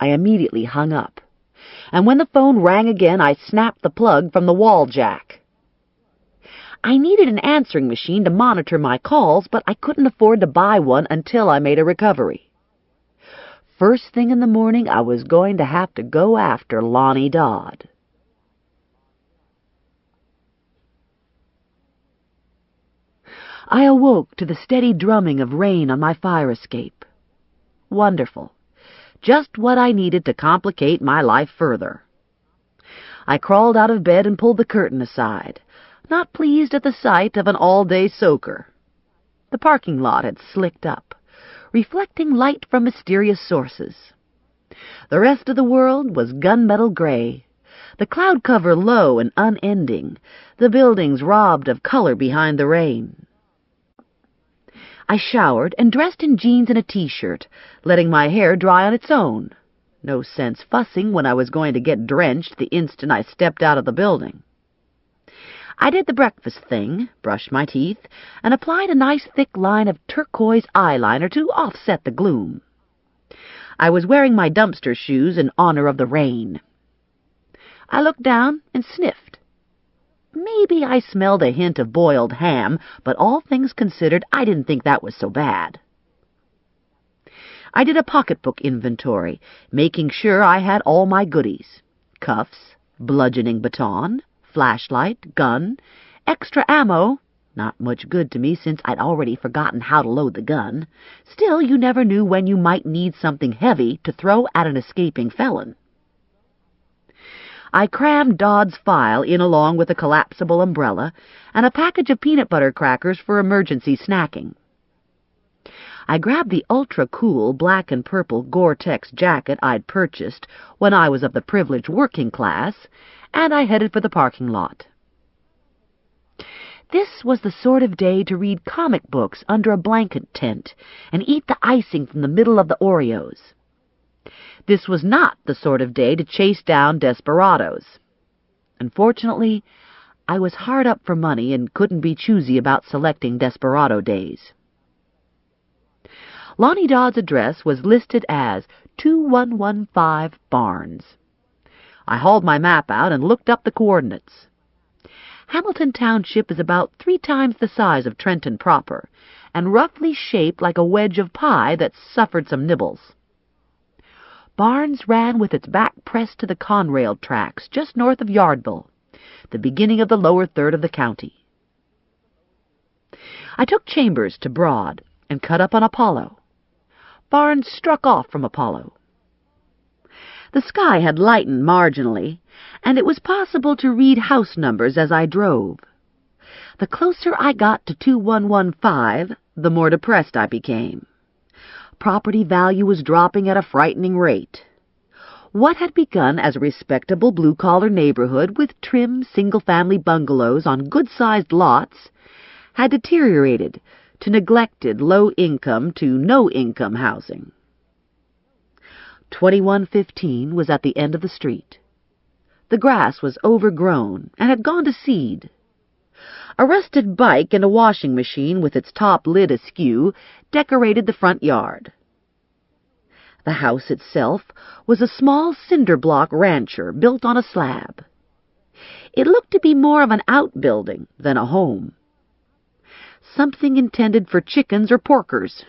I immediately hung up, and when the phone rang again, I snapped the plug from the wall jack. I needed an answering machine to monitor my calls, but I couldn't afford to buy one until I made a recovery. First thing in the morning, I was going to have to go after Lonnie Dodd. I awoke to the steady drumming of rain on my fire escape. Wonderful. Just what I needed to complicate my life further. I crawled out of bed and pulled the curtain aside, not pleased at the sight of an all-day soaker. The parking lot had slicked up, reflecting light from mysterious sources. The rest of the world was gunmetal gray, the cloud cover low and unending, the buildings robbed of color behind the rain. I showered and dressed in jeans and a T-shirt, letting my hair dry on its own. No sense fussing when I was going to get drenched the instant I stepped out of the building. I did the breakfast thing, brushed my teeth, and applied a nice thick line of turquoise eyeliner to offset the gloom. I was wearing my dumpster shoes in honor of the rain. I looked down and sniffed. Maybe I smelled a hint of boiled ham, but all things considered, I didn't think that was so bad. I did a pocketbook inventory, making sure I had all my goodies: cuffs, bludgeoning baton, flashlight, gun, extra ammo. Not much good to me since I'd already forgotten how to load the gun. Still, you never knew when you might need something heavy to throw at an escaping felon. I crammed Dodd's file in along with a collapsible umbrella and a package of peanut butter crackers for emergency snacking. I grabbed the ultra-cool black and purple Gore-Tex jacket I'd purchased when I was of the privileged working class, and I headed for the parking lot. This was the sort of day to read comic books under a blanket tent and eat the icing from the middle of the Oreos. This was not the sort of day to chase down desperados. Unfortunately, I was hard up for money and couldn't be choosy about selecting desperado days. Lonnie Dodd's address was listed as 2115 Barnes. I hauled my map out and looked up the coordinates. Hamilton Township is about 3 times the size of Trenton proper, and roughly shaped like a wedge of pie that's suffered some nibbles. Barnes ran with its back pressed to the Conrail tracks just north of Yardville, the beginning of the lower third of the county. I took Chambers to Broad and cut up on Apollo. Barnes struck off from Apollo. The sky had lightened marginally, and it was possible to read house numbers as I drove. The closer I got to 2115, the more depressed I became. Property value was dropping at a frightening rate. What had begun as a respectable blue-collar neighborhood with trim single-family bungalows on good-sized lots had deteriorated to neglected low-income to no-income housing. 2115 was at the end of the street. The grass was overgrown and had gone to seed. A rusted bike and a washing machine with its top lid askew decorated the front yard. The house itself was a small cinder-block rancher built on a slab. It looked to be more of an outbuilding than a home. Something intended for chickens or porkers.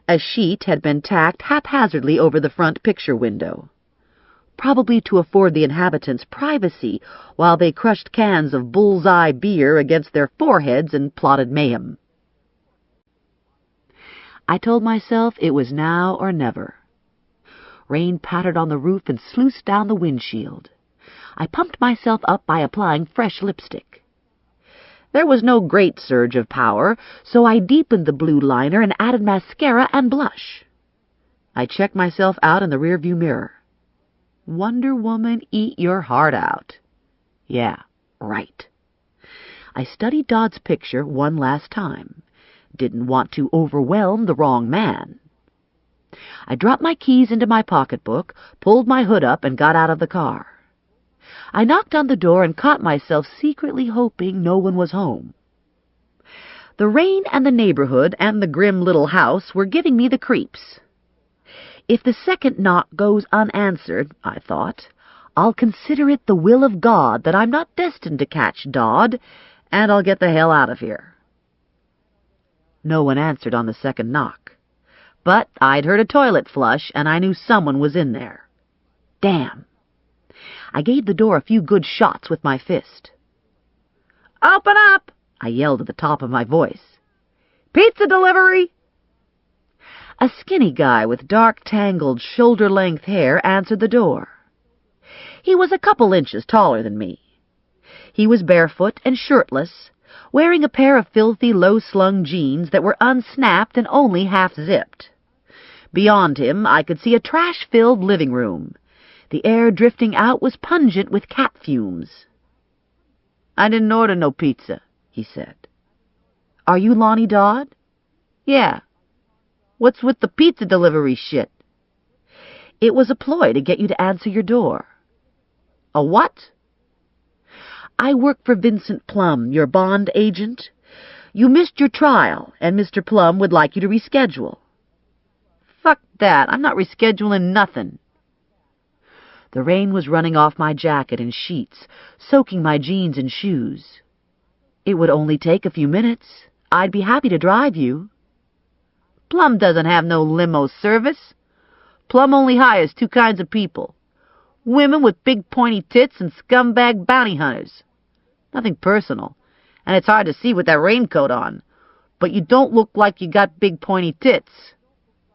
A sheet had been tacked haphazardly over the front picture window, probably to afford the inhabitants privacy while they crushed cans of bullseye beer against their foreheads and plotted mayhem. I told myself it was now or never. Rain pattered on the roof and sluiced down the windshield. I pumped myself up by applying fresh lipstick. There was no great surge of power, so I deepened the blue liner and added mascara and blush. I checked myself out in the rearview mirror. Wonder Woman, eat your heart out. Yeah, right. I studied Dodd's picture one last time. Didn't want to overwhelm the wrong man. I dropped my keys into my pocketbook, pulled my hood up, and got out of the car. I knocked on the door and caught myself secretly hoping no one was home. The rain and the neighborhood and the grim little house were giving me the creeps. If the second knock goes unanswered, I thought, I'll consider it the will of God that I'm not destined to catch Dodd, and I'll get the hell out of here. No one answered on the second knock, but I'd heard a toilet flush, and I knew someone was in there. Damn. I gave the door a few good shots with my fist. "Open up!" I yelled at the top of my voice. "Pizza delivery!" A skinny guy with dark, tangled, shoulder-length hair answered the door. He was a couple inches taller than me. He was barefoot and shirtless, wearing a pair of filthy, low-slung jeans that were unsnapped and only half-zipped. Beyond him, I could see a trash-filled living room. The air drifting out was pungent with cat fumes. "I didn't order no pizza," he said. "Are you Lonnie Dodd?" "Yeah. What's with the pizza delivery shit?" "It was a ploy to get you to answer your door." "A what?" "I work for Vincent Plum, your bond agent. You missed your trial, and Mr. Plum would like you to reschedule." "Fuck that. I'm not rescheduling nothing." The rain was running off my jacket in sheets, soaking my jeans and shoes. "It would only take a few minutes. I'd be happy to drive you." "Plum doesn't have no limo service. Plum only hires 2 kinds of people. Women with big pointy tits and scumbag bounty hunters. Nothing personal, and it's hard to see with that raincoat on, but you don't look like you got big pointy tits.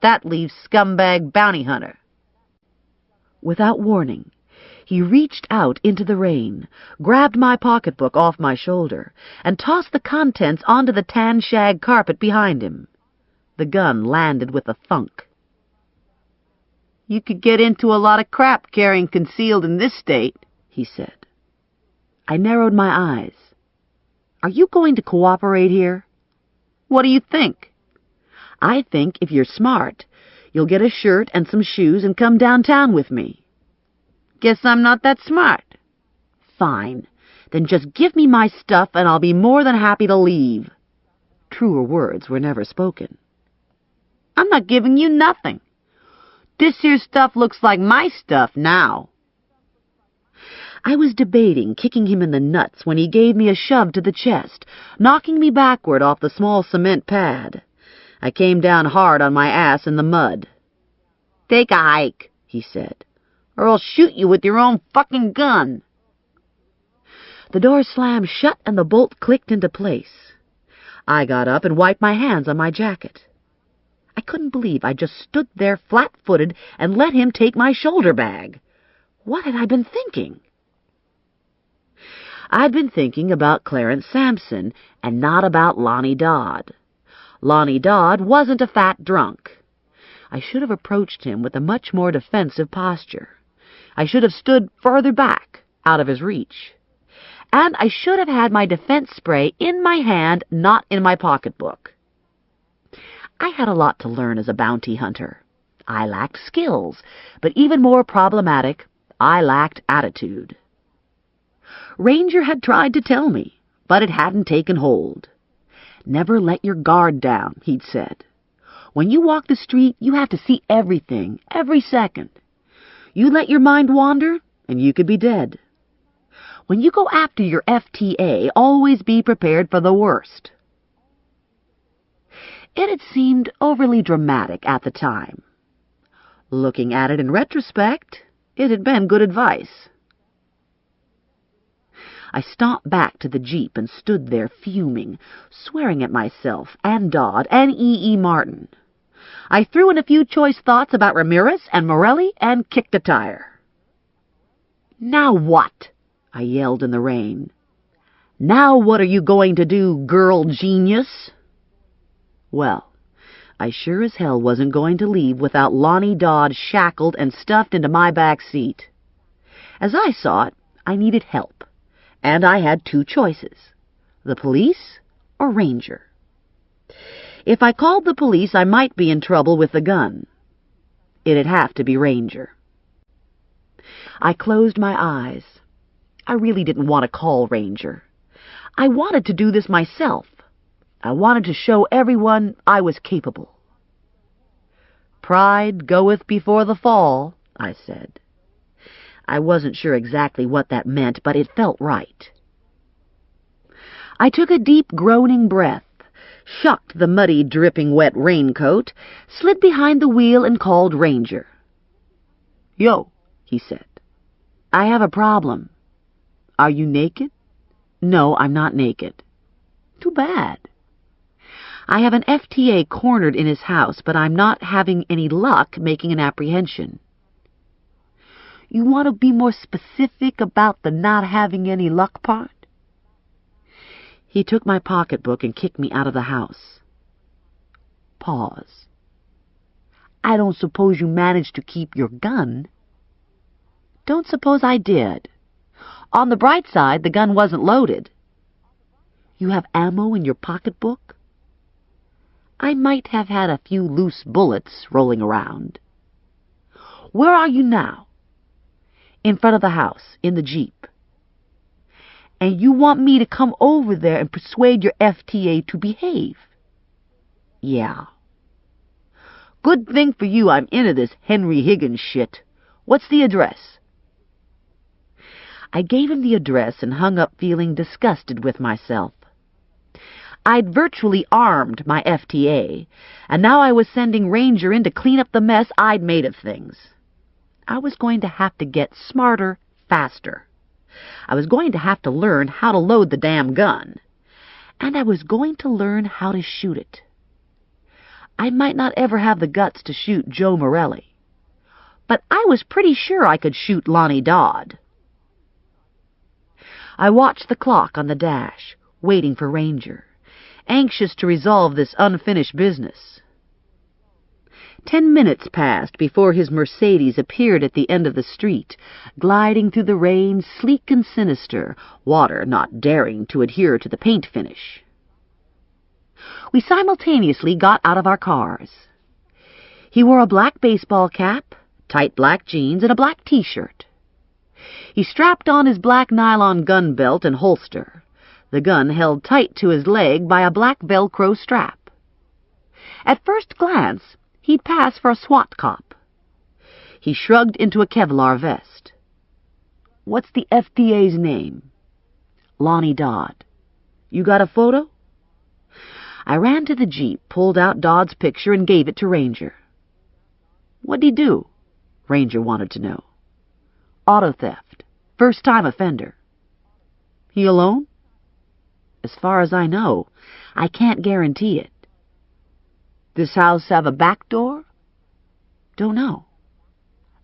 That leaves scumbag bounty hunter." Without warning, He reached out into the rain, grabbed my pocketbook off my shoulder, and tossed the contents onto the tan shag carpet behind him. The gun landed with a thunk. "You could get into a lot of crap carrying concealed in this state," he said. I narrowed my eyes. "Are you going to cooperate here?" "What do you think?" "I think if you're smart, you'll get a shirt and some shoes and come downtown with me." "Guess I'm not that smart." "Fine. Then just give me my stuff and I'll be more than happy to leave." Truer words were never spoken. "I'm not giving you nothing. This here stuff looks like my stuff now." I was debating kicking him in the nuts when he gave me a shove to the chest, knocking me backward off the small cement pad. I came down hard on my ass in the mud. "Take a hike," he said, "or I'll shoot you with your own fucking gun." The door slammed shut and the bolt clicked into place. I got up and wiped my hands on my jacket. I couldn't believe I just stood there flat-footed and let him take my shoulder bag. What had I been thinking? I'd been thinking about Clarence Sampson and not about Lonnie Dodd. Lonnie Dodd wasn't a fat drunk. I should have approached him with a much more defensive posture. I should have stood further back, out of his reach. And I should have had my defense spray in my hand, not in my pocketbook. I had a lot to learn as a bounty hunter. I lacked skills, but even more problematic, I lacked attitude. Ranger had tried to tell me, but it hadn't taken hold. "Never let your guard down," he'd said. "When you walk the street, you have to see everything, every second. You let your mind wander, and you could be dead. When you go after your FTA, always be prepared for the worst." It had seemed overly dramatic at the time. Looking at it in retrospect, it had been good advice. I stomped back to the Jeep and stood there fuming, swearing at myself and Dodd and E. Martin. I threw in a few choice thoughts about Ramirez and Morelli and kicked a tire. "Now what?" I yelled in the rain. "Now what are you going to do, girl genius?" Well, I sure as hell wasn't going to leave without Lonnie Dodd shackled and stuffed into my back seat. As I saw it, I needed help, and I had two choices: the police or Ranger. If I called the police, I might be in trouble with the gun. It'd have to be Ranger. I closed my eyes. I really didn't want to call Ranger. I wanted to do this myself. I wanted to show everyone I was capable. "Pride goeth before the fall," I said. I wasn't sure exactly what that meant, but it felt right. I took a deep, groaning breath, shucked the muddy, dripping wet raincoat, slid behind the wheel, and called Ranger. "Yo," he said. "I have a problem." "Are you naked?" "No, I'm not naked." "Too bad." "I have an FTA cornered in his house, but I'm not having any luck making an apprehension." "You want to be more specific about the not having any luck part?" He took my pocketbook and kicked me out of the house. Pause. "I don't suppose you managed to keep your gun?" "Don't suppose I did. On the bright side, the gun wasn't loaded." "You have ammo in your pocketbook?" "I might have had a few loose bullets rolling around." "Where are you now?" "In front of the house, in the Jeep." "And you want me to come over there and persuade your FTA to behave?" "Yeah." "Good thing for you I'm into this Henry Higgins shit. What's the address?" I gave him the address and hung up feeling disgusted with myself. I'd virtually armed my FTA, and now I was sending Ranger in to clean up the mess I'd made of things. I was going to have to get smarter, faster. I was going to have to learn how to load the damn gun. And I was going to learn how to shoot it. I might not ever have the guts to shoot Joe Morelli. but I was pretty sure I could shoot Lonnie Dodd. I watched the clock on the dash, waiting for Ranger, anxious to resolve this unfinished business. 10 minutes passed before his Mercedes appeared at the end of the street, gliding through the rain, sleek and sinister, water not daring to adhere to the paint finish. We simultaneously got out of our cars. He wore a black baseball cap, tight black jeans, and a black T-shirt. He strapped on his black nylon gun belt and holster, the gun held tight to his leg by a black Velcro strap. At first glance, he'd pass for a SWAT cop. He shrugged into a Kevlar vest. "What's the FDA's name?" "Lonnie Dodd." "You got a photo?" I ran to the Jeep, pulled out Dodd's picture, and gave it to Ranger. "What'd he do?" Ranger wanted to know. "Auto theft. First-time offender." "He alone?" "As far as I know. I can't guarantee it." "This house have a back door?" "Don't know."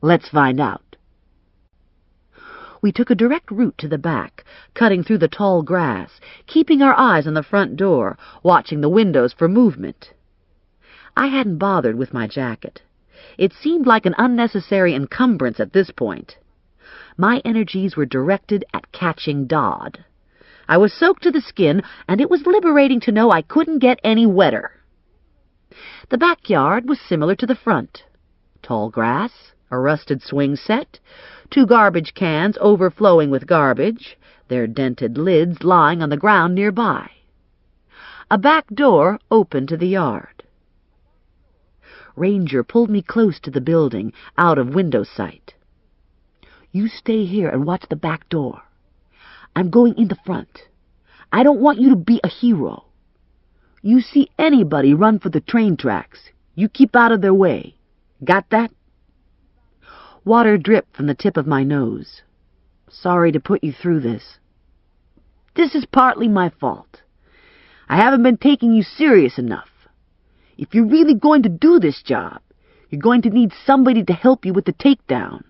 "Let's find out." We took a direct route to the back, cutting through the tall grass, keeping our eyes on the front door, watching the windows for movement. I hadn't bothered with my jacket. It seemed like an unnecessary encumbrance at this point. My energies were directed at catching Dodd. I was soaked to the skin, and it was liberating to know I couldn't get any wetter. The backyard was similar to the front. Tall grass, a rusted swing set, 2 garbage cans overflowing with garbage, their dented lids lying on the ground nearby. A back door opened to the yard. Ranger pulled me close to the building, out of window sight. "You stay here and watch the back door. I'm going in the front. I don't want you to be a hero. You see anybody run for the train tracks, you keep out of their way. Got that?" Water dripped from the tip of my nose. "Sorry to put you through this." "This is partly my fault. I haven't been taking you serious enough. If you're really going to do this job, you're going to need somebody to help you with the takedown.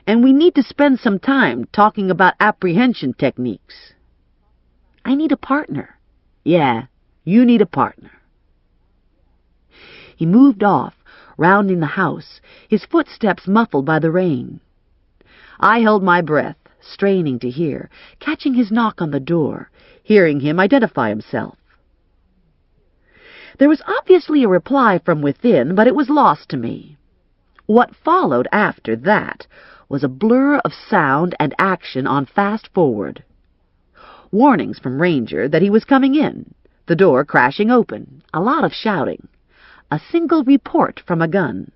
And we need to spend some time talking about apprehension techniques." "I need a partner." "Yeah, you need a partner." He moved off, rounding the house, his footsteps muffled by the rain. I held my breath, straining to hear, catching his knock on the door, hearing him identify himself. There was obviously a reply from within, but it was lost to me. What followed after that was a blur of sound and action on fast forward. Warnings from Ranger that he was coming in, the door crashing open, a lot of shouting, a single report from a gun.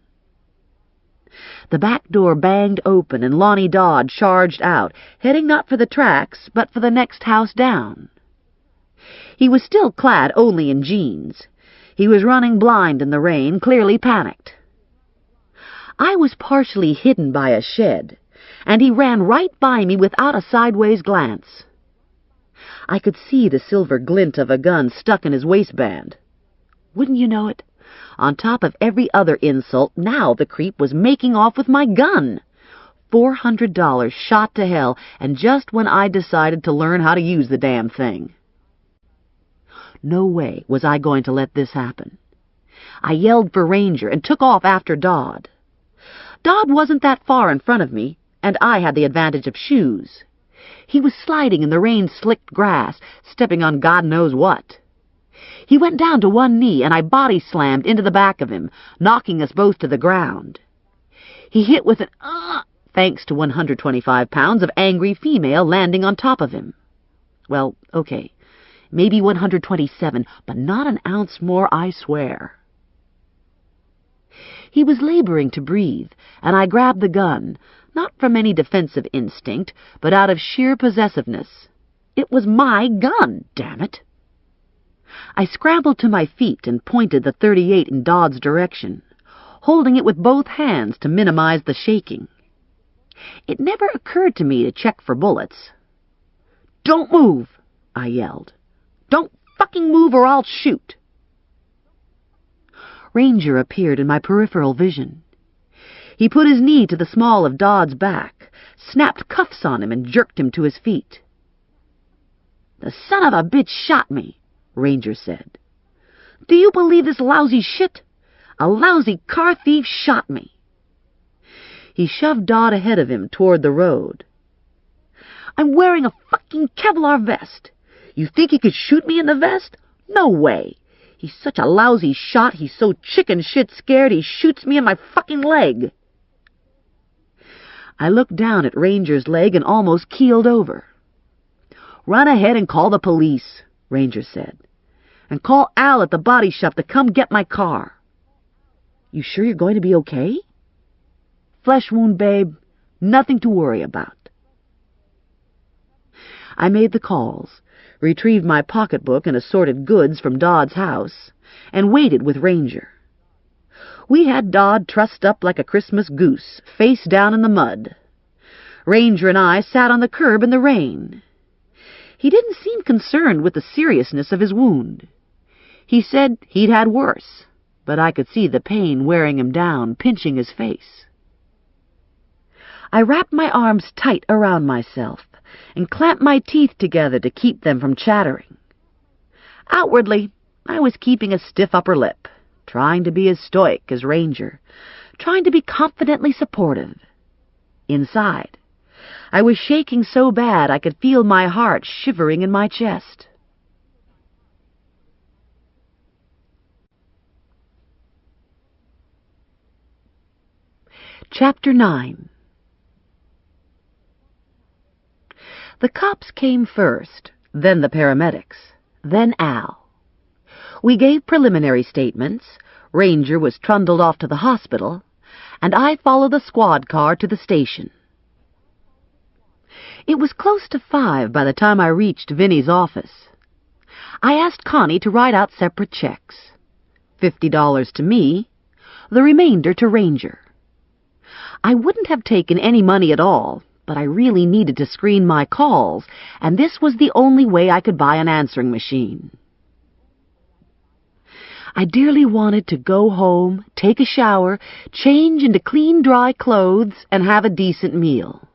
The back door banged open and Lonnie Dodd charged out, heading not for the tracks, but for the next house down. He was still clad only in jeans. He was running blind in the rain, clearly panicked. I was partially hidden by a shed, and he ran right by me without a sideways glance. I could see the silver glint of a gun stuck in his waistband. Wouldn't you know it? On top of every other insult, now the creep was making off with my gun. $400 shot to hell, and just when I decided to learn how to use the damn thing. No way was I going to let this happen. I yelled for Ranger and took off after Dodd. Dodd wasn't that far in front of me, and I had the advantage of shoes. He was sliding in the rain-slicked grass, stepping on God knows what. He went down to one knee, and I body-slammed into the back of him, knocking us both to the ground. He hit with an thanks to 125 pounds of angry female landing on top of him. Well, okay, maybe 127, but not an ounce more, I swear. He was laboring to breathe, and I grabbed the gun, not from any defensive instinct, but out of sheer possessiveness. It was my gun, damn it! I scrambled to my feet and pointed the .38 in Dodd's direction, holding it with both hands to minimize the shaking. It never occurred to me to check for bullets. "Don't move!" I yelled. "Don't fucking move or I'll shoot!" Ranger appeared in my peripheral vision. He put his knee to the small of Dodd's back, snapped cuffs on him, and jerked him to his feet. "The son of a bitch shot me," Ranger said. "Do you believe this lousy shit? A lousy car thief shot me." He shoved Dodd ahead of him toward the road. "I'm wearing a fucking Kevlar vest. You think he could shoot me in the vest? No way. He's such a lousy shot, he's so chicken shit scared he shoots me in my fucking leg." I looked down at Ranger's leg and almost keeled over. "Run ahead and call the police," Ranger said. "And call Al at the body shop to come get my car." "You sure you're going to be okay?" "Flesh wound, babe. Nothing to worry about." I made the calls, retrieved my pocketbook and assorted goods from Dodd's house, and waited with Ranger. We had Dodd trussed up like a Christmas goose, face down in the mud. Ranger and I sat on the curb in the rain. He didn't seem concerned with the seriousness of his wound. He said he'd had worse, but I could see the pain wearing him down, pinching his face. I wrapped my arms tight around myself and clamped my teeth together to keep them from chattering. Outwardly, I was keeping a stiff upper lip, trying to be as stoic as Ranger, trying to be confidently supportive. Inside, I was shaking so bad I could feel my heart shivering in my chest. Chapter 9. The cops came first, then the paramedics, then Al. We gave preliminary statements, Ranger was trundled off to the hospital, and I followed the squad car to the station. It was close to 5 by the time I reached Vinny's office. I asked Connie to write out separate checks. $50 to me, the remainder to Ranger. I wouldn't have taken any money at all, but I really needed to screen my calls, and this was the only way I could buy an answering machine. I dearly wanted to go home, take a shower, change into clean, dry clothes, and have a decent meal.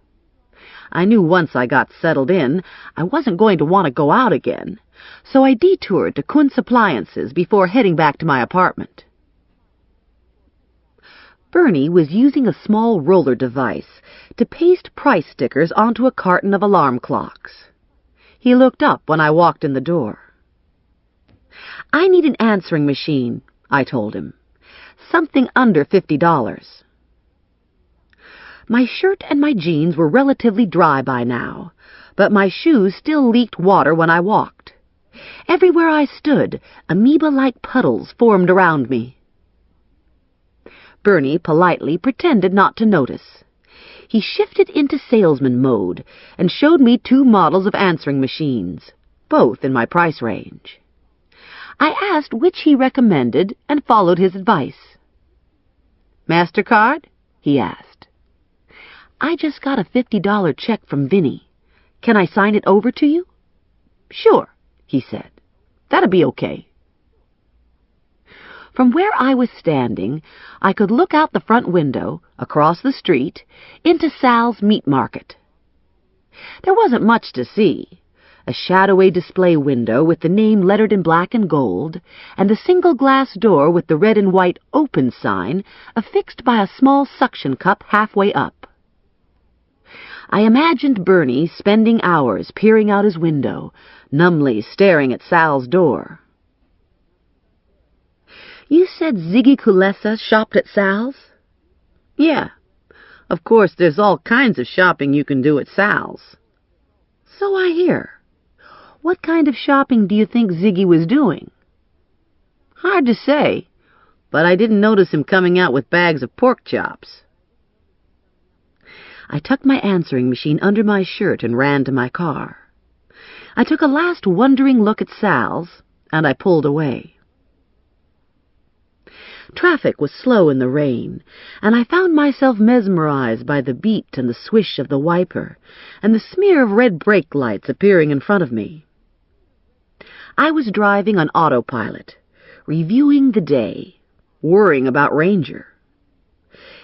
I knew once I got settled in, I wasn't going to want to go out again, so I detoured to Kuntz Appliances before heading back to my apartment. Bernie was using a small roller device to paste price stickers onto a carton of alarm clocks. He looked up when I walked in the door. "I need an answering machine," I told him. "Something under $50. My shirt and my jeans were relatively dry by now, but my shoes still leaked water when I walked. Everywhere I stood, amoeba-like puddles formed around me. Bernie politely pretended not to notice. He shifted into salesman mode and showed me 2 models of answering machines, both in my price range. I asked which he recommended and followed his advice. "MasterCard?" he asked. "I just got a $50 check from Vinny. Can I sign it over to you?" "Sure," he said. "That'll be okay." From where I was standing, I could look out the front window, across the street, into Sal's meat market. There wasn't much to see. A shadowy display window with the name lettered in black and gold, and a single glass door with the red and white "Open" sign affixed by a small suction cup halfway up. I imagined Bernie spending hours peering out his window, numbly staring at Sal's door. "You said Ziggy Kulesa shopped at Sal's?" "Yeah. Of course, there's all kinds of shopping you can do at Sal's." "So I hear. What kind of shopping do you think Ziggy was doing?" "Hard to say, but I didn't notice him coming out with bags of pork chops." I tucked my answering machine under my shirt and ran to my car. I took a last wondering look at Sal's, and I pulled away. Traffic was slow in the rain, and I found myself mesmerized by the beat and the swish of the wiper, and the smear of red brake lights appearing in front of me. I was driving on autopilot, reviewing the day, worrying about Ranger.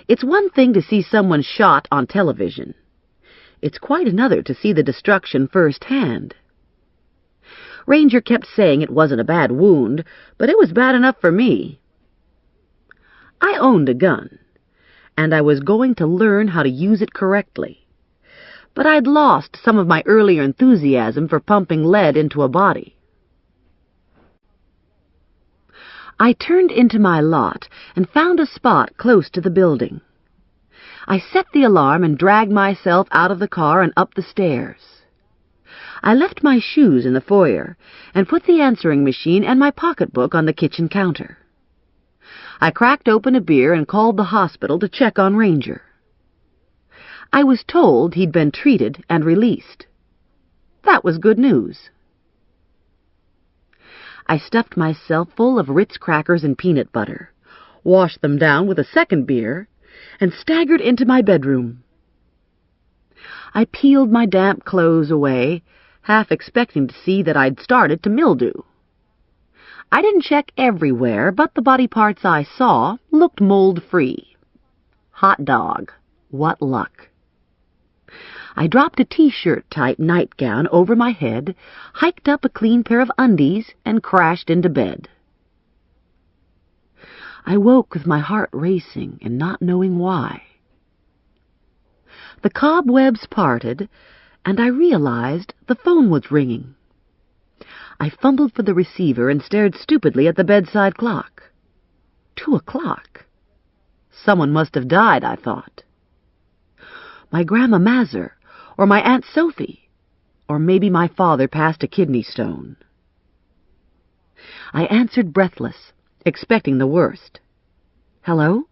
It's one thing to see someone shot on television. It's quite another to see the destruction firsthand. Ranger kept saying it wasn't a bad wound, but it was bad enough for me. I owned a gun, and I was going to learn how to use it correctly. But I'd lost some of my earlier enthusiasm for pumping lead into a body. I turned into my lot and found a spot close to the building. I set the alarm and dragged myself out of the car and up the stairs. I left my shoes in the foyer and put the answering machine and my pocketbook on the kitchen counter. I cracked open a beer and called the hospital to check on Ranger. I was told he'd been treated and released. That was good news. I stuffed myself full of Ritz crackers and peanut butter, washed them down with a second beer, and staggered into my bedroom. I peeled my damp clothes away, half expecting to see that I'd started to mildew. I didn't check everywhere, but the body parts I saw looked mold-free. Hot dog. What luck. I dropped a T-shirt-type nightgown over my head, hiked up a clean pair of undies, and crashed into bed. I woke with my heart racing and not knowing why. The cobwebs parted, and I realized the phone was ringing. I fumbled for the receiver and stared stupidly at the bedside clock. 2 o'clock. Someone must have died, I thought. My Grandma Mazur, or my Aunt Sophie, or maybe my father passed a kidney stone. I answered breathless, expecting the worst. Hello?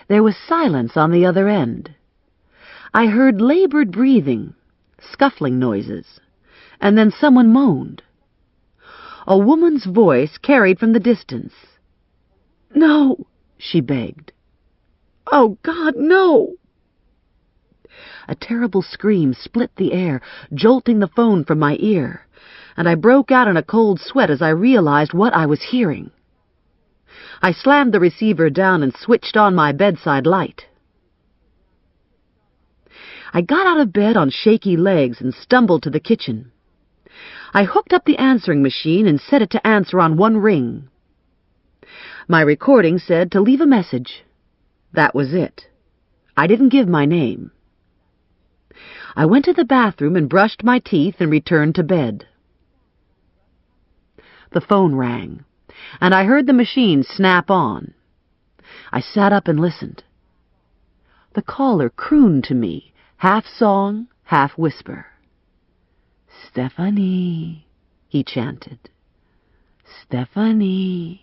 There was silence on the other end. I heard labored breathing, scuffling noises, and then someone moaned. A woman's voice carried from the distance. "No," she begged. "Oh, God, no!" A terrible scream split the air, jolting the phone from my ear, and I broke out in a cold sweat as I realized what I was hearing. I slammed the receiver down and switched on my bedside light. I got out of bed on shaky legs and stumbled to the kitchen. I hooked up the answering machine and set it to answer on one ring. My recording said to leave a message. That was it. I didn't give my name. I went to the bathroom and brushed my teeth and returned to bed. The phone rang, and I heard the machine snap on. I sat up and listened. The caller crooned to me, half song, half whisper. "Stephanie," he chanted. "Stephanie."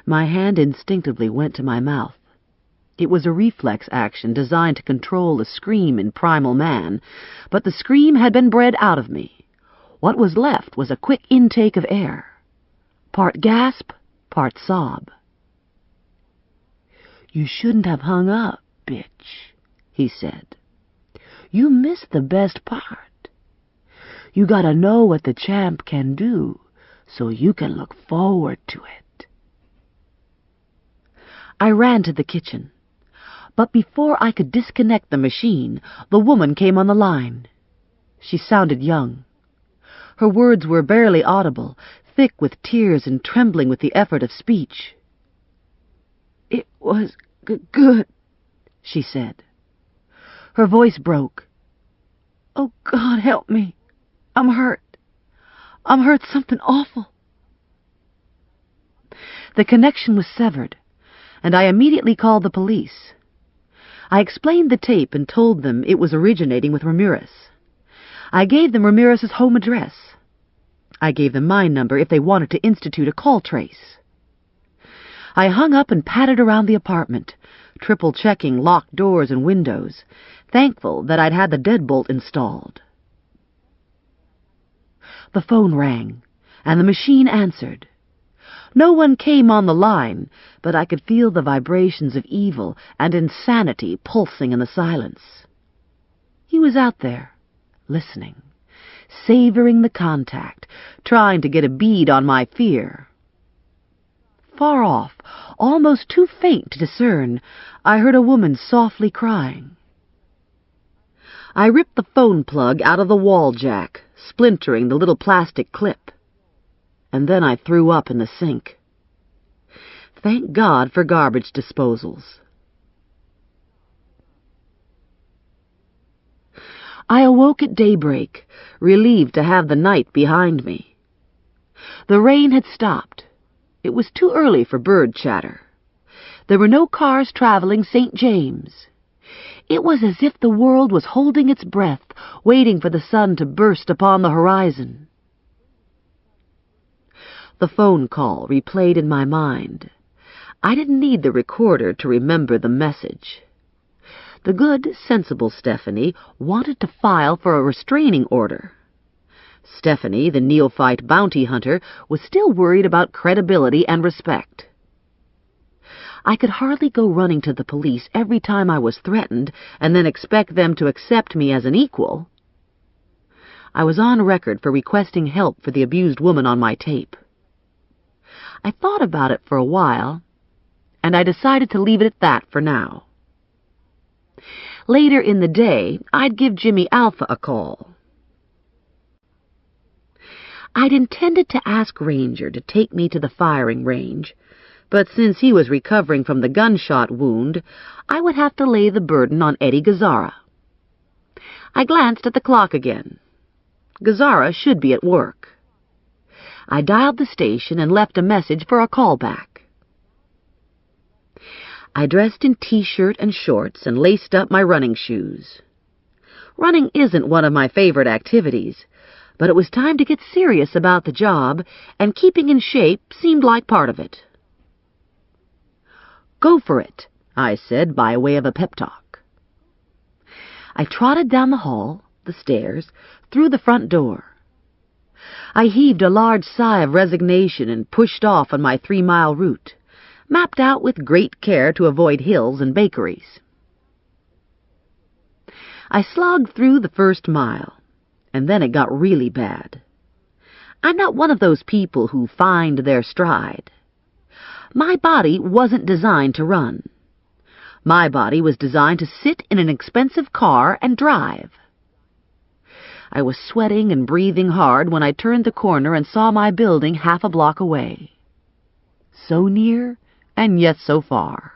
My hand instinctively went to my mouth. It was a reflex action designed to control the scream in primal man, but the scream had been bred out of me. What was left was a quick intake of air. Part gasp, part sob. "You shouldn't have hung up, bitch," he said. "You missed the best part. You gotta know what the champ can do, so you can look forward to it." I ran to the kitchen. But before I could disconnect the machine, the woman came on the line. She sounded young. Her words were barely audible, thick with tears and trembling with the effort of speech. "It was good," she said. Her voice broke. "Oh, God, help me. I'm hurt. I'm hurt something awful." The connection was severed, and I immediately called the police. I explained the tape and told them it was originating with Ramirez. I gave them Ramirez's home address. I gave them my number if they wanted to institute a call trace. I hung up and pattered around the apartment, triple-checking locked doors and windows, thankful that I'd had the deadbolt installed. The phone rang, and the machine answered. No one came on the line, but I could feel the vibrations of evil and insanity pulsing in the silence. He was out there, listening, savoring the contact, trying to get a bead on my fear. Far off, almost too faint to discern, I heard a woman softly crying. I ripped the phone plug out of the wall jack, splintering the little plastic clip. And then I threw up in the sink. Thank God for garbage disposals. I awoke at daybreak, relieved to have the night behind me. The rain had stopped. It was too early for bird chatter. There were no cars traveling St. James. It was as if the world was holding its breath, waiting for the sun to burst upon the horizon. The phone call replayed in my mind. I didn't need the recorder to remember the message. The good, sensible Stephanie wanted to file for a restraining order. Stephanie, the neophyte bounty hunter, was still worried about credibility and respect. I could hardly go running to the police every time I was threatened and then expect them to accept me as an equal. I was on record for requesting help for the abused woman on my tape. I thought about it for a while, and I decided to leave it at that for now. Later in the day, I'd give Jimmy Alpha a call. I'd intended to ask Ranger to take me to the firing range, but since he was recovering from the gunshot wound, I would have to lay the burden on Eddie Gazzara. I glanced at the clock again. Gazzara should be at work. I dialed the station and left a message for a callback. I dressed in T-shirt and shorts and laced up my running shoes. Running isn't one of my favorite activities, but it was time to get serious about the job, and keeping in shape seemed like part of it. "Go for it," I said by way of a pep talk. I trotted down the hall, the stairs, through the front door. I heaved a large sigh of resignation and pushed off on my 3-mile route, mapped out with great care to avoid hills and bakeries. I slogged through the first mile, and then it got really bad. I'm not one of those people who find their stride. My body wasn't designed to run. My body was designed to sit in an expensive car and drive. I was sweating and breathing hard when I turned the corner and saw my building half a block away. So near, and yet so far.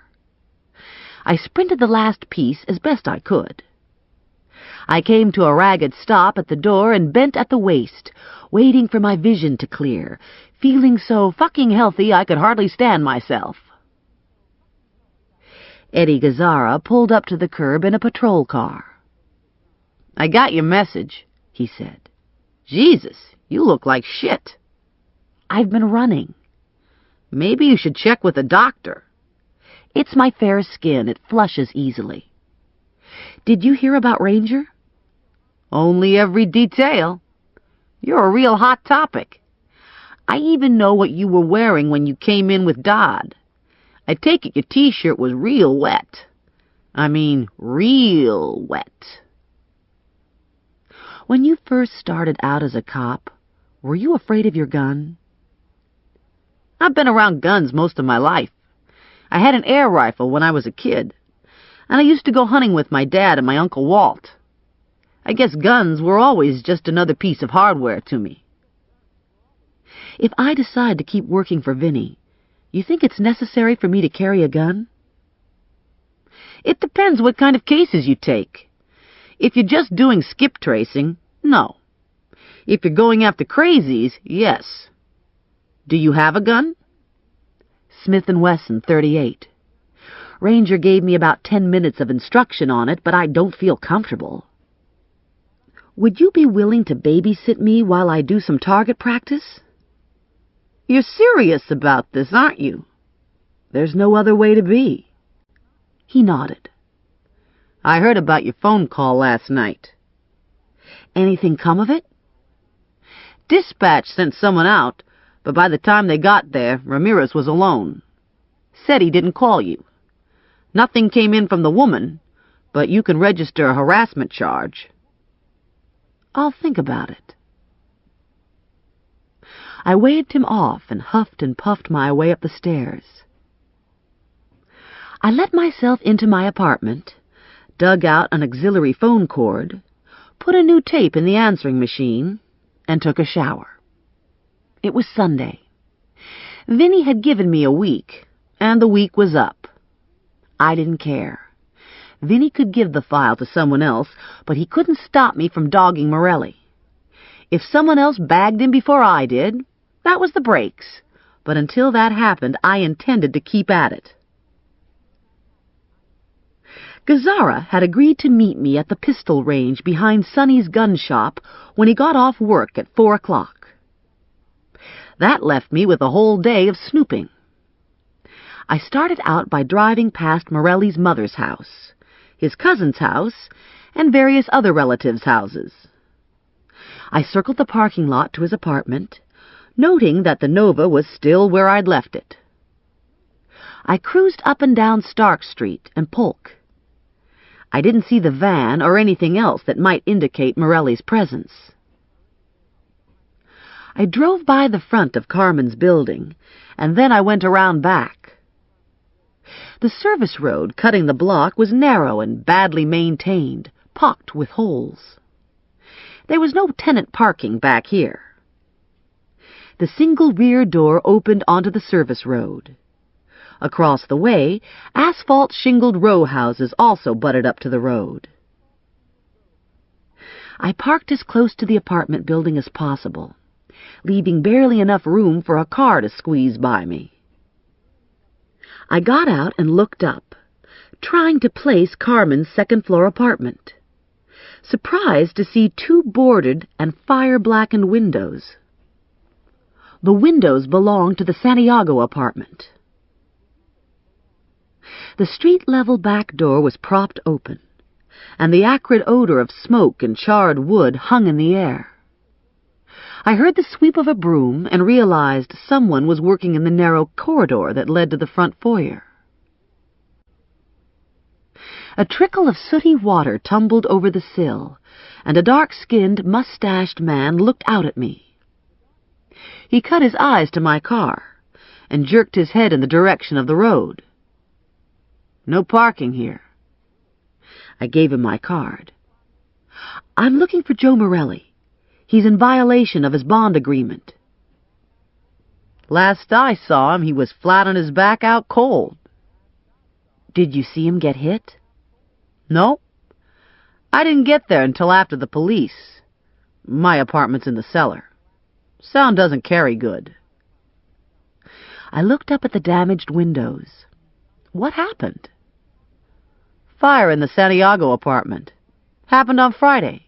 I sprinted the last piece as best I could. I came to a ragged stop at the door and bent at the waist, waiting for my vision to clear, feeling so fucking healthy I could hardly stand myself. Eddie Gazzara pulled up to the curb in a patrol car. "I got your message," he said. "Jesus, you look like shit." "I've been running." "Maybe you should check with a doctor." "It's my fair skin. It flushes easily." "Did you hear about Ranger?" "Only every detail. You're a real hot topic. I even know what you were wearing when you came in with Dodd. I take it your T-shirt was real wet. I mean, real wet." "When you first started out as a cop, were you afraid of your gun?" "I've been around guns most of my life. I had an air rifle when I was a kid, and I used to go hunting with my dad and my Uncle Walt. I guess guns were always just another piece of hardware to me." "If I decide to keep working for Vinny, you think it's necessary for me to carry a gun?" "It depends what kind of cases you take. If you're just doing skip tracing, no. If you're going after crazies, yes. Do you have a gun?" "Smith & Wesson, .38. Ranger gave me about 10 minutes of instruction on it, but I don't feel comfortable." "Would you be willing to babysit me while I do some target practice?" "You're serious about this, aren't you?" "There's no other way to be." He nodded. "I heard about your phone call last night." "Anything come of it?" "Dispatch sent someone out, but by the time they got there, Ramirez was alone. Said he didn't call you. Nothing came in from the woman, but you can register a harassment charge." "I'll think about it." I waved him off and huffed and puffed my way up the stairs. I let myself into my apartment, dug out an auxiliary phone cord, put a new tape in the answering machine, and took a shower. It was Sunday. Vinny had given me a week, and the week was up. I didn't care. Vinny could give the file to someone else, but he couldn't stop me from dogging Morelli. If someone else bagged him before I did, that was the breaks. But until that happened, I intended to keep at it. Gazzara had agreed to meet me at the pistol range behind Sonny's gun shop when he got off work at 4 o'clock. That left me with a whole day of snooping. I started out by driving past Morelli's mother's house, his cousin's house, and various other relatives' houses. I circled the parking lot to his apartment, noting that the Nova was still where I'd left it. I cruised up and down Stark Street and Polk. I didn't see the van or anything else that might indicate Morelli's presence. I drove by the front of Carmen's building, and then I went around back. The service road cutting the block was narrow and badly maintained, pocked with holes. There was no tenant parking back here. The single rear door opened onto the service road. Across the way, asphalt-shingled row houses also butted up to the road. I parked as close to the apartment building as possible, leaving barely enough room for a car to squeeze by me. I got out and looked up, trying to place Carmen's second-floor apartment, surprised to see 2 boarded and fire-blackened windows. The windows belonged to the Santiago apartment. The street-level back door was propped open, and the acrid odor of smoke and charred wood hung in the air. I heard the sweep of a broom and realized someone was working in the narrow corridor that led to the front foyer. A trickle of sooty water tumbled over the sill, and a dark-skinned, mustached man looked out at me. He cut his eyes to my car and jerked his head in the direction of the road. "No parking here." I gave him my card. "I'm looking for Joe Morelli. He's in violation of his bond agreement." "Last I saw him, he was flat on his back out cold." "Did you see him get hit?" "No. I didn't get there until after the police. My apartment's in the cellar. Sound doesn't carry good." I looked up at the damaged windows. What happened? "Fire in the Santiago apartment. Happened on Friday.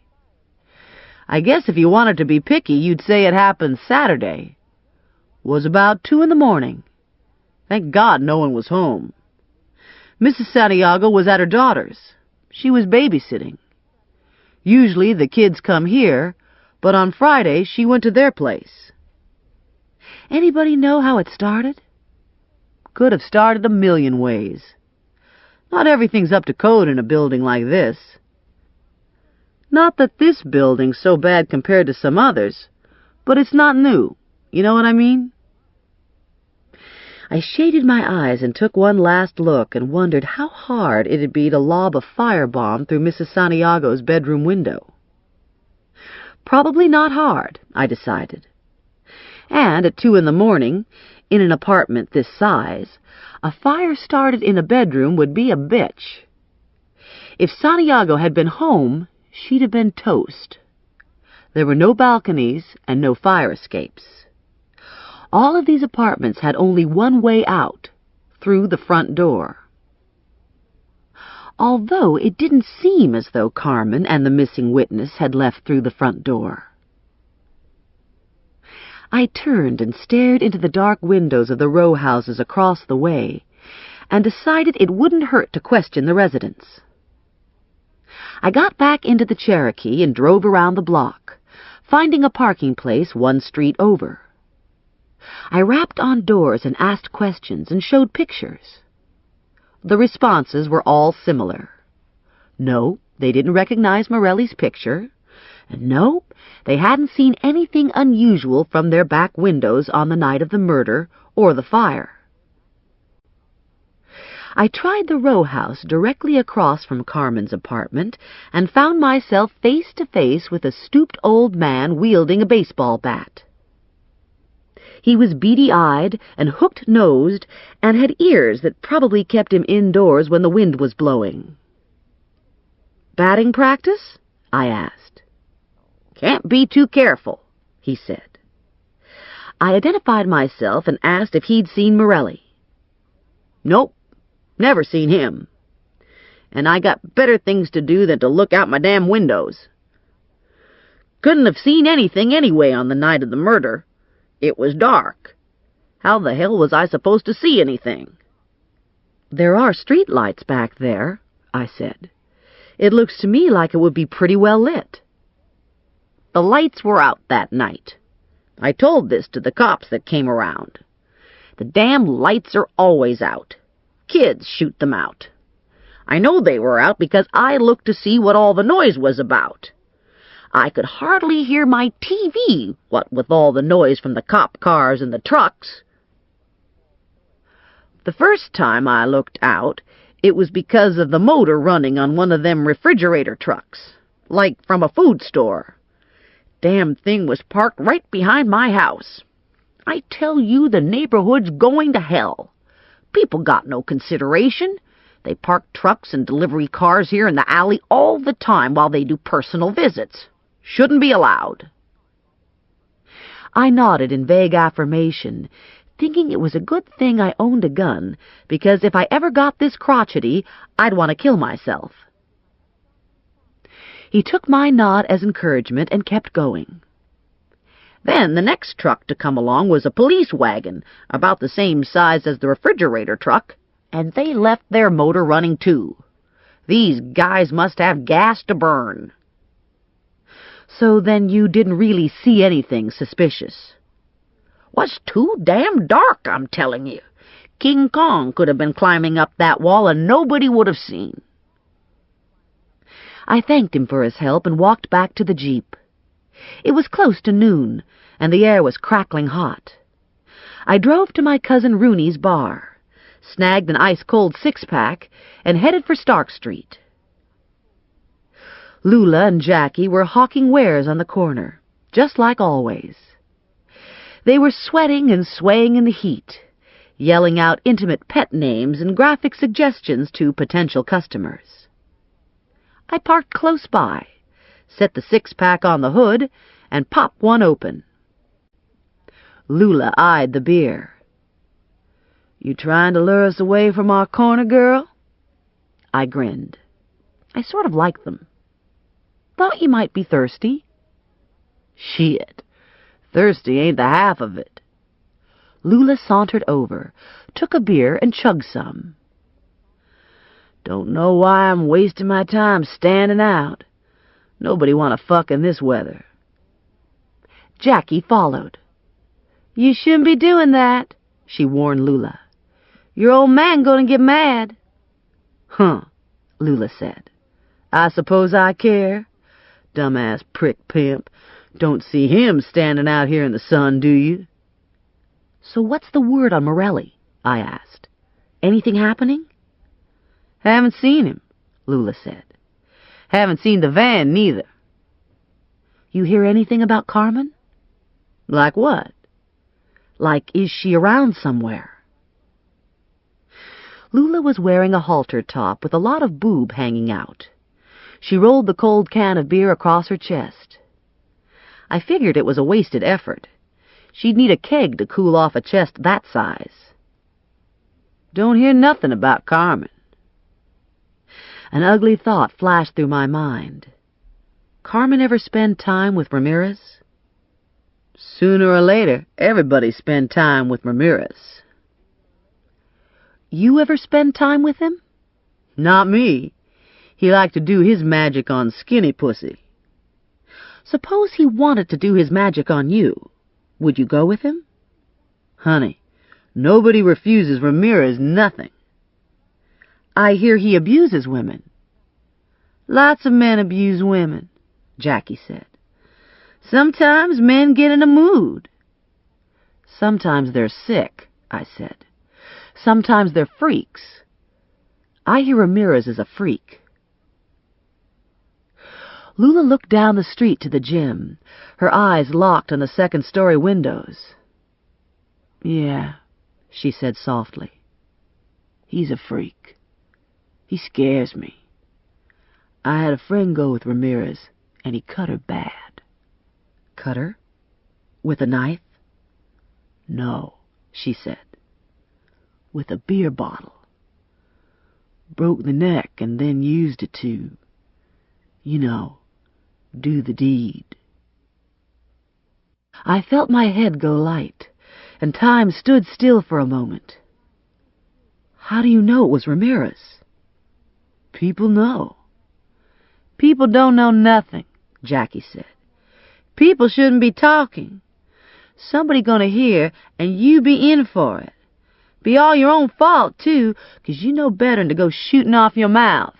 I guess if you wanted to be picky, you'd say it happened Saturday. Was about 2 in the morning. Thank God no one was home. Mrs. Santiago was at her daughter's. She was babysitting. Usually the kids come here, but on Friday she went to their place." "Anybody know how it started?" "Could have started a million ways. Not everything's up to code in a building like this. Not that this building's so bad compared to some others, but it's not new. You know what I mean?" I shaded my eyes and took one last look and wondered how hard it'd be to lob a firebomb through Mrs. Santiago's bedroom window. Probably not hard, I decided. And at 2 in the morning, in an apartment this size, a fire started in a bedroom would be a bitch. If Santiago had been home, she'd have been toast. There were no balconies and no fire escapes. All of these apartments had only one way out, through the front door. Although it didn't seem as though Carmen and the missing witness had left through the front door. I turned and stared into the dark windows of the row houses across the way, and decided it wouldn't hurt to question the residents. I got back into the Cherokee and drove around the block, finding a parking place 1 street over. I rapped on doors and asked questions and showed pictures. The responses were all similar. No, they didn't recognize Morelli's picture, Nope, they hadn't seen anything unusual from their back windows on the night of the murder or the fire. I tried the row house directly across from Carmen's apartment and found myself face to face with a stooped old man wielding a baseball bat. He was beady-eyed and hooked-nosed and had ears that probably kept him indoors when the wind was blowing. "Batting practice?" I asked. "Can't be too careful," he said. I identified myself and asked if he'd seen Morelli. "Nope, never seen him. And I got better things to do than to look out my damn windows. Couldn't have seen anything anyway on the night of the murder. It was dark. How the hell was I supposed to see anything?" "There are street lights back there," I said. "It looks to me like it would be pretty well lit." "The lights were out that night. I told this to the cops that came around. The damn lights are always out. Kids shoot them out. I know they were out because I looked to see what all the noise was about. I could hardly hear my TV, what with all the noise from the cop cars and the trucks. The first time I looked out, it was because of the motor running on one of them refrigerator trucks, like from a food store. Damn thing was parked right behind my house. I tell you, the neighborhood's going to hell. People got no consideration. They park trucks and delivery cars here in the alley all the time while they do personal visits. Shouldn't be allowed." I nodded in vague affirmation, thinking it was a good thing I owned a gun, because if I ever got this crotchety, I'd want to kill myself. He took my nod as encouragement and kept going. Then the next truck to come along was a police wagon, about the same size as the refrigerator truck, and they left their motor running too. These guys must have gas to burn. "So then you didn't really see anything suspicious?" "Was too damn dark, I'm telling you. King Kong could have been climbing up that wall and nobody would have seen." I thanked him for his help and walked back to the Jeep. It was close to noon, and the air was crackling hot. I drove to my cousin Rooney's bar, snagged an ice-cold six-pack, and headed for Stark Street. Lula and Jackie were hawking wares on the corner, just like always. They were sweating and swaying in the heat, yelling out intimate pet names and graphic suggestions to potential customers. I parked close by, set the six-pack on the hood, and popped one open. Lula eyed the beer. "You trying to lure us away from our corner, girl?" I grinned. I sort of liked them. "Thought you might be thirsty." "Shit, thirsty ain't the half of it." Lula sauntered over, took a beer, and chugged some. "Don't know why I'm wasting my time standing out. Nobody want to fuck in this weather." Jackie followed. "You shouldn't be doing that," she warned Lula. "Your old man gonna get mad." "Huh," Lula said. "I suppose I care. Dumbass prick pimp. Don't see him standing out here in the sun, do you?" "So what's the word on Morelli?" I asked. "Anything happening?" "Haven't seen him," Lula said. "Haven't seen the van, neither." "You hear anything about Carmen?" "Like what?" "Like, is she around somewhere?" Lula was wearing a halter top with a lot of boob hanging out. She rolled the cold can of beer across her chest. I figured it was a wasted effort. She'd need a keg to cool off a chest that size. "Don't hear nothing about Carmen." An ugly thought flashed through my mind. Carmen ever spend time with Ramirez? Sooner or later, everybody spend time with Ramirez. "You ever spend time with him?" "Not me. He liked to do his magic on skinny pussy." "Suppose he wanted to do his magic on you. Would you go with him?" "Honey, nobody refuses Ramirez nothing." "I hear he abuses women." "Lots of men abuse women," Jackie said. Sometimes men get in a mood. Sometimes they're sick, I said. Sometimes they're freaks. I hear Ramirez is a freak. Lula looked down the street to the gym, her eyes locked on the second-story windows. Yeah, she said softly. He's a freak. He scares me. I had a friend go with Ramirez, and he cut her bad. Cut her? With a knife? No, she said. With a beer bottle. Broke the neck and then used it to, do the deed. I felt my head go light, and time stood still for a moment. How do you know it was Ramirez? People know. People don't know nothing, Jackie said. People shouldn't be talking. Somebody gonna hear, and you be in for it. Be all your own fault, too, 'cause you know better than to go shooting off your mouth.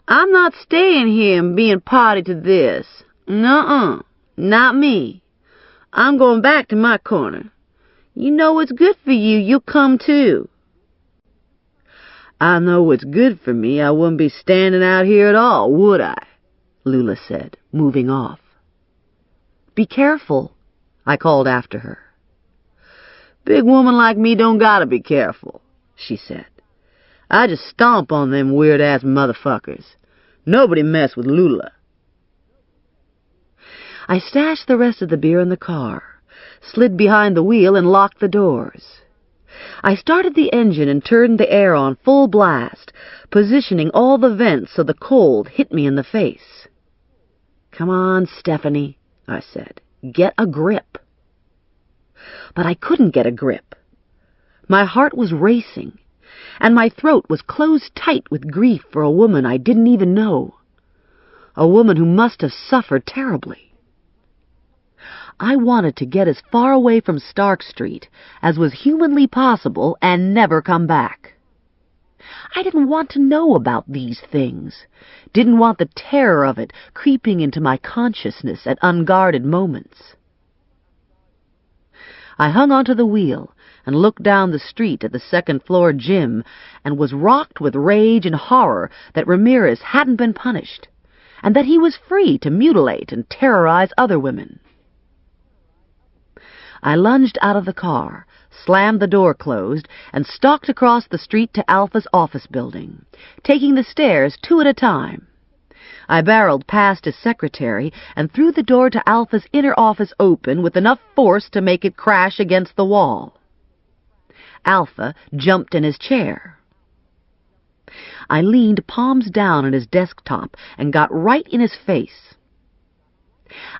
I'm not staying here and being party to this. Nuh-uh, not me. I'm going back to my corner. You know what's good for you, you'll come too. I know what's good for me. I wouldn't be standing out here at all, would I? Lula said, moving off. Be careful, I called after her. Big woman like me don't gotta be careful, she said. I just stomp on them weird-ass motherfuckers. Nobody mess with Lula. I stashed the rest of the beer in the car, slid behind the wheel, and locked the doors. I started the engine and turned the air on full blast, positioning all the vents so the cold hit me in the face. Come on, Stephanie, I said. Get a grip. But I couldn't get a grip. My heart was racing, and my throat was closed tight with grief for a woman I didn't even know. A woman who must have suffered terribly. I wanted to get as far away from Stark Street as was humanly possible and never come back. I didn't want to know about these things, didn't want the terror of it creeping into my consciousness at unguarded moments. I hung onto the wheel and looked down the street at the second-floor gym and was rocked with rage and horror that Ramirez hadn't been punished, and that he was free to mutilate and terrorize other women. I lunged out of the car, slammed the door closed, and stalked across the street to Alpha's office building, taking the stairs 2 at a time. I barreled past his secretary and threw the door to Alpha's inner office open with enough force to make it crash against the wall. Alpha jumped in his chair. I leaned palms down on his desktop and got right in his face.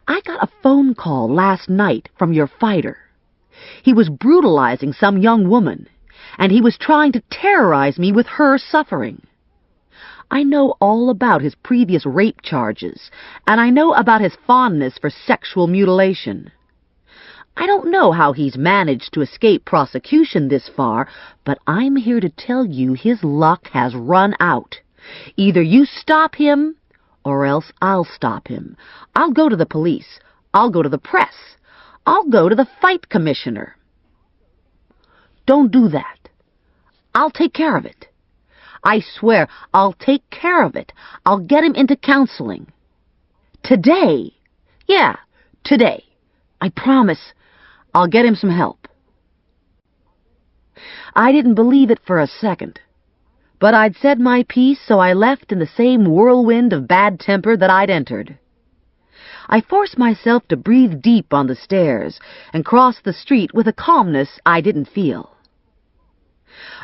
I got a phone call last night from your fighter. He was brutalizing some young woman, and he was trying to terrorize me with her suffering. I know all about his previous rape charges, and I know about his fondness for sexual mutilation. I don't know how he's managed to escape prosecution this far, but I'm here to tell you his luck has run out. Either you stop him, or else I'll stop him. I'll go to the police. I'll go to the press. I'll go to the fight commissioner. Don't do that. I'll take care of it. I swear, I'll take care of it. I'll get him into counseling. Today. Yeah, today. I promise I'll get him some help. I didn't believe it for a second. But I'd said my piece, so I left in the same whirlwind of bad temper that I'd entered. I forced myself to breathe deep on the stairs and cross the street with a calmness I didn't feel.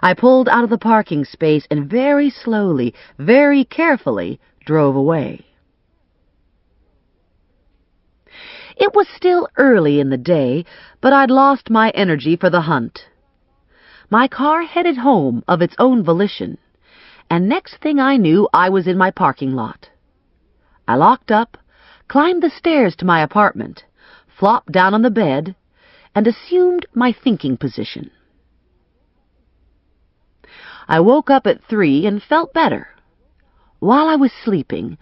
I pulled out of the parking space and very slowly, very carefully, drove away. It was still early in the day, but I'd lost my energy for the hunt. My car headed home of its own volition, and next thing I knew, I was in my parking lot. I locked up, climbed the stairs to my apartment, flopped down on the bed, and assumed my thinking position. I woke up at 3 and felt better. While I was sleeping,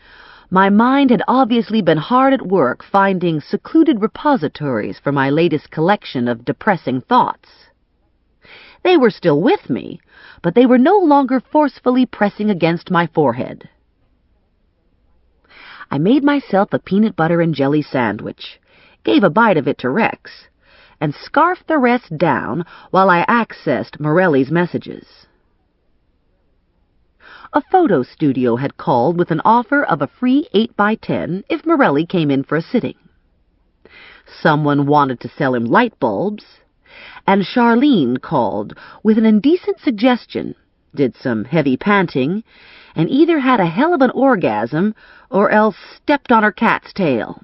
My mind had obviously been hard at work finding secluded repositories for my latest collection of depressing thoughts. They were still with me, but they were no longer forcefully pressing against my forehead. I made myself a peanut butter and jelly sandwich, gave a bite of it to Rex, and scarfed the rest down while I accessed Morelli's messages. A photo studio had called with an offer of a free 8x10 if Morelli came in for a sitting. Someone wanted to sell him light bulbs, and Charlene called with an indecent suggestion, did some heavy panting, and either had a hell of an orgasm or else stepped on her cat's tail.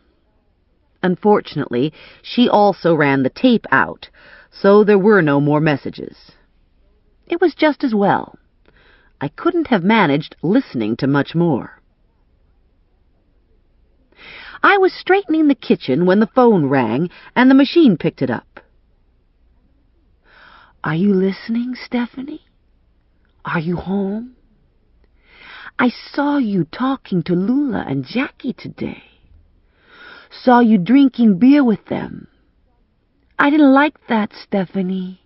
Unfortunately, she also ran the tape out, so there were no more messages. It was just as well. I couldn't have managed listening to much more. I was straightening the kitchen when the phone rang and the machine picked it up. "Are you listening, Stephanie? Are you home? I saw you talking to Lula and Jackie today. Saw you drinking beer with them. I didn't like that, Stephanie.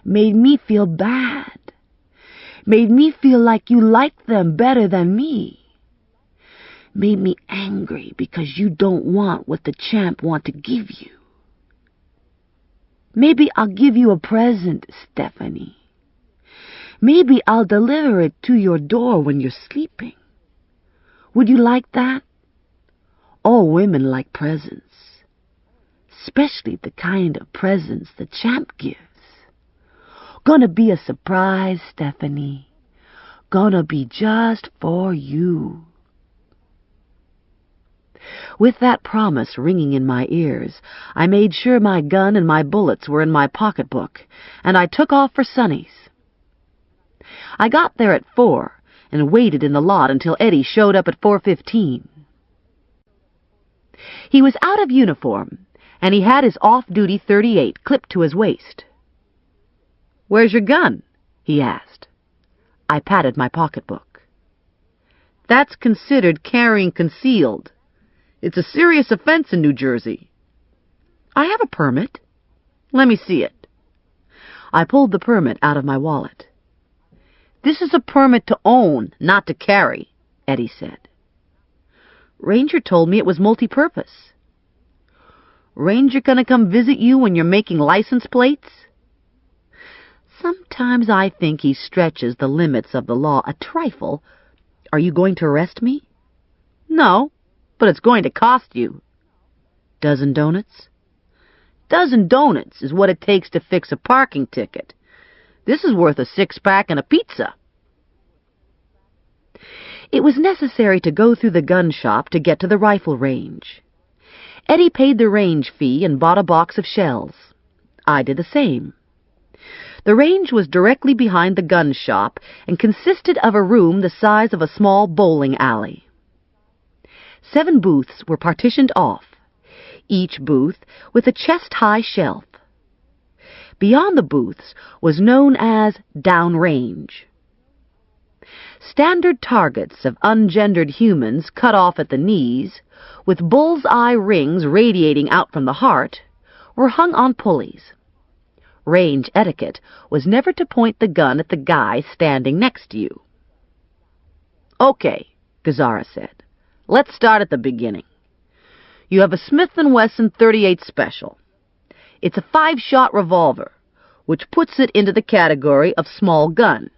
Made me feel bad. Made me feel like you liked them better than me. Made me angry because you don't want what the champ want to give you. Maybe I'll give you a present, Stephanie. Maybe I'll deliver it to your door when you're sleeping. Would you like that? All women like presents, especially the kind of presents the champ gives. Gonna be a surprise, Stephanie. Gonna be just for you." With that promise ringing in my ears, I made sure my gun and my bullets were in my pocketbook, and I took off for Sonny's. I got there at 4 and waited in the lot until Eddie showed up at 4:15. He was out of uniform, and he had his off-duty .38 clipped to his waist. "Where's your gun?" he asked. I patted my pocketbook. "That's considered carrying concealed. It's a serious offense in New Jersey." "I have a permit." "Let me see it." I pulled the permit out of my wallet. "This is a permit to own, not to carry," Eddie said. "Ranger told me it was multi-purpose." "Ranger gonna come visit you when you're making license plates?" Sometimes I think he stretches the limits of the law a trifle. "Are you going to arrest me?" "No, but it's going to cost you." "Dozen donuts?" "Dozen donuts is what it takes to fix a parking ticket. This is worth a 6-pack and a pizza." It was necessary to go through the gun shop to get to the rifle range. Eddie paid the range fee and bought a box of shells. I did the same. The range was directly behind the gun shop and consisted of a room the size of a small bowling alley. 7 booths were partitioned off, each booth with a chest-high shelf. Beyond the booths was known as downrange. Standard targets of ungendered humans cut off at the knees, with bull's-eye rings radiating out from the heart, were hung on pulleys. Range etiquette was never to point the gun at the guy standing next to you. "Okay," Gazzara said. "Let's start at the beginning. You have a Smith & Wesson .38 Special. It's a 5-shot revolver, which puts it into the category of small gun.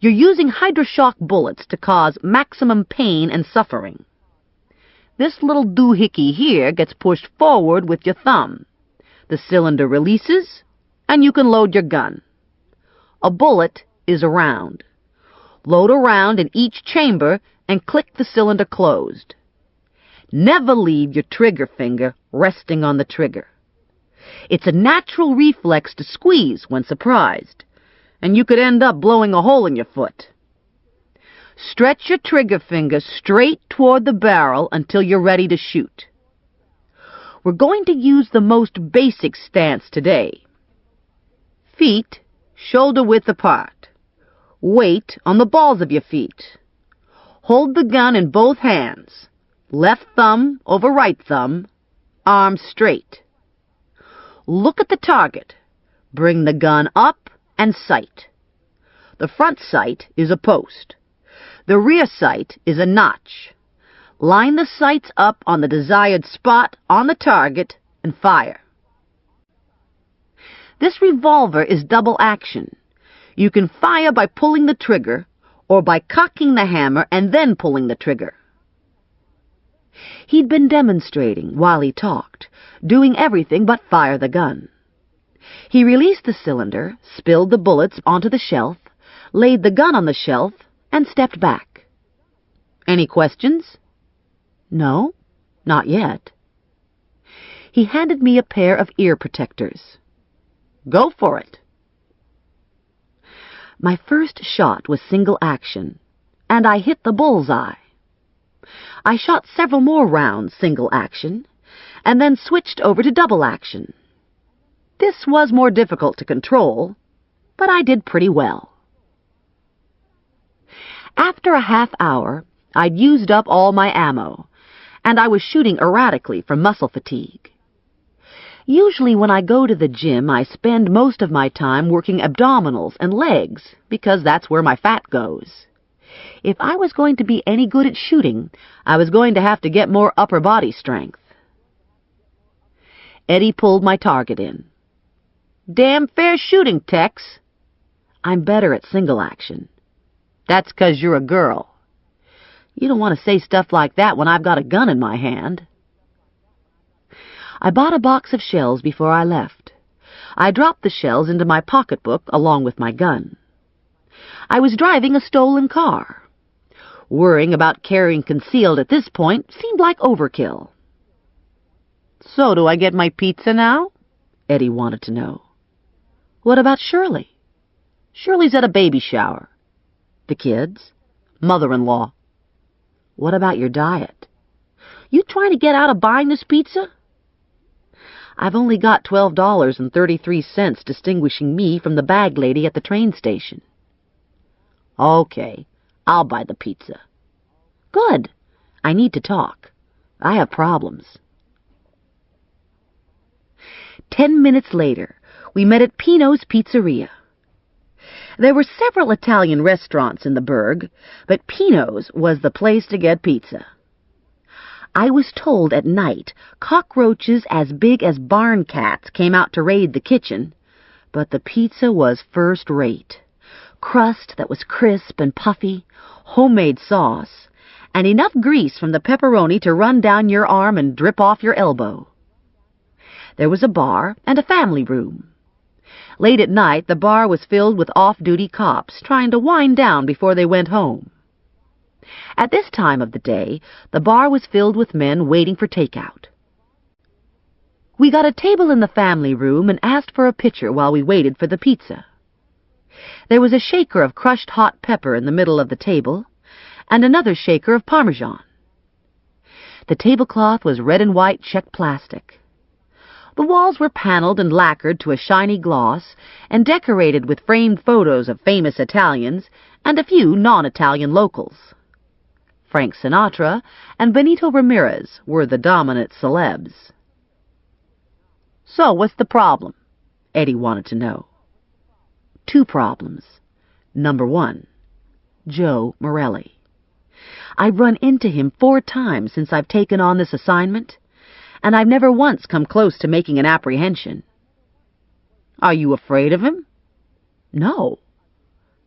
You're using hydroshock bullets to cause maximum pain and suffering. This little doohickey here gets pushed forward with your thumb. The cylinder releases, and you can load your gun. A bullet is a round. Load a round in each chamber and click the cylinder closed. Never leave your trigger finger resting on the trigger. It's a natural reflex to squeeze when surprised, and you could end up blowing a hole in your foot. Stretch your trigger finger straight toward the barrel until you're ready to shoot. We're going to use the most basic stance today. Feet shoulder-width apart. Weight on the balls of your feet. Hold the gun in both hands. Left thumb over right thumb. Arms straight. Look at the target. Bring the gun up and sight. The front sight is a post. The rear sight is a notch. Line the sights up on the desired spot on the target and fire. This revolver is double action. You can fire by pulling the trigger or by cocking the hammer and then pulling the trigger. He'd been demonstrating while he talked, doing everything but fire the gun. He released the cylinder, spilled the bullets onto the shelf, laid the gun on the shelf, and stepped back. Any questions? No, not yet. He handed me a pair of ear protectors. Go for it. My first shot was single action, and I hit the bullseye. I shot several more rounds single action, and then switched over to double action. This was more difficult to control, but I did pretty well. After a half hour, I'd used up all my ammo, and I was shooting erratically from muscle fatigue. Usually when I go to the gym, I spend most of my time working abdominals and legs, because that's where my fat goes. If I was going to be any good at shooting, I was going to have to get more upper body strength. Eddie pulled my target in. Damn fair shooting, Tex. I'm better at single action. That's 'cause you're a girl. You don't want to say stuff like that when I've got a gun in my hand. I bought a box of shells before I left. I dropped the shells into my pocketbook along with my gun. I was driving a stolen car. Worrying about carrying concealed at this point seemed like overkill. So do I get my pizza now? Eddie wanted to know. What about Shirley? Shirley's at a baby shower. The kids? Mother-in-law. What about your diet? You trying to get out of buying this pizza? I've only got $12.33 distinguishing me from the bag lady at the train station. Okay, I'll buy the pizza. Good. I need to talk. I have problems. 10 minutes later, we met at Pino's Pizzeria. There were several Italian restaurants in the burg, but Pino's was the place to get pizza. I was told at night cockroaches as big as barn cats came out to raid the kitchen, but the pizza was first rate. Crust that was crisp and puffy, homemade sauce, and enough grease from the pepperoni to run down your arm and drip off your elbow. There was a bar and a family room. Late at night, the bar was filled with off-duty cops trying to wind down before they went home. At this time of the day, the bar was filled with men waiting for takeout. We got a table in the family room and asked for a pitcher while we waited for the pizza. There was a shaker of crushed hot pepper in the middle of the table, and another shaker of Parmesan. The tablecloth was red and white check plastic. The walls were paneled and lacquered to a shiny gloss, and decorated with framed photos of famous Italians and a few non-Italian locals. Frank Sinatra and Benito Ramirez were the dominant celebs. So, what's the problem? Eddie wanted to know. 2 problems. Number 1, Joe Morelli. I've run into him 4 times since I've taken on this assignment, and I've never once come close to making an apprehension. Are you afraid of him? No,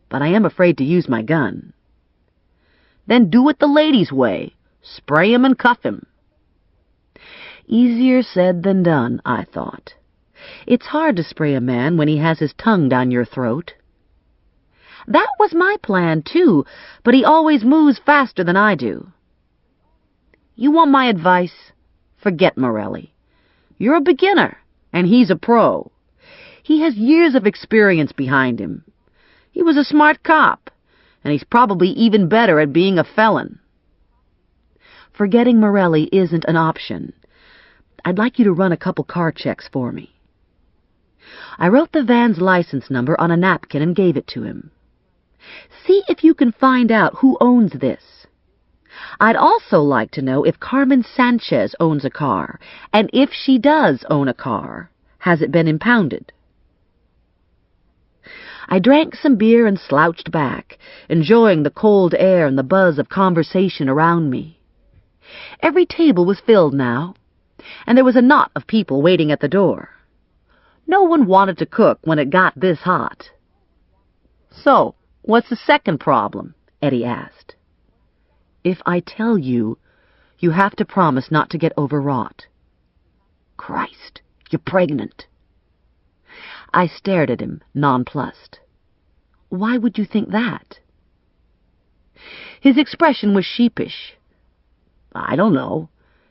but I am afraid to use my gun. Then do it the ladies' way. Spray him and cuff him. Easier said than done, I thought. It's hard to spray a man when he has his tongue down your throat. That was my plan, too, but he always moves faster than I do. You want my advice? Forget Morelli. You're a beginner, and he's a pro. He has years of experience behind him. He was a smart cop, and he's probably even better at being a felon. Forgetting Morelli isn't an option. I'd like you to run a couple car checks for me. I wrote the van's license number on a napkin and gave it to him. See if you can find out who owns this. I'd also like to know if Carmen Sanchez owns a car, and if she does own a car, has it been impounded? I drank some beer and slouched back, enjoying the cold air and the buzz of conversation around me. Every table was filled now, and there was a knot of people waiting at the door. No one wanted to cook when it got this hot. "So, what's the second problem?" Eddie asked. "If I tell you, you have to promise not to get overwrought." "Christ, you're pregnant." I stared at him, nonplussed. "Why would you think that?" His expression was sheepish. "I don't know.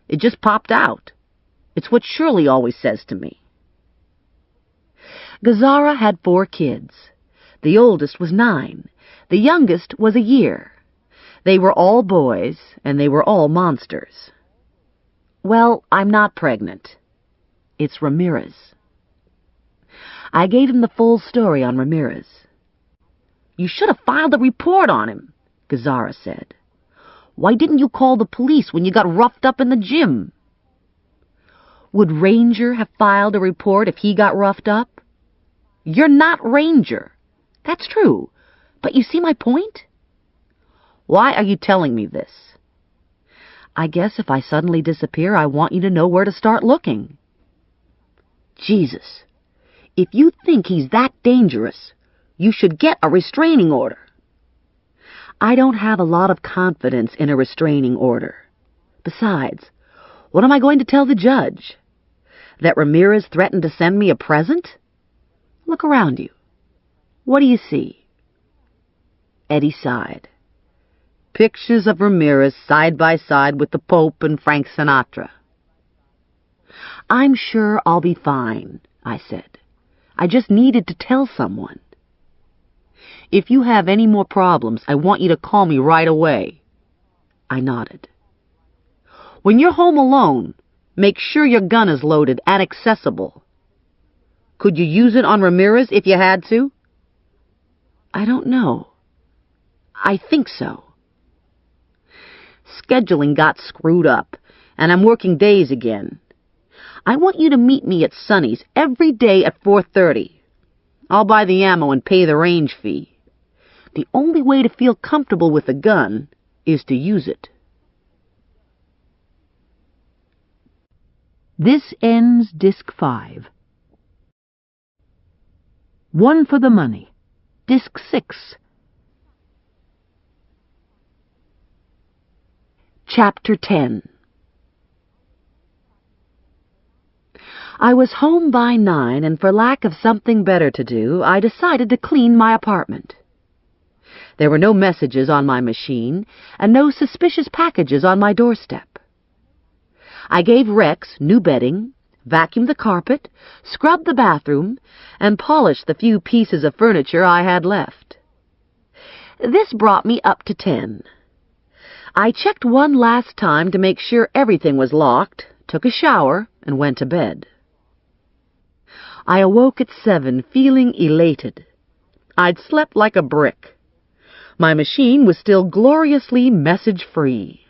It just popped out. It's what Shirley always says to me." Gazara had 4 kids. The oldest was 9. The youngest was a year. They were all boys, and they were all monsters. "Well, I'm not pregnant. It's Ramirez." I gave him the full story on Ramirez. "You should have filed a report on him," Gazara said. "Why didn't you call the police when you got roughed up in the gym?" "Would Ranger have filed a report if he got roughed up?" "You're not Ranger." "That's true, but you see my point?" "Why are you telling me this?" "I guess if I suddenly disappear, I want you to know where to start looking." "Jesus, if you think he's that dangerous, you should get a restraining order." "I don't have a lot of confidence in a restraining order. Besides, what am I going to tell the judge? That Ramirez threatened to send me a present? Look around you. What do you see?" Eddie sighed. "Pictures of Ramirez side by side with the Pope and Frank Sinatra." "I'm sure I'll be fine," I said. "I just needed to tell someone." "If you have any more problems, I want you to call me right away." I nodded. "When you're home alone, make sure your gun is loaded and accessible. Could you use it on Ramirez if you had to?" "I don't know. I think so." "Scheduling got screwed up, and I'm working days again. I want you to meet me at Sonny's every day at 4:30. I'll buy the ammo and pay the range fee. The only way to feel comfortable with a gun is to use it." This ends Disc 5. One for the Money. Disc 6. Chapter 10. I was home by 9, and for lack of something better to do, I decided to clean my apartment. There were no messages on my machine, and no suspicious packages on my doorstep. I gave Rex new bedding, vacuumed the carpet, scrubbed the bathroom, and polished the few pieces of furniture I had left. This brought me up to 10. I checked one last time to make sure everything was locked, took a shower, and went to bed. I awoke at 7, feeling elated. I'd slept like a brick. My machine was still gloriously message-free.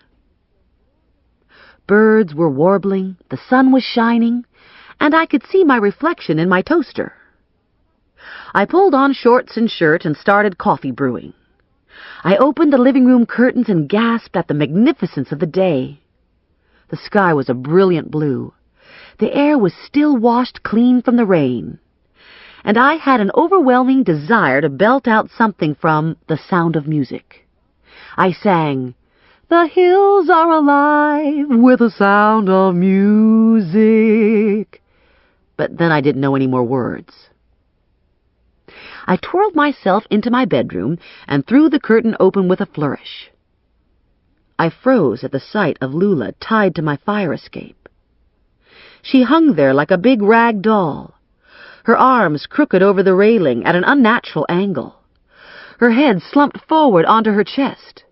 Birds were warbling, the sun was shining, and I could see my reflection in my toaster. I pulled on shorts and shirt and started coffee brewing. I opened the living room curtains and gasped at the magnificence of the day. The sky was a brilliant blue. The air was still washed clean from the rain, and I had an overwhelming desire to belt out something from The Sound of Music. I sang, "The hills are alive with the sound of music," but then I didn't know any more words. I twirled myself into my bedroom and threw the curtain open with a flourish. I froze at the sight of Lula tied to my fire escape. She hung there like a big rag doll, her arms crooked over the railing at an unnatural angle, her head slumped forward onto her chest.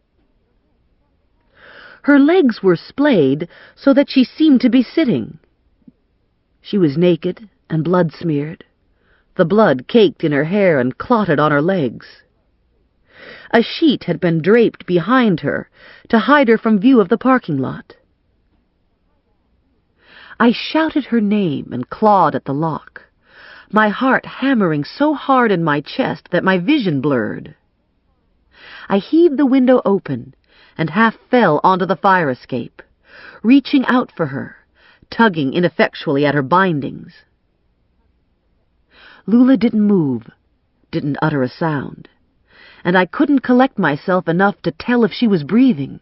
Her legs were splayed so that she seemed to be sitting. She was naked and blood-smeared. The blood caked in her hair and clotted on her legs. A sheet had been draped behind her to hide her from view of the parking lot. I shouted her name and clawed at the lock, my heart hammering so hard in my chest that my vision blurred. I heaved the window open and half fell onto the fire escape, reaching out for her, tugging ineffectually at her bindings. Lula didn't move, didn't utter a sound, and I couldn't collect myself enough to tell if she was breathing.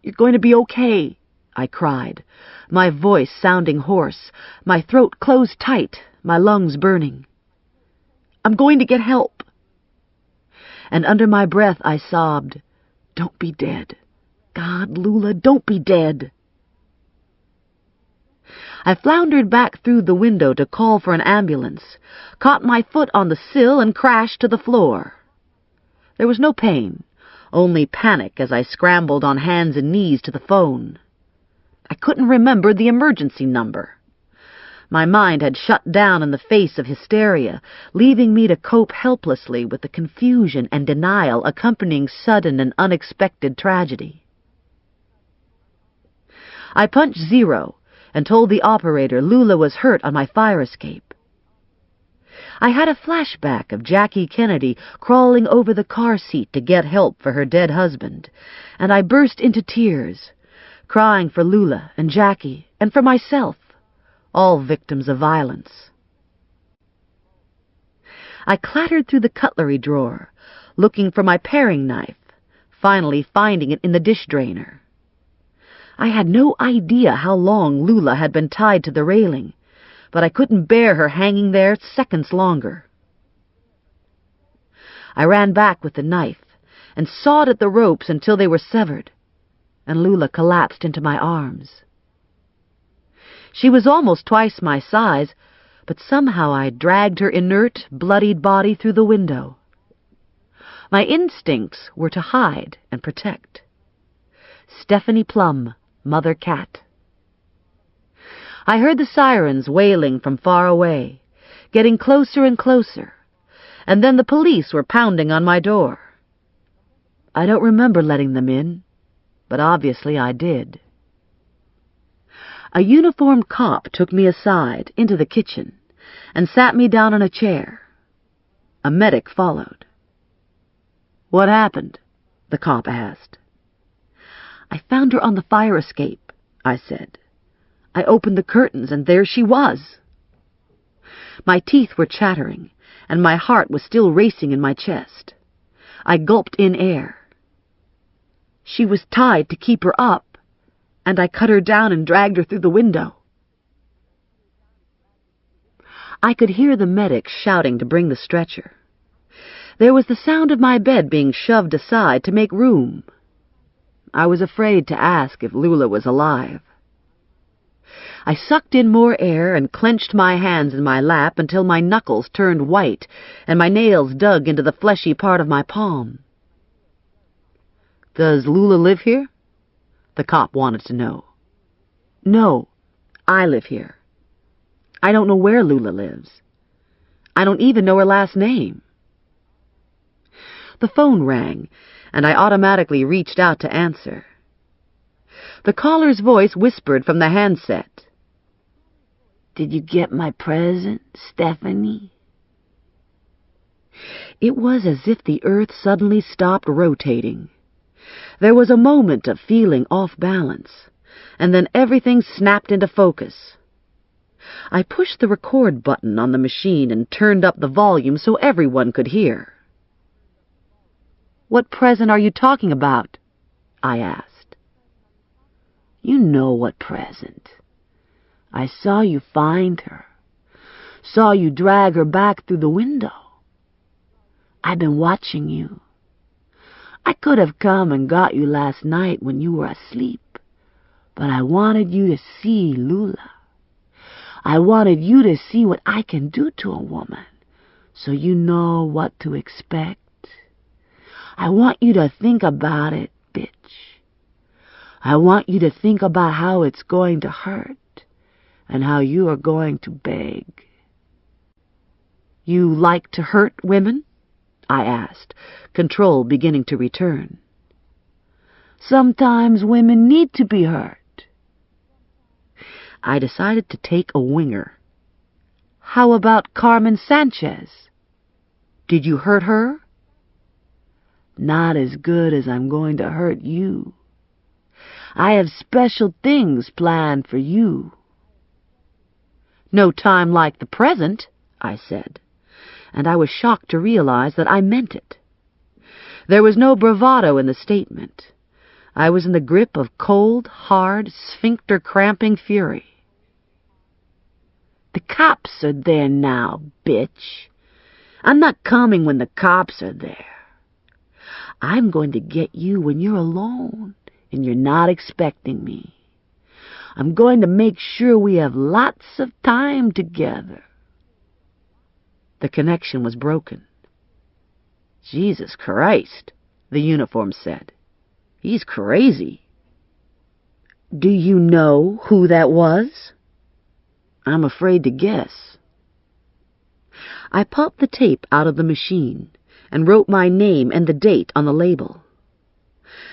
"You're going to be okay," I cried, my voice sounding hoarse, my throat closed tight, my lungs burning. "I'm going to get help." And under my breath I sobbed, "Don't be dead. God, Lula, don't be dead." I floundered back through the window to call for an ambulance, caught my foot on the sill and crashed to the floor. There was no pain, only panic as I scrambled on hands and knees to the phone. I couldn't remember the emergency number. My mind had shut down in the face of hysteria, leaving me to cope helplessly with the confusion and denial accompanying sudden and unexpected tragedy. I punched 0 and told the operator Lula was hurt on my fire escape. I had a flashback of Jackie Kennedy crawling over the car seat to get help for her dead husband, and I burst into tears, crying for Lula and Jackie and for myself, all victims of violence. I clattered through the cutlery drawer, looking for my paring knife, finally finding it in the dish drainer. I had no idea how long Lula had been tied to the railing, but I couldn't bear her hanging there seconds longer. I ran back with the knife and sawed at the ropes until they were severed, and Lula collapsed into my arms. She was almost twice my size, but somehow I dragged her inert, bloodied body through the window. My instincts were to hide and protect. Stephanie Plum, Mother Cat. I heard the sirens wailing from far away, getting closer and closer, and then the police were pounding on my door. I don't remember letting them in, but obviously I did. A uniformed cop took me aside into the kitchen and sat me down on a chair. A medic followed. "What happened?" the cop asked. "I found her on the fire escape," I said. "I opened the curtains, and there she was." My teeth were chattering, and my heart was still racing in my chest. I gulped in air. "She was tied to keep her up, and I cut her down and dragged her through the window." I could hear the medic shouting to bring the stretcher. There was the sound of my bed being shoved aside to make room. I was afraid to ask if Lula was alive. I sucked in more air and clenched my hands in my lap until my knuckles turned white and my nails dug into the fleshy part of my palm. "Does Lula live here?" the cop wanted to know. "No, I live here. I don't know where Lula lives. I don't even know her last name." The phone rang, and I automatically reached out to answer. The caller's voice whispered from the handset. "Did you get my present, Stephanie?" It was as if the earth suddenly stopped rotating. There was a moment of feeling off balance, and then everything snapped into focus. I pushed the record button on the machine and turned up the volume so everyone could hear. "What present are you talking about?" I asked. "You know what present. I saw you find her. Saw you drag her back through the window. I've been watching you. I could have come and got you last night when you were asleep, but I wanted you to see Lula. I wanted you to see what I can do to a woman, so you know what to expect. I want you to think about it, bitch. I want you to think about how it's going to hurt and how you are going to beg." "You like to hurt women?" I asked, control beginning to return. Sometimes women need to be hurt. I decided to take a winger. How about Carmen Sanchez? Did you hurt her? Not as good as I'm going to hurt you. I have special things planned for you. No time like the present, I said, and I was shocked to realize that I meant it. There was no bravado in the statement. I was in the grip of cold, hard, sphincter-cramping fury. The cops are there now, bitch. I'm not coming when the cops are there. I'm going to get you when you're alone and you're not expecting me. I'm going to make sure we have lots of time together. The connection was broken. Jesus Christ, the uniform said. He's crazy. Do you know who that was? I'm afraid to guess. I popped the tape out of the machine and wrote my name and the date on the label.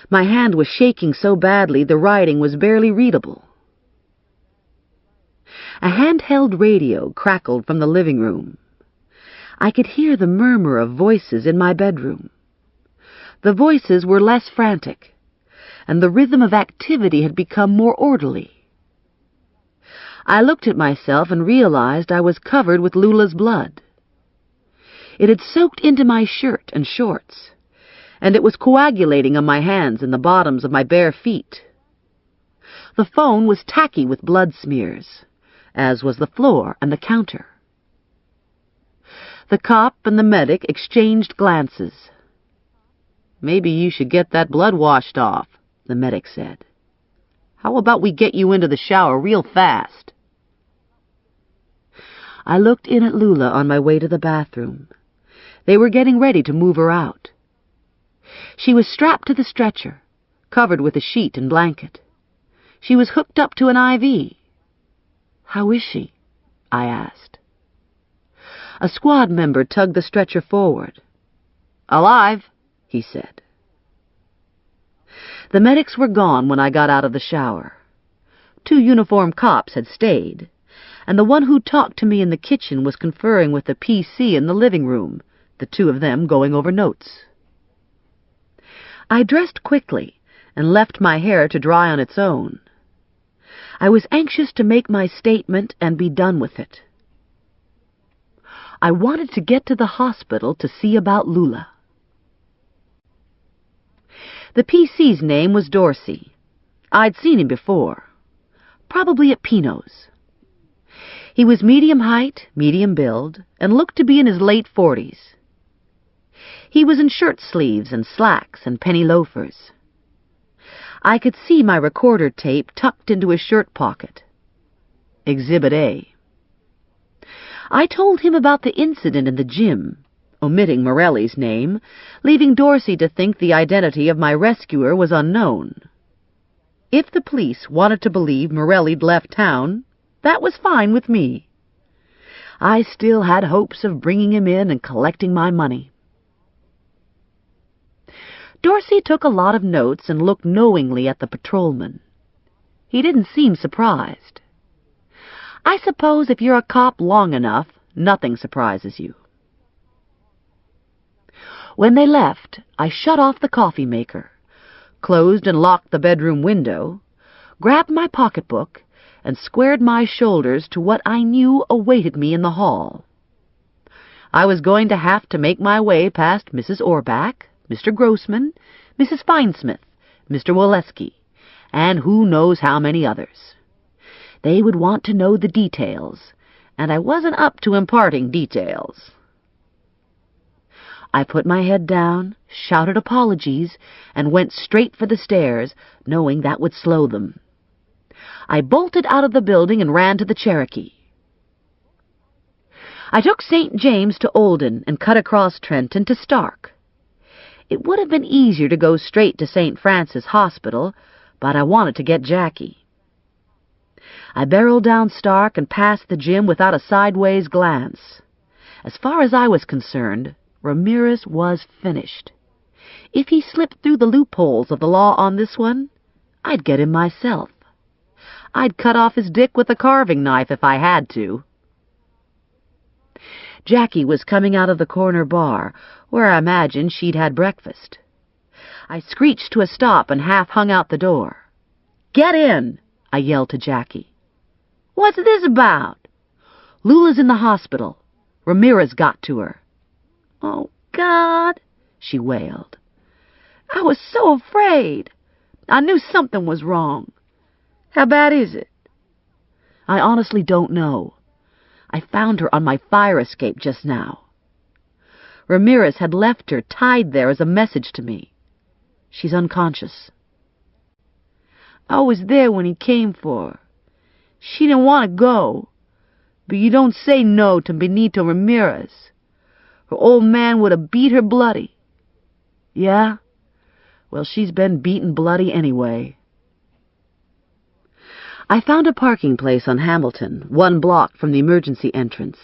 My hand was shaking so badly the writing was barely readable. A handheld radio crackled from the living room. I could hear the murmur of voices in my bedroom. The voices were less frantic, and the rhythm of activity had become more orderly. I looked at myself and realized I was covered with Lula's blood. It had soaked into my shirt and shorts, and it was coagulating on my hands and the bottoms of my bare feet. The phone was tacky with blood smears, as was the floor and the counter. The cop and the medic exchanged glances. Maybe you should get that blood washed off, the medic said. How about we get you into the shower real fast? I looked in at Lula on my way to the bathroom. They were getting ready to move her out. She was strapped to the stretcher, covered with a sheet and blanket. She was hooked up to an IV. How is she? I asked. A squad member tugged the stretcher forward. Alive, he said. The medics were gone when I got out of the shower. 2 uniformed cops had stayed, and the one who talked to me in the kitchen was conferring with the PC in the living room, the 2 of them going over notes. I dressed quickly and left my hair to dry on its own. I was anxious to make my statement and be done with it. I wanted to get to the hospital to see about Lula. The PC's name was Dorsey. I'd seen him before, probably at Pino's. He was medium height, medium build, and looked to be in his late 40s. He was in shirt sleeves and slacks and penny loafers. I could see my recorder tape tucked into his shirt pocket. Exhibit A. I told him about the incident in the gym, omitting Morelli's name, leaving Dorsey to think the identity of my rescuer was unknown. If the police wanted to believe Morelli'd left town, that was fine with me. I still had hopes of bringing him in and collecting my money. Dorsey took a lot of notes and looked knowingly at the patrolman. He didn't seem surprised. I suppose if you're a cop long enough, nothing surprises you. When they left, I shut off the coffee maker, closed and locked the bedroom window, grabbed my pocketbook, and squared my shoulders to what I knew awaited me in the hall. I was going to have to make my way past Mrs. Orbach, Mr. Grossman, Mrs. Finesmith, Mr. Woleski, and who knows how many others. They would want to know the details, and I wasn't up to imparting details. I put my head down, shouted apologies, and went straight for the stairs, knowing that would slow them. I bolted out of the building and ran to the Cherokee. I took St. James to Olden and cut across Trenton to Stark. It would have been easier to go straight to St. Francis Hospital, but I wanted to get Jackie. I barreled down Stark and passed the gym without a sideways glance. As far as I was concerned, Ramirez was finished. If he slipped through the loopholes of the law on this one, I'd get him myself. I'd cut off his dick with a carving knife if I had to. Jackie was coming out of the corner bar, where I imagined she'd had breakfast. I screeched to a stop and half hung out the door. "Get in!" I yelled to Jackie. "What's this about?" "Lula's in the hospital. Ramirez got to her." "Oh, God," she wailed. "I was so afraid. I knew something was wrong. How bad is it?" "I honestly don't know. I found her on my fire escape just now. Ramirez had left her tied there as a message to me. She's unconscious." "I was there when he came for her. She didn't want to go. But you don't say no to Benito Ramirez. Her old man would have beat her bloody." "Yeah? Well, she's been beaten bloody anyway." I found a parking place on Hamilton, 1 block from the emergency entrance.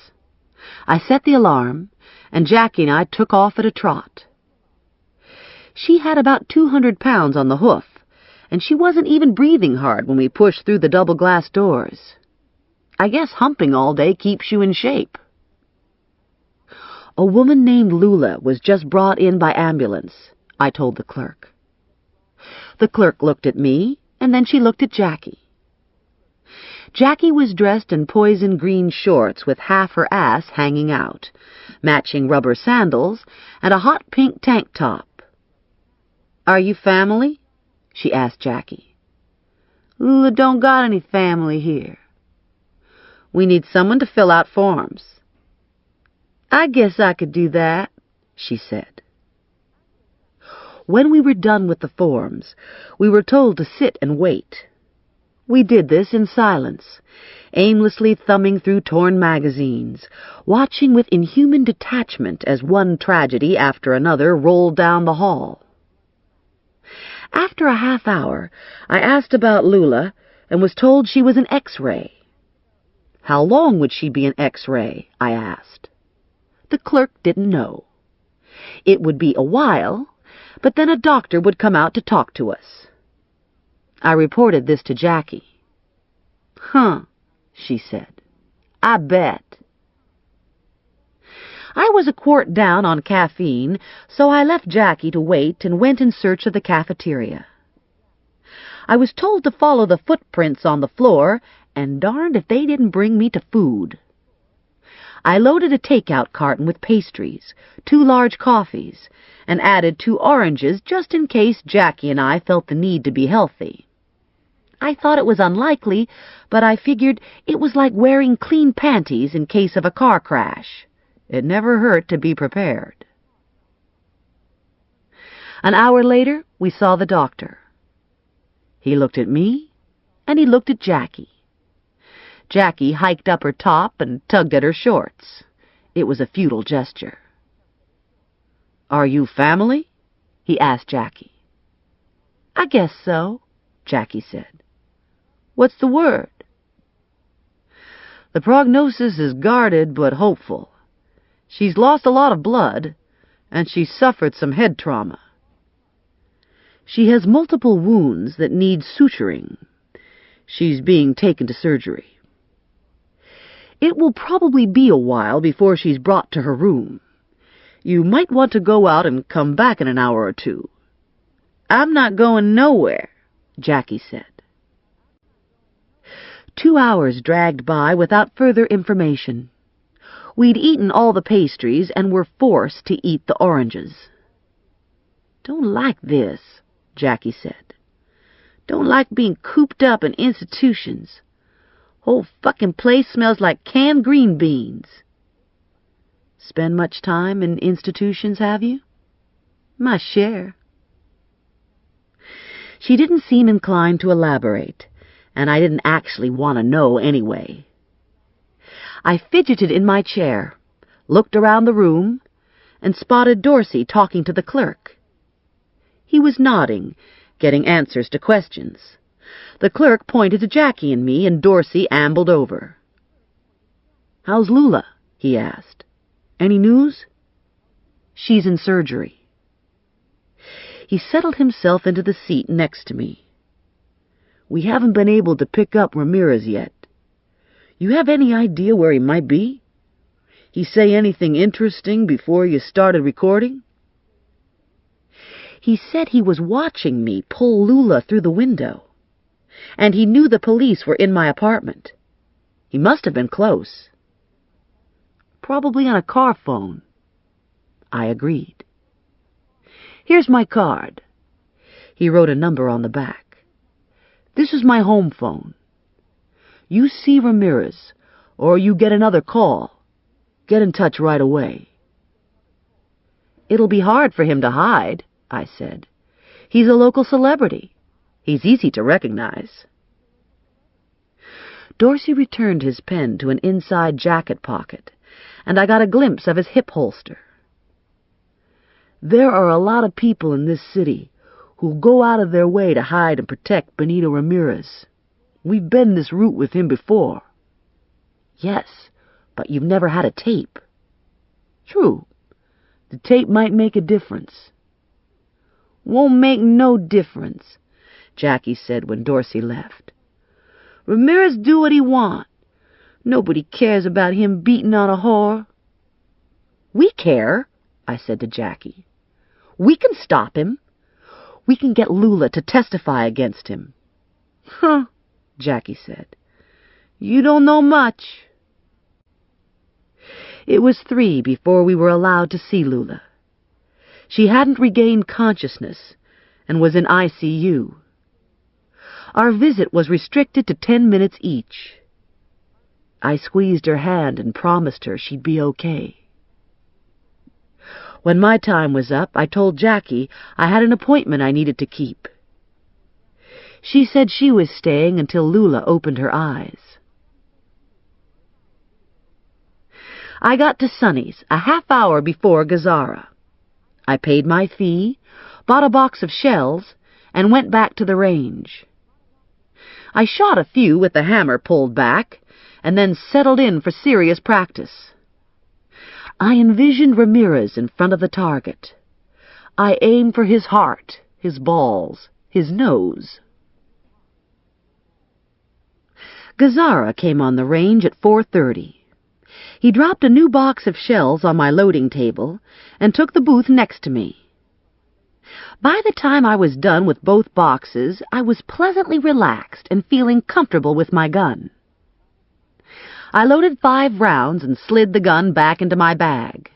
I set the alarm, and Jackie and I took off at a trot. She had about 200 pounds on the hoof, and she wasn't even breathing hard when we pushed through the double-glass doors. I guess humping all day keeps you in shape. "A woman named Lula was just brought in by ambulance," I told the clerk. The clerk looked at me, and then she looked at Jackie. Jackie was dressed in poison green shorts with half her ass hanging out, matching rubber sandals, and a hot pink tank top. "Are you family?" she asked Jackie. "Lula don't got any family here." "We need someone to fill out forms." "I guess I could do that," she said. When we were done with the forms, we were told to sit and wait. We did this in silence, aimlessly thumbing through torn magazines, watching with inhuman detachment as one tragedy after another rolled down the hall. After a half hour, I asked about Lula and was told she was an X-ray. How long would she be an X-ray? I asked. The clerk didn't know. It would be a while, but then a doctor would come out to talk to us. I reported this to Jackie. "Huh," she said. "I bet." I was a quart down on caffeine, so I left Jackie to wait and went in search of the cafeteria. I was told to follow the footprints on the floor, and darned if they didn't bring me to food. I loaded a take-out carton with pastries, 2 large coffees, and added 2 oranges just in case Jackie and I felt the need to be healthy. I thought it was unlikely, but I figured it was like wearing clean panties in case of a car crash. It never hurt to be prepared. An hour later, we saw the doctor. He looked at me, and he looked at Jackie. Jackie hiked up her top and tugged at her shorts. It was a futile gesture. "Are you family?" he asked Jackie. "I guess so," Jackie said. "What's the word?" "The prognosis is guarded but hopeful. She's lost a lot of blood, and she's suffered some head trauma. She has multiple wounds that need suturing. She's being taken to surgery. It will probably be a while before she's brought to her room. You might want to go out and come back in an hour or 2. "I'm not going nowhere," Jackie said. 2 hours dragged by without further information. We'd eaten all the pastries and were forced to eat the oranges. "Don't like this," Jackie said. "Don't like being cooped up in institutions. Whole fucking place smells like canned green beans." "Spend much time in institutions, have you?" "My share." She didn't seem inclined to elaborate, and I didn't actually want to know anyway. I fidgeted in my chair, looked around the room, and spotted Dorsey talking to the clerk. He was nodding, getting answers to questions. The clerk pointed to Jackie and me, and Dorsey ambled over. "How's Lula?" he asked. "Any news?" She's in surgery." He settled himself into the seat next to me. "We haven't been able to pick up Ramirez yet. You have any idea where he might be? He say anything interesting before you started recording?" "He said he was watching me pull Lula through the window, and he knew the police were in my apartment. He must have been close. Probably on a car phone." I agreed. "Here's my card." He wrote a number on the back. "This is my home phone. You see Ramirez, or you get another call, get in touch right away." "It'll be hard for him to hide," I said. "He's a local celebrity. He's easy to recognize." Dorsey returned his pen to an inside jacket pocket, and I got a glimpse of his hip holster. "There are a lot of people in this city who go out of their way to hide and protect Benito Ramirez. We've been this route with him before." "Yes, but you've never had a tape." "True. The tape might make a difference." "Won't make no difference," Jackie said when Dorsey left. "Ramirez do what he want. Nobody cares about him beating on a whore." "We care," I said to Jackie. "We can stop him. We can get Lula to testify against him." "Huh," Jackie said. "You don't know much." It was 3 before we were allowed to see Lula. She hadn't regained consciousness and was in ICU. Our visit was restricted to 10 minutes each. I squeezed her hand and promised her she'd be okay. When my time was up, I told Jackie I had an appointment I needed to keep. She said she was staying until Lula opened her eyes. I got to Sonny's a half hour before Gazzara. I paid my fee, bought a box of shells, and went back to the range. I shot a few with the hammer pulled back, and then settled in for serious practice. I envisioned Ramirez in front of the target. I aimed for his heart, his balls, his nose. Gazzara came on the range at 4:30. He dropped a new box of shells on my loading table and took the booth next to me. By the time I was done with both boxes, I was pleasantly relaxed and feeling comfortable with my gun. I loaded 5 rounds and slid the gun back into my bag.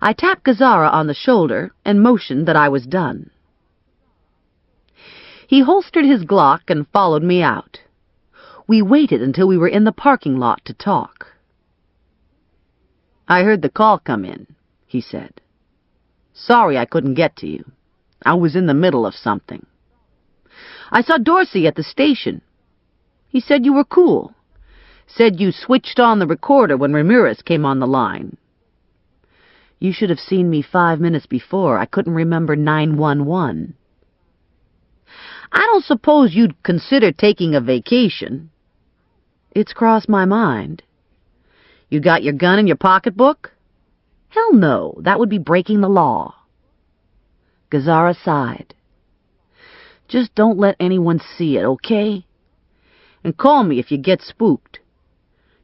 I tapped Gazzara on the shoulder and motioned that I was done. He holstered his Glock and followed me out. We waited until we were in the parking lot to talk. "I heard the call come in," he said. "Sorry I couldn't get to you. I was in the middle of something. I saw Dorsey at the station. He said you were cool. Said you switched on the recorder when Ramirez came on the line. You should have seen me 5 minutes before. I couldn't remember 911. I don't suppose you'd consider taking a vacation." "It's crossed my mind." "You got your gun in your pocketbook?" "Hell no, that would be breaking the law." Gazzara sighed. "Just don't let anyone see it, okay? And call me if you get spooked.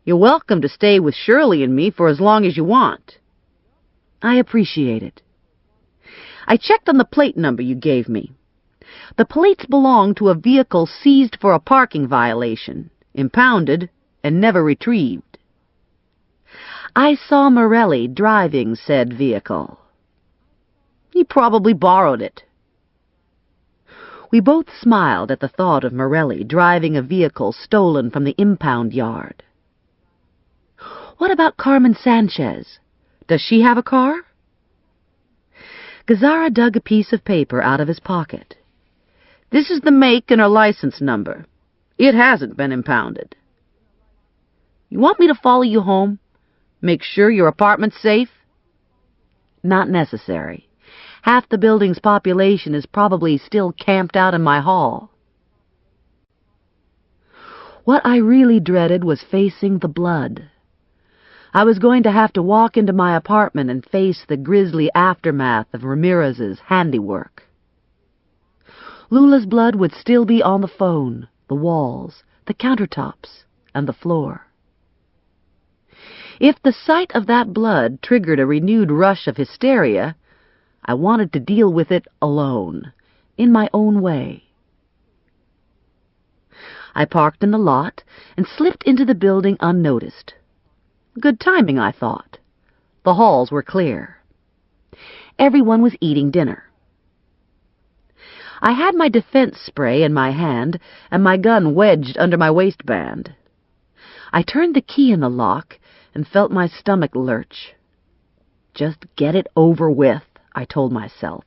You're welcome to stay with Shirley and me for as long as you want." "I appreciate it." "I checked on the plate number you gave me. The plates belong to a vehicle seized for a parking violation, impounded, and never retrieved. I saw Morelli driving said vehicle. He probably borrowed it." We both smiled at the thought of Morelli driving a vehicle stolen from the impound yard. "What about Carmen Sanchez? Does she have a car?" Gazzara dug a piece of paper out of his pocket. "This is the make and her license number. It hasn't been impounded. You want me to follow you home? Make sure your apartment's safe?" "Not necessary. Half the building's population is probably still camped out in my hall." What I really dreaded was facing the blood. I was going to have to walk into my apartment and face the grisly aftermath of Ramirez's handiwork. Lula's blood would still be on the phone, the walls, the countertops, and the floor. If the sight of that blood triggered a renewed rush of hysteria, I wanted to deal with it alone, in my own way. I parked in the lot and slipped into the building unnoticed. Good timing, I thought. The halls were clear. Everyone was eating dinner. I had my defense spray in my hand and my gun wedged under my waistband. I turned the key in the lock and felt my stomach lurch. Just get it over with, I told myself.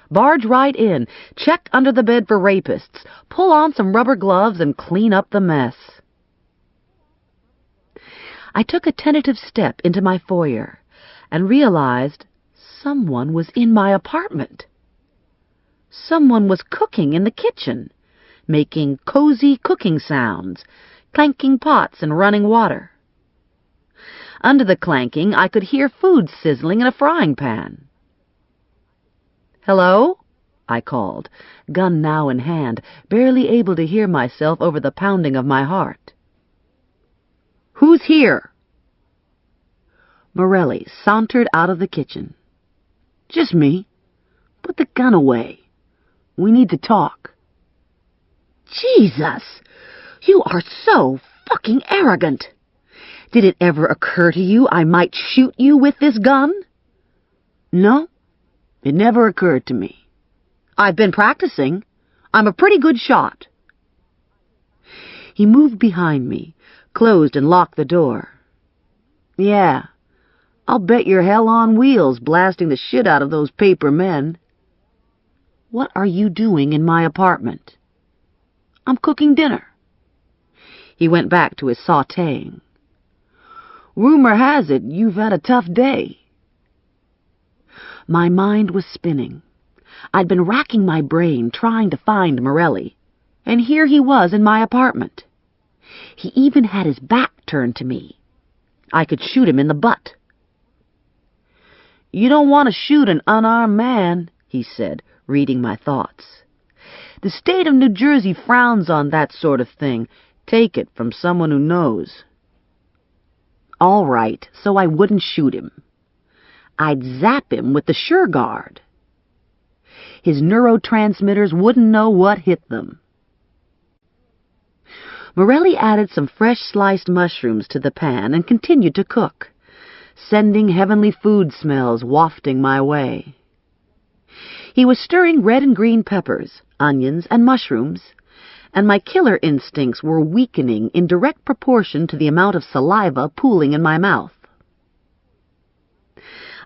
Barge right in, check under the bed for rapists, pull on some rubber gloves and clean up the mess. I took a tentative step into my foyer and realized someone was in my apartment. Someone was cooking in the kitchen, making cozy cooking sounds, clanking pots and running water. Under the clanking, I could hear food sizzling in a frying pan. "Hello?" I called, gun now in hand, barely able to hear myself over the pounding of my heart. "Who's here?" Morelli sauntered out of the kitchen. "Just me. Put the gun away. We need to talk." "Jesus! You are so fucking arrogant! Did it ever occur to you I might shoot you with this gun?" "No, it never occurred to me. I've been practicing. I'm a pretty good shot." He moved behind me, closed and locked the door. "Yeah, I'll bet you're hell on wheels blasting the shit out of those paper men." "What are you doing in my apartment?" "I'm cooking dinner." He went back to his sautéing. "Rumor has it you've had a tough day." My mind was spinning. I'd been racking my brain trying to find Morelli, and here he was in my apartment. He even had his back turned to me. I could shoot him in the butt. "You don't want to shoot an unarmed man," he said, reading my thoughts. "The state of New Jersey frowns on that sort of thing. Take it from someone who knows." All right, so I wouldn't shoot him. I'd zap him with the Sure Guard. His neurotransmitters wouldn't know what hit them. Morelli added some fresh sliced mushrooms to the pan and continued to cook, sending heavenly food smells wafting my way. He was stirring red and green peppers, onions, and mushrooms, and my killer instincts were weakening in direct proportion to the amount of saliva pooling in my mouth.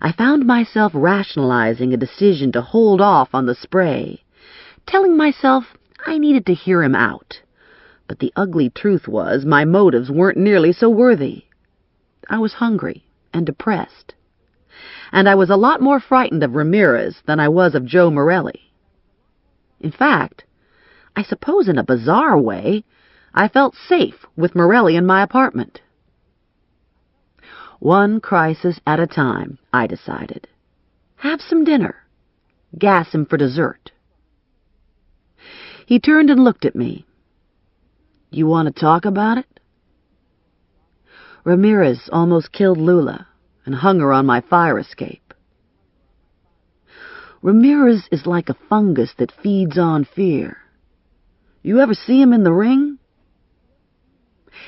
I found myself rationalizing a decision to hold off on the spray, telling myself I needed to hear him out. But the ugly truth was my motives weren't nearly so worthy. I was hungry and depressed, and I was a lot more frightened of Ramirez than I was of Joe Morelli. In fact, I suppose in a bizarre way, I felt safe with Morelli in my apartment. One crisis at a time, I decided. Have some dinner. Gas him for dessert. He turned and looked at me. "You want to talk about it?" Ramirez almost killed Lula and hung her on my fire escape. Ramirez is like a fungus that feeds on fear. You ever see him in the ring?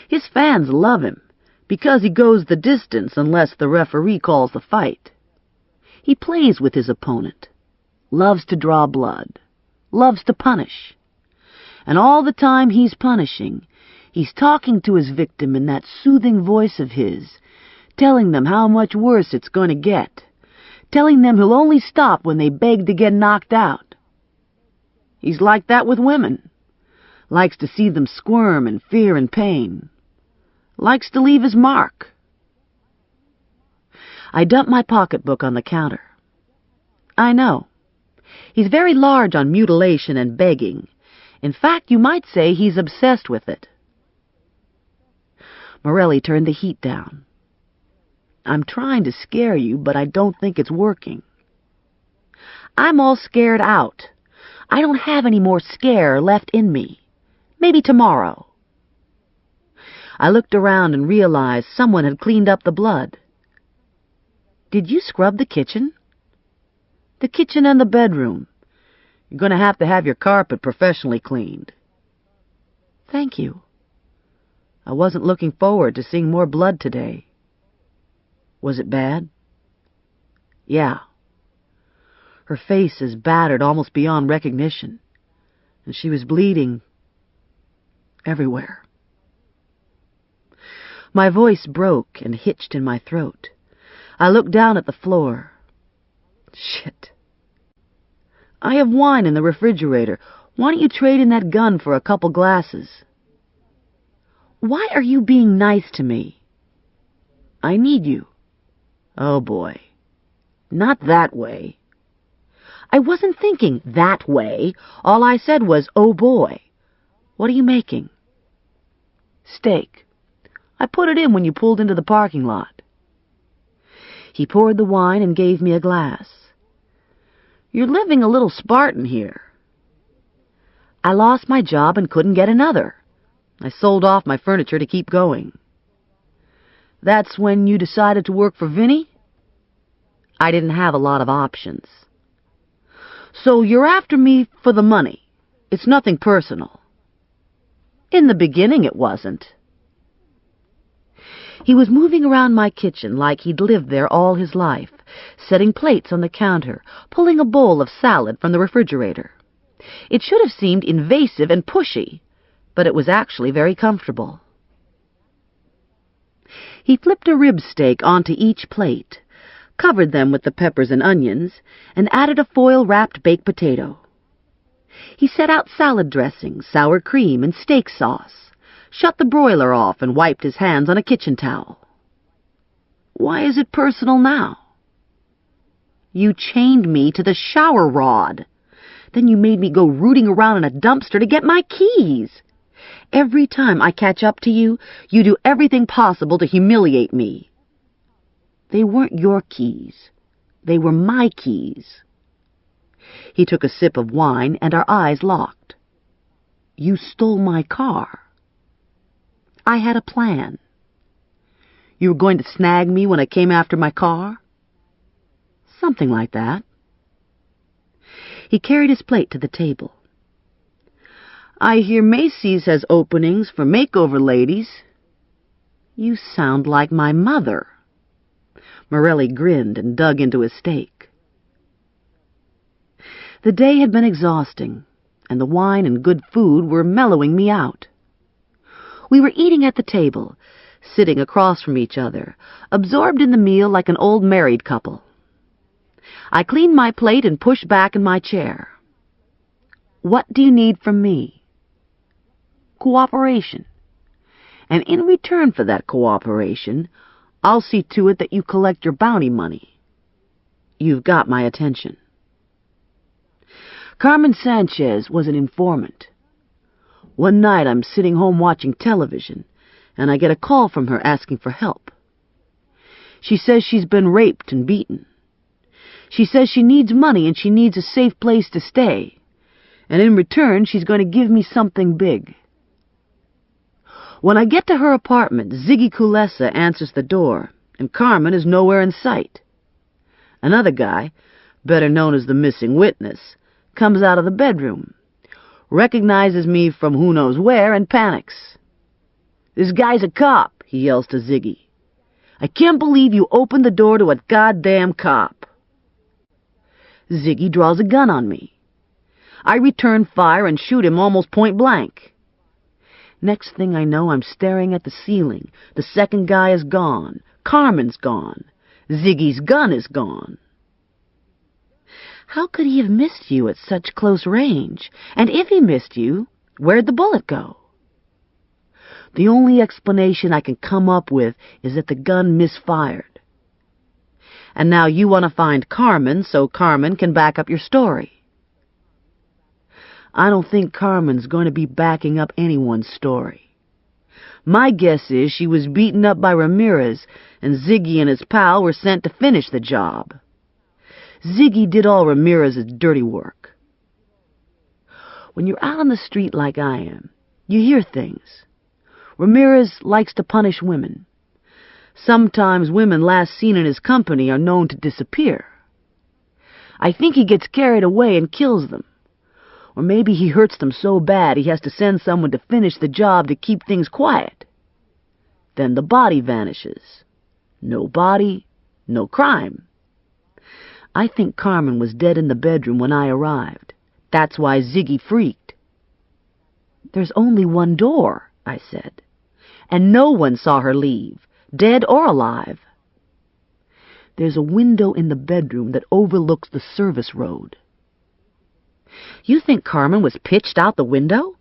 His fans love him because he goes the distance unless the referee calls the fight. He plays with his opponent, loves to draw blood, loves to punish. And all the time he's punishing, he's talking to his victim in that soothing voice of his, telling them how much worse it's going to get, telling them he'll only stop when they beg to get knocked out. He's like that with women. Likes to see them squirm in fear and pain. Likes to leave his mark. I dumped my pocketbook on the counter. I know. He's very large on mutilation and begging. In fact, you might say he's obsessed with it. Morelli turned the heat down. I'm trying to scare you, but I don't think it's working. I'm all scared out. I don't have any more scare left in me. Maybe tomorrow. I looked around and realized someone had cleaned up the blood. Did you scrub the kitchen? The kitchen and the bedroom. You're going to have your carpet professionally cleaned. Thank you. I wasn't looking forward to seeing more blood today. Was it bad? Yeah. Her face is battered almost beyond recognition, and she was bleeding everywhere. My voice broke and hitched in my throat. I looked down at the floor. Shit. I have wine in the refrigerator. Why don't you trade in that gun for a couple glasses? Why are you being nice to me? I need you. Oh, boy. Not that way. I wasn't thinking that way. All I said was, oh, boy. What are you making? Steak. I put it in when you pulled into the parking lot. He poured the wine and gave me a glass. You're living a little Spartan here. I lost my job and couldn't get another. I sold off my furniture to keep going. That's when you decided to work for Vinny? I didn't have a lot of options. So you're after me for the money. It's nothing personal. In the beginning it wasn't. He was moving around my kitchen like he'd lived there all his life, setting plates on the counter, pulling a bowl of salad from the refrigerator. It should have seemed invasive and pushy, but it was actually very comfortable. He flipped a rib steak onto each plate, covered them with the peppers and onions, and added a foil-wrapped baked potato. He set out salad dressing, sour cream, and steak sauce, shut the broiler off, and wiped his hands on a kitchen towel. Why is it personal now? You chained me to the shower rod. Then you made me go rooting around in a dumpster to get my keys. Every time I catch up to you, you do everything possible to humiliate me. They weren't your keys. They were my keys. He took a sip of wine, and our eyes locked. You stole my car. I had a plan. You were going to snag me when I came after my car? Something like that. He carried his plate to the table. I hear Macy's has openings for makeover ladies. You sound like my mother. Morelli grinned and dug into his steak. The day had been exhausting, and the wine and good food were mellowing me out. We were eating at the table, sitting across from each other, absorbed in the meal like an old married couple. I cleaned my plate and pushed back in my chair. What do you need from me? Cooperation. And in return for that cooperation, I'll see to it that you collect your bounty money. You've got my attention. Carmen Sanchez was an informant. One night I'm sitting home watching television, and I get a call from her asking for help. She says she's been raped and beaten. She says she needs money and she needs a safe place to stay, and in return she's going to give me something big. When I get to her apartment, Ziggy Kulesa answers the door, and Carmen is nowhere in sight. Another guy, better known as the missing witness, comes out of the bedroom, recognizes me from who knows where, and panics. This guy's a cop, he yells to Ziggy. I can't believe you opened the door to a goddamn cop. Ziggy draws a gun on me. I return fire and shoot him almost point blank. Next thing I know, I'm staring at the ceiling. The second guy is gone. Carmen's gone. Ziggy's gun is gone. How could he have missed you at such close range? And if he missed you, where'd the bullet go? The only explanation I can come up with is that the gun misfired. And now you want to find Carmen so Carmen can back up your story. I don't think Carmen's going to be backing up anyone's story. My guess is she was beaten up by Ramirez, and Ziggy and his pal were sent to finish the job. Ziggy did all Ramirez's dirty work. When you're out on the street like I am, you hear things. Ramirez likes to punish women. Sometimes women last seen in his company are known to disappear. I think he gets carried away and kills them. Or maybe he hurts them so bad he has to send someone to finish the job to keep things quiet. Then the body vanishes. No body, no crime. I think Carmen was dead in the bedroom when I arrived. That's why Ziggy freaked. There's only one door, I said, and no one saw her leave, dead or alive. There's a window in the bedroom that overlooks the service road. You think Carmen was pitched out the window?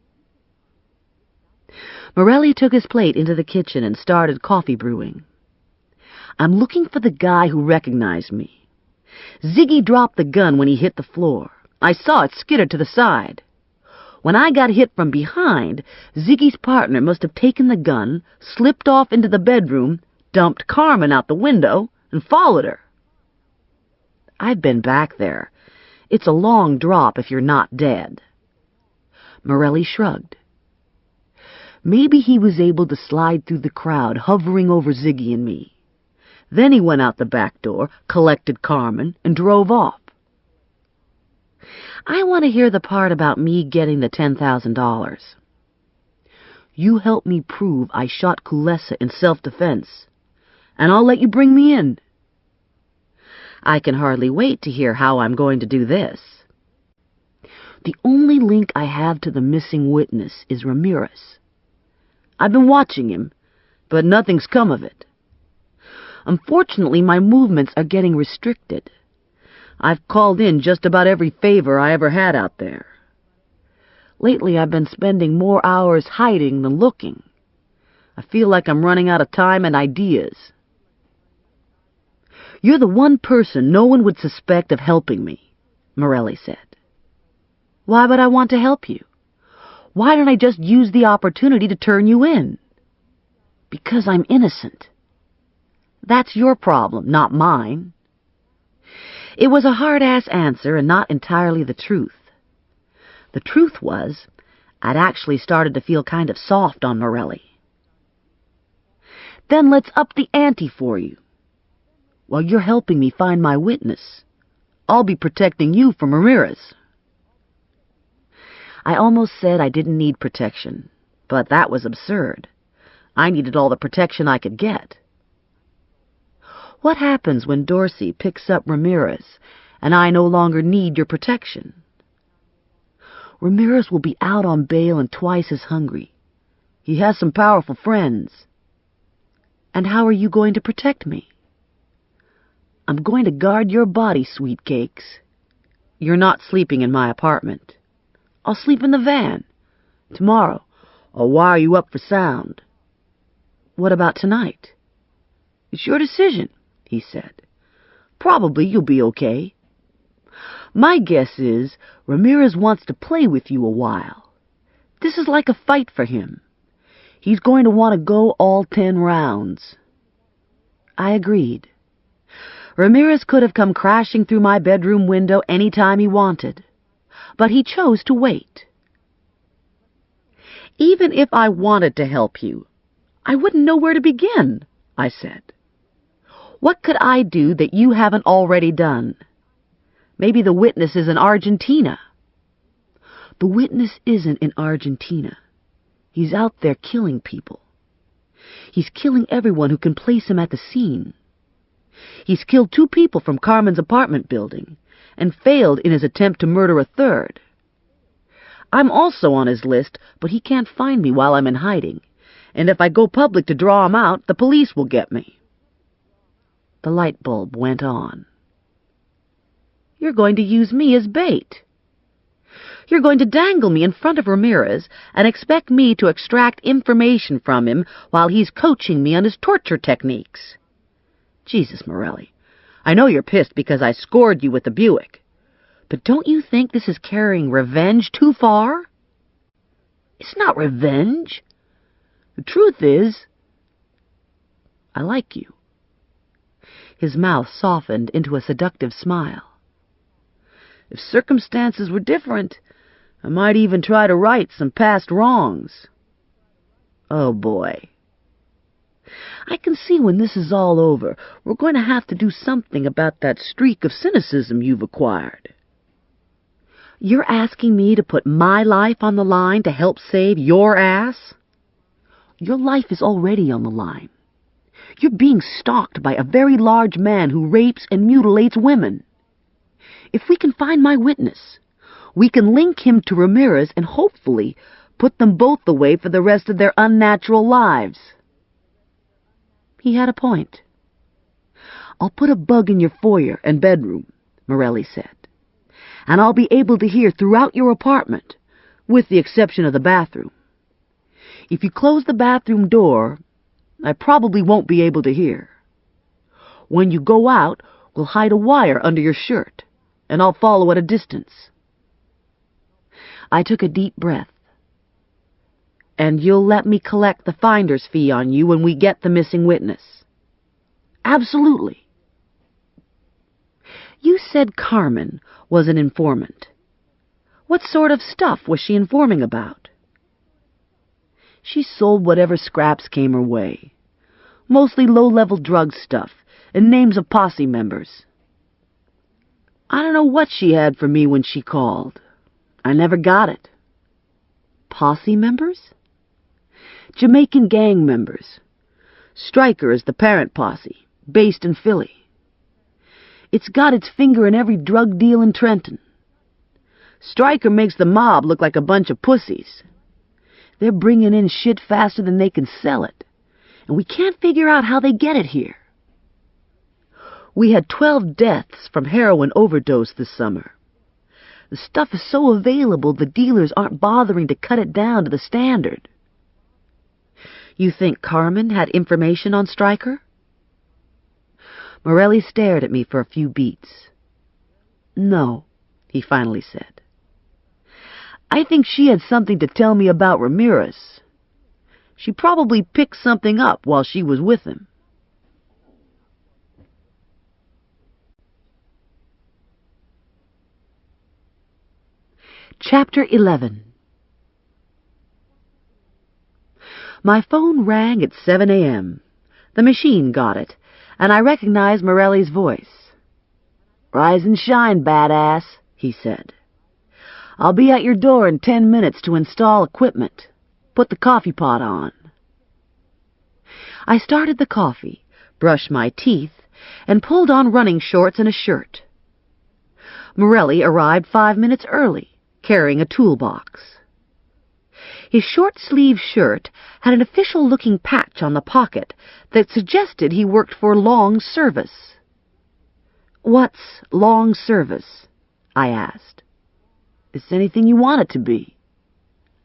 Morelli took his plate into the kitchen and started coffee brewing. I'm looking for the guy who recognized me. Ziggy dropped the gun when he hit the floor. I saw it skitter to the side. When I got hit from behind, Ziggy's partner must have taken the gun, slipped off into the bedroom, dumped Carmen out the window, and followed her. I've been back there. It's a long drop if you're not dead. Morelli shrugged. Maybe he was able to slide through the crowd hovering over Ziggy and me. Then he went out the back door, collected Carmen, and drove off. I want to hear the part about me getting the $10,000. You help me prove I shot Kulesa in self-defense, and I'll let you bring me in. I can hardly wait to hear how I'm going to do this. The only link I have to the missing witness is Ramirez. I've been watching him, but nothing's come of it. Unfortunately, my movements are getting restricted. I've called in just about every favor I ever had out there. Lately, I've been spending more hours hiding than looking. I feel like I'm running out of time and ideas. You're the one person no one would suspect of helping me, Morelli said. Why would I want to help you? Why don't I just use the opportunity to turn you in? Because I'm innocent. That's your problem, not mine. It was a hard-ass answer and not entirely the truth. The truth was, I'd actually started to feel kind of soft on Morelli. Then let's up the ante for you. While you're helping me find my witness, I'll be protecting you from Ramirez. I almost said I didn't need protection, but that was absurd. I needed all the protection I could get. What happens when Dorsey picks up Ramirez and I no longer need your protection? Ramirez will be out on bail and twice as hungry. He has some powerful friends. And how are you going to protect me? I'm going to guard your body, sweet cakes. You're not sleeping in my apartment. I'll sleep in the van. Tomorrow, I'll wire you up for sound. What about tonight? It's your decision, he said. Probably you'll be okay. My guess is Ramirez wants to play with you a while. This is like a fight for him. He's going to want to go all 10 rounds. I agreed. Ramirez could have come crashing through my bedroom window any time he wanted, but he chose to wait. Even if I wanted to help you, I wouldn't know where to begin, I said. What could I do that you haven't already done? Maybe the witness is in Argentina. The witness isn't in Argentina. He's out there killing people. He's killing everyone who can place him at the scene. He's killed 2 people from Carmen's apartment building and failed in his attempt to murder a 3rd. I'm also on his list, but he can't find me while I'm in hiding, and if I go public to draw him out, the police will get me. The light bulb went on. You're going to use me as bait. You're going to dangle me in front of Ramirez and expect me to extract information from him while he's coaching me on his torture techniques. Jesus, Morelli, I know you're pissed because I scored you with the Buick, but don't you think this is carrying revenge too far? It's not revenge. The truth is, I like you." His mouth softened into a seductive smile. "If circumstances were different, I might even try to right some past wrongs." "Oh, boy. I can see when this is all over, we're going to have to do something about that streak of cynicism you've acquired." "You're asking me to put my life on the line to help save your ass?" "Your life is already on the line. You're being stalked by a very large man who rapes and mutilates women. If we can find my witness, we can link him to Ramirez and hopefully put them both away for the rest of their unnatural lives." He had a point. "I'll put a bug in your foyer and bedroom," Morelli said, "and I'll be able to hear throughout your apartment, with the exception of the bathroom. If you close the bathroom door, I probably won't be able to hear. When you go out, we'll hide a wire under your shirt, and I'll follow at a distance." I took a deep breath. "And you'll let me collect the finder's fee on you when we get the missing witness?" "Absolutely." "You said Carmen was an informant. What sort of stuff was she informing about?" "She sold whatever scraps came her way. Mostly low-level drug stuff and names of posse members. I don't know what she had for me when she called. I never got it." "Posse members?" "Jamaican gang members. Stryker is the parent posse, based in Philly. It's got its finger in every drug deal in Trenton. Stryker makes the mob look like a bunch of pussies. They're bringing in shit faster than they can sell it, and we can't figure out how they get it here. We had 12 deaths from heroin overdose this summer. The stuff is so available the dealers aren't bothering to cut it down to the standard." "You think Carmen had information on Stryker?" Morelli stared at me for a few beats. "No," he finally said. "I think she had something to tell me about Ramirez. She probably picked something up while she was with him." Chapter 11. My phone rang at 7 a.m. The machine got it, and I recognized Morelli's voice. "Rise and shine, badass," he said. "I'll be at your door in 10 minutes to install equipment. Put the coffee pot on." I started the coffee, brushed my teeth, and pulled on running shorts and a shirt. Morelli arrived 5 minutes early, carrying a toolbox. His short-sleeved shirt had an official-looking patch on the pocket that suggested he worked for long service. "What's long service?" I asked. "It's anything you want it to be."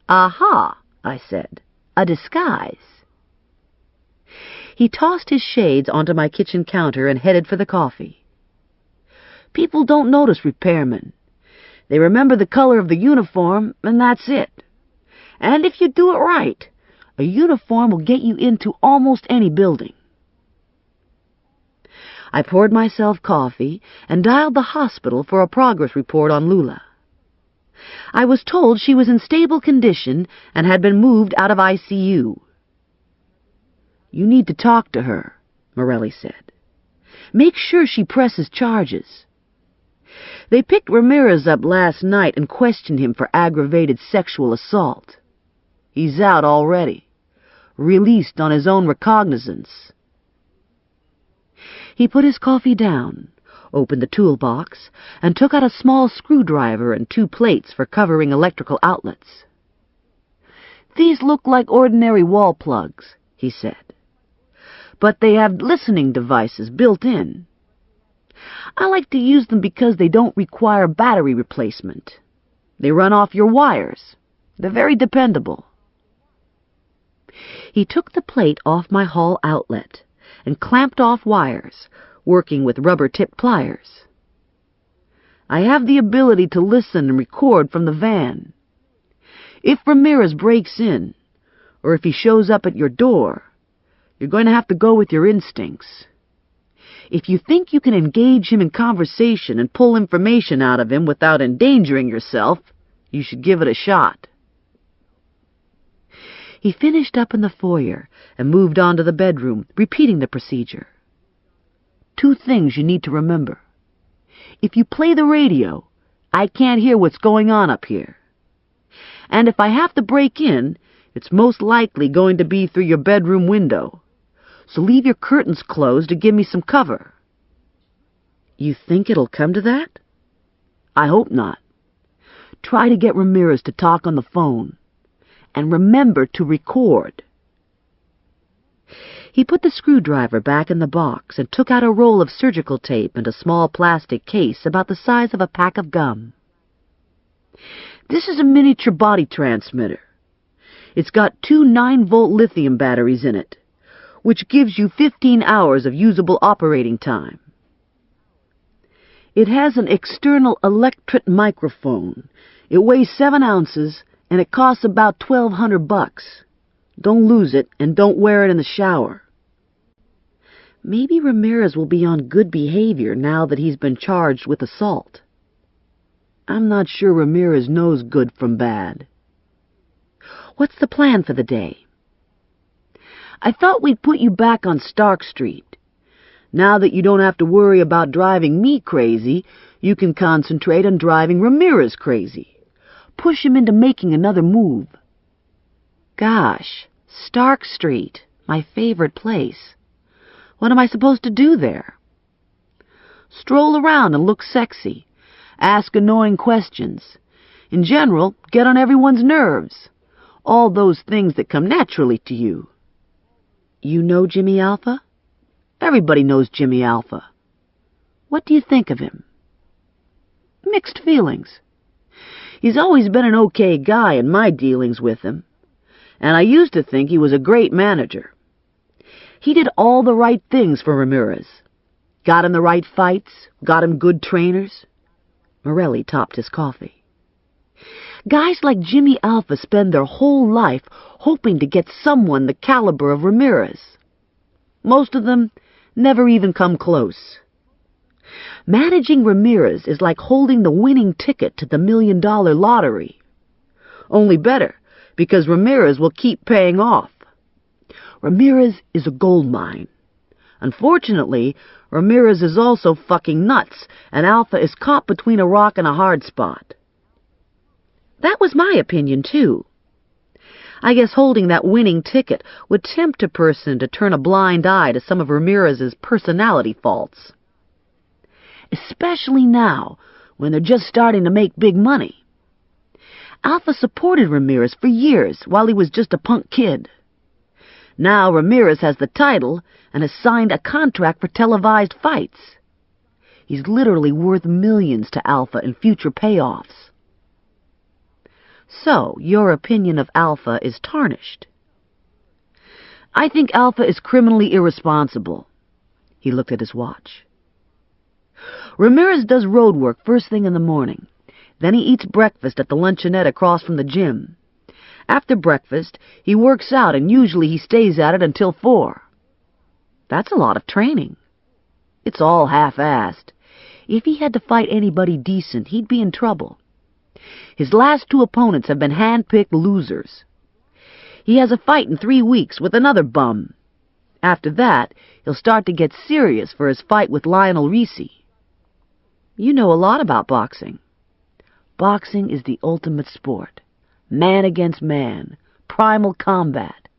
"Aha," I said, "a disguise." He tossed his shades onto my kitchen counter and headed for the coffee. "People don't notice repairmen. They remember the color of the uniform, and that's it. And if you do it right, a uniform will get you into almost any building." I poured myself coffee and dialed the hospital for a progress report on Lula. I was told she was in stable condition and had been moved out of ICU. "You need to talk to her," Morelli said. "Make sure she presses charges. They picked Ramirez up last night and questioned him for aggravated sexual assault. He's out already, released on his own recognizance." He put his coffee down, opened the toolbox, and took out a small screwdriver and 2 plates for covering electrical outlets. "These look like ordinary wall plugs," he said, "but they have listening devices built in. I like to use them because they don't require battery replacement. They run off your wires. They're very dependable." He took the plate off my hall outlet and clamped off wires, working with rubber-tipped pliers. "I have the ability to listen and record from the van. If Ramirez breaks in, or if he shows up at your door, you're going to have to go with your instincts. If you think you can engage him in conversation and pull information out of him without endangering yourself, you should give it a shot. He finished up in the foyer and moved on to the bedroom, repeating the procedure. 2 things you need to remember. If you play the radio, I can't hear what's going on up here. And if I have to break in, it's most likely going to be through your bedroom window. So leave your curtains closed to give me some cover. You think it'll come to that? I hope not. Try to get Ramirez to talk on the phone. And remember to record. He put the screwdriver back in the box and took out a roll of surgical tape and a small plastic case about the size of a pack of gum. This is a miniature body transmitter. It's got 2 9-volt lithium batteries in it, which gives you 15 hours of usable operating time. It has an external electret microphone. It weighs 7 ounces, and it costs about $1,200. Don't lose it, and don't wear it in the shower. Maybe Ramirez will be on good behavior now that he's been charged with assault. I'm not sure Ramirez knows good from bad. What's the plan for the day? I thought we'd put you back on Stark Street. Now that you don't have to worry about driving me crazy, you can concentrate on driving Ramirez crazy. Push him into making another move. Gosh, Stark Street, my favorite place. What am I supposed to do there? Stroll around and look sexy. Ask annoying questions. In general, get on everyone's nerves. All those things that come naturally to you. You know Jimmy Alpha? Everybody knows Jimmy Alpha. What do you think of him? Mixed feelings. He's always been an okay guy in my dealings with him, and I used to think he was a great manager. He did all the right things for Ramirez. Got him the right fights, got him good trainers. Morelli topped his coffee. Guys like Jimmy Alpha spend their whole life hoping to get someone the caliber of Ramirez. Most of them never even come close. Managing Ramirez is like holding the winning ticket to the $1 million lottery. Only better, because Ramirez will keep paying off. Ramirez is a gold mine. Unfortunately, Ramirez is also fucking nuts, and Alpha is caught between a rock and a hard spot. That was my opinion, too. I guess holding that winning ticket would tempt a person to turn a blind eye to some of Ramirez's personality faults. Especially now, when they're just starting to make big money. Alpha supported Ramirez for years while he was just a punk kid. Now Ramirez has the title and has signed a contract for televised fights. He's literally worth millions to Alpha in future payoffs. So, your opinion of Alpha is tarnished. I think Alpha is criminally irresponsible. He looked at his watch. Ramirez does road work first thing in the morning. Then he eats breakfast at the luncheonette across from the gym. After breakfast, he works out, and usually he stays at it until 4. That's a lot of training. It's all half-assed. If he had to fight anybody decent, he'd be in trouble. His last 2 opponents have been hand-picked losers. He has a fight in 3 weeks with another bum. After that, he'll start to get serious for his fight with Lionel Ricci. You know a lot about boxing. Boxing is the ultimate sport. Man against man. Primal combat.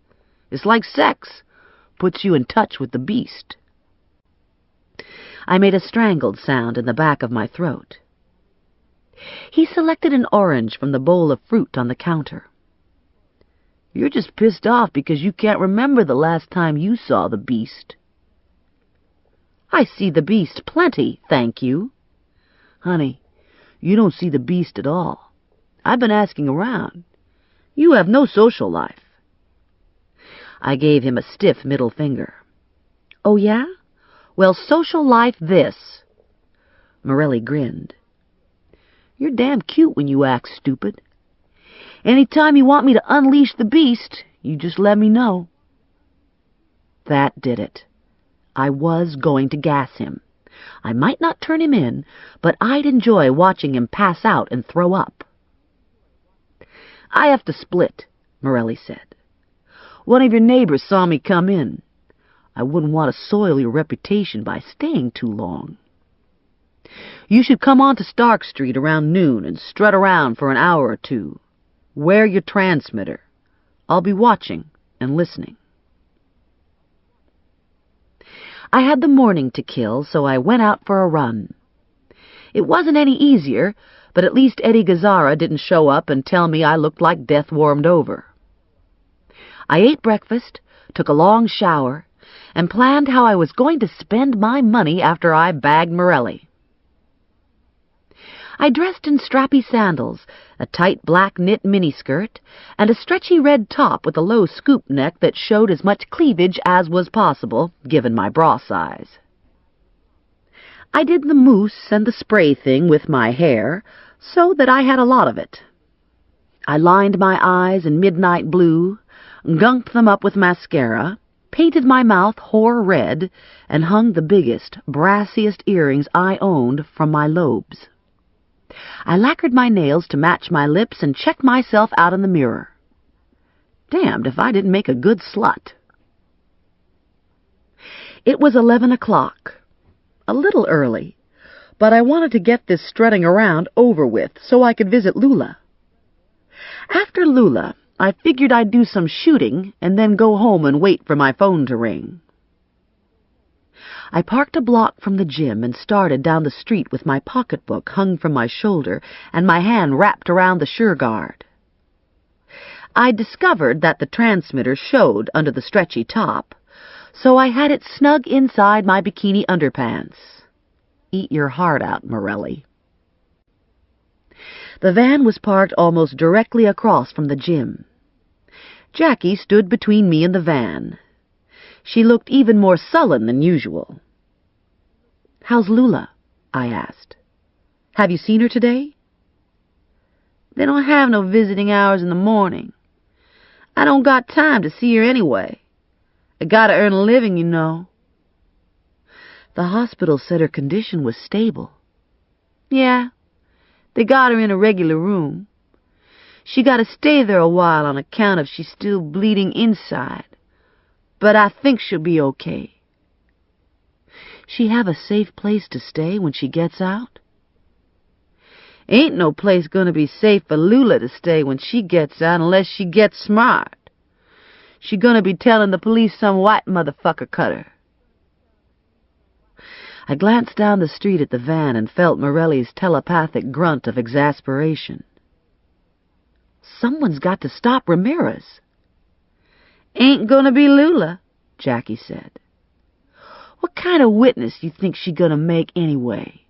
It's like sex. Puts you in touch with the beast. I made a strangled sound in the back of my throat. He selected an orange from the bowl of fruit on the counter. You're just pissed off because you can't remember the last time you saw the beast. I see the beast plenty, thank you. Honey, you don't see the beast at all. I've been asking around. You have no social life. I gave him a stiff middle finger. Oh, yeah? Well, social life this. Morelli grinned. You're damn cute when you act stupid. Any time you want me to unleash the beast, You just let me know." That did it. I was going to gas him. I might not turn him in, but I'd enjoy watching him pass out and throw up. "I have to split," Morelli said. "One of your neighbors saw me come in. I wouldn't want to soil your reputation by staying too long. You should come on to Stark Street around noon and strut around for an hour or two. Wear your transmitter. I'll be watching and listening." I had the morning to kill, so I went out for a run. It wasn't any easier, but at least Eddie Gazzara didn't show up and tell me I looked like death warmed over. I ate breakfast, took a long shower, and planned how I was going to spend my money after I bagged Morelli. I dressed in strappy sandals, a tight black knit miniskirt, and a stretchy red top with a low scoop neck that showed as much cleavage as was possible, given my bra size. I did the mousse and the spray thing with my hair, so that I had a lot of it. I lined my eyes in midnight blue, gunked them up with mascara, painted my mouth whore red, and hung the biggest, brassiest earrings I owned from my lobes. I lacquered my nails to match my lips and checked myself out in the mirror. Damned if I didn't make a good slut. It was 11 o'clock. A little early, but I wanted to get this strutting around over with so I could visit Lula. After Lula, I figured I'd do some shooting and then go home and wait for my phone to ring. I parked a block from the gym and started down the street with my pocketbook hung from my shoulder and my hand wrapped around the sure guard. I discovered that the transmitter showed under the stretchy top, so I had it snug inside my bikini underpants. Eat your heart out, Morelli. The van was parked almost directly across from the gym. Jackie stood between me and the van. She looked even more sullen than usual. "How's Lula?" I asked. "Have you seen her today?" "They don't have no visiting hours in the morning. I don't got time to see her anyway. I gotta earn a living, you know." "The hospital said her condition was stable." "Yeah, they got her in a regular room. She gotta stay there a while on account of she's still bleeding inside. But I think she'll be okay." "She have a safe place to stay when she gets out?" "Ain't no place gonna be safe for Lula to stay when she gets out unless she gets smart. She gonna be telling the police some white motherfucker cut her." I glanced down the street at the van and felt Morelli's telepathic grunt of exasperation. "Someone's got to stop Ramirez." "Ain't gonna be Lula," Jackie said. "What kind of witness you think she gonna make anyway?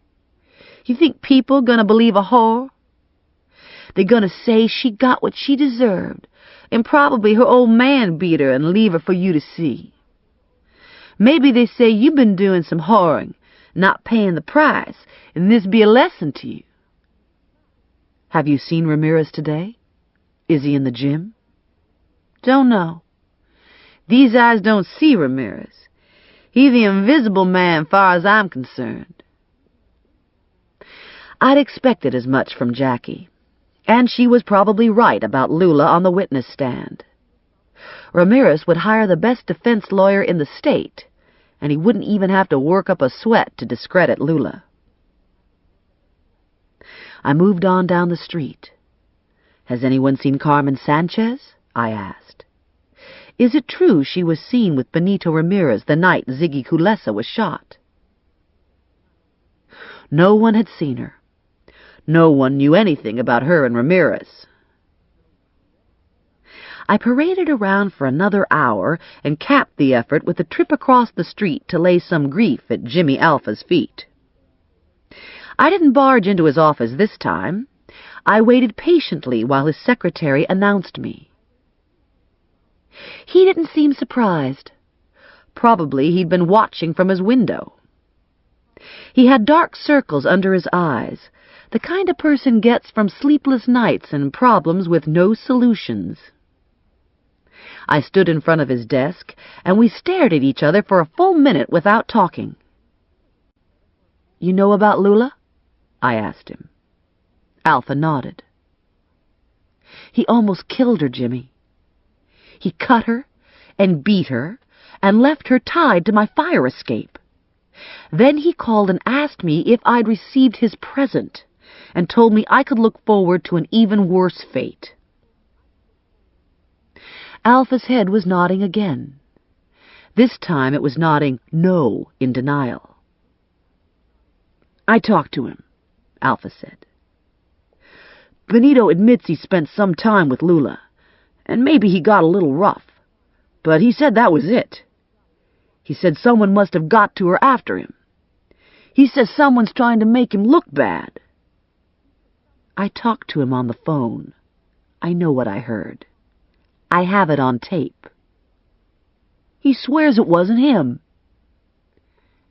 You think people gonna believe a whore? They gonna say she got what she deserved, and probably her old man beat her and leave her for you to see. Maybe they say you been doing some whoring, not paying the price, and this be a lesson to you." "Have you seen Ramirez today? Is he in the gym?" "Don't know. These eyes don't see Ramirez. He's the invisible man, far as I'm concerned." I'd expected as much from Jackie, and she was probably right about Lula on the witness stand. Ramirez would hire the best defense lawyer in the state, and he wouldn't even have to work up a sweat to discredit Lula. I moved on down the street. "Has anyone seen Carmen Sanchez?" I asked. "Is it true she was seen with Benito Ramirez the night Ziggy Kulesa was shot?" No one had seen her. No one knew anything about her and Ramirez. I paraded around for another hour and capped the effort with a trip across the street to lay some grief at Jimmy Alpha's feet. I didn't barge into his office this time. I waited patiently while his secretary announced me. He didn't seem surprised. Probably he'd been watching from his window. He had dark circles under his eyes, the kind a person gets from sleepless nights and problems with no solutions. I stood in front of his desk, and we stared at each other for a full minute without talking. "You know about Lula?" I asked him. Alpha nodded. "He almost killed her, Jimmy. He cut her and beat her and left her tied to my fire escape. Then he called and asked me if I'd received his present and told me I could look forward to an even worse fate." Alpha's head was nodding again. This time it was nodding no in denial. "I talked to him," Alpha said. "Benito admits he spent some time with Lula, and maybe he got a little rough, but he said that was it. He said someone must have got to her after him. He says someone's trying to make him look bad." I talked to him on the phone. I know what I heard. I have it on tape. He swears it wasn't him.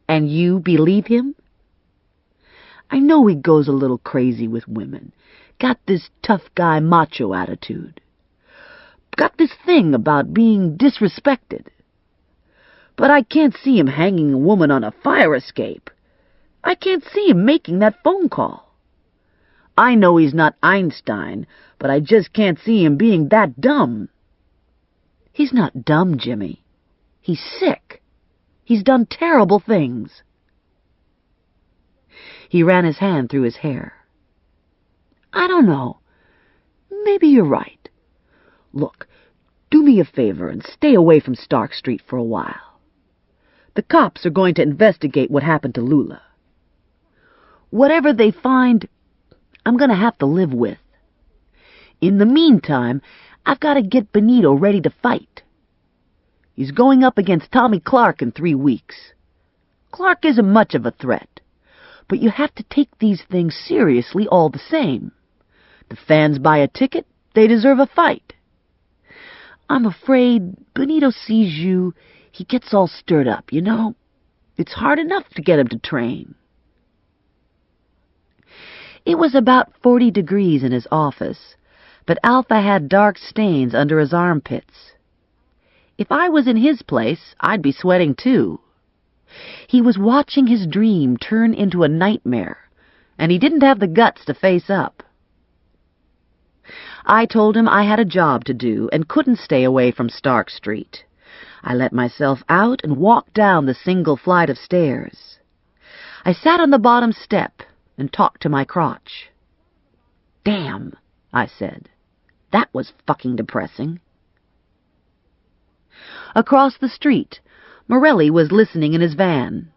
"And you believe him?" "I know he goes a little crazy with women. Got this tough guy macho attitude. Got this thing about being disrespected. But I can't see him hanging a woman on a fire escape. I can't see him making that phone call. I know he's not Einstein, but I just can't see him being that dumb." "He's not dumb, Jimmy. He's sick. He's done terrible things." He ran his hand through his hair. "I don't know. Maybe you're right. Look, do me a favor and stay away from Stark Street for a while. The cops are going to investigate what happened to Lula. Whatever they find, I'm going to have to live with. In the meantime, I've got to get Benito ready to fight. He's going up against Tommy Clark in 3 weeks. Clark isn't much of a threat, but you have to take these things seriously all the same. The fans buy a ticket, they deserve a fight. I'm afraid Benito sees you, he gets all stirred up, you know. It's hard enough to get him to train." It was about 40 degrees in his office, but Alpha had dark stains under his armpits. If I was in his place, I'd be sweating too. He was watching his dream turn into a nightmare, and he didn't have the guts to face up. I told him I had a job to do and couldn't stay away from Stark Street. I let myself out and walked down the single flight of stairs. I sat on the bottom step and talked to my crotch. "Damn," I said. "That was fucking depressing." Across the street, Morelli was listening in his van.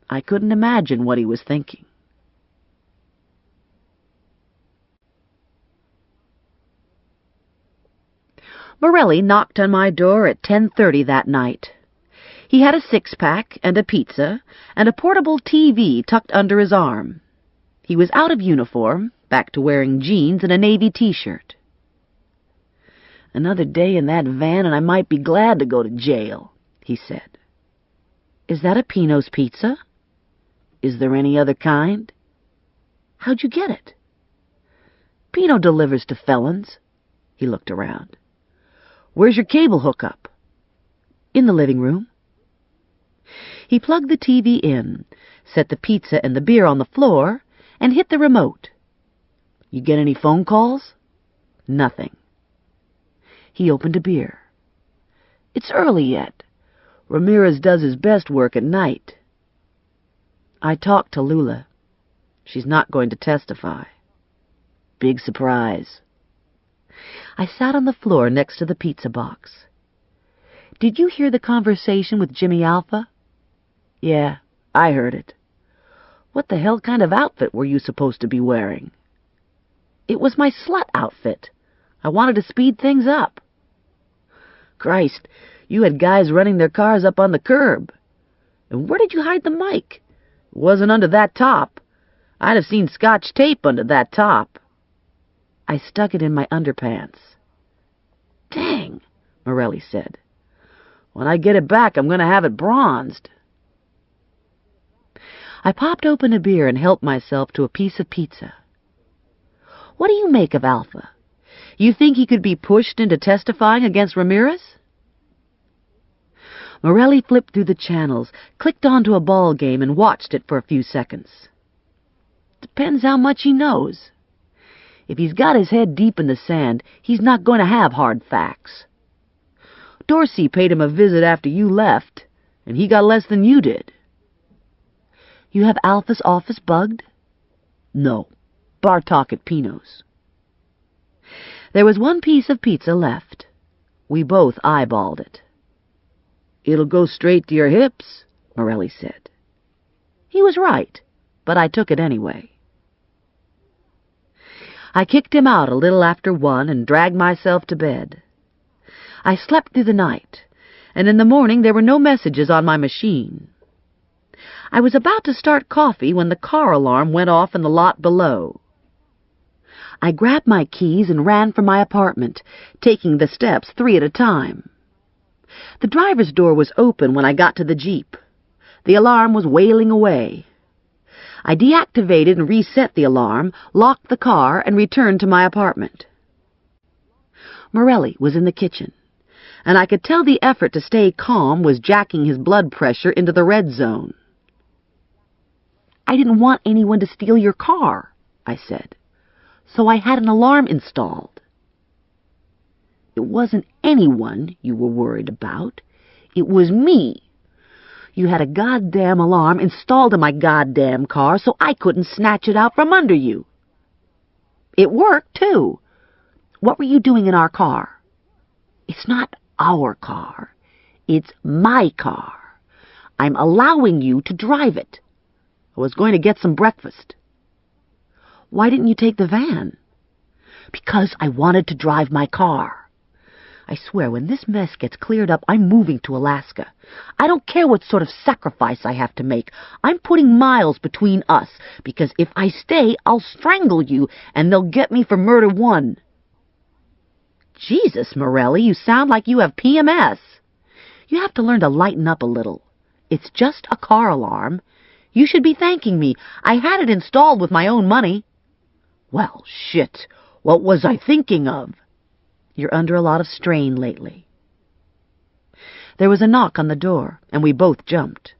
I couldn't imagine what he was thinking. Morelli knocked on my door at 10:30 that night. He had a 6-pack and a pizza and a portable TV tucked under his arm. He was out of uniform, back to wearing jeans and a navy T-shirt. "Another day in that van and I might be glad to go to jail," he said. "Is that a Pino's pizza? Is there any other kind? How'd you get it?" "Pino delivers to felons." He looked around. "Where's your cable hookup?" "In the living room." He plugged the TV in, set the pizza and the beer on the floor, and hit the remote. "You get any phone calls?" "Nothing." He opened a beer. "It's early yet. Ramirez does his best work at night." "I talked to Lula. She's not going to testify." "Big surprise." I sat on the floor next to the pizza box. "Did you hear the conversation with Jimmy Alpha?" "Yeah, I heard it." "What the hell kind of outfit were you supposed to be wearing?" "It was my slut outfit. I wanted to speed things up." "Christ, you had guys running their cars up on the curb. And where did you hide the mic? It wasn't under that top. I'd have seen Scotch tape under that top." "I stuck it in my underpants." "Dang," Morelli said. "When I get it back, I'm going to have it bronzed." I popped open a beer and helped myself to a piece of pizza. "What do you make of Alpha? You think he could be pushed into testifying against Ramirez? Morelli flipped through the channels, clicked onto a ball game, and watched it for a few seconds. Depends how much he knows. If he's got his head deep in the sand, he's not going to have hard facts. Dorsey paid him a visit after you left, and he got less than you did. You have Alpha's office bugged? No. Bartok at Pino's. There was one piece of pizza left. We both eyeballed it. It'll go straight to your hips, Morelli said. He was right, but I took it anyway. I kicked him out a little after 1 and dragged myself to bed. I slept through the night, and in the morning there were no messages on my machine. I was about to start coffee when the car alarm went off in the lot below. I grabbed my keys and ran for my apartment, taking the steps 3 at a time. The driver's door was open when I got to the Jeep. The alarm was wailing away. I deactivated and reset the alarm, locked the car, and returned to my apartment. Morelli was in the kitchen, and I could tell the effort to stay calm was jacking his blood pressure into the red zone. I didn't want anyone to steal your car, I said, so I had an alarm installed. It wasn't anyone you were worried about. It was me. You had a goddamn alarm installed in my goddamn car so I couldn't snatch it out from under you. It worked, too. What were you doing in our car? It's not our car. It's my car. I'm allowing you to drive it. I was going to get some breakfast. Why didn't you take the van? Because I wanted to drive my car. I swear, when this mess gets cleared up, I'm moving to Alaska. I don't care what sort of sacrifice I have to make. I'm putting miles between us, because if I stay, I'll strangle you, and they'll get me for murder 1. Jesus, Morelli, you sound like you have PMS. You have to learn to lighten up a little. It's just a car alarm. You should be thanking me. I had it installed with my own money. Well, shit. What was I thinking of? You're under a lot of strain lately. There was a knock on the door, and we both jumped.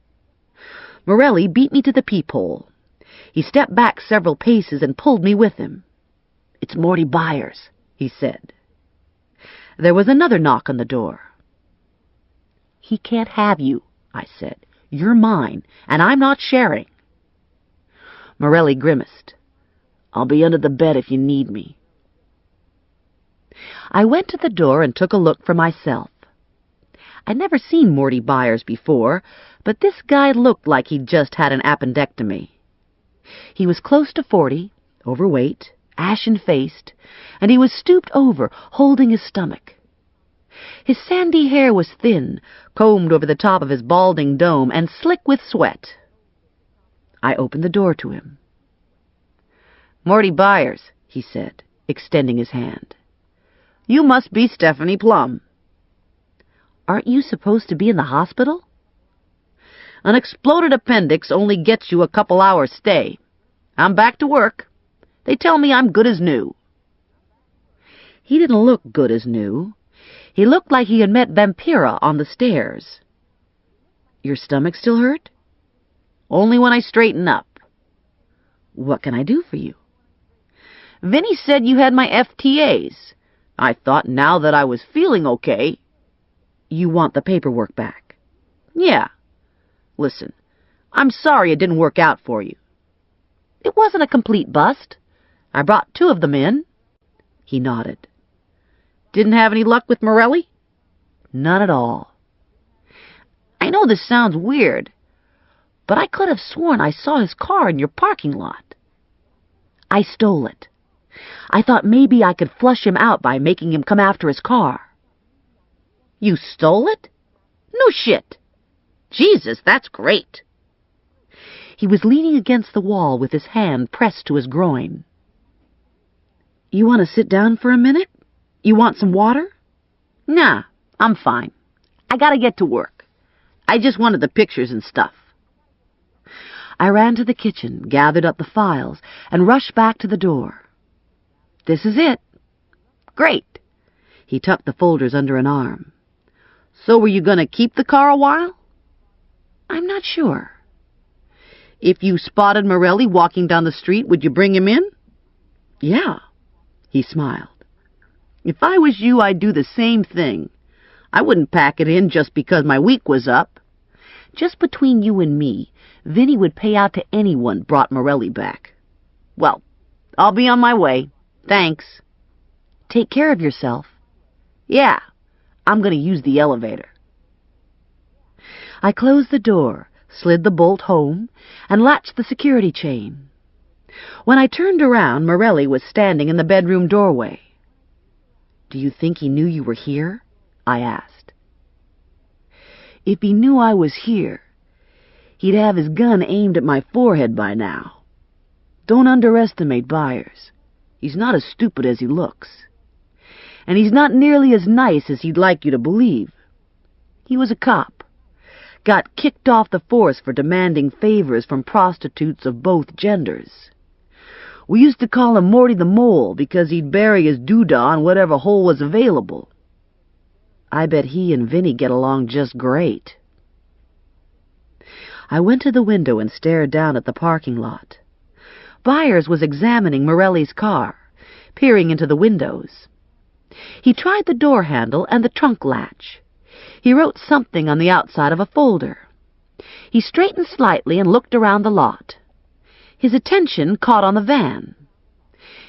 Morelli beat me to the peephole. He stepped back several paces and pulled me with him. It's Morty Byers, he said. There was another knock on the door. He can't have you, I said. You're mine, and I'm not sharing. Morelli grimaced. I'll be under the bed if you need me. I went to the door and took a look for myself. I'd never seen Morty Byers before, but this guy looked like he'd just had an appendectomy. He was close to 40, overweight, ashen-faced, and he was stooped over, holding his stomach. His sandy hair was thin, combed over the top of his balding dome, and slick with sweat. I opened the door to him. Morty Byers, he said, extending his hand. You must be Stephanie Plum. Aren't you supposed to be in the hospital? An exploded appendix only gets you a couple hours stay. I'm back to work. They tell me I'm good as new. He didn't look good as new. He looked like he had met Vampira on the stairs. Your stomach still hurt? Only when I straighten up. What can I do for you? Vinny said you had my FTAs. I thought now that I was feeling okay. You want the paperwork back? Yeah. Listen, I'm sorry it didn't work out for you. It wasn't a complete bust. I brought 2 of them in. He nodded. Didn't have any luck with Morelli? None at all. I know this sounds weird, but I could have sworn I saw his car in your parking lot. I stole it. I thought maybe I could flush him out by making him come after his car. You stole it? No shit. Jesus, that's great. He was leaning against the wall with his hand pressed to his groin. You want to sit down for a minute? You want some water? Nah, I'm fine. I gotta get to work. I just wanted the pictures and stuff. I ran to the kitchen, gathered up the files, and rushed back to the door. This is it. Great. He tucked the folders under an arm. So were you going to keep the car a while? I'm not sure. If you spotted Morelli walking down the street, would you bring him in? Yeah. He smiled. If I was you, I'd do the same thing. I wouldn't pack it in just because my week was up. Just between you and me, Vinny would pay out to anyone brought Morelli back. Well, I'll be on my way. Thanks. Take care of yourself. Yeah, I'm going to use the elevator. I closed the door, slid the bolt home, and latched the security chain. When I turned around, Morelli was standing in the bedroom doorway. Do you think he knew you were here? I asked. If he knew I was here, he'd have his gun aimed at my forehead by now. Don't underestimate Byers. He's not as stupid as he looks. And he's not nearly as nice as he'd like you to believe. He was a cop. Got kicked off the force for demanding favors from prostitutes of both genders. We used to call him Morty the Mole because he'd bury his doodah in whatever hole was available. I bet he and Vinny get along just great. I went to the window and stared down at the parking lot. Byers was examining Morelli's car, peering into the windows. He tried the door handle and the trunk latch. He wrote something on the outside of a folder. He straightened slightly and looked around the lot. His attention caught on the van.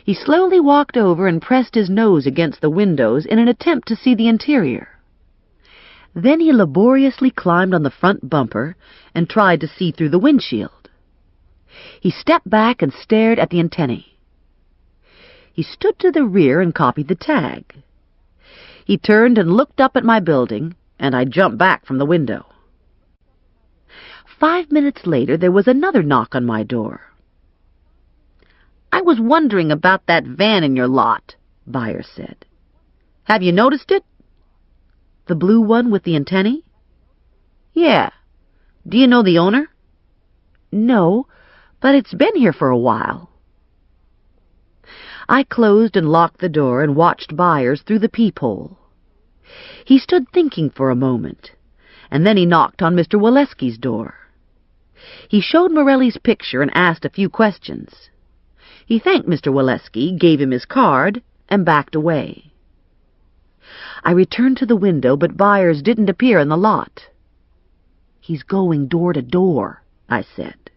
He slowly walked over and pressed his nose against the windows in an attempt to see the interior. Then he laboriously climbed on the front bumper and tried to see through the windshield. He stepped back and stared at the antennae. He stood to the rear and copied the tag. He turned and looked up at my building, and I jumped back from the window. 5 minutes later, there was another knock on my door. I was wondering about that van in your lot, Byers said. Have you noticed it? The blue one with the antennae? Yeah. Do you know the owner? No, but it's been here for a while. I closed and locked the door and watched Byers through the peephole. He stood thinking for a moment, and then he knocked on Mr. Waleski's door. He showed Morelli's picture and asked a few questions. He thanked Mr. Waleski, gave him his card, and backed away. I returned to the window, but Byers didn't appear in the lot. He's going door to door, I said.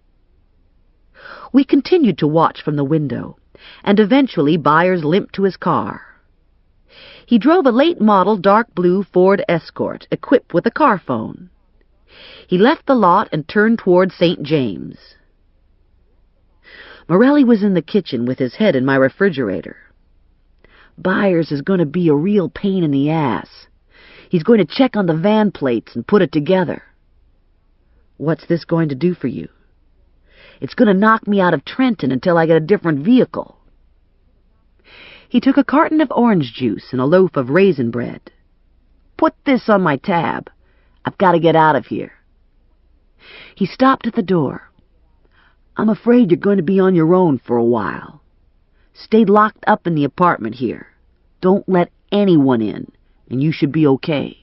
We continued to watch from the window, and eventually Byers limped to his car. He drove a late-model dark blue Ford Escort equipped with a car phone. He left the lot and turned toward St. James. Morelli was in the kitchen with his head in my refrigerator. Byers is going to be a real pain in the ass. He's going to check on the van plates and put it together. What's this going to do for you? It's going to knock me out of Trenton until I get a different vehicle. He took a carton of orange juice and a loaf of raisin bread. Put this on my tab. I've got to get out of here. He stopped at the door. I'm afraid you're going to be on your own for a while. Stay locked up in the apartment here. Don't let anyone in, and you should be okay.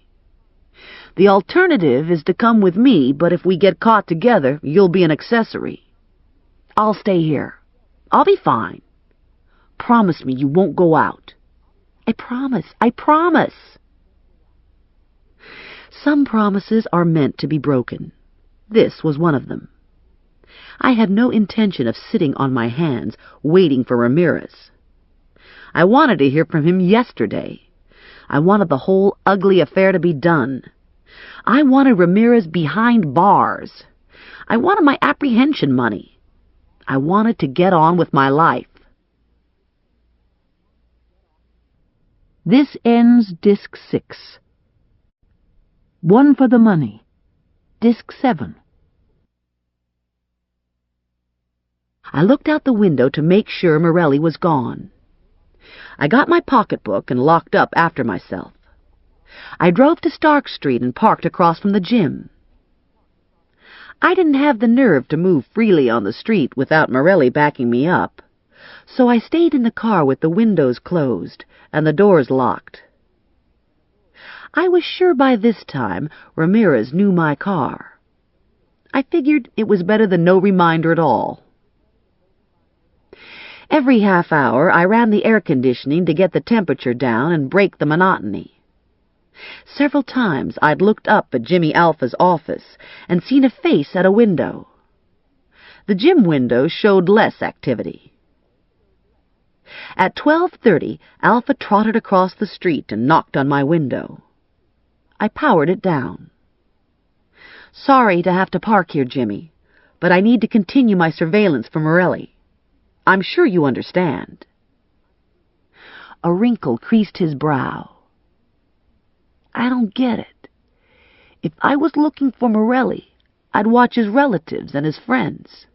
The alternative is to come with me, but if we get caught together, you'll be an accessory. I'll stay here. I'll be fine. Promise me you won't go out. I promise. I promise. Some promises are meant to be broken. This was one of them. I had no intention of sitting on my hands waiting for Ramirez. I wanted to hear from him yesterday. I wanted the whole ugly affair to be done. I wanted Ramirez behind bars. I wanted my apprehension money. I wanted to get on with my life. This ends Disc 6. One for the Money. Disc 7. I looked out the window to make sure Morelli was gone. I got my pocketbook and locked up after myself. I drove to Stark Street and parked across from the gym. I didn't have the nerve to move freely on the street without Morelli backing me up, so I stayed in the car with the windows closed and the doors locked. I was sure by this time Ramirez knew my car. I figured it was better than no reminder at all. Every half hour I ran the air conditioning to get the temperature down and break the monotony. Several times I'd looked up at Jimmy Alpha's office and seen a face at a window. The gym window showed less activity. At 12:30, Alpha trotted across the street and knocked on my window. I powered it down. "Sorry to have to park here, Jimmy, but I need to continue my surveillance for Morelli. I'm sure you understand." A wrinkle creased his brow. "I don't get it. If I was looking for Morelli, I'd watch his relatives and his friends.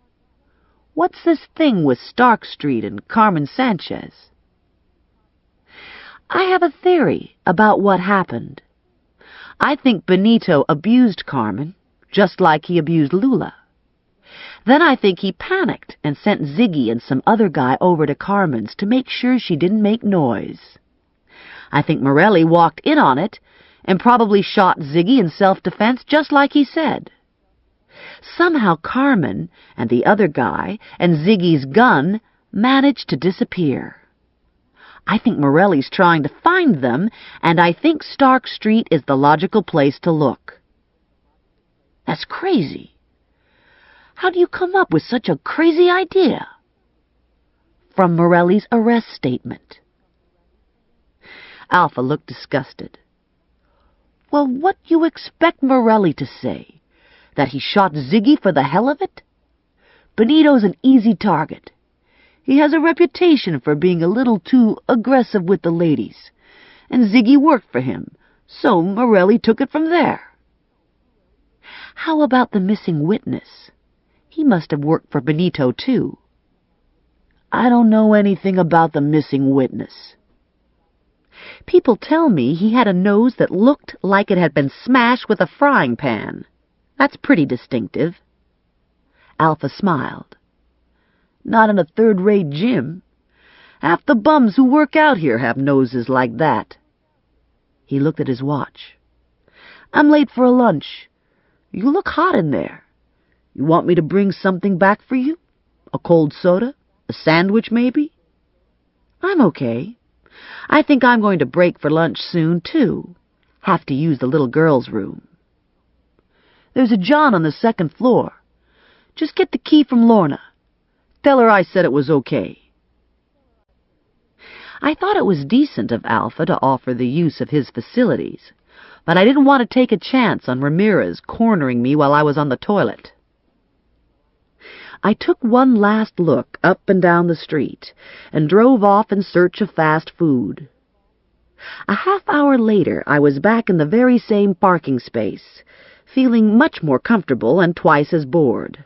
What's this thing with Stark Street and Carmen Sanchez?" "I have a theory about what happened. I think Benito abused Carmen, just like he abused Lula. Then I think he panicked and sent Ziggy and some other guy over to Carmen's to make sure she didn't make noise. I think Morelli walked in on it and probably shot Ziggy in self-defense just like he said. Somehow Carmen and the other guy and Ziggy's gun managed to disappear. I think Morelli's trying to find them, and I think Stark Street is the logical place to look." "That's crazy. How do you come up with such a crazy idea?" "From Morelli's arrest statement." Alpha looked disgusted. "Well, what do you expect Morelli to say? That he shot Ziggy for the hell of it? Benito's an easy target. He has a reputation for being a little too aggressive with the ladies, and Ziggy worked for him, so Morelli took it from there." "How about the missing witness? He must have worked for Benito, too." "I don't know anything about the missing witness. People tell me he had a nose that looked like it had been smashed with a frying pan. That's pretty distinctive." Alpha smiled. "Not in a third-rate gym. Half the bums who work out here have noses like that." He looked at his watch. "I'm late for a lunch. You look hot in there. You want me to bring something back for you? A cold soda? A sandwich, maybe?" "I'm okay. I think I'm going to break for lunch soon, too. Have to use the little girl's room." "There's a John on the second floor. Just get the key from Lorna. Tell her I said it was okay." I thought it was decent of Alpha to offer the use of his facilities, but I didn't want to take a chance on Ramirez cornering me while I was on the toilet. I took one last look up and down the street and drove off in search of fast food. A half hour later, I was back in the very same parking space, feeling much more comfortable and twice as bored.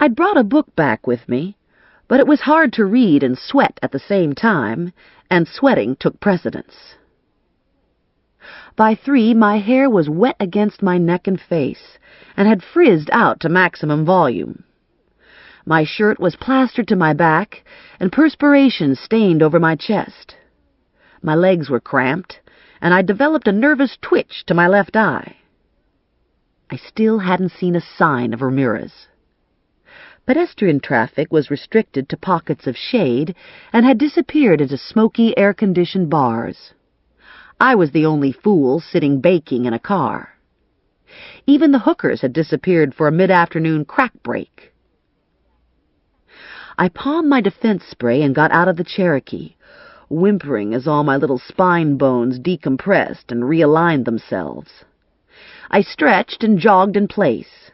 I'd brought a book back with me, but it was hard to read and sweat at the same time, and sweating took precedence. By 3, my hair was wet against my neck and face, and had frizzed out to maximum volume. My shirt was plastered to my back, and perspiration stained over my chest. My legs were cramped, and I developed a nervous twitch to my left eye. I still hadn't seen a sign of Ramirez. Pedestrian traffic was restricted to pockets of shade and had disappeared into smoky, air-conditioned bars. I was the only fool sitting baking in a car. Even the hookers had disappeared for a mid-afternoon crack break. I palmed my defense spray and got out of the Cherokee, whimpering as all my little spine bones decompressed and realigned themselves. I stretched and jogged in place.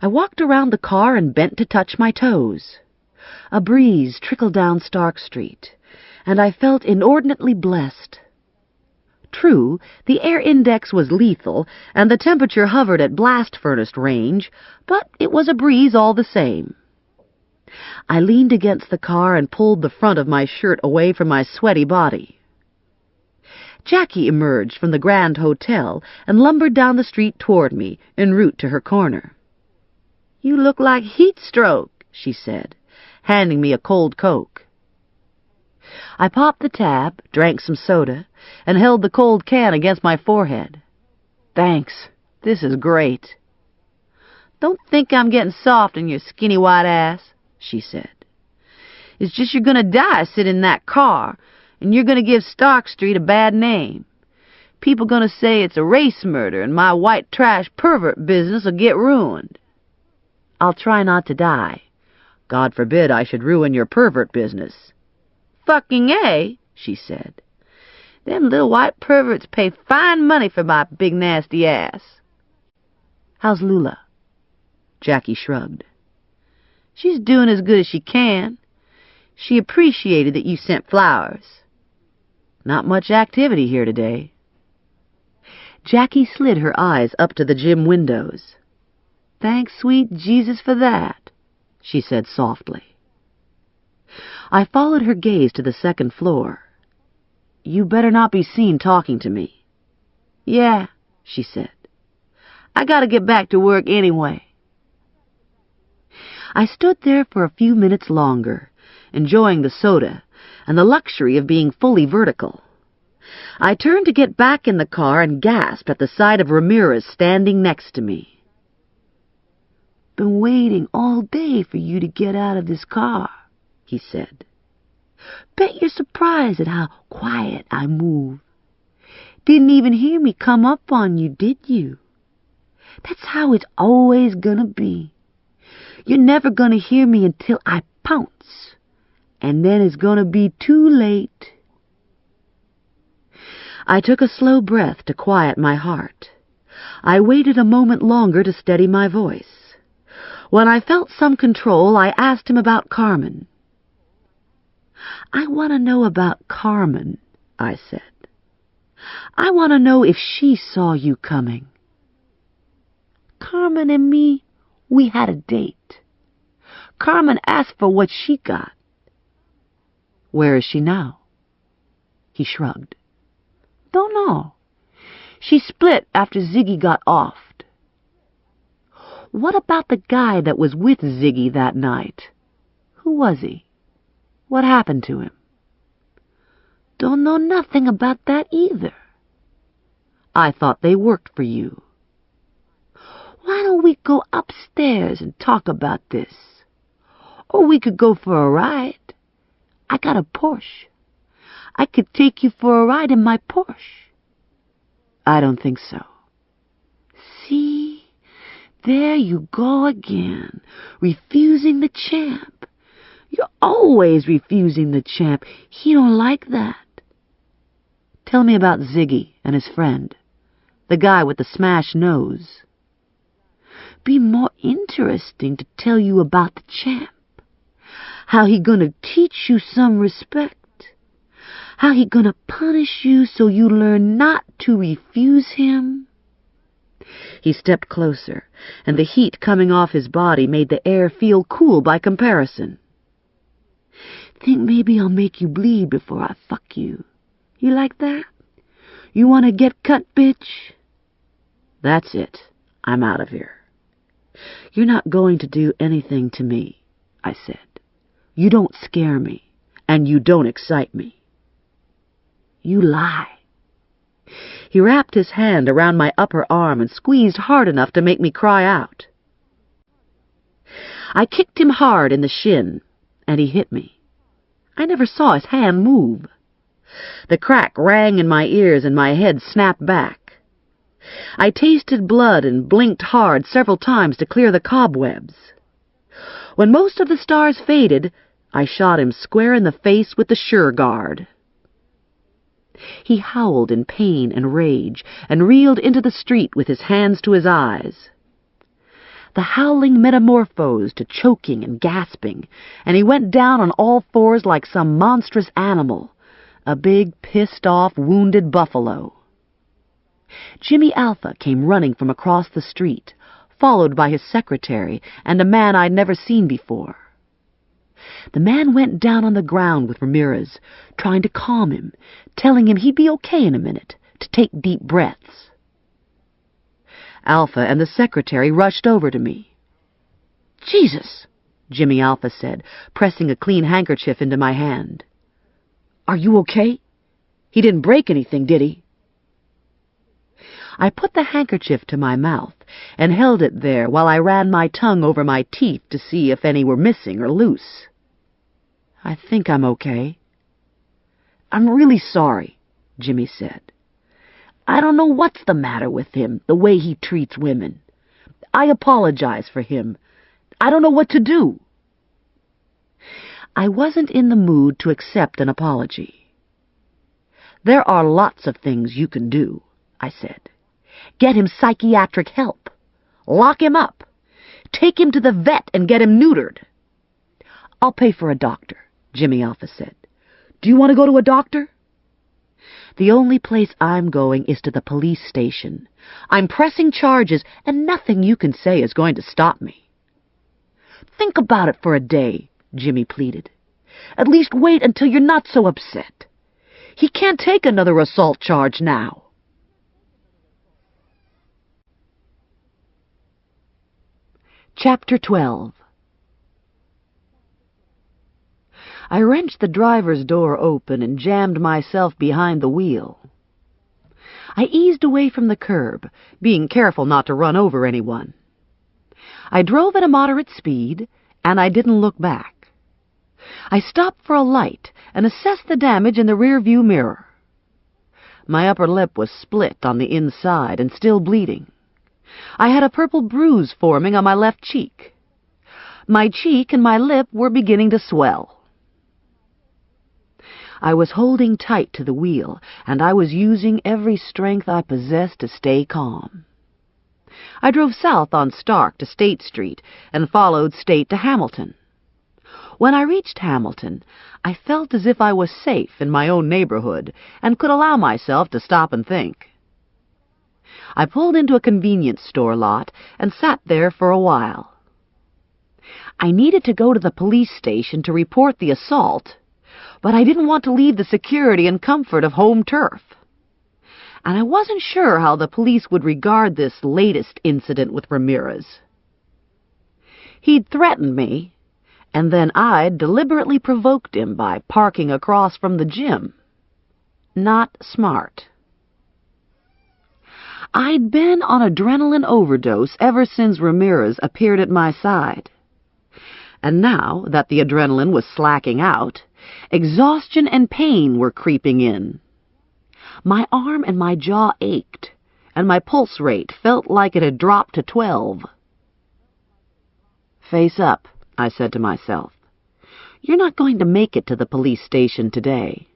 I walked around the car and bent to touch my toes. A breeze trickled down Stark Street, and I felt inordinately blessed. True, the air index was lethal, and the temperature hovered at blast furnace range, but it was a breeze all the same. I leaned against the car and pulled the front of my shirt away from my sweaty body. Jackie emerged from the Grand Hotel and lumbered down the street toward me, en route to her corner. "You look like heat stroke," she said. handing me a cold Coke. I popped the tab, drank some soda, and held the cold can against my forehead. "Thanks. This is great." "Don't think I'm getting soft on your skinny white ass," she said. "It's just you're going to die sitting in that car, and you're going to give Stark Street a bad name. People going to say it's a race murder, and my white trash pervert business will get ruined." "I'll try not to die." "God forbid I should ruin your pervert business." "Fucking A," she said. "Them little white perverts pay fine money for my big nasty ass." "How's Lula?" Jackie shrugged. "She's doing as good as she can. She appreciated that you sent flowers." "Not much activity here today." Jackie slid her eyes up to the gym windows. "Thanks, sweet Jesus, for that," she said softly. I followed her gaze to the second floor. "You better not be seen talking to me." "Yeah," she said. "I gotta get back to work anyway." I stood there for a few minutes longer, enjoying the soda and the luxury of being fully vertical. I turned to get back in the car and gasped at the sight of Ramirez standing next to me. "Been waiting all day for you to get out of this car," he said. "Bet you're surprised at how quiet I move. Didn't even hear me come up on you, did you? That's how it's always gonna be. You're never gonna hear me until I pounce, and then it's gonna be too late." I took a slow breath to quiet my heart. I waited a moment longer to steady my voice. When I felt some control, I asked him about Carmen. "I want to know about Carmen," I said. "I want to know if she saw you coming." "Carmen and me, we had a date. Carmen asked for what she got." "Where is she now?" He shrugged. "Don't know. She split after Ziggy got offed." "What about the guy that was with Ziggy that night? Who was he? What happened to him?" "Don't know nothing about that either." "I thought they worked for you." "Why don't we go upstairs and talk about this? Or we could go for a ride. I got a Porsche. I could take you for a ride in my Porsche." "I don't think so." "See? There you go again, refusing the champ. You're always refusing the champ. He don't like that." "Tell me about Ziggy and his friend, the guy with the smashed nose." "Be more interesting to tell you about the champ. How he gonna teach you some respect. How he gonna punish you so you learn not to refuse him." He stepped closer, and the heat coming off his body made the air feel cool by comparison. "Think maybe I'll make you bleed before I fuck you. You like that? You want to get cut, bitch?" "That's it. I'm out of here." "You're not going to do anything to me," I said. "You don't scare me, and you don't excite me." "You lie." He wrapped his hand around my upper arm and squeezed hard enough to make me cry out. I kicked him hard in the shin, and he hit me. I never saw his hand move. The crack rang in my ears and my head snapped back. I tasted blood and blinked hard several times to clear the cobwebs. When most of the stars faded, I shot him square in the face with the sure guard. He howled in pain and rage and reeled into the street with his hands to his eyes. The howling metamorphosed to choking and gasping, and he went down on all fours like some monstrous animal, a big, pissed-off, wounded buffalo. Jimmy Alpha came running from across the street, followed by his secretary and a man I'd never seen before. The man went down on the ground with Ramirez, trying to calm him, telling him he'd be okay in a minute, to take deep breaths. Alpha and the secretary rushed over to me. "Jesus!" Jimmy Alpha said, pressing a clean handkerchief into my hand. "Are you okay? He didn't break anything, did he?" I put the handkerchief to my mouth and held it there while I ran my tongue over my teeth to see if any were missing or loose. "I think I'm okay." "I'm really sorry," Jimmy said. "I don't know what's the matter with him, the way he treats women. I apologize for him. I don't know what to do." I wasn't in the mood to accept an apology. "There are lots of things you can do," I said. "Get him psychiatric help. Lock him up. Take him to the vet and get him neutered." "I'll pay for a doctor," Jimmy Alpha said. "Do you want to go to a doctor?" "The only place I'm going is to the police station. I'm pressing charges, and nothing you can say is going to stop me." "Think about it for a day," Jimmy pleaded. "At least wait until you're not so upset. He can't take another assault charge now." Chapter 12. I wrenched the driver's door open and jammed myself behind the wheel. I eased away from the curb, being careful not to run over anyone. I drove at a moderate speed, and I didn't look back. I stopped for a light and assessed the damage in the rear-view mirror. My upper lip was split on the inside and still bleeding. I had a purple bruise forming on my left cheek. My cheek and my lip were beginning to swell. I was holding tight to the wheel, and I was using every strength I possessed to stay calm. I drove south on Stark to State Street and followed State to Hamilton. When I reached Hamilton, I felt as if I was safe in my own neighborhood and could allow myself to stop and think. I pulled into a convenience store lot and sat there for a while. I needed to go to the police station to report the assault, but I didn't want to leave the security and comfort of home turf. And I wasn't sure how the police would regard this latest incident with Ramirez. He'd threatened me, and then I'd deliberately provoked him by parking across from the gym. Not smart. I'd been on adrenaline overdose ever since Ramirez appeared at my side. And now that the adrenaline was slacking out, exhaustion and pain were creeping in. My arm and my jaw ached, and my pulse rate felt like it had dropped to 12. "Face up," I said to myself. "You're not going to make it to the police station today."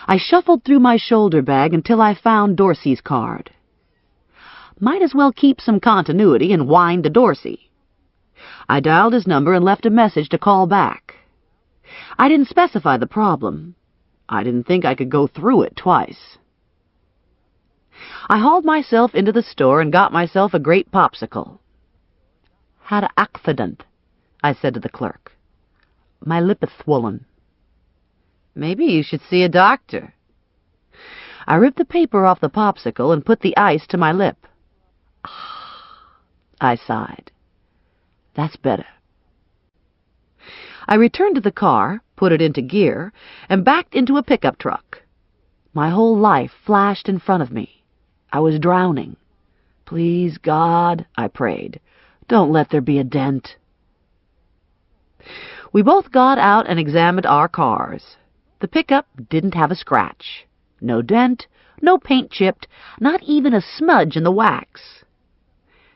I shuffled through my shoulder bag until I found Dorsey's card. Might as well keep some continuity and whine to Dorsey. I dialed his number and left a message to call back. I didn't specify the problem. I didn't think I could go through it twice. I hauled myself into the store and got myself a great popsicle. "Had an accident," I said to the clerk. "My lip is swollen." "Maybe you should see a doctor." I ripped the paper off the popsicle and put the ice to my lip. I sighed. That's better. I returned to the car, put it into gear, and backed into a pickup truck. My whole life flashed in front of me. I was drowning. "Please, God," I prayed, "don't let there be a dent." We both got out and examined our cars. The pickup didn't have a scratch. No dent, no paint chipped, not even a smudge in the wax.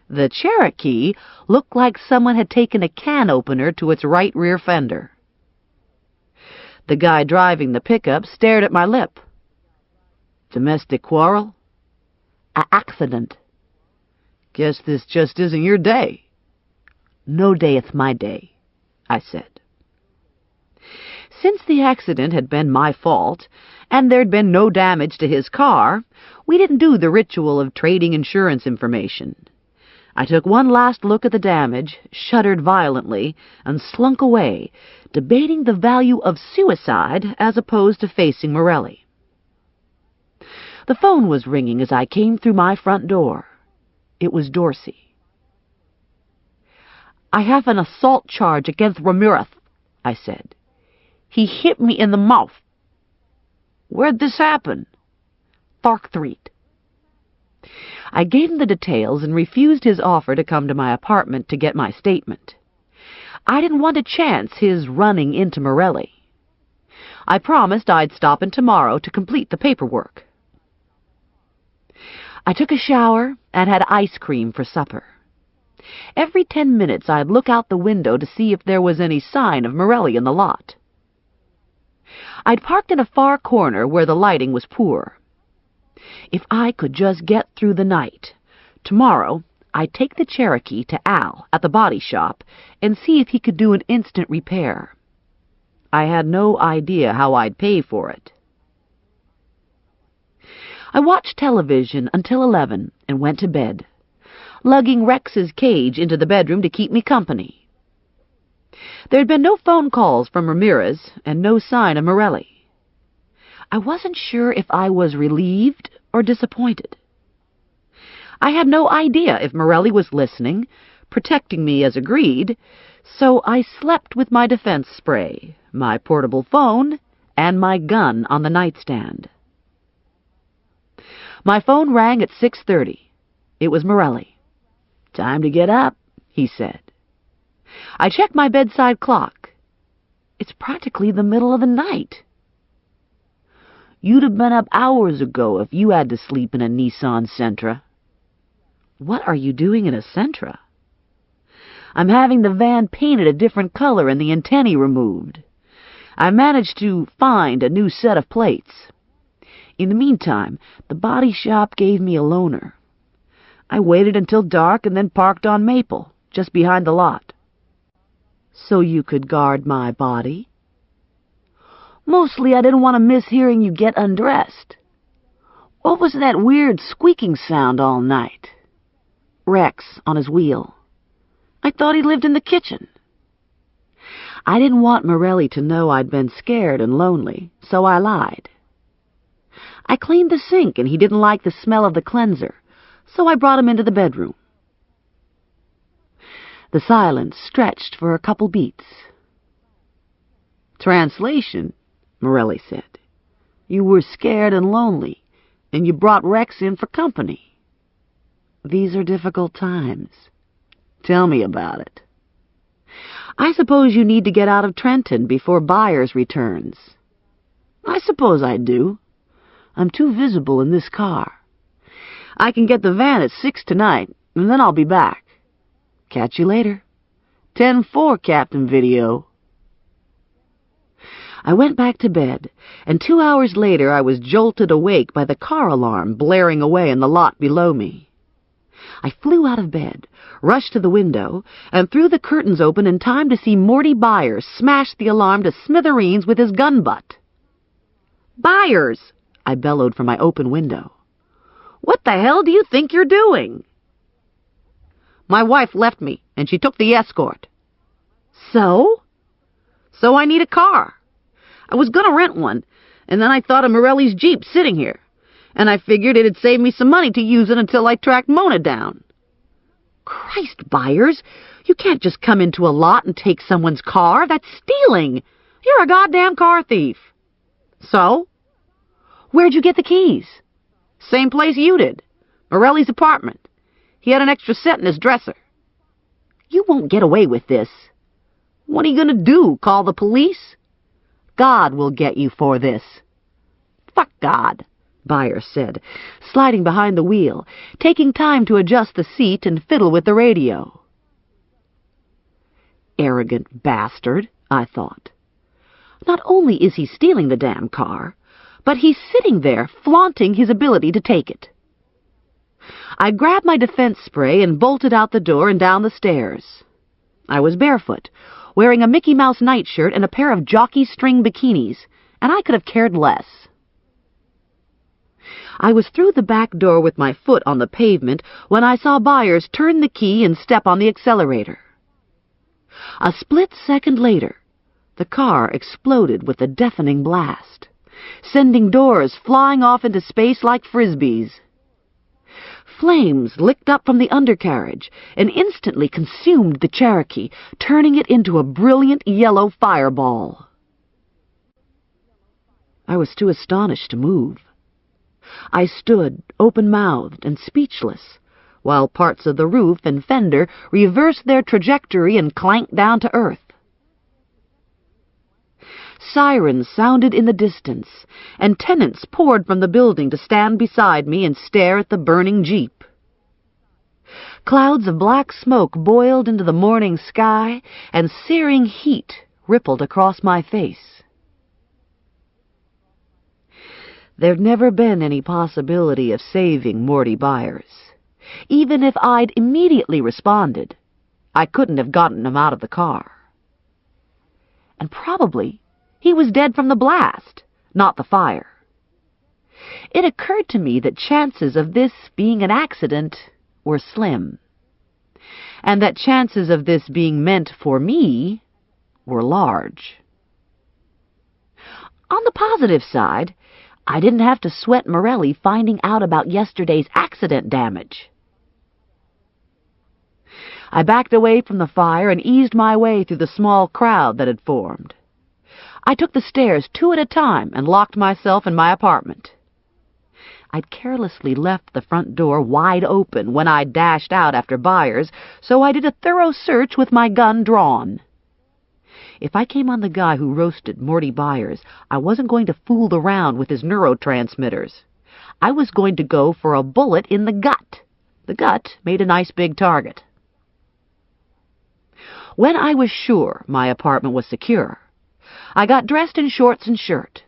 The Cherokee looked like someone had taken a can opener to its right rear fender. The guy driving the pickup stared at my lip. "Domestic quarrel?" "A accident." "Guess this just isn't your day." "No day it's my day," I said. Since the accident had been my fault, and there'd been no damage to his car, we didn't do the ritual of trading insurance information. I took one last look at the damage, shuddered violently, and slunk away, debating the value of suicide as opposed to facing Morelli. The phone was ringing as I came through my front door. It was Dorsey. "I have an assault charge against Ramirez," I said. "He hit me in the mouth." "Where'd this happen?" "Thark Street." I gave him the details and refused his offer to come to my apartment to get my statement. I didn't want to chance his running into Morelli. I promised I'd stop in tomorrow to complete the paperwork. I took a shower and had ice cream for supper. Every 10 minutes I'd look out the window to see if there was any sign of Morelli in the lot. I'd parked in a far corner where the lighting was poor. If I could just get through the night, tomorrow I'd take the Cherokee to Al at the body shop and see if he could do an instant repair. I had no idea how I'd pay for it. I watched television until 11 and went to bed, lugging Rex's cage into the bedroom to keep me company. There'd been no phone calls from Ramirez and no sign of Morelli. I wasn't sure if I was relieved or disappointed. I had no idea if Morelli was listening, protecting me as agreed, so I slept with my defense spray, my portable phone, and my gun on the nightstand. My phone rang at 6:30. It was Morelli. "Time to get up," he said. I checked my bedside clock. It's practically the middle of the night. "You'd have been up hours ago if you had to sleep in a Nissan Sentra." "What are you doing in a Sentra?" "I'm having the van painted a different color and the antennae removed. I managed to find a new set of plates. In the meantime, the body shop gave me a loaner. I waited until dark and then parked on Maple, just behind the lot." "So you could guard my body?" "Mostly I didn't want to miss hearing you get undressed. What was that weird squeaking sound all night?" "Rex on his wheel. I thought he lived in the kitchen." I didn't want Morelli to know I'd been scared and lonely, so I lied. "I cleaned the sink and he didn't like the smell of the cleanser, so I brought him into the bedroom." The silence stretched for a couple beats. "Translation," Morelli said. "You were scared and lonely, and you brought Rex in for company." "These are difficult times." "Tell me about it." "I suppose you need to get out of Trenton before Byers returns." "I suppose I do. I'm too visible in this car. I can get the van at 6 tonight, and then I'll be back." "Catch you later." 10-4, Captain Video. I went back to bed, and 2 hours later I was jolted awake by the car alarm blaring away in the lot below me. I flew out of bed, rushed to the window, and threw the curtains open in time to see Morty Byers smash the alarm to smithereens with his gun butt. "Byers!" I bellowed from my open window. "What the hell do you think you're doing?" "My wife left me, and she took the escort." "So?" "So I need a car. I was going to rent one, and then I thought of Morelli's Jeep sitting here, and I figured it'd save me some money to use it until I tracked Mona down." "Christ, Byers, you can't just come into a lot and take someone's car. That's stealing. You're a goddamn car thief." "So?" "Where'd you get the keys?" "Same place you did. Morelli's apartment. He had an extra set in his dresser." "You won't get away with this." "What are you going to do, call the police?" "God will get you for this." "Fuck God," Byers said, sliding behind the wheel, taking time to adjust the seat and fiddle with the radio. Arrogant bastard, I thought. Not only is he stealing the damn car, but he's sitting there flaunting his ability to take it. I grabbed my defense spray and bolted out the door and down the stairs. I was barefoot, wearing a Mickey Mouse nightshirt and a pair of jockey string bikinis, and I could have cared less. I was through the back door with my foot on the pavement when I saw Byers turn the key and step on the accelerator. A split second later, the car exploded with a deafening blast, sending doors flying off into space like frisbees. Flames licked up from the undercarriage and instantly consumed the Cherokee, turning it into a brilliant yellow fireball. I was too astonished to move. I stood, open-mouthed and speechless, while parts of the roof and fender reversed their trajectory and clanked down to earth. Sirens sounded in the distance, and tenants poured from the building to stand beside me and stare at the burning Jeep. Clouds of black smoke boiled into the morning sky, and searing heat rippled across my face. There'd never been any possibility of saving Morty Byers. Even if I'd immediately responded, I couldn't have gotten him out of the car. And probably he was dead from the blast, not the fire. It occurred to me that chances of this being an accident were slim, and that chances of this being meant for me were large. On the positive side, I didn't have to sweat Morelli finding out about yesterday's accident damage. I backed away from the fire and eased my way through the small crowd that had formed. I took the stairs 2 at a time and locked myself in my apartment. I'd carelessly left the front door wide open when I dashed out after Byers, so I did a thorough search with my gun drawn. If I came on the guy who roasted Morty Byers, I wasn't going to fool around with his neurotransmitters. I was going to go for a bullet in the gut. The gut made a nice big target. When I was sure my apartment was secure, I got dressed in shorts and shirt.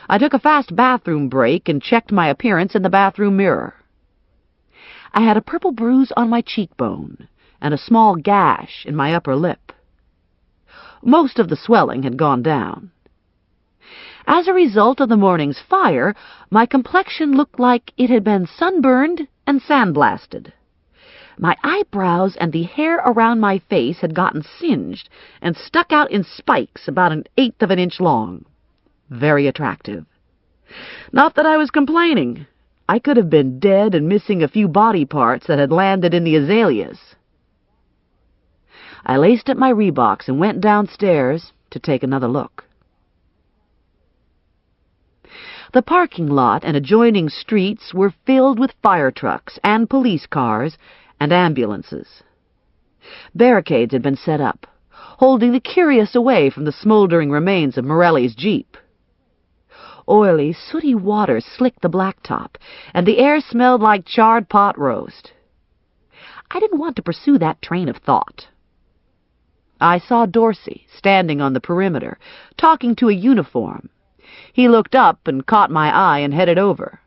I took a fast bathroom break and checked my appearance in the bathroom mirror. I had a purple bruise on my cheekbone and a small gash in my upper lip. Most of the swelling had gone down. As a result of the morning's fire, my complexion looked like it had been sunburned and sandblasted. My eyebrows and the hair around my face had gotten singed and stuck out in spikes about 1/8 of an inch long. Very attractive. Not that I was complaining. I could have been dead and missing a few body parts that had landed in the azaleas. I laced up my Reeboks and went downstairs to take another look. The parking lot and adjoining streets were filled with fire trucks and police cars and ambulances. Barricades had been set up, holding the curious away from the smoldering remains of Morelli's Jeep. Oily, sooty water slicked the blacktop, and the air smelled like charred pot roast. I didn't want to pursue that train of thought. I saw Dorsey standing on the perimeter, talking to a uniform. He looked up and caught my eye and headed over.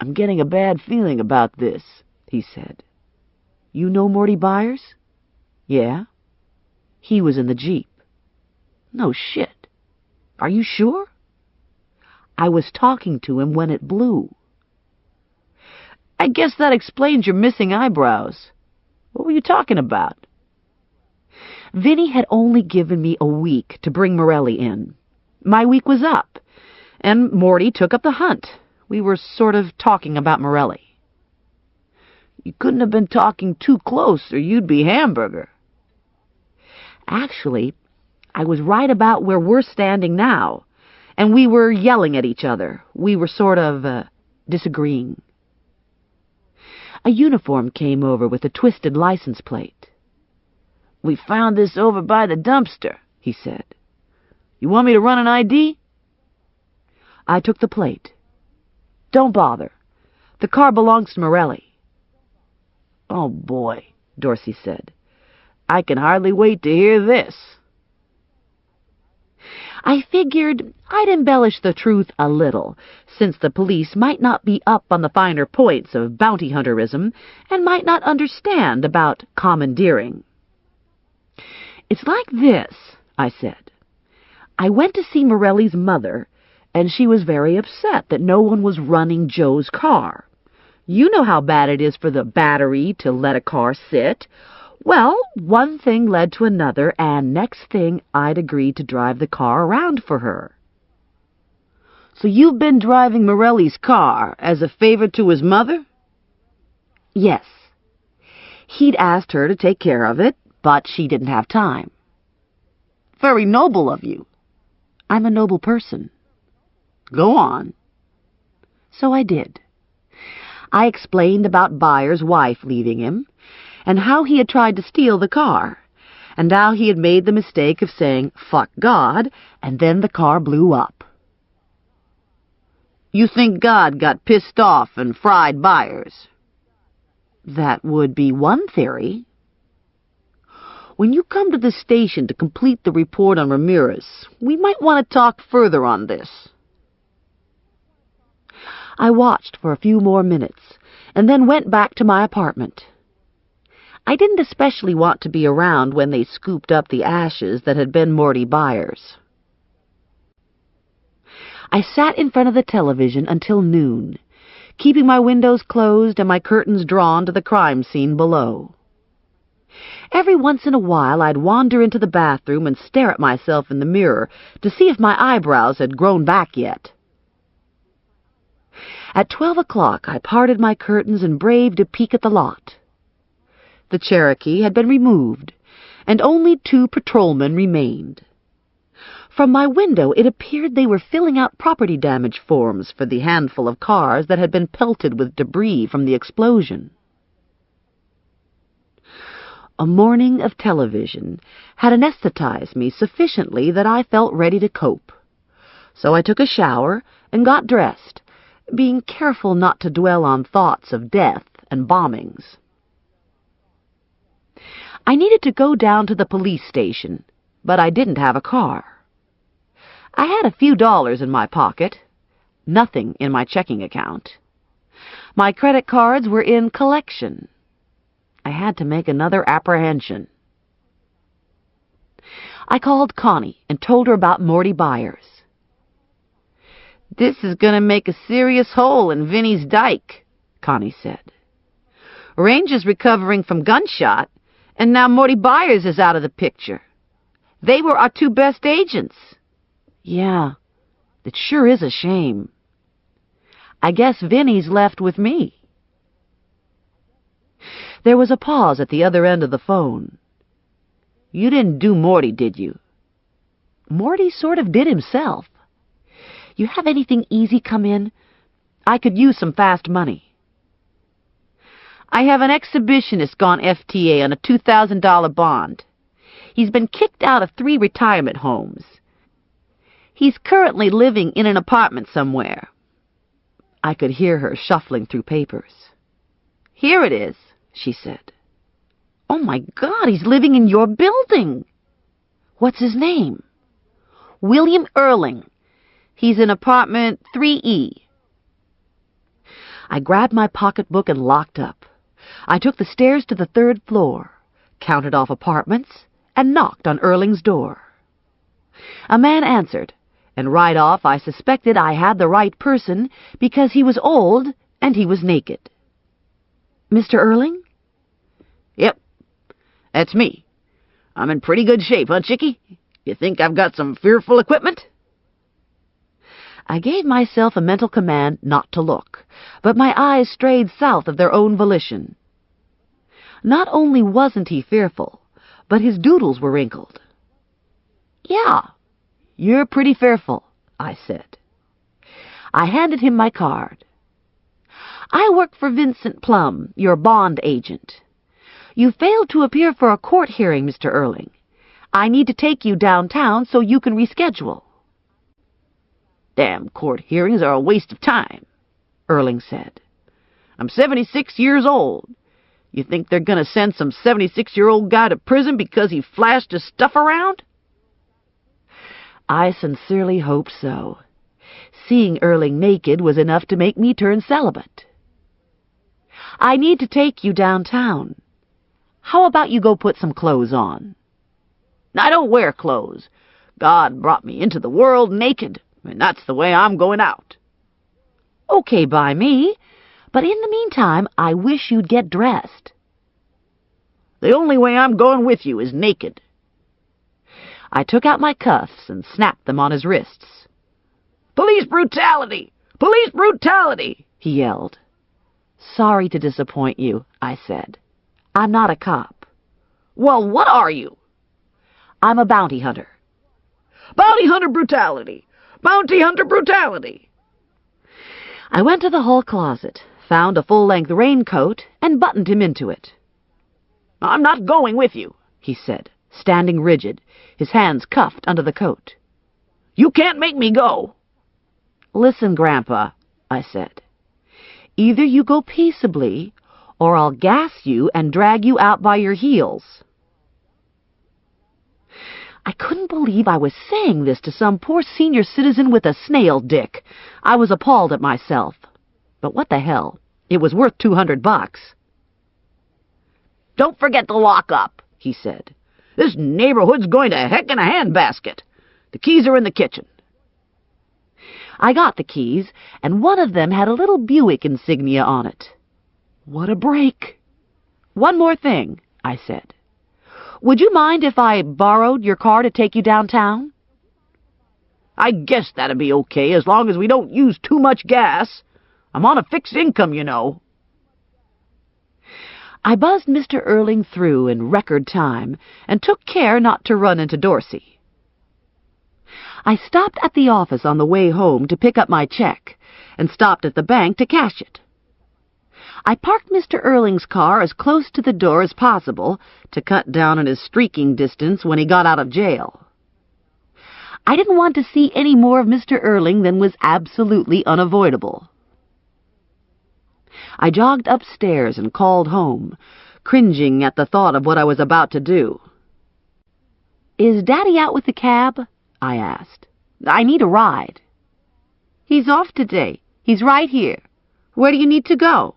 "I'm getting a bad feeling about this," he said. "You know Morty Byers?" "Yeah." "He was in the Jeep." "No shit. Are you sure?" "I was talking to him when it blew." "I guess that explains your missing eyebrows. What were you talking about?" Vinny had only given me a week to bring Morelli in. My week was up, and Morty took up the hunt. We were sort of talking about Morelli. "You couldn't have been talking too close, or you'd be Hamburger." Actually, I was right about where we're standing now, and we were yelling at each other. We were sort of disagreeing. A uniform came over with a twisted license plate. "We found this over by the dumpster," he said. "You want me to run an ID?" I took the plate. "Don't bother. The car belongs to Morelli." "Oh, boy," Dorsey said. "I can hardly wait to hear this." I figured I'd embellish the truth a little, since the police might not be up on the finer points of bounty hunterism and might not understand about commandeering. "It's like this," I said. "I went to see Morelli's mother, and she was very upset that no one was running Joe's car. You know how bad it is for the battery to let a car sit. Well, one thing led to another, and next thing I'd agreed to drive the car around for her." "So you've been driving Morelli's car as a favor to his mother?" Yes. He'd asked her to take care of it, but she didn't have time. Very noble of you. I'm a noble person. Go on. So I did. I explained about Byers' wife leaving him, and how he had tried to steal the car, and how he had made the mistake of saying, "Fuck God," and then the car blew up. You think God got pissed off and fried Byers? That would be one theory. When you come to the station to complete the report on Ramirez, we might want to talk further on this. I watched for a few more minutes, and then went back to my apartment. I didn't especially want to be around when they scooped up the ashes that had been Morty Byers. I sat in front of the television until noon, keeping my windows closed and my curtains drawn to the crime scene below. Every once in a while I'd wander into the bathroom and stare at myself in the mirror to see if my eyebrows had grown back yet. At 12 o'clock I parted my curtains and braved a peek at the lot. The Cherokee had been removed, and only 2 patrolmen remained. From my window it appeared they were filling out property damage forms for the handful of cars that had been pelted with debris from the explosion. A morning of television had anesthetized me sufficiently that I felt ready to cope. So I took a shower and got dressed, being careful not to dwell on thoughts of death and bombings. I needed to go down to the police station, but I didn't have a car. I had a few dollars in my pocket, nothing in my checking account. My credit cards were in collection. I had to make another apprehension. I called Connie and told her about Morty Byers. This is going to make a serious hole in Vinny's dike, Connie said. Ranger's recovering from gunshot, and now Morty Byers is out of the picture. They were our 2 best agents. Yeah, it sure is a shame. I guess Vinny's left with me. There was a pause at the other end of the phone. You didn't do Morty, did you? Morty sort of did himself. You have anything easy come in? I could use some fast money. I have an exhibitionist gone FTA on a $2,000 bond. He's been kicked out of 3 retirement homes. He's currently living in an apartment somewhere. I could hear her shuffling through papers. Here it is, she said. Oh my God, he's living in your building. What's his name? William Erling. He's in apartment 3E. I grabbed my pocketbook and locked up. I took the stairs to the 3rd floor, counted off apartments, and knocked on Erling's door. A man answered, and right off I suspected I had the right person because he was old and he was naked. Mr. Erling? Yep, that's me. I'm in pretty good shape, huh, Chickie? You think I've got some fearful equipment? I gave myself a mental command not to look, but my eyes strayed south of their own volition. Not only wasn't he fearful, but his doodles were wrinkled. Yeah, you're pretty fearful, I said. I handed him my card. I work for Vincent Plum, your bond agent. You failed to appear for a court hearing, Mr. Erling. I need to take you downtown so you can reschedule. Damn court hearings are a waste of time, Erling said. I'm 76 years old. You think they're going to send some 76-year-old guy to prison because he flashed his stuff around? I sincerely hoped so. Seeing Erling naked was enough to make me turn celibate. I need to take you downtown. How about you go put some clothes on? I don't wear clothes. God brought me into the world naked, and that's the way I'm going out. Okay by me, but in the meantime, I wish you'd get dressed. The only way I'm going with you is naked. I took out my cuffs and snapped them on his wrists. Police brutality! Police brutality! He yelled. "Sorry to disappoint you," I said. "I'm not a cop." "Well, what are you?" "I'm a bounty hunter." "Bounty hunter brutality! Bounty hunter brutality!" I went to the hall closet, found a full-length raincoat, and buttoned him into it. "I'm not going with you," he said, standing rigid, his hands cuffed under the coat. "You can't make me go." "Listen, Grandpa," I said. "Either you go peaceably, or I'll gas you and drag you out by your heels." I couldn't believe I was saying this to some poor senior citizen with a snail dick. I was appalled at myself. But what the hell? It was worth $200. "Don't forget to lock up," he said. "This neighborhood's going to heck in a handbasket. The keys are in the kitchen." I got the keys, and one of them had a little Buick insignia on it. What a break! "One more thing," I said. "Would you mind if I borrowed your car to take you downtown?" "I guess that'd be okay, as long as we don't use too much gas. I'm on a fixed income, you know." I buzzed Mr. Erling through in record time and took care not to run into Dorsey. I stopped at the office on the way home to pick up my check and stopped at the bank to cash it. I parked Mr. Erling's car as close to the door as possible to cut down on his streaking distance when he got out of jail. I didn't want to see any more of Mr. Erling than was absolutely unavoidable. I jogged upstairs and called home, cringing at the thought of what I was about to do. "Is Daddy out with the cab?" I asked. "I need a ride." "He's off today. He's right here. Where do you need to go?"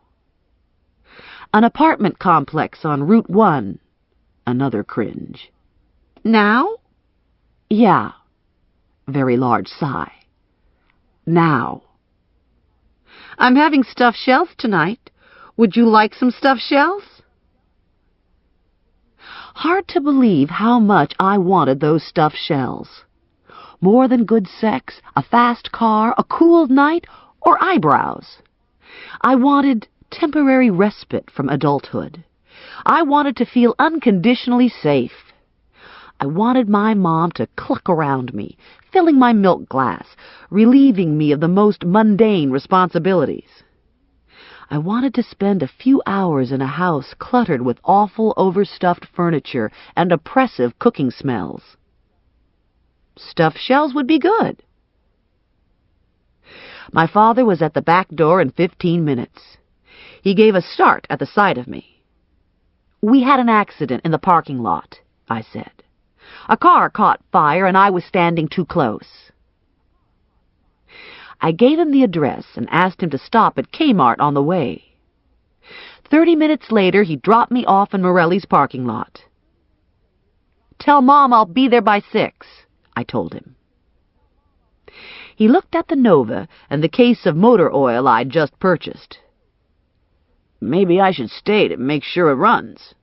"An apartment complex on Route 1. Another cringe. "Now?" "Yeah." Very large sigh. "Now." "I'm having stuffed shells tonight. Would you like some stuffed shells?" Hard to believe how much I wanted those stuffed shells. More than good sex, a fast car, a cool night, or eyebrows. I wanted temporary respite from adulthood. I wanted to feel unconditionally safe. I wanted my mom to cluck around me, filling my milk glass, relieving me of the most mundane responsibilities. I wanted to spend a few hours in a house cluttered with awful overstuffed furniture and oppressive cooking smells. Stuffed shells would be good. My father was at the back door in 15 minutes. He gave a start at the sight of me. "We had an accident in the parking lot," I said. "A car caught fire and I was standing too close." I gave him the address and asked him to stop at Kmart on the way. 30 minutes later, he dropped me off in Morelli's parking lot. "Tell Mom I'll be there by 6, I told him. He looked at the Nova and the case of motor oil I'd just purchased. "Maybe I should stay to make sure it runs."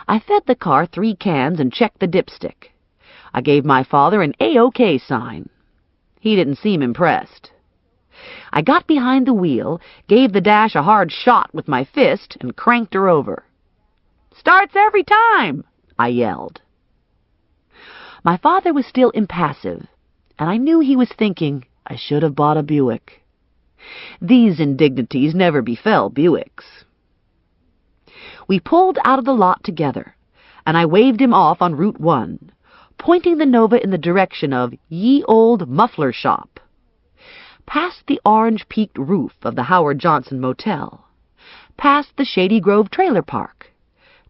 I fed the car 3 cans and checked the dipstick. I gave my father an A-OK sign. He didn't seem impressed. I got behind the wheel, gave the dash a hard shot with my fist, and cranked her over. "Starts every time!" I yelled. My father was still impassive, and I knew he was thinking I should have bought a Buick. These indignities never befell Buicks. We pulled out of the lot together, and I waved him off on Route 1, pointing the Nova in the direction of Ye Old Muffler Shop, past the orange-peaked roof of the Howard Johnson Motel, past the Shady Grove Trailer Park,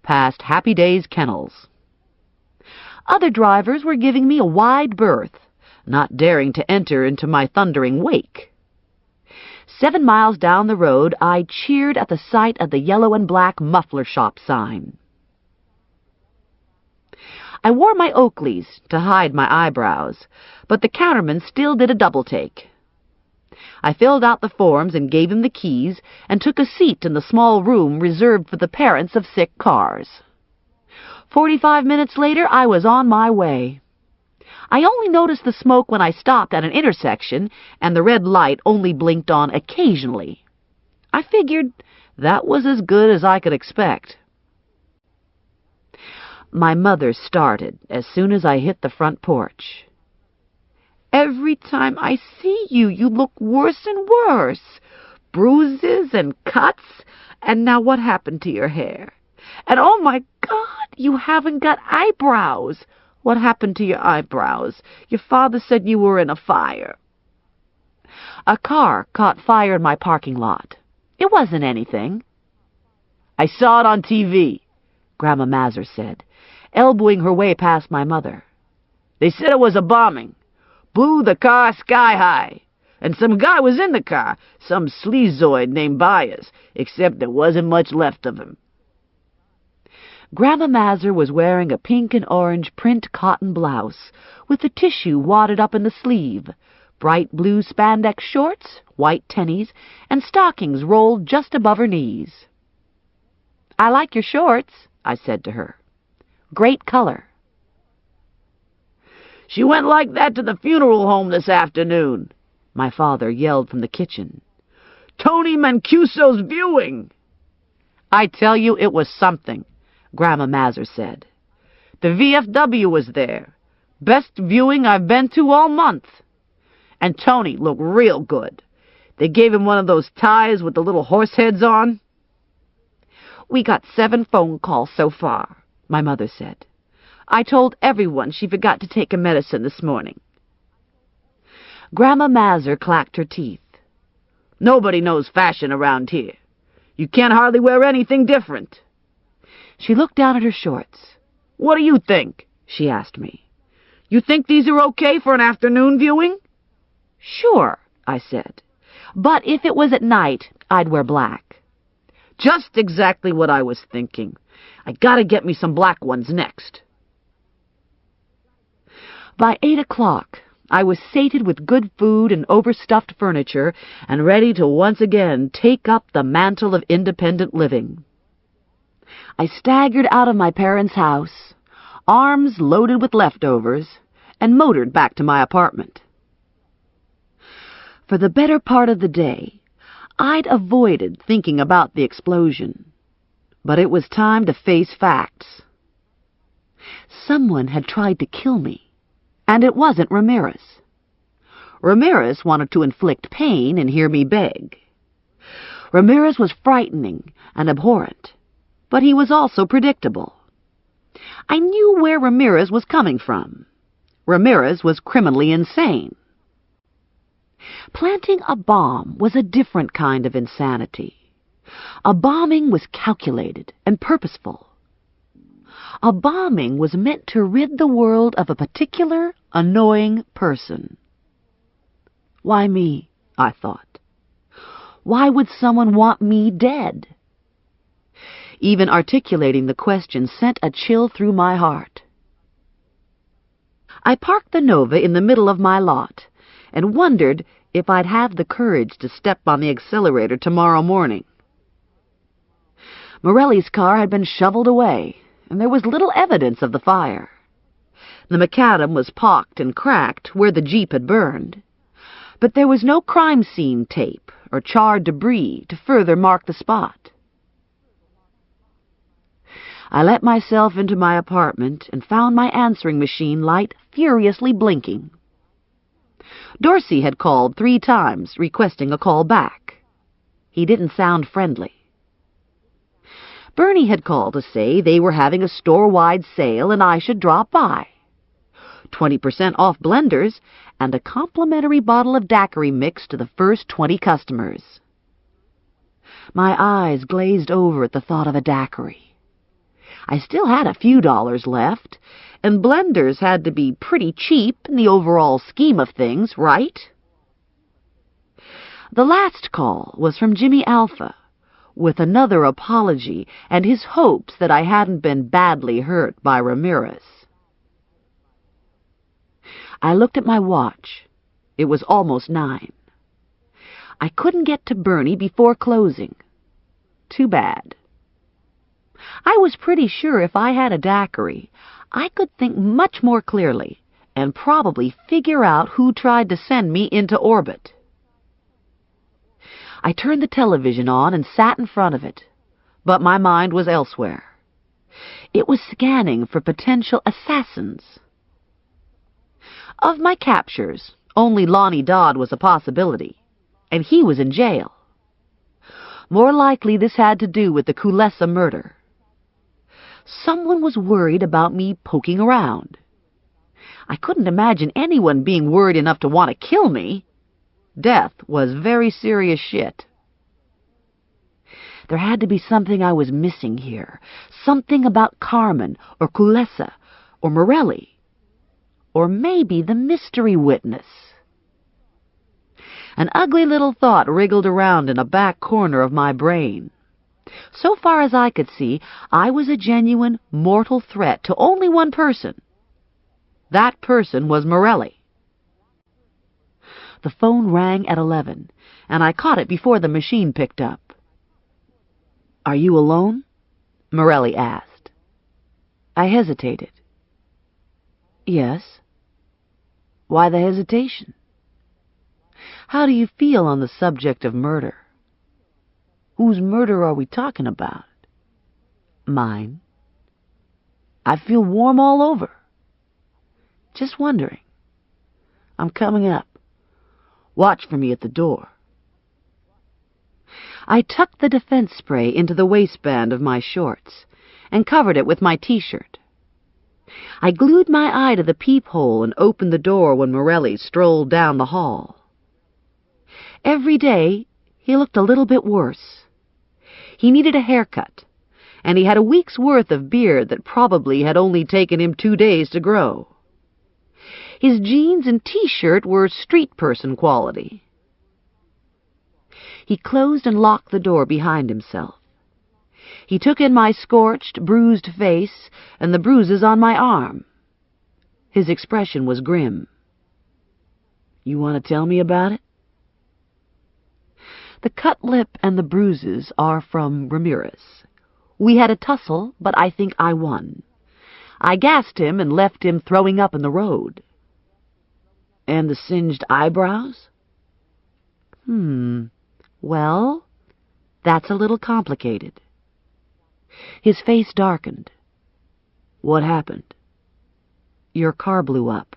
past Happy Days Kennels. Other drivers were giving me a wide berth, not daring to enter into my thundering wake. 7 miles down the road, I cheered at the sight of the yellow and black muffler shop sign. I wore my Oakleys to hide my eyebrows, but the counterman still did a double-take. I filled out the forms and gave him the keys and took a seat in the small room reserved for the parents of sick cars. 45 minutes later, I was on my way. I only noticed the smoke when I stopped at an intersection, and the red light only blinked on occasionally. I figured that was as good as I could expect. My mother started as soon as I hit the front porch. "Every time I see you, you look worse and worse. Bruises and cuts, and now what happened to your hair? And oh my God, you haven't got eyebrows. What happened to your eyebrows? Your father said you were in a fire." A car caught fire in my parking lot. It wasn't anything. "I saw it on TV," Grandma Mazur said, elbowing her way past my mother. "They said it was a bombing. Blew the car sky high. And some guy was in the car, some sleazoid named Byers, except there wasn't much left of him." Grandma Mazur was wearing a pink and orange print cotton blouse with the tissue wadded up in the sleeve, bright blue spandex shorts, white tennies, and stockings rolled just above her knees. "I like your shorts," I said to her. "Great color." "She went like that to the funeral home this afternoon," my father yelled from the kitchen. "Tony Mancuso's viewing." "I tell you it was something," Grandma Mazur said. "The VFW was there. Best viewing I've been to all month. And Tony looked real good. They gave him one of those ties with the little horse heads on." "We got 7 phone calls so far," my mother said. "I told everyone she forgot to take a medicine this morning." Grandma Mazur clacked her teeth. "Nobody knows fashion around here. You can't hardly wear anything different." She looked down at her shorts. "What do you think?" she asked me. "You think these are okay for an afternoon viewing?" "Sure," I said. "But if it was at night, I'd wear black." "Just exactly what I was thinking. I gotta get me some black ones next." By 8 o'clock, I was sated with good food and overstuffed furniture and ready to once again take up the mantle of independent living. I staggered out of my parents' house, arms loaded with leftovers, and motored back to my apartment. For the better part of the day, I'd avoided thinking about the explosion, but it was time to face facts. Someone had tried to kill me, and it wasn't Ramirez. Ramirez wanted to inflict pain and hear me beg. Ramirez was frightening and abhorrent, but he was also predictable. I knew where Ramirez was coming from. Ramirez was criminally insane. Planting a bomb was a different kind of insanity. A bombing was calculated and purposeful. A bombing was meant to rid the world of a particular, annoying person. Why me? I thought. Why would someone want me dead? Even articulating the question sent a chill through my heart. I parked the Nova in the middle of my lot and wondered if I'd have the courage to step on the accelerator tomorrow morning. Morelli's car had been shoveled away, and there was little evidence of the fire. The macadam was pocked and cracked where the Jeep had burned, but there was no crime scene tape or charred debris to further mark the spot. I let myself into my apartment and found my answering machine light furiously blinking. Dorsey had called 3 times, requesting a call back. He didn't sound friendly. Bernie had called to say they were having a store-wide sale and I should drop by. 20% off blenders and a complimentary bottle of daiquiri mix to the first 20 customers. My eyes glazed over at the thought of a daiquiri. I still had a few dollars left, and blenders had to be pretty cheap in the overall scheme of things, right? The last call was from Jimmy Alpha, with another apology and his hopes that I hadn't been badly hurt by Ramirez. I looked at my watch. It was almost 9. I couldn't get to Bernie before closing. Too bad. I was pretty sure if I had a daiquiri, I could think much more clearly and probably figure out who tried to send me into orbit. I turned the television on and sat in front of it, but my mind was elsewhere. It was scanning for potential assassins. Of my captures, only Lonnie Dodd was a possibility, and he was in jail. More likely this had to do with the Kulesa murder. Someone was worried about me poking around. I couldn't imagine anyone being worried enough to want to kill me. Death was very serious shit. There had to be something I was missing here. Something about Carmen, or Kulesa, or Morelli. Or maybe the mystery witness. An ugly little thought wriggled around in a back corner of my brain. So far as I could see, I was a genuine mortal threat to only one person. That person was Morelli. The phone rang at 11, and I caught it before the machine picked up. "Are you alone?" Morelli asked. I hesitated. "Yes." "Why the hesitation? How do you feel on the subject of murder?" "Whose murder are we talking about?" "Mine." "I feel warm all over." "Just wondering." "I'm coming up. Watch for me at the door." I tucked the defense spray into the waistband of my shorts and covered it with my T-shirt. I glued my eye to the peephole and opened the door when Morelli strolled down the hall. Every day, he looked a little bit worse. He needed a haircut, and he had a week's worth of beard that probably had only taken him 2 days to grow. His jeans and T-shirt were street person quality. He closed and locked the door behind himself. He took in my scorched, bruised face and the bruises on my arm. His expression was grim. "You want to tell me about it?" The cut lip and the bruises are from Ramirez. We had a tussle, but I think I won. I gassed him and left him throwing up in the road. "And the singed eyebrows?" Well, that's a little complicated." His face darkened. "What happened?" "Your car blew up."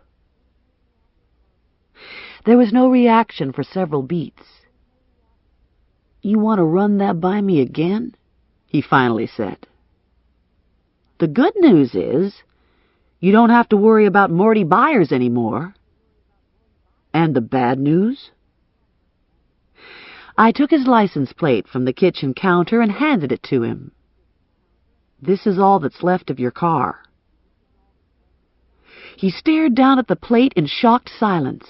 There was no reaction for several beats. "You want to run that by me again?" he finally said. "The good news is, you don't have to worry about Morty Byers anymore." "And the bad news?" I took his license plate from the kitchen counter and handed it to him. "This is all that's left of your car." He stared down at the plate in shocked silence.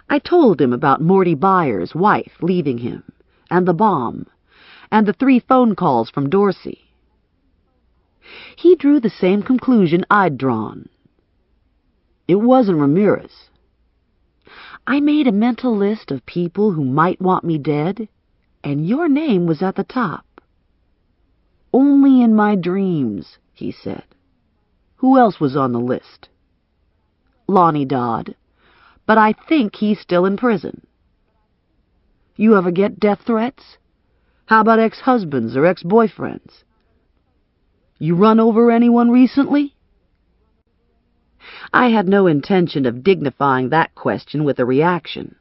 I told him about Morty Byers' wife leaving him, and the bomb, and the 3 phone calls from Dorsey. He drew the same conclusion I'd drawn. It wasn't Ramirez. I made a mental list of people who might want me dead, and your name was at the top. "Only in my dreams," he said. "Who else was on the list?" "Lonnie Dodd, but I think he's still in prison." "You ever get death threats? How about ex-husbands or ex-boyfriends? You run over anyone recently?" I had no intention of dignifying that question with a reaction.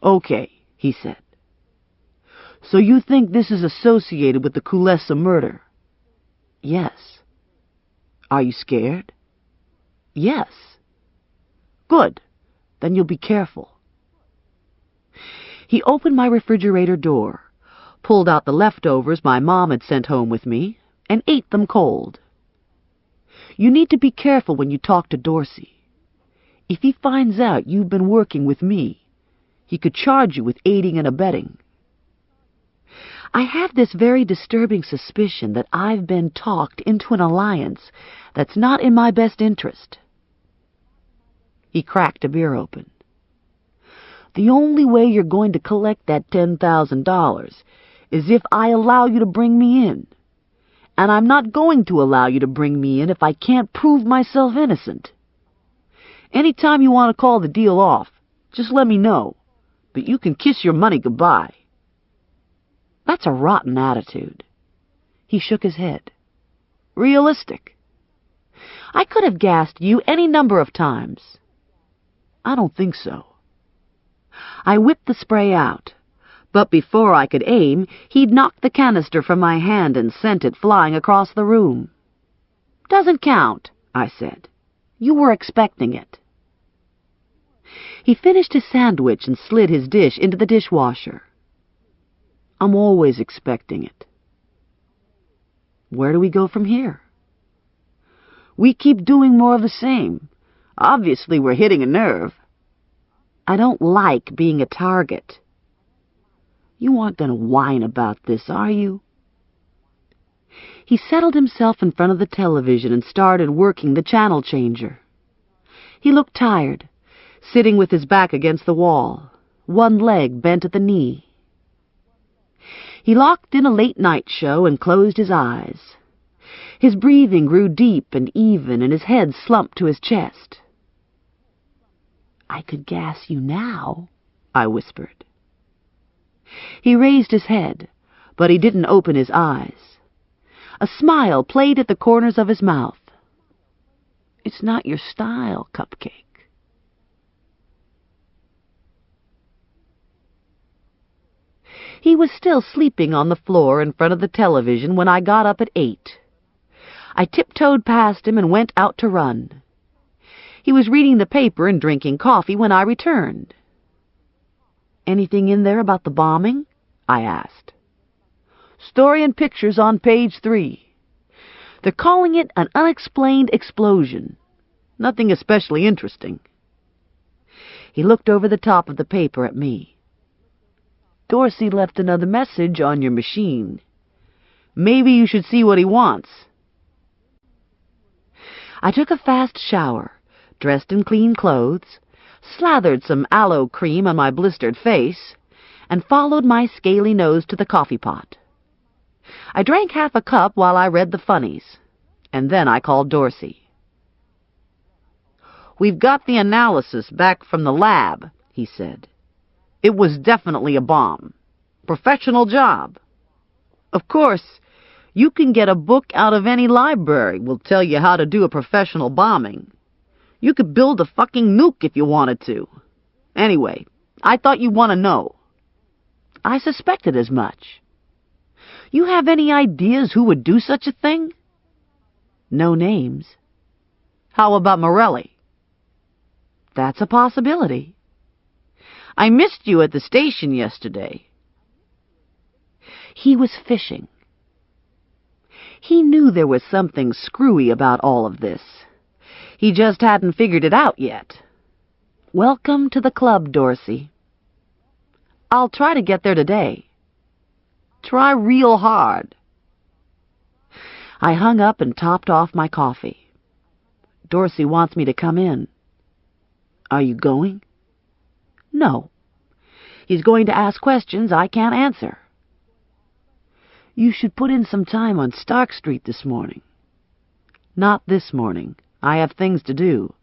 "Okay," he said. "So you think this is associated with the Kulesa murder?" "Yes." "Are you scared?" "Yes." "Good. Then you'll be careful." He opened my refrigerator door, pulled out the leftovers my mom had sent home with me, and ate them cold. "You need to be careful when you talk to Dorsey. If he finds out you've been working with me, he could charge you with aiding and abetting. I have this very disturbing suspicion that I've been talked into an alliance that's not in my best interest." He cracked a beer open. "The only way you're going to collect that $10,000 is if I allow you to bring me in. And I'm not going to allow you to bring me in if I can't prove myself innocent. Any time you want to call the deal off, just let me know. but you can kiss your money goodbye." That's a rotten attitude. He shook his head. Realistic. I could have gassed you any number of times. I don't think so. I whipped the spray out, but before I could aim, he'd knocked the canister from my hand and sent it flying across the room. "Doesn't count," I said. "You were expecting it." He finished his sandwich and slid his dish into the dishwasher. "I'm always expecting it." Where do we go from here? We keep doing more of the same. Obviously, we're hitting a nerve. I don't like being a target. You aren't going to whine about this, are you? He settled himself in front of the television and started working the channel changer. He looked tired, sitting with his back against the wall, one leg bent at the knee. He locked in a late-night show and closed his eyes. His breathing grew deep and even, and his head slumped to his chest. "I could gas you now," I whispered. He raised his head, but he didn't open his eyes. A smile played at the corners of his mouth. "It's not your style, Cupcake." He was still sleeping on the floor in front of the television when I got up at 8. I tiptoed past him and went out to run. He was reading the paper and drinking coffee when I returned. "Anything in there about the bombing?" I asked. "Story and pictures on page 3. They're calling it an unexplained explosion. Nothing especially interesting." He looked over the top of the paper at me. "Dorsey left another message on your machine. Maybe you should see what he wants." I took a fast shower, dressed in clean clothes, slathered some aloe cream on my blistered face, and followed my scaly nose to the coffee pot. I drank half a cup while I read the funnies, and then I called Dorsey. "We've got the analysis back from the lab," he said. "It was definitely a bomb. Professional job. Of course, you can get a book out of any library will tell you how to do a professional bombing. You could build a fucking nuke if you wanted to. Anyway, I thought you'd want to know." I suspected as much. "You have any ideas who would do such a thing?" "No names." "How about Morelli?" "That's a possibility." "I missed you at the station yesterday." He was fishing. He knew there was something screwy about all of this. He just hadn't figured it out yet. "Welcome to the club, Dorsey." "I'll try to get there today." "Try real hard." I hung up and topped off my coffee. "Dorsey wants me to come in." "Are you going?" "No. He's going to ask questions I can't answer." "You should put in some time on Stark Street this morning." "Not this morning. I have things to do."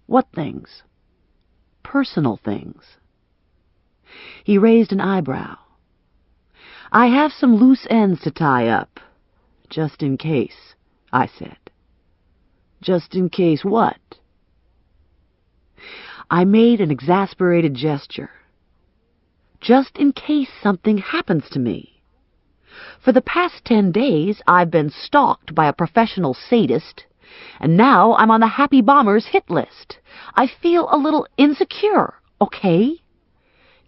"What things?" "Personal things." He raised an eyebrow. "I have some loose ends to tie up. Just in case," I said. "Just in case what?" I made an exasperated gesture. "Just in case something happens to me. For the past 10 days, I've been stalked by a professional sadist, and now I'm on the Happy Bombers hit list. I feel a little insecure, okay?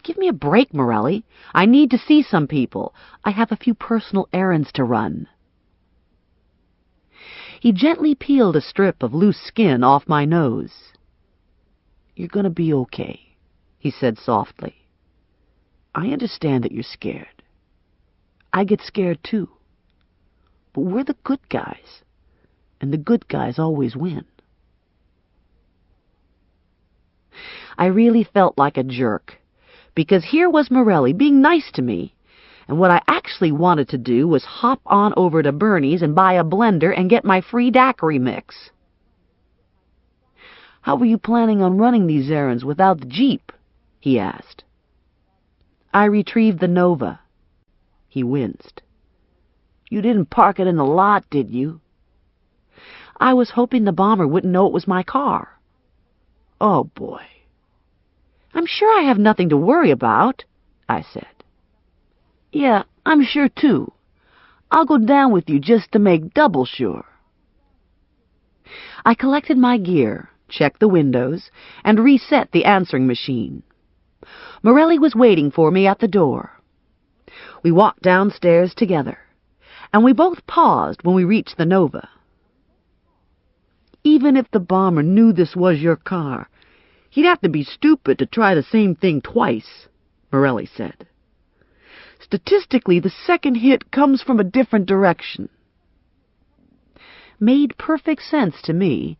Give me a break, Morelli. I need to see some people. I have a few personal errands to run." He gently peeled a strip of loose skin off my nose. "You're going to be okay," he said softly. "I understand that you're scared. I get scared too. But we're the good guys, and the good guys always win." I really felt like a jerk, because here was Morelli being nice to me, and what I actually wanted to do was hop on over to Bernie's and buy a blender and get my free daiquiri mix. "How were you planning on running these errands without the Jeep?" he asked. I retrieved the Nova. He winced. You didn't park it in the lot, did you? I was hoping the bomber wouldn't know it was my car. Oh, boy. I'm sure I have nothing to worry about, I said. Yeah, I'm sure, too. I'll go down with you just to make double sure. I collected my gear, checked the windows, and reset the answering machine. Morelli was waiting for me at the door. We walked downstairs together, and we both paused when we reached the Nova. Even if the bomber knew this was your car, he'd have to be stupid to try the same thing twice, Morelli said. Statistically, the second hit comes from a different direction. Made perfect sense to me,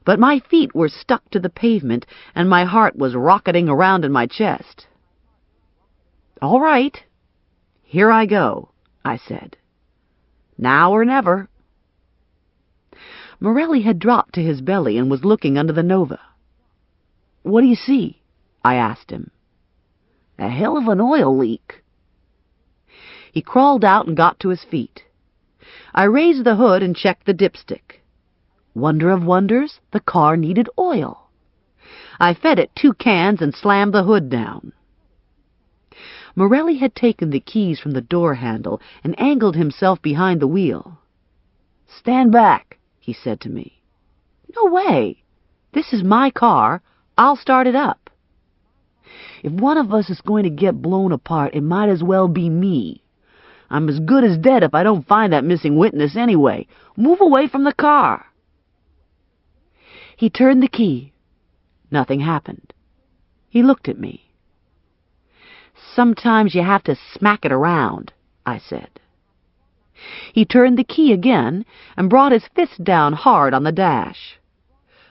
but my feet were stuck to the pavement and my heart was rocketing around in my chest. All right, here I go, I said. Now or never. Morelli had dropped to his belly and was looking under the Nova. What do you see? I asked him. A hell of an oil leak. He crawled out and got to his feet. I raised the hood and checked the dipstick. Wonder of wonders, the car needed oil. I fed it 2 cans and slammed the hood down. Morelli had taken the keys from the door handle and angled himself behind the wheel. Stand back, he said to me. No way. This is my car. I'll start it up. If one of us is going to get blown apart, it might as well be me. I'm as good as dead if I don't find that missing witness anyway. Move away from the car. He turned the key. Nothing happened. He looked at me. Sometimes you have to smack it around, I said. He turned the key again and brought his fist down hard on the dash.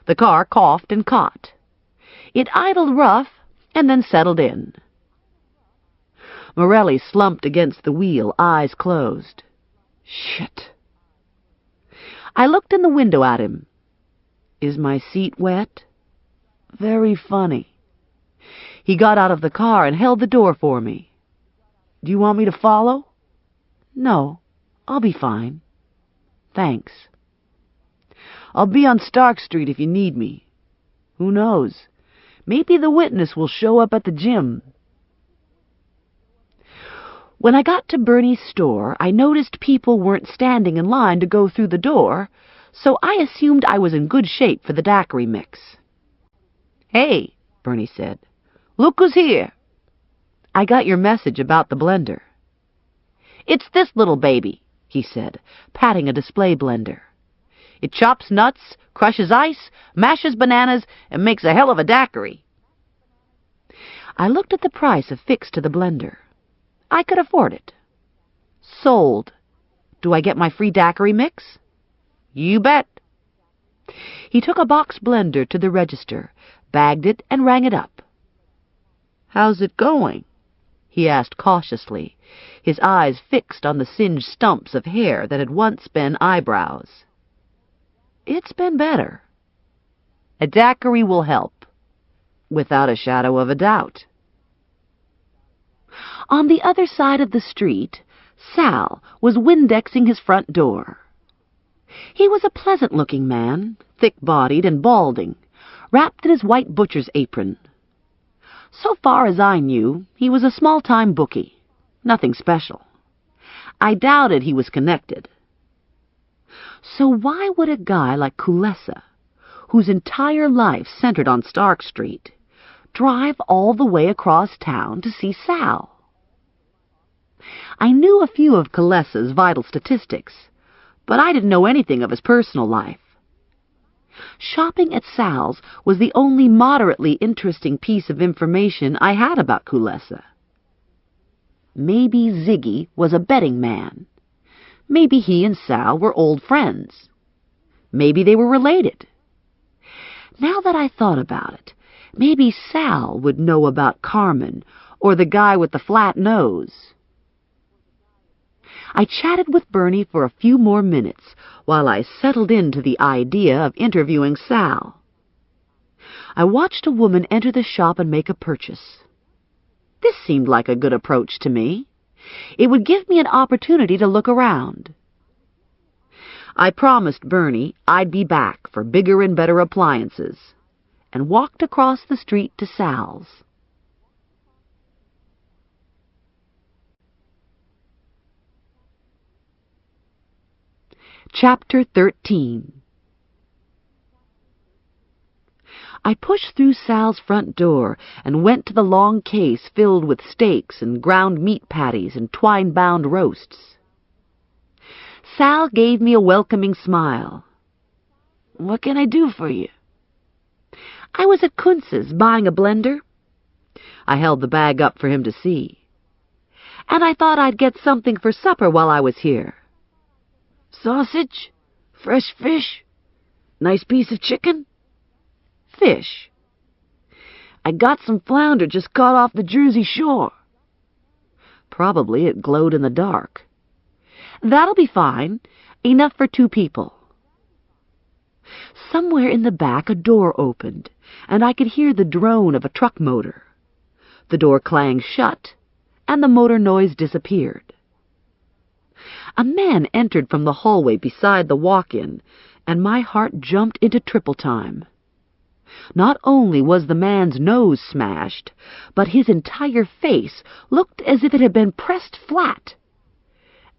The car coughed and caught. It idled rough and then settled in. Morelli slumped against the wheel, eyes closed. Shit. I looked in the window at him. Is my seat wet? Very funny. He got out of the car and held the door for me. Do you want me to follow? No, I'll be fine. Thanks. I'll be on Stark Street if you need me. Who knows? Maybe the witness will show up at the gym. When I got to Bernie's store, I noticed people weren't standing in line to go through the door, so I assumed I was in good shape for the daiquiri mix. Hey, Bernie said. Look who's here. I got your message about the blender. It's this little baby, he said, patting a display blender. It chops nuts, crushes ice, mashes bananas, and makes a hell of a daiquiri. I looked at the price affixed to the blender. I could afford it. Sold. Do I get my free daiquiri mix? You bet. He took a box blender to the register, bagged it, and rang it up. How's it going? He asked cautiously, his eyes fixed on the singed stumps of hair that had once been eyebrows. It's been better. A daiquiri will help, without a shadow of a doubt. On the other side of the street, Sal was Windexing his front door. He was a pleasant-looking man, thick-bodied and balding, wrapped in his white butcher's apron. So far as I knew, he was a small-time bookie, nothing special. I doubted he was connected. So why would a guy like Kulesa, whose entire life centered on Stark Street, drive all the way across town to see Sal? I knew a few of Kulesa's vital statistics, but I didn't know anything of his personal life. Shopping at Sal's was the only moderately interesting piece of information I had about Kulesa. Maybe Ziggy was a betting man. Maybe he and Sal were old friends. Maybe they were related. Now that I thought about it, maybe Sal would know about Carmen or the guy with the flat nose. I chatted with Bernie for a few more minutes while I settled into the idea of interviewing Sal. I watched a woman enter the shop and make a purchase. This seemed like a good approach to me. It would give me an opportunity to look around. I promised Bernie I'd be back for bigger and better appliances, and walked across the street to Sal's. Chapter 13. I pushed through Sal's front door and went to the long case filled with steaks and ground meat patties and twine-bound roasts. Sal gave me a welcoming smile. "What can I do for you?" "I was at Kuntz's buying a blender." I held the bag up for him to see. "And I thought I'd get something for supper while I was here." "Sausage? Fresh fish? Nice piece of chicken?" "Fish." "I got some flounder just caught off the Jersey shore." Probably it glowed in the dark. "That'll be fine. Enough for 2 people." Somewhere in the back a door opened, and I could hear the drone of a truck motor. The door clanged shut, and the motor noise disappeared. A man entered from the hallway beside the walk-in, and my heart jumped into triple time. Not only was the man's nose smashed, but his entire face looked as if it had been pressed flat,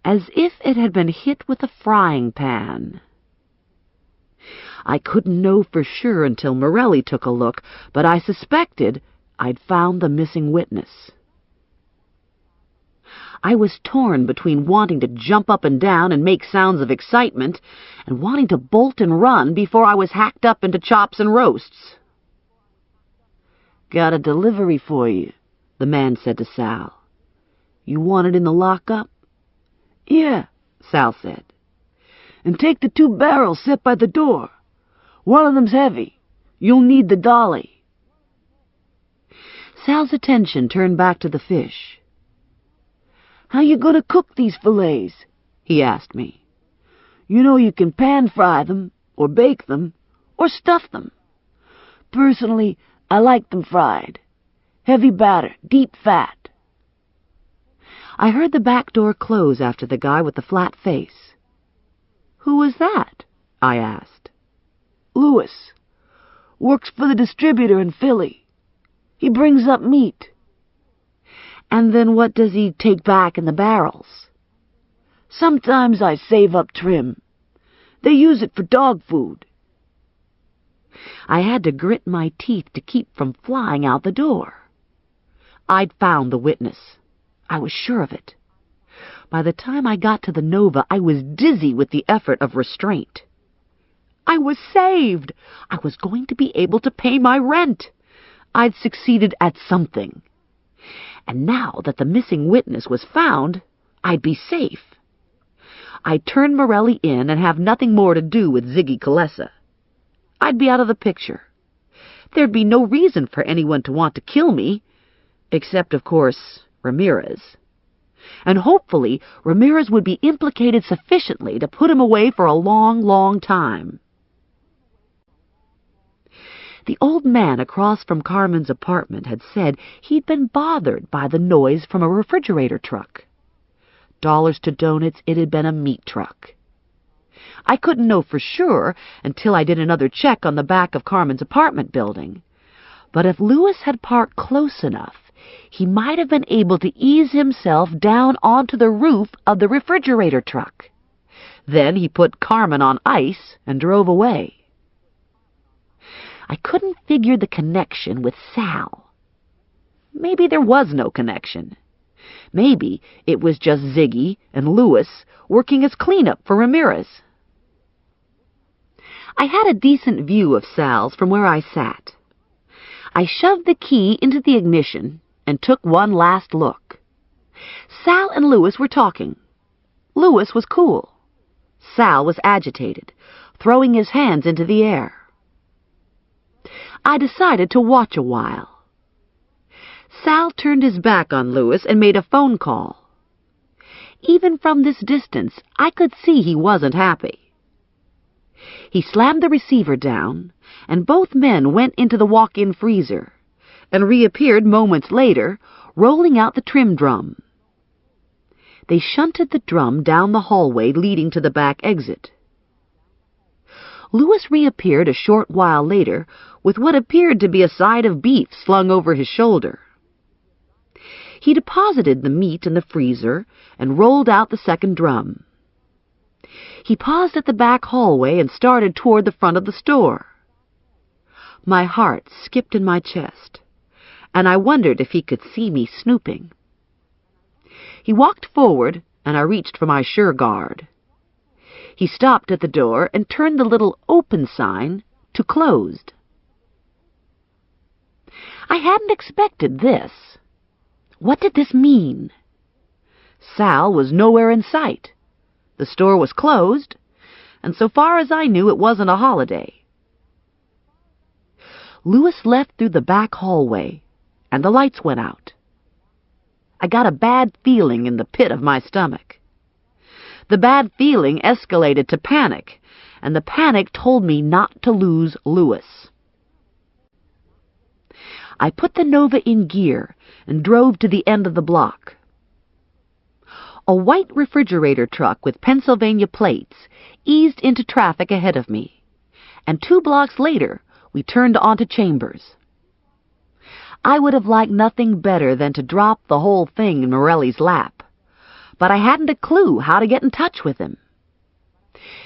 as if it had been hit with a frying pan. I couldn't know for sure until Morelli took a look, but I suspected I'd found the missing witness. I was torn between wanting to jump up and down and make sounds of excitement and wanting to bolt and run before I was hacked up into chops and roasts. "Got a delivery for you," the man said to Sal. "You want it in the lockup?" "Yeah," Sal said. "And take the 2 barrels set by the door. One of them's heavy. You'll need the dolly." Sal's attention turned back to the fish. "How you gonna cook these fillets?" he asked me. "You know you can pan-fry them, or bake them, or stuff them. Personally, I like them fried. Heavy batter, deep fat." I heard the back door close after the guy with the flat face. "Who was that?" I asked. "Lewis. Works for the distributor in Philly. He brings up meat." "And then what does he take back in the barrels?" "Sometimes I save up trim. They use it for dog food." I had to grit my teeth to keep from flying out the door. I'd found the witness. I was sure of it. By the time I got to the Nova, I was dizzy with the effort of restraint. I was saved! I was going to be able to pay my rent. I'd succeeded at something. And now that the missing witness was found, I'd be safe. I'd turn Morelli in and have nothing more to do with Ziggy Colessa. I'd be out of the picture. There'd be no reason for anyone to want to kill me, except, of course, Ramirez. And hopefully Ramirez would be implicated sufficiently to put him away for a long, long time. The old man across from Carmen's apartment had said he'd been bothered by the noise from a refrigerator truck. Dollars to donuts, it had been a meat truck. I couldn't know for sure until I did another check on the back of Carmen's apartment building. But if Lewis had parked close enough, he might have been able to ease himself down onto the roof of the refrigerator truck. Then he put Carmen on ice and drove away. I couldn't figure the connection with Sal. Maybe there was no connection. Maybe it was just Ziggy and Lewis working as cleanup for Ramirez. I had a decent view of Sal's from where I sat. I shoved the key into the ignition and took one last look. Sal and Lewis were talking. Lewis was cool. Sal was agitated, throwing his hands into the air. I decided to watch a while. Sal turned his back on Lewis and made a phone call. Even from this distance, I could see he wasn't happy. He slammed the receiver down, and both men went into the walk-in freezer, and reappeared moments later, rolling out the trim drum. They shunted the drum down the hallway leading to the back exit. Louis reappeared a short while later with what appeared to be a side of beef slung over his shoulder. He deposited the meat in the freezer and rolled out the second drum. He paused at the back hallway and started toward the front of the store. My heart skipped in my chest, and I wondered if he could see me snooping. He walked forward, and I reached for my sure guard. He stopped at the door and turned the little open sign to closed. I hadn't expected this. What did this mean? Sal was nowhere in sight. The store was closed, and so far as I knew, it wasn't a holiday. Louis left through the back hallway, and the lights went out. I got a bad feeling in the pit of my stomach. The bad feeling escalated to panic, and the panic told me not to lose Louis. I put the Nova in gear and drove to the end of the block. A white refrigerator truck with Pennsylvania plates eased into traffic ahead of me, and 2 blocks later we turned onto Chambers. I would have liked nothing better than to drop the whole thing in Morelli's lap, but I hadn't a clue how to get in touch with him.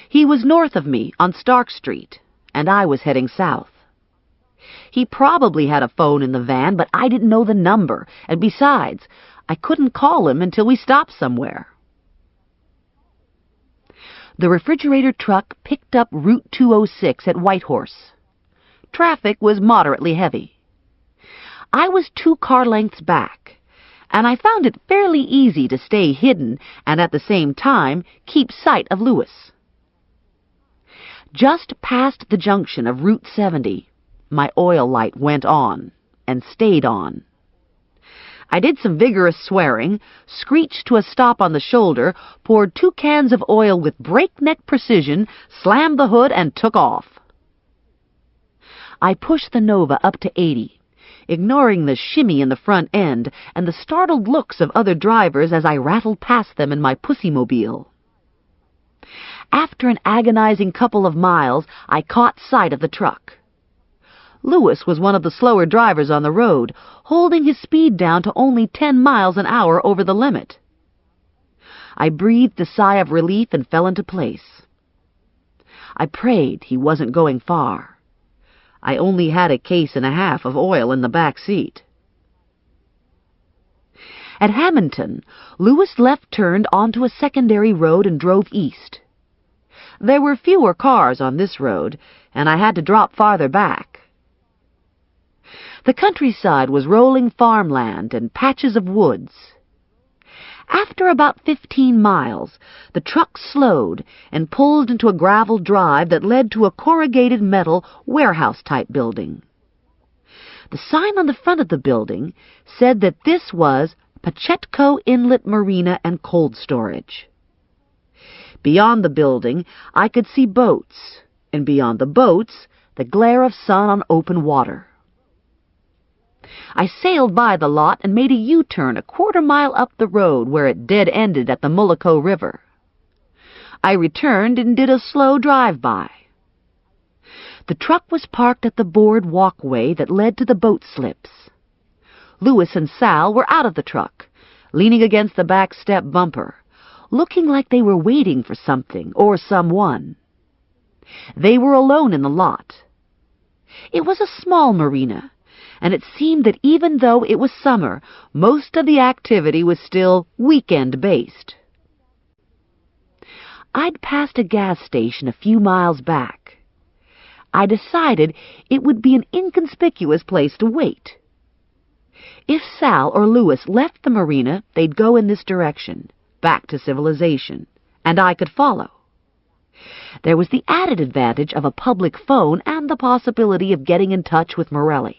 He was north of me on Stark Street, and I was heading south. He probably had a phone in the van, but I didn't know the number, and besides, I couldn't call him until we stopped somewhere. The refrigerator truck picked up Route 206 at Whitehorse. Traffic was moderately heavy. I was 2 car lengths back, and I found it fairly easy to stay hidden and at the same time keep sight of Louis. Just past the junction of Route 70, my oil light went on and stayed on. I did some vigorous swearing, screeched to a stop on the shoulder, poured 2 cans of oil with breakneck precision, slammed the hood, and took off. I pushed the Nova up to 80, ignoring the shimmy in the front end and the startled looks of other drivers as I rattled past them in my pussymobile. After an agonizing couple of miles, I caught sight of the truck. Louis was one of the slower drivers on the road, holding his speed down to only 10 miles an hour over the limit. I breathed a sigh of relief and fell into place. I prayed he wasn't going far. I only had a case and a half of oil in the back seat. At Hamilton, Louis left-turned onto a secondary road and drove east. There were fewer cars on this road, and I had to drop farther back. The countryside was rolling farmland and patches of woods. After about 15 miles, the truck slowed and pulled into a gravel drive that led to a corrugated metal warehouse-type building. The sign on the front of the building said that this was Pachetco Inlet Marina and Cold Storage. Beyond the building, I could see boats, and beyond the boats, the glare of sun on open water. I sailed by the lot and made a U-turn a quarter-mile up the road where it dead-ended at the Mullico River. I returned and did a slow drive-by. The truck was parked at the board walkway that led to the boat slips. Louis and Sal were out of the truck, leaning against the back step bumper, looking like they were waiting for something or someone. They were alone in the lot. It was a small marina, and it seemed that even though it was summer, most of the activity was still weekend-based. I'd passed a gas station a few miles back. I decided it would be an inconspicuous place to wait. If Sal or Louis left the marina, they'd go in this direction, back to civilization, and I could follow. There was the added advantage of a public phone and the possibility of getting in touch with Morelli.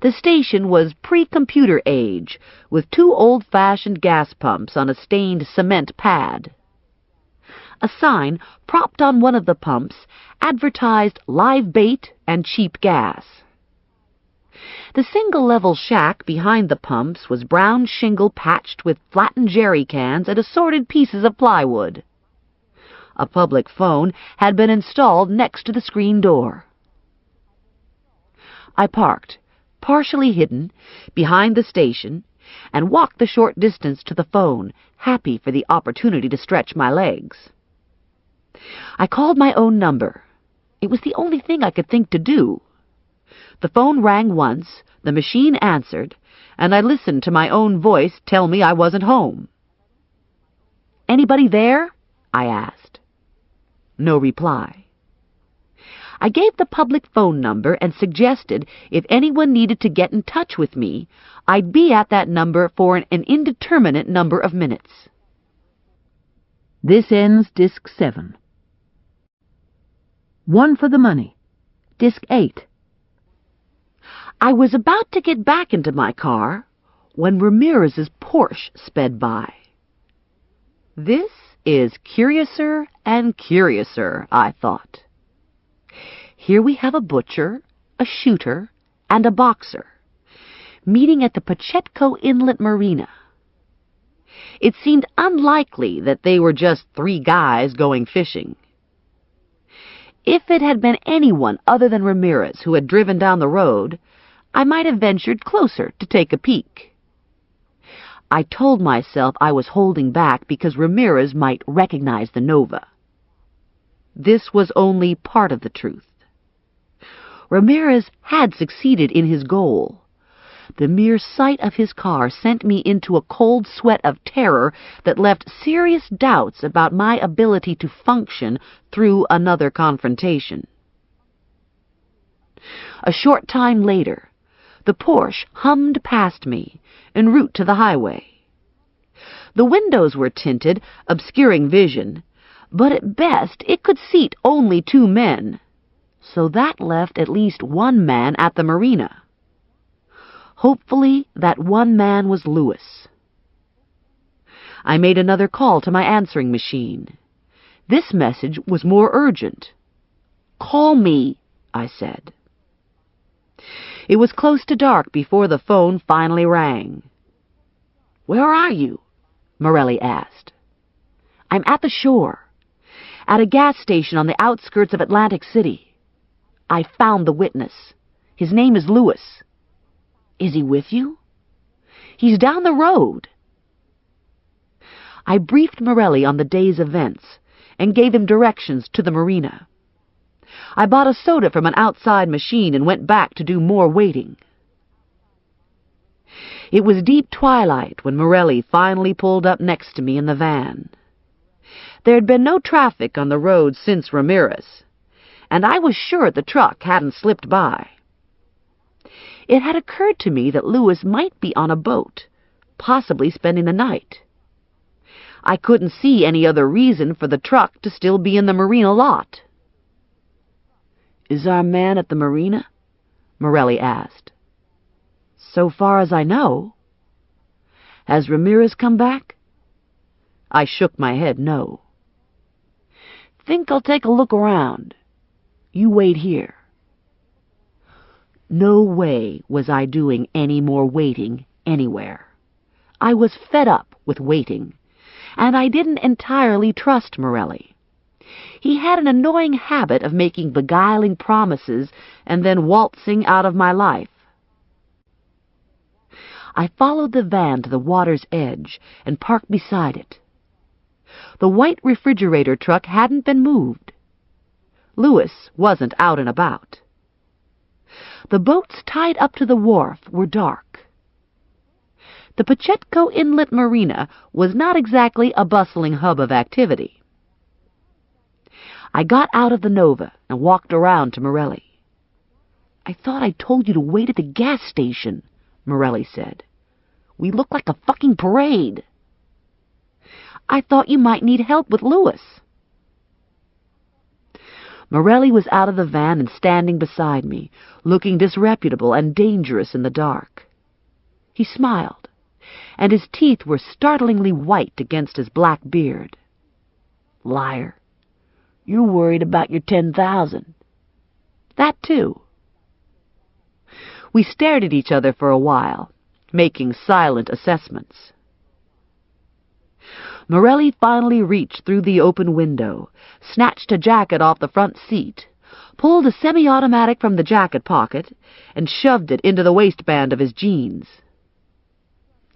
The station was pre-computer age, with 2 old-fashioned gas pumps on a stained cement pad. A sign propped on one of the pumps advertised live bait and cheap gas. The single-level shack behind the pumps was brown shingle patched with flattened jerry cans and assorted pieces of plywood. A public phone had been installed next to the screen door. I parked, partially hidden, behind the station, and walked the short distance to the phone, happy for the opportunity to stretch my legs. I called my own number. It was the only thing I could think to do. The phone rang once, the machine answered, and I listened to my own voice tell me I wasn't home. "Anybody there?" I asked. No reply. I gave the public phone number and suggested if anyone needed to get in touch with me, I'd be at that number for an indeterminate number of minutes. This ends Disc 7. 1 for the money. Disc 8. I was about to get back into my car when Ramirez's Porsche sped by. This is curiouser and curiouser, I thought. Here we have a butcher, a shooter, and a boxer meeting at the Pachetco Inlet Marina. It seemed unlikely that they were just 3 guys going fishing. If it had been anyone other than Ramirez who had driven down the road, I might have ventured closer to take a peek. I told myself I was holding back because Ramirez might recognize the Nova. This was only part of the truth. Ramirez had succeeded in his goal. The mere sight of his car sent me into a cold sweat of terror that left serious doubts about my ability to function through another confrontation. A short time later, the Porsche hummed past me, en route to the highway. The windows were tinted, obscuring vision, but at best it could seat only 2 men, so that left at least 1 man at the marina. Hopefully, that 1 man was Lewis. I made another call to my answering machine. This message was more urgent. "Call me," I said. It was close to dark before the phone finally rang. "Where are you?" Morelli asked. "I'm at the shore, at a gas station on the outskirts of Atlantic City. I found the witness. His name is Lewis." "Is he with you?" "He's down the road." I briefed Morelli on the day's events and gave him directions to the marina. I bought a soda from an outside machine and went back to do more waiting. It was deep twilight when Morelli finally pulled up next to me in the van. There had been no traffic on the road since Ramirez, and I was sure the truck hadn't slipped by. It had occurred to me that Lewis might be on a boat, possibly spending the night. I couldn't see any other reason for the truck to still be in the marina lot. "Is our man at the marina?" Morelli asked. "So far as I know." "Has Ramirez come back?" I shook my head no. "Think I'll take a look around. You wait here." No way was I doing any more waiting anywhere. I was fed up with waiting, and I didn't entirely trust Morelli. He had an annoying habit of making beguiling promises and then waltzing out of my life. I followed the van to the water's edge and parked beside it. The white refrigerator truck hadn't been moved. Lewis wasn't out and about. The boats tied up to the wharf were dark. The Pachetco Inlet Marina was not exactly a bustling hub of activity. I got out of the Nova and walked around to Morelli. "I thought I told you to wait at the gas station," Morelli said. "We look like a fucking parade." "I thought you might need help with Lewis." Morelli was out of the van and standing beside me, looking disreputable and dangerous in the dark. He smiled, and his teeth were startlingly white against his black beard. "Liar. You're worried about your 10,000. "That too." We stared at each other for a while, making silent assessments. Morelli finally reached through the open window, snatched a jacket off the front seat, pulled a semi-automatic from the jacket pocket, and shoved it into the waistband of his jeans.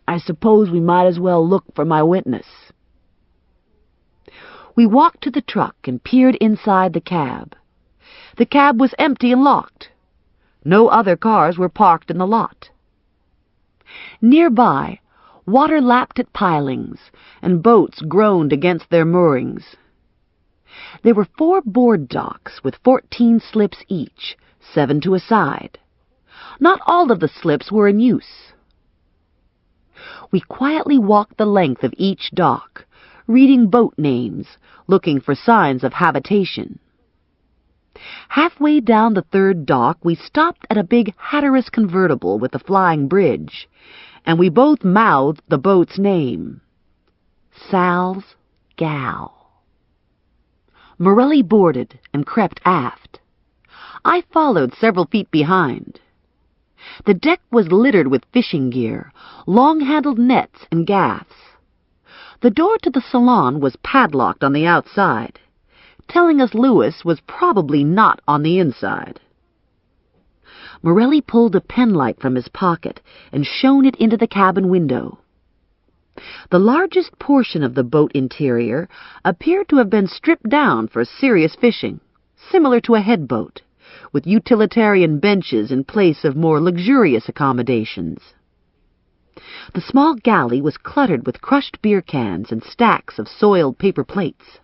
"I suppose we might as well look for my witness." We walked to the truck and peered inside the cab. The cab was empty and locked. No other cars were parked in the lot. Nearby, water lapped at pilings, and boats groaned against their moorings. There were 4 board docks with 14 slips each, 7 to a side. Not all of the slips were in use. We quietly walked the length of each dock, reading boat names, looking for signs of habitation. Halfway down the 3rd dock, we stopped at a big Hatteras convertible with a flying bridge, and we both mouthed the boat's name. Sal's Gal. Morelli boarded and crept aft. I followed several feet behind. The deck was littered with fishing gear, long-handled nets and gaffs. The door to the salon was padlocked on the outside, telling us Lewis was probably not on the inside. Morelli pulled a penlight from his pocket and shone it into the cabin window. The largest portion of the boat interior appeared to have been stripped down for serious fishing, similar to a headboat, with utilitarian benches in place of more luxurious accommodations. The small galley was cluttered with crushed beer cans and stacks of soiled paper plates.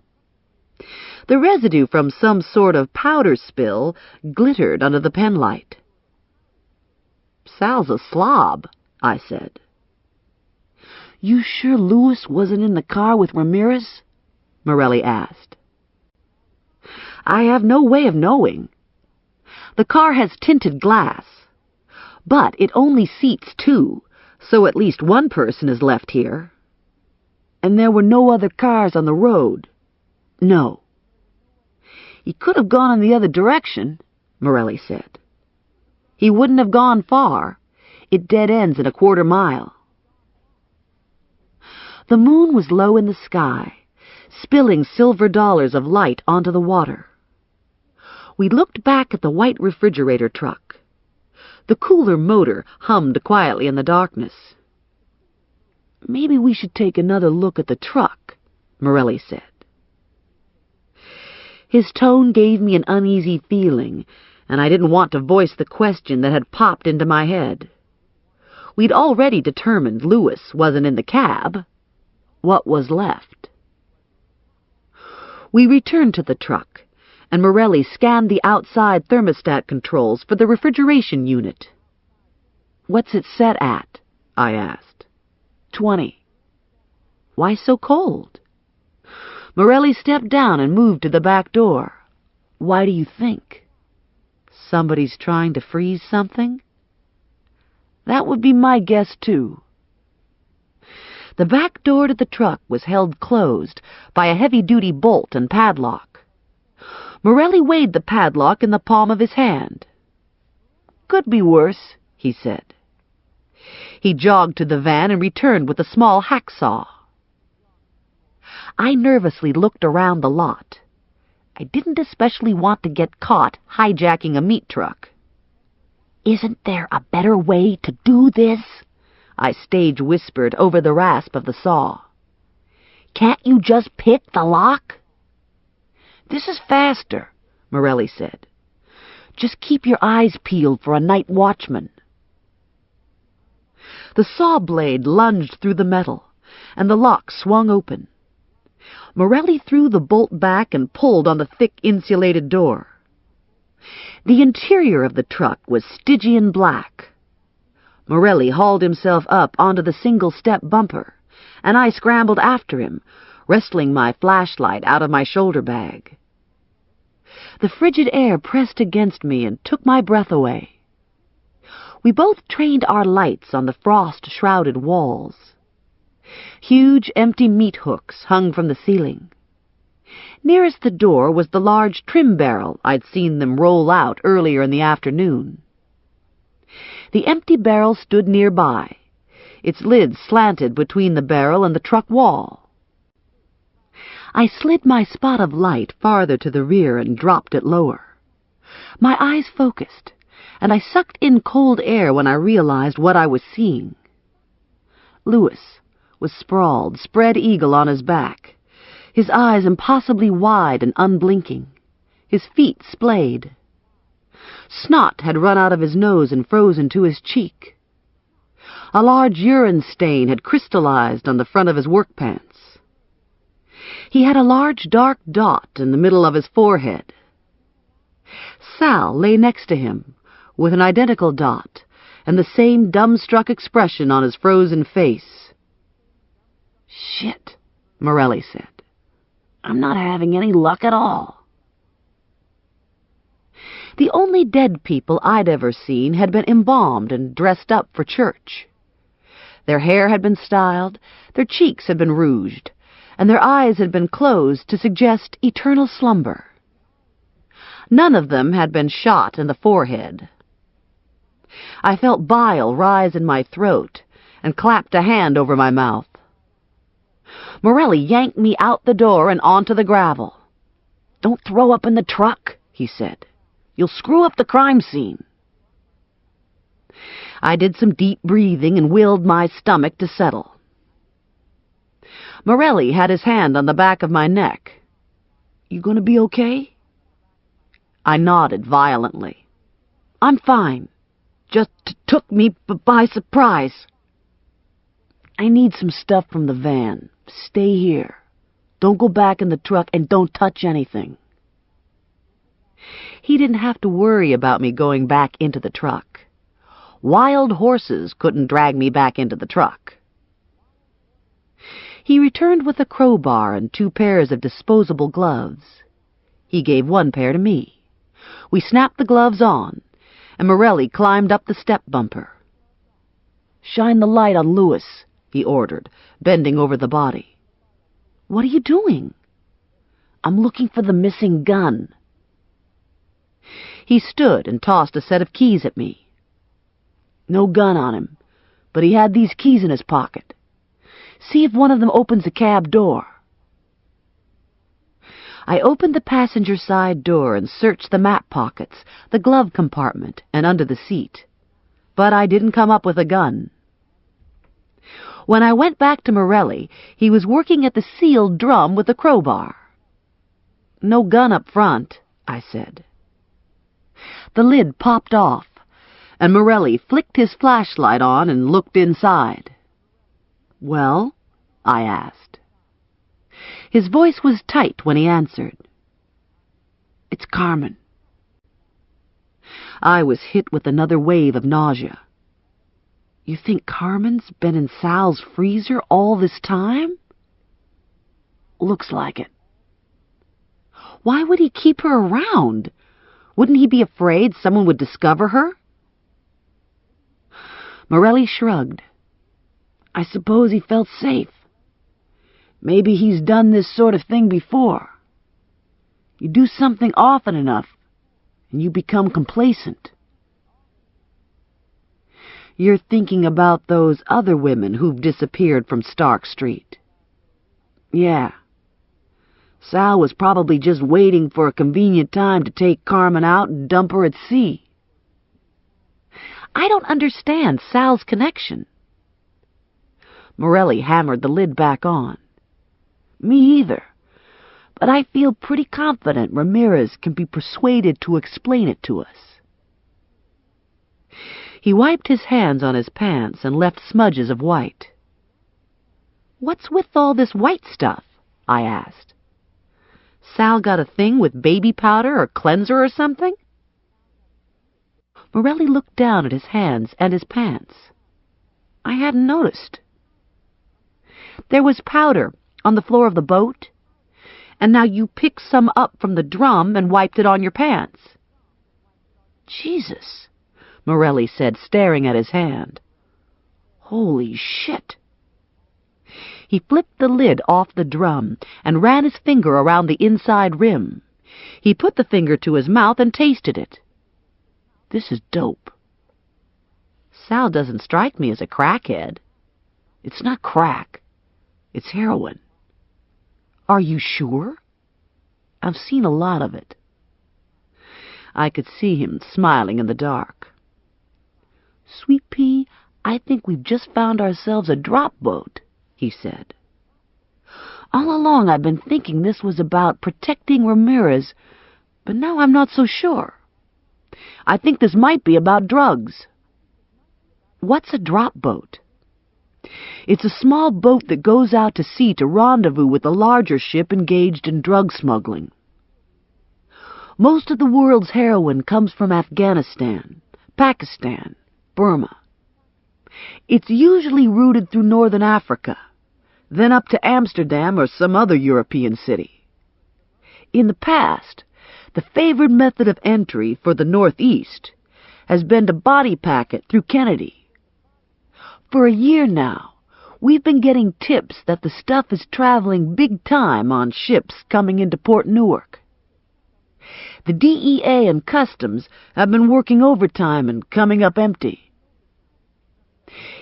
The residue from some sort of powder spill glittered under the penlight. "Sal's a slob," I said. "You sure Lewis wasn't in the car with Ramirez?" Morelli asked. "I have no way of knowing. The car has tinted glass, but it only seats 2, so at least one person is left here." "And there were no other cars on the road?" "No." "He could have gone in the other direction," Morelli said. "He wouldn't have gone far. It dead ends in a quarter mile." The moon was low in the sky, spilling silver dollars of light onto the water. We looked back at the white refrigerator truck. The cooler motor hummed quietly in the darkness. "Maybe we should take another look at the truck," Morelli said. His tone gave me an uneasy feeling, and I didn't want to voice the question that had popped into my head. We'd already determined Lewis wasn't in the cab. What was left? We returned to the truck, and Morelli scanned the outside thermostat controls for the refrigeration unit. "What's it set at?" I asked. 20. "Why so cold?" Morelli stepped down and moved to the back door. "Why do you think?" "Somebody's trying to freeze something?" "That would be my guess, too." The back door to the truck was held closed by a heavy-duty bolt and padlock. Morelli weighed the padlock in the palm of his hand. "Could be worse," he said. He jogged to the van and returned with a small hacksaw. I nervously looked around the lot. I didn't especially want to get caught hijacking a meat truck. "Isn't there a better way to do this?" I stage-whispered over the rasp of the saw. "Can't you just pick the lock?" "This is faster," Morelli said. "Just keep your eyes peeled for a night watchman." The saw blade lunged through the metal, and the lock swung open. Morelli threw the bolt back and pulled on the thick insulated door. The interior of the truck was Stygian black. Morelli hauled himself up onto the single-step bumper, and I scrambled after him, wresting my flashlight out of my shoulder bag. The frigid air pressed against me and took my breath away. We both trained our lights on the frost-shrouded walls. Huge, empty meat hooks hung from the ceiling. Nearest the door was the large trim barrel I'd seen them roll out earlier in the afternoon. The empty barrel stood nearby, its lid slanted between the barrel and the truck wall. I slid my spot of light farther to the rear and dropped it lower. My eyes focused, and I sucked in cold air when I realized what I was seeing. Louis was sprawled, spread eagle on his back, his eyes impossibly wide and unblinking, his feet splayed. Snot had run out of his nose and frozen to his cheek. A large urine stain had crystallized on the front of his work pants. He had a large dark dot in the middle of his forehead. Sal lay next to him, with an identical dot and the same dumbstruck expression on his frozen face. "Shit," Morelli said. "I'm not having any luck at all." The only dead people I'd ever seen had been embalmed and dressed up for church. Their hair had been styled, their cheeks had been rouged, and their eyes had been closed to suggest eternal slumber. None of them had been shot in the forehead. I felt bile rise in my throat and clapped a hand over my mouth. Morelli yanked me out the door and onto the gravel. "Don't throw up in the truck," he said. "You'll screw up the crime scene." I did some deep breathing and willed my stomach to settle. Morelli had his hand on the back of my neck. "You gonna be okay?" I nodded violently. "I'm fine. Just took me by surprise." "I need some stuff from the van. Stay here. Don't go back in the truck and don't touch anything." He didn't have to worry about me going back into the truck. Wild horses couldn't drag me back into the truck. He returned with a crowbar and 2 pairs of disposable gloves. He gave 1 pair to me. We snapped the gloves on, and Morelli climbed up the step bumper. "Shine the light on Louis," he ordered, bending over the body. "What are you doing?" "I'm looking for the missing gun." He stood and tossed a set of keys at me. "No gun on him, but he had these keys in his pocket. See if one of them opens the cab door." I opened the passenger side door and searched the map pockets, the glove compartment, and under the seat. But I didn't come up with a gun. When I went back to Morelli, he was working at the sealed drum with a crowbar. "No gun up front," I said. The lid popped off, and Morelli flicked his flashlight on and looked inside. "Well?" I asked. His voice was tight when he answered. "It's Carmen." I was hit with another wave of nausea. "You think Carmen's been in Sal's freezer all this time?" "Looks like it." "Why would he keep her around? Wouldn't he be afraid someone would discover her?" Morelli shrugged. "I suppose he felt safe. Maybe he's done this sort of thing before. You do something often enough, and you become complacent." "You're thinking about those other women who've disappeared from Stark Street." "Yeah. Sal was probably just waiting for a convenient time to take Carmen out and dump her at sea." "I don't understand Sal's connection." Morelli hammered the lid back on. "Me either, but I feel pretty confident Ramirez can be persuaded to explain it to us." He wiped his hands on his pants and left smudges of white. "What's with all this white stuff?" I asked. "Sal got a thing with baby powder or cleanser or something?" Morelli looked down at his hands and his pants. I hadn't noticed. "There was powder on the floor of the boat, and now you picked some up from the drum and wiped it on your pants." "Jesus," Morelli said, staring at his hand. "Holy shit." He flipped the lid off the drum and ran his finger around the inside rim. He put the finger to his mouth and tasted it. "This is dope." Sal doesn't strike me as a crackhead. It's not crack. It's heroin. Are you sure? I've seen a lot of it. I could see him smiling in the dark. Sweet pea, I think we've just found ourselves a drop boat, he said. All along I've been thinking this was about protecting Ramirez, but now I'm not so sure. I think this might be about drugs. What's a drop boat? It's a small boat that goes out to sea to rendezvous with a larger ship engaged in drug smuggling. Most of the world's heroin comes from Afghanistan, Pakistan, Burma. It's usually routed through northern Africa, then up to Amsterdam or some other European city. In the past, the favored method of entry for the Northeast has been to body pack it through Kennedy. For a year now, we've been getting tips that the stuff is traveling big time on ships coming into Port Newark. The DEA and Customs have been working overtime and coming up empty.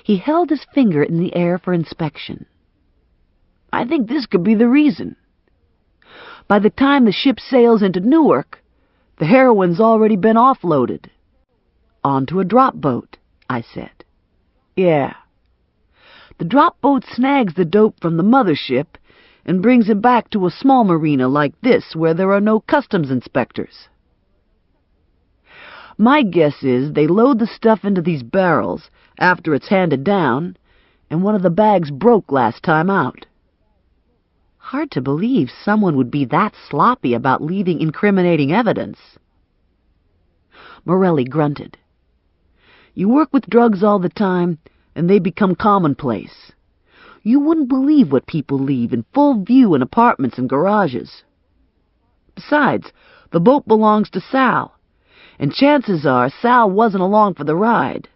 He held his finger in the air for inspection. I think this could be the reason. By the time the ship sails into Newark, the heroin's already been offloaded. Onto a drop boat, I said. Yeah. The drop boat snags the dope from the mothership and brings it back to a small marina like this where there are no customs inspectors. My guess is they load the stuff into these barrels after it's handed down, and one of the bags broke last time out. Hard to believe someone would be that sloppy about leaving incriminating evidence. Morelli grunted. You work with drugs all the time, and they become commonplace. You wouldn't believe what people leave in full view in apartments and garages. Besides, the boat belongs to Sal, and chances are Sal wasn't along for the ride.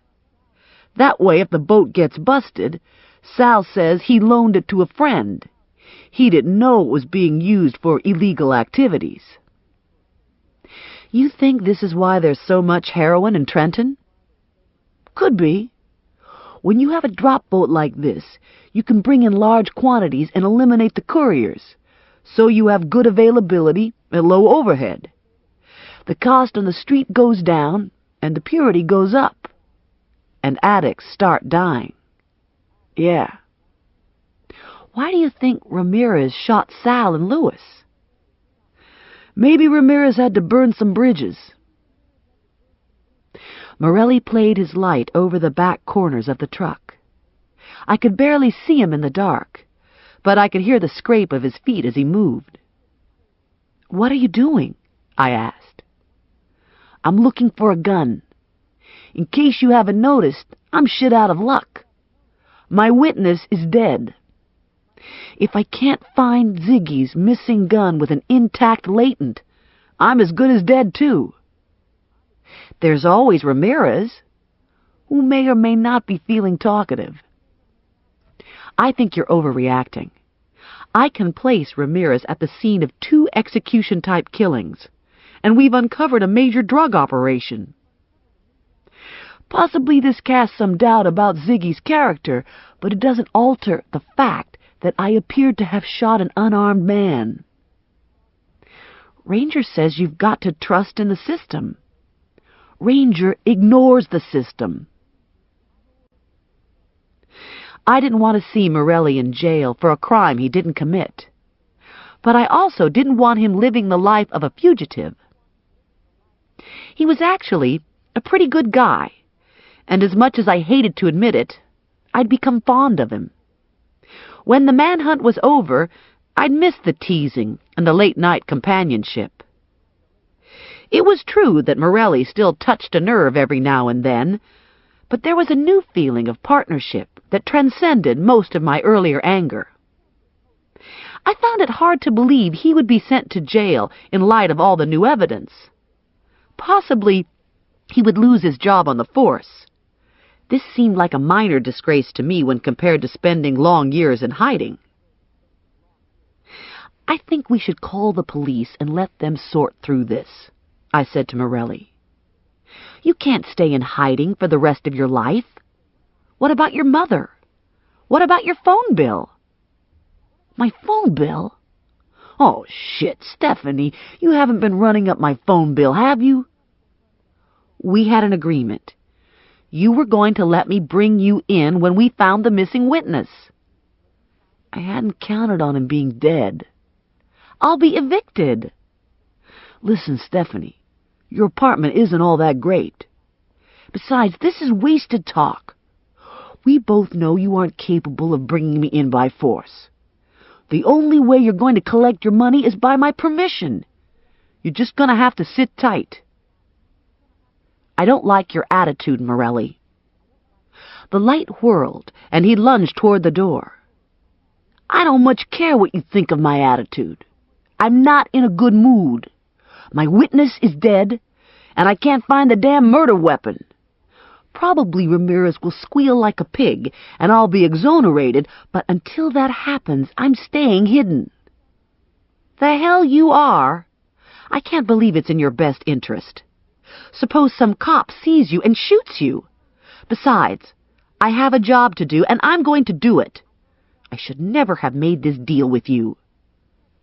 That way, if the boat gets busted, Sal says he loaned it to a friend. He didn't know it was being used for illegal activities. You think this is why there's so much heroin in Trenton? Could be. When you have a drop boat like this, you can bring in large quantities and eliminate the couriers, so you have good availability and low overhead. The cost on the street goes down, and the purity goes up, and addicts start dying. Yeah. Why do you think Ramirez shot Sal and Lewis? Maybe Ramirez had to burn some bridges. Morelli played his light over the back corners of the truck. I could barely see him in the dark, but I could hear the scrape of his feet as he moved. What are you doing? I asked. I'm looking for a gun. In case you haven't noticed, I'm shit out of luck. My witness is dead. If I can't find Ziggy's missing gun with an intact latent, I'm as good as dead, too. There's always Ramirez, who may or may not be feeling talkative. I think you're overreacting. I can place Ramirez at the scene of 2 execution-type killings, and we've uncovered a major drug operation. Possibly this casts some doubt about Ziggy's character, but it doesn't alter the fact that I appeared to have shot an unarmed man. Ranger says you've got to trust in the system. Ranger ignores the system. I didn't want to see Morelli in jail for a crime he didn't commit, but I also didn't want him living the life of a fugitive. He was actually a pretty good guy, and as much as I hated to admit it, I'd become fond of him. When the manhunt was over, I'd missed the teasing and the late-night companionship. It was true that Morelli still touched a nerve every now and then, but there was a new feeling of partnership that transcended most of my earlier anger. I found it hard to believe he would be sent to jail in light of all the new evidence. Possibly he would lose his job on the force. This seemed like a minor disgrace to me when compared to spending long years in hiding. I think we should call the police and let them sort through this, I said to Morelli. You can't stay in hiding for the rest of your life. What about your mother? What about your phone bill? My phone bill? Oh, shit, Stephanie, you haven't been running up my phone bill, have you? We had an agreement. You were going to let me bring you in when we found the missing witness. I hadn't counted on him being dead. I'll be evicted. Listen, Stephanie, your apartment isn't all that great. Besides, this is wasted talk. We both know you aren't capable of bringing me in by force. The only way you're going to collect your money is by my permission. You're just going to have to sit tight. I don't like your attitude, Morelli. The light whirled, and he lunged toward the door. I don't much care what you think of my attitude. I'm not in a good mood. My witness is dead, and I can't find the damn murder weapon. Probably Ramirez will squeal like a pig, and I'll be exonerated, but until that happens, I'm staying hidden. The hell you are! I can't believe it's in your best interest. Suppose some cop sees you and shoots you. Besides, I have a job to do, and I'm going to do it. I should never have made this deal with you.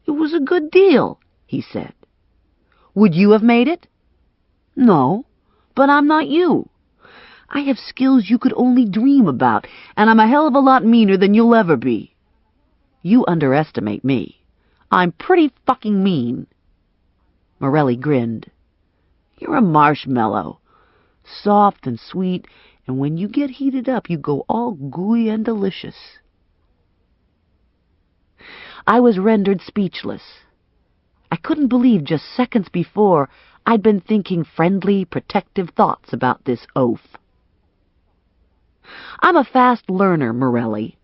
It was a good deal, he said. Would you have made it? No, but I'm not you. I have skills you could only dream about, and I'm a hell of a lot meaner than you'll ever be. You underestimate me. I'm pretty fucking mean. Morelli grinned. You're a marshmallow, soft and sweet, and when you get heated up, you go all gooey and delicious. I was rendered speechless. I couldn't believe just seconds before I'd been thinking friendly, protective thoughts about this oaf. I'm a fast learner, Morelli.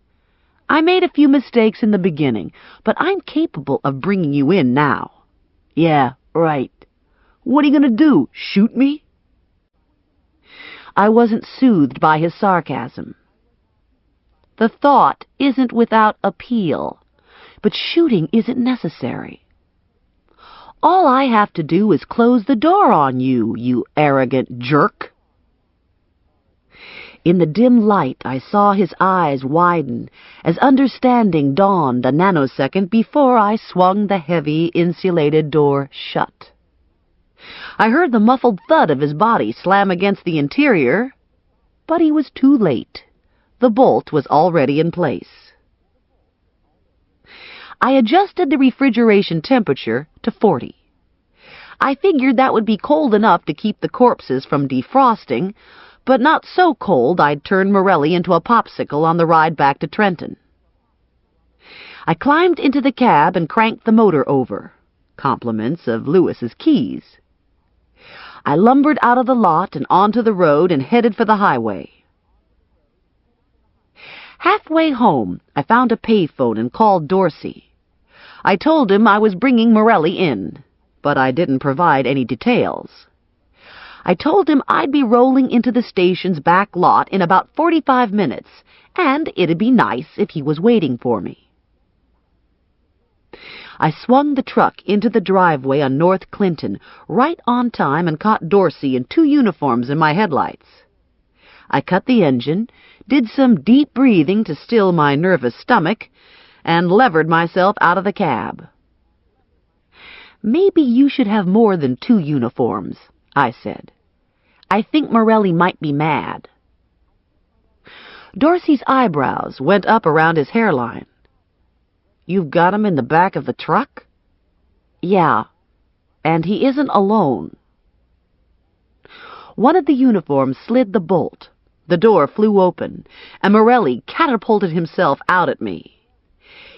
I made a few mistakes in the beginning, but I'm capable of bringing you in now. Yeah, right. What are you going to do, shoot me? I wasn't soothed by his sarcasm. The thought isn't without appeal, but shooting isn't necessary. All I have to do is close the door on you, you arrogant jerk. In the dim light, I saw his eyes widen as understanding dawned a nanosecond before I swung the heavy, insulated door shut. I heard the muffled thud of his body slam against the interior, but he was too late. The bolt was already in place. I adjusted the refrigeration temperature to 40. I figured that would be cold enough to keep the corpses from defrosting, but not so cold I'd turn Morelli into a popsicle on the ride back to Trenton. I climbed into the cab and cranked the motor over. Compliments of Lewis's keys. I lumbered out of the lot and onto the road and headed for the highway. Halfway home, I found a payphone and called Dorsey. I told him I was bringing Morelli in, but I didn't provide any details. I told him I'd be rolling into the station's back lot in about 45 minutes, and it'd be nice if he was waiting for me. I swung the truck into the driveway on North Clinton right on time and caught Dorsey in 2 uniforms in my headlights. I cut the engine, did some deep breathing to still my nervous stomach, and levered myself out of the cab. Maybe you should have more than 2 uniforms, I said. I think Morelli might be mad. Dorsey's eyebrows went up around his hairline. You've got him in the back of the truck? Yeah, and he isn't alone. One of the uniforms slid the bolt. The door flew open, and Morelli catapulted himself out at me.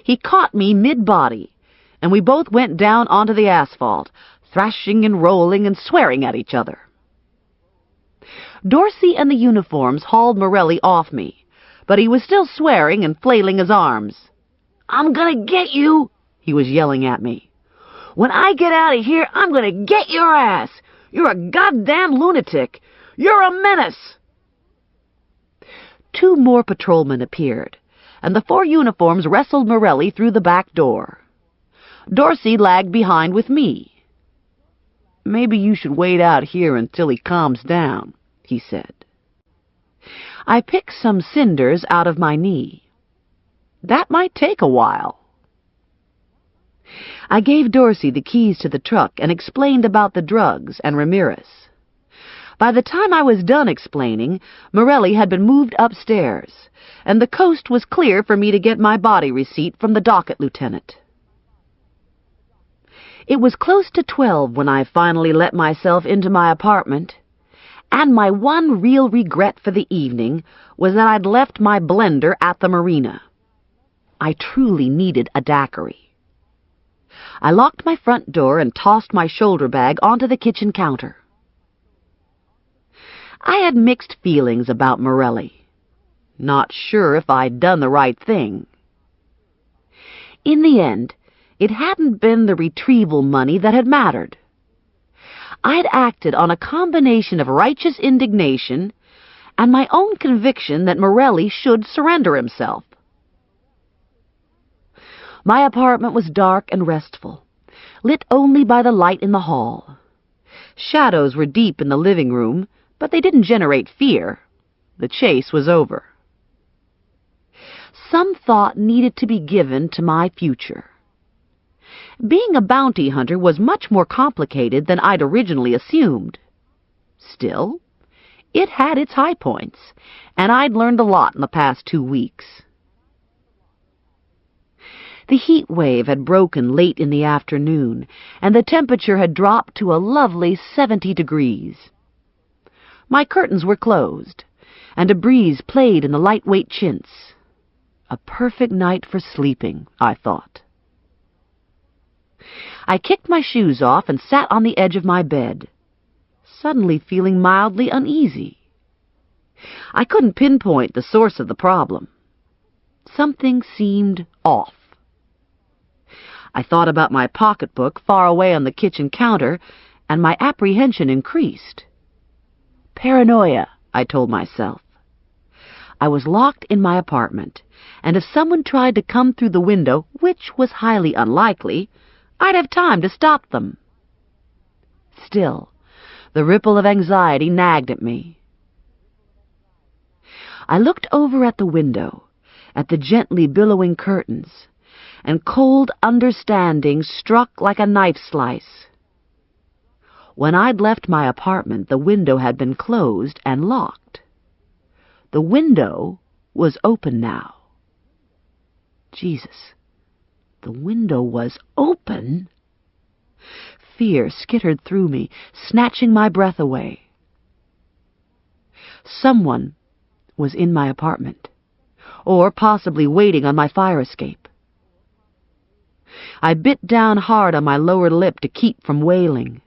He caught me mid-body, and we both went down onto the asphalt, thrashing and rolling and swearing at each other. Dorsey and the uniforms hauled Morelli off me, but he was still swearing and flailing his arms. I'm gonna get you, he was yelling at me. When I get out of here, I'm gonna get your ass. You're a goddamn lunatic. You're a menace. 2 more patrolmen appeared, and the 4 uniforms wrestled Morelli through the back door. Dorsey lagged behind with me. "Maybe you should wait out here until he calms down," he said. I picked some cinders out of my knee. That might take a while. I gave Dorsey the keys to the truck and explained about the drugs and Ramirez. By the time I was done explaining, Morelli had been moved upstairs, and the coast was clear for me to get my body receipt from the docket lieutenant. It was close to 12 when I finally let myself into my apartment, and my one real regret for the evening was that I'd left my blender at the marina. I truly needed a daiquiri. I locked my front door and tossed my shoulder bag onto the kitchen counter. I had mixed feelings about Morelli. Not sure if I'd done the right thing. In the end, it hadn't been the retrieval money that had mattered. I'd acted on a combination of righteous indignation and my own conviction that Morelli should surrender himself. My apartment was dark and restful, lit only by the light in the hall. Shadows were deep in the living room, but they didn't generate fear. The chase was over. Some thought needed to be given to my future. Being a bounty hunter was much more complicated than I'd originally assumed. Still, it had its high points, and I'd learned a lot in the past 2 weeks. The heat wave had broken late in the afternoon, and the temperature had dropped to a lovely 70 degrees. My curtains were closed, and a breeze played in the lightweight chintz. A perfect night for sleeping, I thought. I kicked my shoes off and sat on the edge of my bed, suddenly feeling mildly uneasy. I couldn't pinpoint the source of the problem. Something seemed off. I thought about my pocketbook far away on the kitchen counter, and my apprehension increased. Paranoia, I told myself. I was locked in my apartment, and if someone tried to come through the window, which was highly unlikely, I'd have time to stop them. Still, the ripple of anxiety nagged at me. I looked over at the window, at the gently billowing curtains, and cold understanding struck like a knife slice. When I'd left my apartment, the window had been closed and locked. The window was open now. Jesus, the window was open? Fear skittered through me, snatching my breath away. Someone was in my apartment, or possibly waiting on my fire escape. I bit down hard on my lower lip to keep from wailing.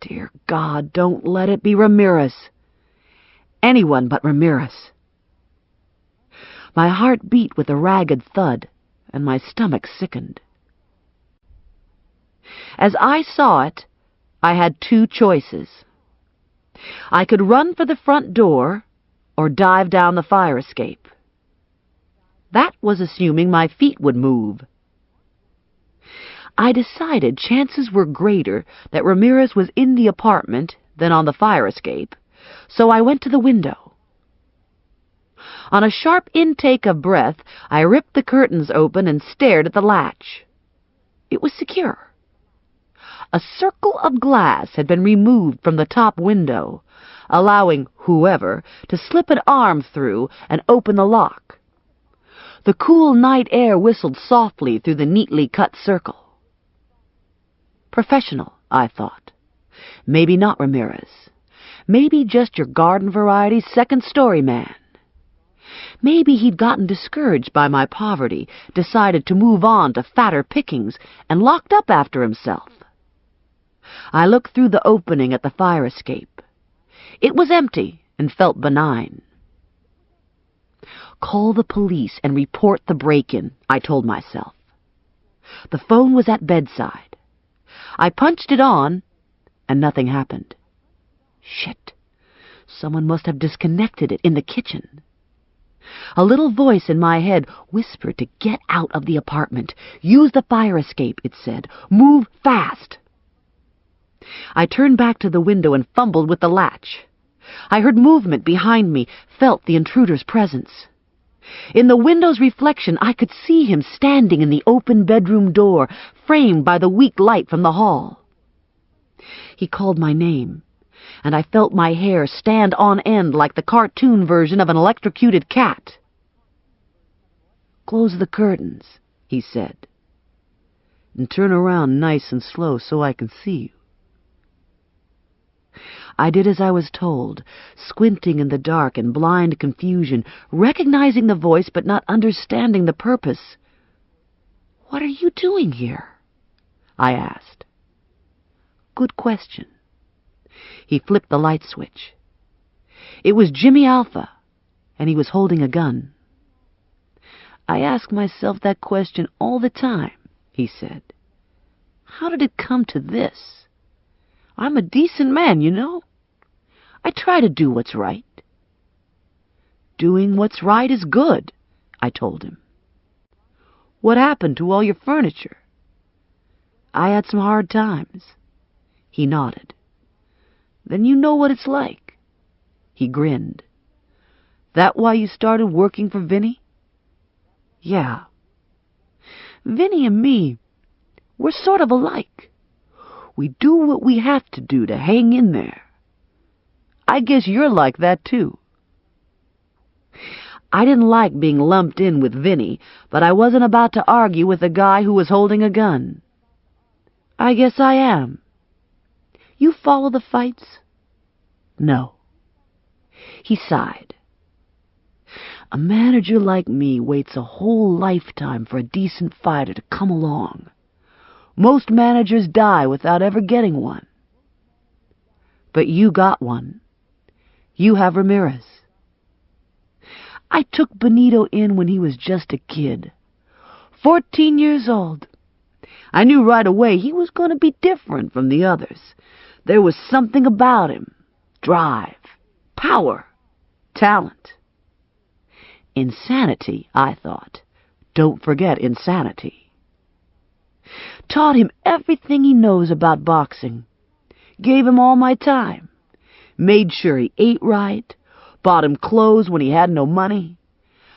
Dear God, don't let it be Ramirez. Anyone but Ramirez. My heart beat with a ragged thud, and my stomach sickened. As I saw it, I had 2 choices. I could run for the front door or dive down the fire escape. That was assuming my feet would move. I decided chances were greater that Ramirez was in the apartment than on the fire escape, so I went to the window. On a sharp intake of breath, I ripped the curtains open and stared at the latch. It was secure. A circle of glass had been removed from the top window, allowing whoever to slip an arm through and open the lock. The cool night air whistled softly through the neatly cut circle. Professional, I thought. Maybe not Ramirez. Maybe just your garden variety second-story man. Maybe he'd gotten discouraged by my poverty, decided to move on to fatter pickings, and locked up after himself. I looked through the opening at the fire escape. It was empty and felt benign. Call the police and report the break-in, I told myself. The phone was at bedside. I punched it on, and nothing happened. Shit. Someone must have disconnected it in the kitchen. A little voice in my head whispered to get out of the apartment. Use the fire escape, it said. Move fast. I turned back to the window and fumbled with the latch. I heard movement behind me, felt the intruder's presence. In the window's reflection, I could see him standing in the open bedroom door, framed by the weak light from the hall. He called my name, and I felt my hair stand on end like the cartoon version of an electrocuted cat. "Close the curtains," he said, "and turn around nice and slow so I can see you." I did as I was told, squinting in the dark in blind confusion, recognizing the voice but not understanding the purpose. "What are you doing here?" I asked. Good question. He flipped the light switch. It was Jimmy Alpha, and he was holding a gun. "I ask myself that question all the time," he said. "How did it come to this? I'm a decent man, you know. I try to do what's right." "Doing what's right is good," I told him. "What happened to all your furniture?" "I had some hard times." He nodded. "Then you know what it's like." He grinned. "That why you started working for Vinny?" "Yeah." "Vinny and me, we're sort of alike. We do what we have to do to hang in there. I guess you're like that, too." I didn't like being lumped in with Vinny, but I wasn't about to argue with a guy who was holding a gun. "I guess I am." "You follow the fights?" "No." He sighed. "A manager like me waits a whole lifetime for a decent fighter to come along. Most managers die without ever getting one." "But you got one. You have Ramirez." "I took Benito in when he was just a kid. 14 years old. I knew right away he was going to be different from the others. There was something about him. Drive, power, talent. Insanity, I thought. Don't forget insanity. Taught him everything he knows about boxing. Gave him all my time. Made sure he ate right. Bought him clothes when he had no money.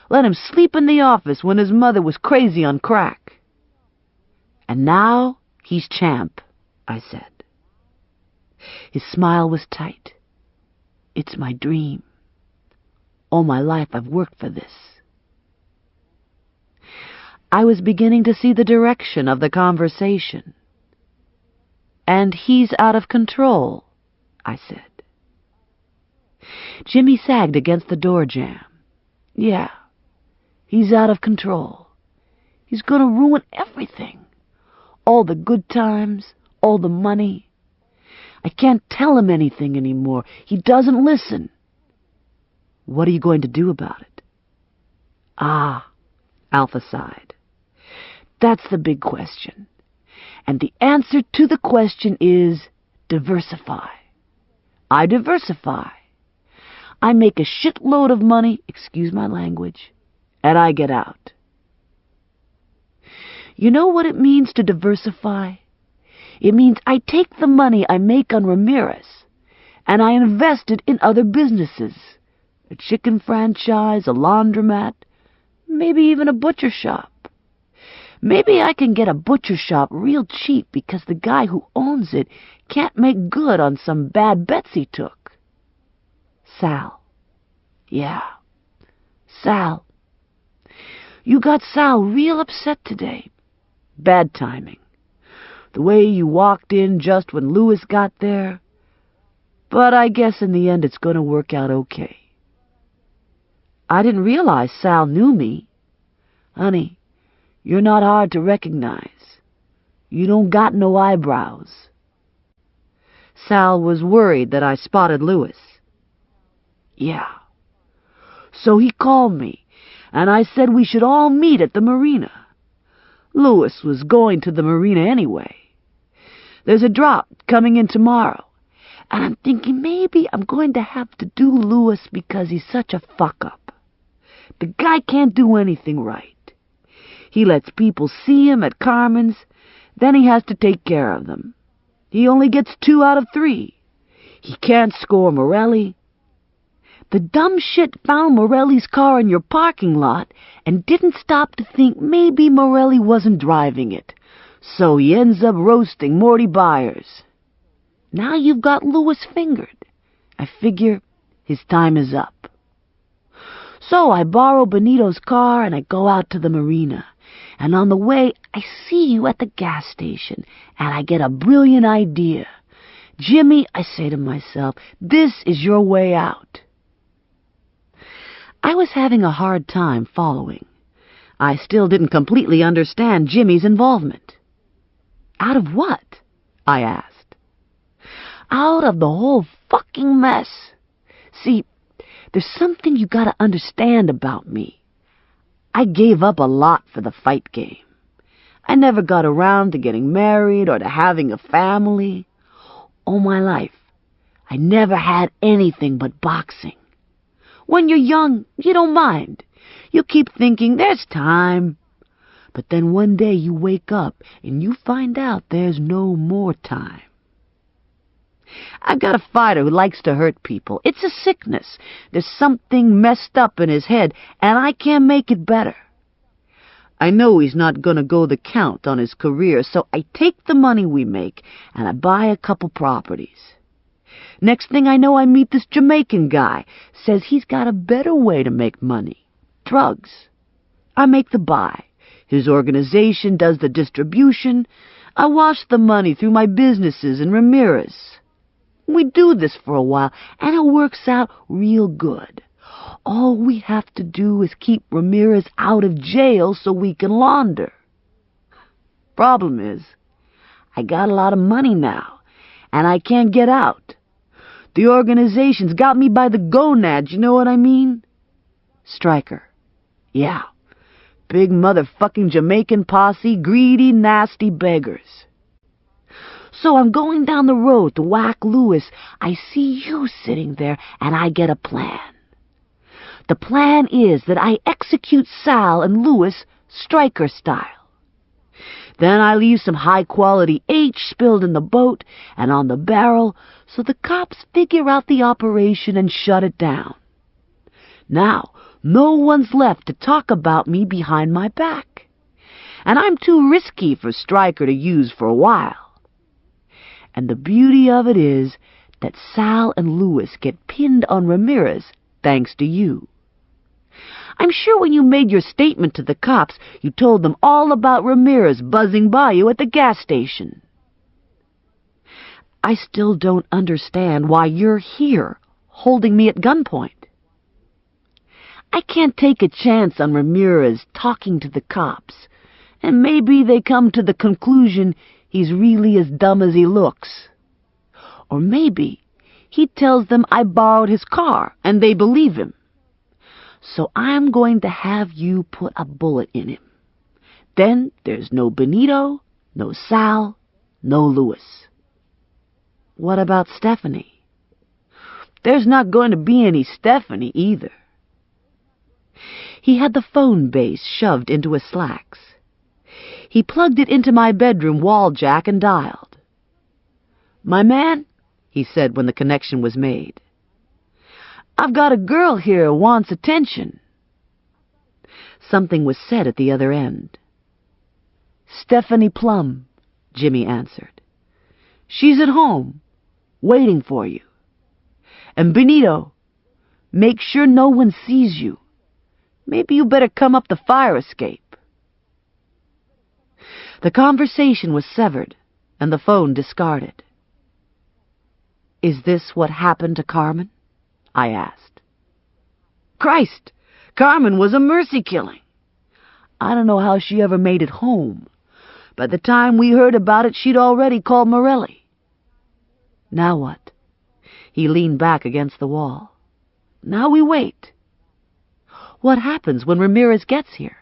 Let him sleep in the office when his mother was crazy on crack. And now he's champ," I said. His smile was tight. "It's my dream. All my life I've worked for this." I was beginning to see the direction of the conversation. "And he's out of control," I said. Jimmy sagged against the door jamb. "Yeah, he's out of control. He's going to ruin everything. All the good times, all the money. I can't tell him anything anymore. He doesn't listen." "What are you going to do about it?" "Ah," Alpha sighed. "That's the big question. And the answer to the question is diversify. I diversify. I make a shitload of money, excuse my language, and I get out." "You know what it means to diversify? It means I take the money I make on Ramirez and I invest it in other businesses. A chicken franchise, a laundromat, maybe even a butcher shop. Maybe I can get a butcher shop real cheap because the guy who owns it can't make good on some bad bets he took." "Sal." "Yeah, Sal. You got Sal real upset today. Bad timing. The way you walked in just when Louis got there. But I guess in the end it's going to work out okay." "I didn't realize Sal knew me." "Honey, you're not hard to recognize. You don't got no eyebrows." Sal was worried that I spotted Louis. "Yeah. So he called me, and I said we should all meet at the marina. Louis was going to the marina anyway. There's a drop coming in tomorrow, and I'm thinking maybe I'm going to have to do Louis because he's such a fuck-up. The guy can't do anything right. He lets people see him at Carmen's, then he has to take care of them. He only gets 2 out of 3. He can't score Morelli. The dumb shit found Morelli's car in your parking lot and didn't stop to think maybe Morelli wasn't driving it. So he ends up roasting Morty Byers. Now you've got Lewis fingered. I figure his time is up. So I borrow Benito's car and I go out to the marina. And on the way, I see you at the gas station, and I get a brilliant idea. Jimmy, I say to myself, this is your way out. I was having a hard time following. I still didn't completely understand Jimmy's involvement. Out of what? I asked. Out of the whole fucking mess. See, there's something you gotta understand about me. I gave up a lot for the fight game. I never got around to getting married or to having a family. All my life, I never had anything but boxing. When you're young, you don't mind. You keep thinking, there's time. But then one day you wake up and you find out there's no more time. I've got a fighter who likes to hurt people. It's a sickness. There's something messed up in his head, and I can't make it better. I know he's not going to go the count on his career, so I take the money we make, and I buy a couple properties. Next thing I know, I meet this Jamaican guy. Says he's got a better way to make money. Drugs. I make the buy. His organization does the distribution. I wash the money through my businesses in Ramirez. We do this for a while, and it works out real good. All we have to do is keep Ramirez out of jail so we can launder. Problem is, I got a lot of money now, and I can't get out. The organization's got me by the gonads, you know what I mean? Stryker. Yeah. Big motherfucking Jamaican posse, greedy, nasty beggars. So I'm going down the road to whack Lewis. I see you sitting there, and I get a plan. The plan is that I execute Sal and Lewis Stryker style. Then I leave some high-quality H spilled in the boat and on the barrel so the cops figure out the operation and shut it down. Now, no one's left to talk about me behind my back. And I'm too risky for Stryker to use for a while. And the beauty of it is that Sal and Lewis get pinned on Ramirez thanks to you. I'm sure when you made your statement to the cops, you told them all about Ramirez buzzing by you at the gas station. I still don't understand why you're here, holding me at gunpoint. I can't take a chance on Ramirez talking to the cops, and maybe they come to the conclusion he's really as dumb as he looks. Or maybe he tells them I borrowed his car, and they believe him. So I'm going to have you put a bullet in him. Then there's no Benito, no Sal, no Lewis. What about Stephanie? There's not going to be any Stephanie either. He had the phone base shoved into his slacks. He plugged it into my bedroom wall jack and dialed. "My man," he said when the connection was made, "I've got a girl here who wants attention." Something was said at the other end. "Stephanie Plum," Jimmy answered. "She's at home, waiting for you. And Benito, make sure no one sees you. Maybe you better come up the fire escape." The conversation was severed, and the phone discarded. "Is this what happened to Carmen?" I asked. "Christ, Carmen was a mercy killing. I don't know how she ever made it home. By the time we heard about it, she'd already called Morelli." "Now what?" He leaned back against the wall. "Now we wait." "What happens when Ramirez gets here?"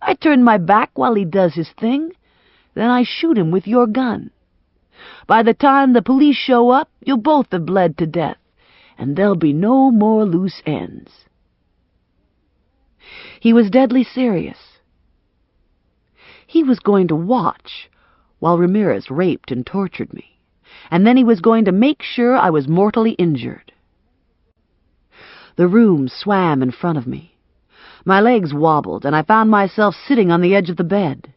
"I turn my back while he does his thing. Then I shoot him with your gun. By the time the police show up, you'll both have bled to death, and there'll be no more loose ends." He was deadly serious. He was going to watch while Ramirez raped and tortured me, and then he was going to make sure I was mortally injured. The room swam in front of me. My legs wobbled, and I found myself sitting on the edge of the bed.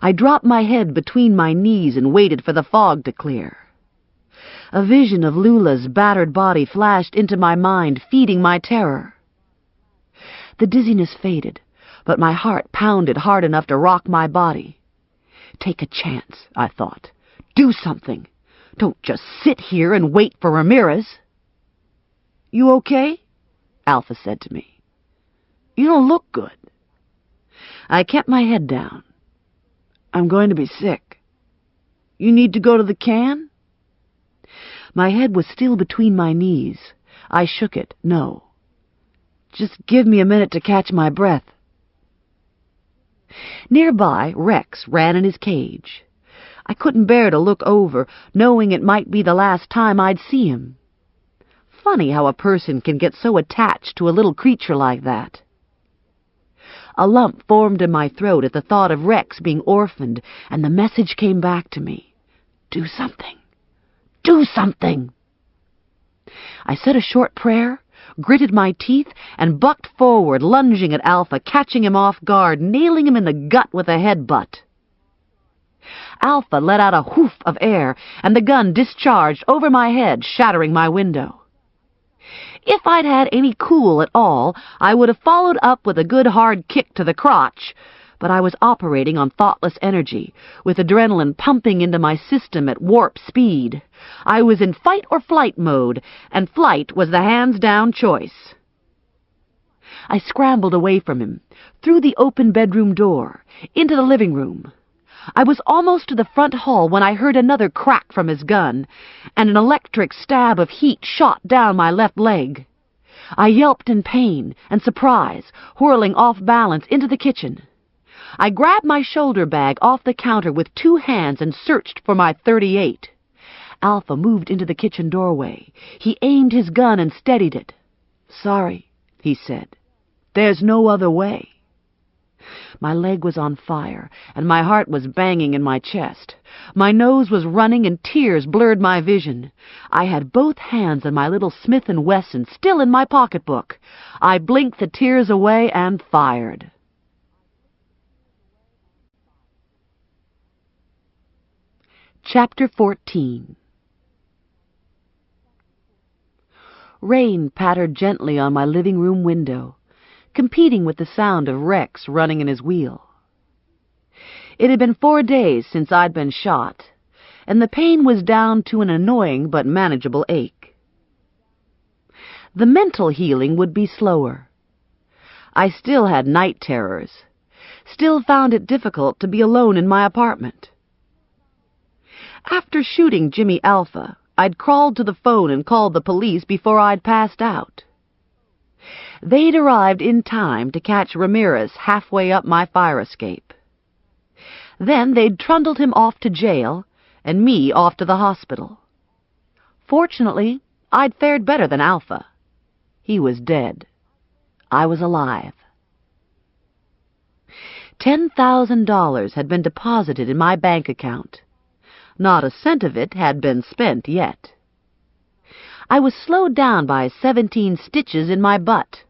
I dropped my head between my knees and waited for the fog to clear. A vision of Lula's battered body flashed into my mind, feeding my terror. The dizziness faded, but my heart pounded hard enough to rock my body. Take a chance, I thought. Do something. Don't just sit here and wait for Ramirez. You okay? Alpha said to me. You don't look good. I kept my head down. I'm going to be sick. You need to go to the can? My head was still between my knees. I shook it. No. Just give me a minute to catch my breath. Nearby, Rex ran in his cage. I couldn't bear to look over, knowing it might be the last time I'd see him. Funny how a person can get so attached to a little creature like that. A lump formed in my throat at the thought of Rex being orphaned, and the message came back to me. Do something. Do something. I said a short prayer, gritted my teeth, and bucked forward, lunging at Alpha, catching him off guard, nailing him in the gut with a headbutt. Alpha let out a whoof of air, and the gun discharged over my head, shattering my window. If I'd had any cool at all, I would have followed up with a good hard kick to the crotch, but I was operating on thoughtless energy, with adrenaline pumping into my system at warp speed. I was in fight-or-flight mode, and flight was the hands-down choice. I scrambled away from him, through the open bedroom door, into the living room. I was almost to the front hall when I heard another crack from his gun, and an electric stab of heat shot down my left leg. I yelped in pain and surprise, whirling off balance into the kitchen. I grabbed my shoulder bag off the counter with two hands and searched for my .38. Alpha moved into the kitchen doorway. He aimed his gun and steadied it. Sorry, he said. There's no other way. My leg was on fire, and my heart was banging in my chest. My nose was running, and tears blurred my vision. I had both hands on my little Smith & Wesson still in my pocketbook. I blinked the tears away and fired. Chapter 14. Rain pattered gently on my living room window, competing with the sound of Rex running in his wheel. It had been 4 days since I'd been shot, and the pain was down to an annoying but manageable ache. The mental healing would be slower. I still had night terrors, still found it difficult to be alone in my apartment. After shooting Jimmy Alpha, I'd crawled to the phone and called the police before I'd passed out. They'd arrived in time to catch Ramirez halfway up my fire escape. Then they'd trundled him off to jail, and me off to the hospital. Fortunately, I'd fared better than Alpha. He was dead. I was alive. $10,000 had been deposited in my bank account. Not a cent of it had been spent yet. I was slowed down by 17 stitches in my butt.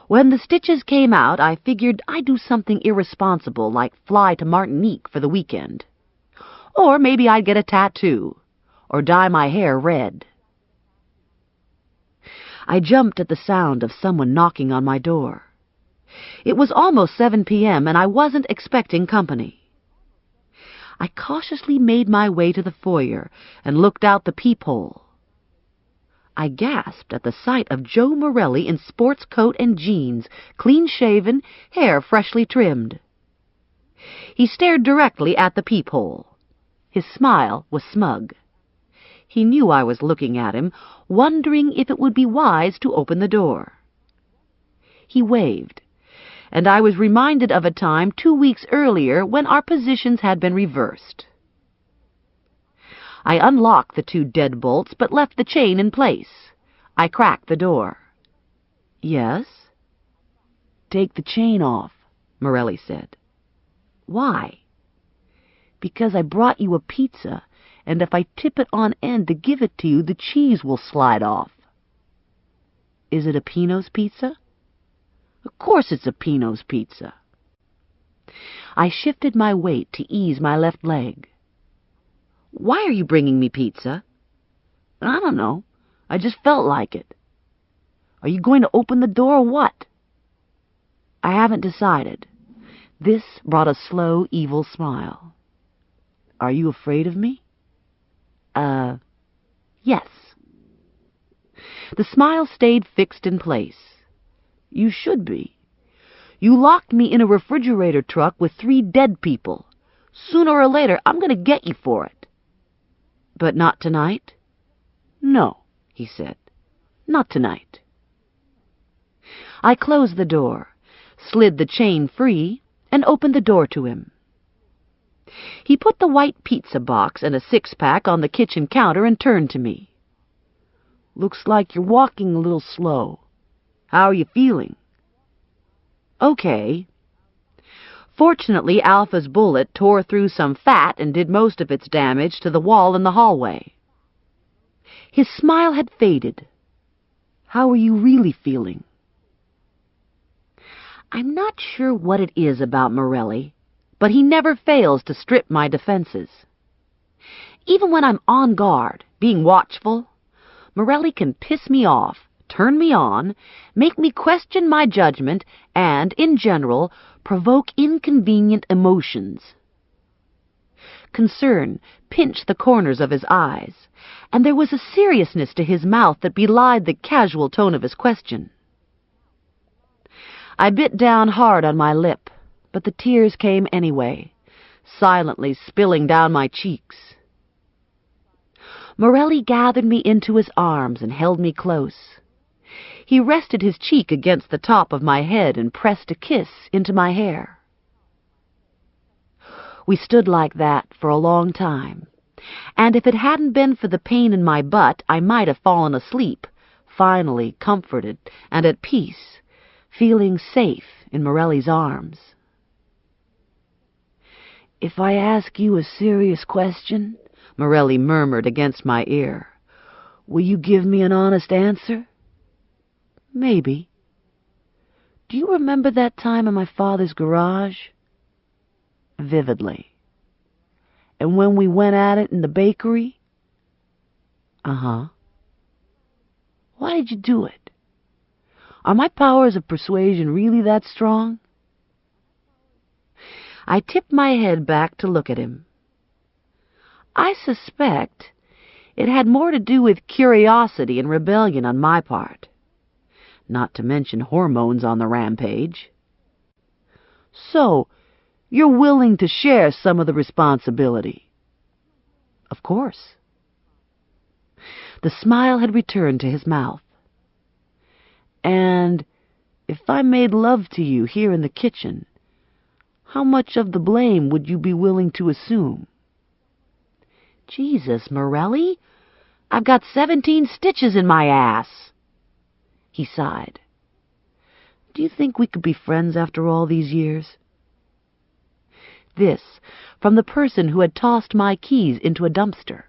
When the stitches came out, I figured I'd do something irresponsible like fly to Martinique for the weekend. Or maybe I'd get a tattoo, or dye my hair red. I jumped at the sound of someone knocking on my door. It was almost 7 p.m., and I wasn't expecting company. I cautiously made my way to the foyer and looked out the peephole. I gasped at the sight of Joe Morelli in sports coat and jeans, clean-shaven, hair freshly trimmed. He stared directly at the peephole. His smile was smug. He knew I was looking at him, wondering if it would be wise to open the door. He waved, and I was reminded of a time 2 weeks earlier when our positions had been reversed. I unlocked the 2 deadbolts, but left the chain in place. I cracked the door. Yes? Take the chain off, Morelli said. Why? Because I brought you a pizza, and if I tip it on end to give it to you, the cheese will slide off. Is it a Pino's pizza? Of course it's a Pino's pizza. I shifted my weight to ease my left leg. Why are you bringing me pizza? I don't know. I just felt like it. Are you going to open the door or what? I haven't decided. This brought a slow, evil smile. Are you afraid of me? Yes. The smile stayed fixed in place. You should be. You locked me in a refrigerator truck with 3 dead people. Sooner or later, I'm going to get you for it. But not tonight? No, he said. Not tonight. I closed the door, slid the chain free, and opened the door to him. He put the white pizza box and a 6-pack on the kitchen counter and turned to me. Looks like you're walking a little slow. How are you feeling? Okay. Fortunately, Alpha's bullet tore through some fat and did most of its damage to the wall in the hallway. His smile had faded. How are you really feeling? I'm not sure what it is about Morelli, but he never fails to strip my defenses. Even when I'm on guard, being watchful, Morelli can piss me off, turn me on, make me question my judgment, and, in general, provoke inconvenient emotions. Concern pinched the corners of his eyes, and there was a seriousness to his mouth that belied the casual tone of his question. I bit down hard on my lip, but the tears came anyway, silently spilling down my cheeks. Morelli gathered me into his arms and held me close. He rested his cheek against the top of my head and pressed a kiss into my hair. We stood like that for a long time, and if it hadn't been for the pain in my butt, I might have fallen asleep, finally comforted and at peace, feeling safe in Morelli's arms. If I ask you a serious question, Morelli murmured against my ear, will you give me an honest answer? Maybe. Do you remember that time in my father's garage? Vividly. And when we went at it in the bakery? Uh-huh. Why did you do it? Are my powers of persuasion really that strong? I tipped my head back to look at him. I suspect it had more to do with curiosity and rebellion on my part, not to mention hormones on the rampage. So, you're willing to share some of the responsibility? Of course. The smile had returned to his mouth. And if I made love to you here in the kitchen, how much of the blame would you be willing to assume? Jesus, Morelli, I've got 17 stitches in my ass. He sighed. Do you think we could be friends after all these years? This from the person who had tossed my keys into a dumpster.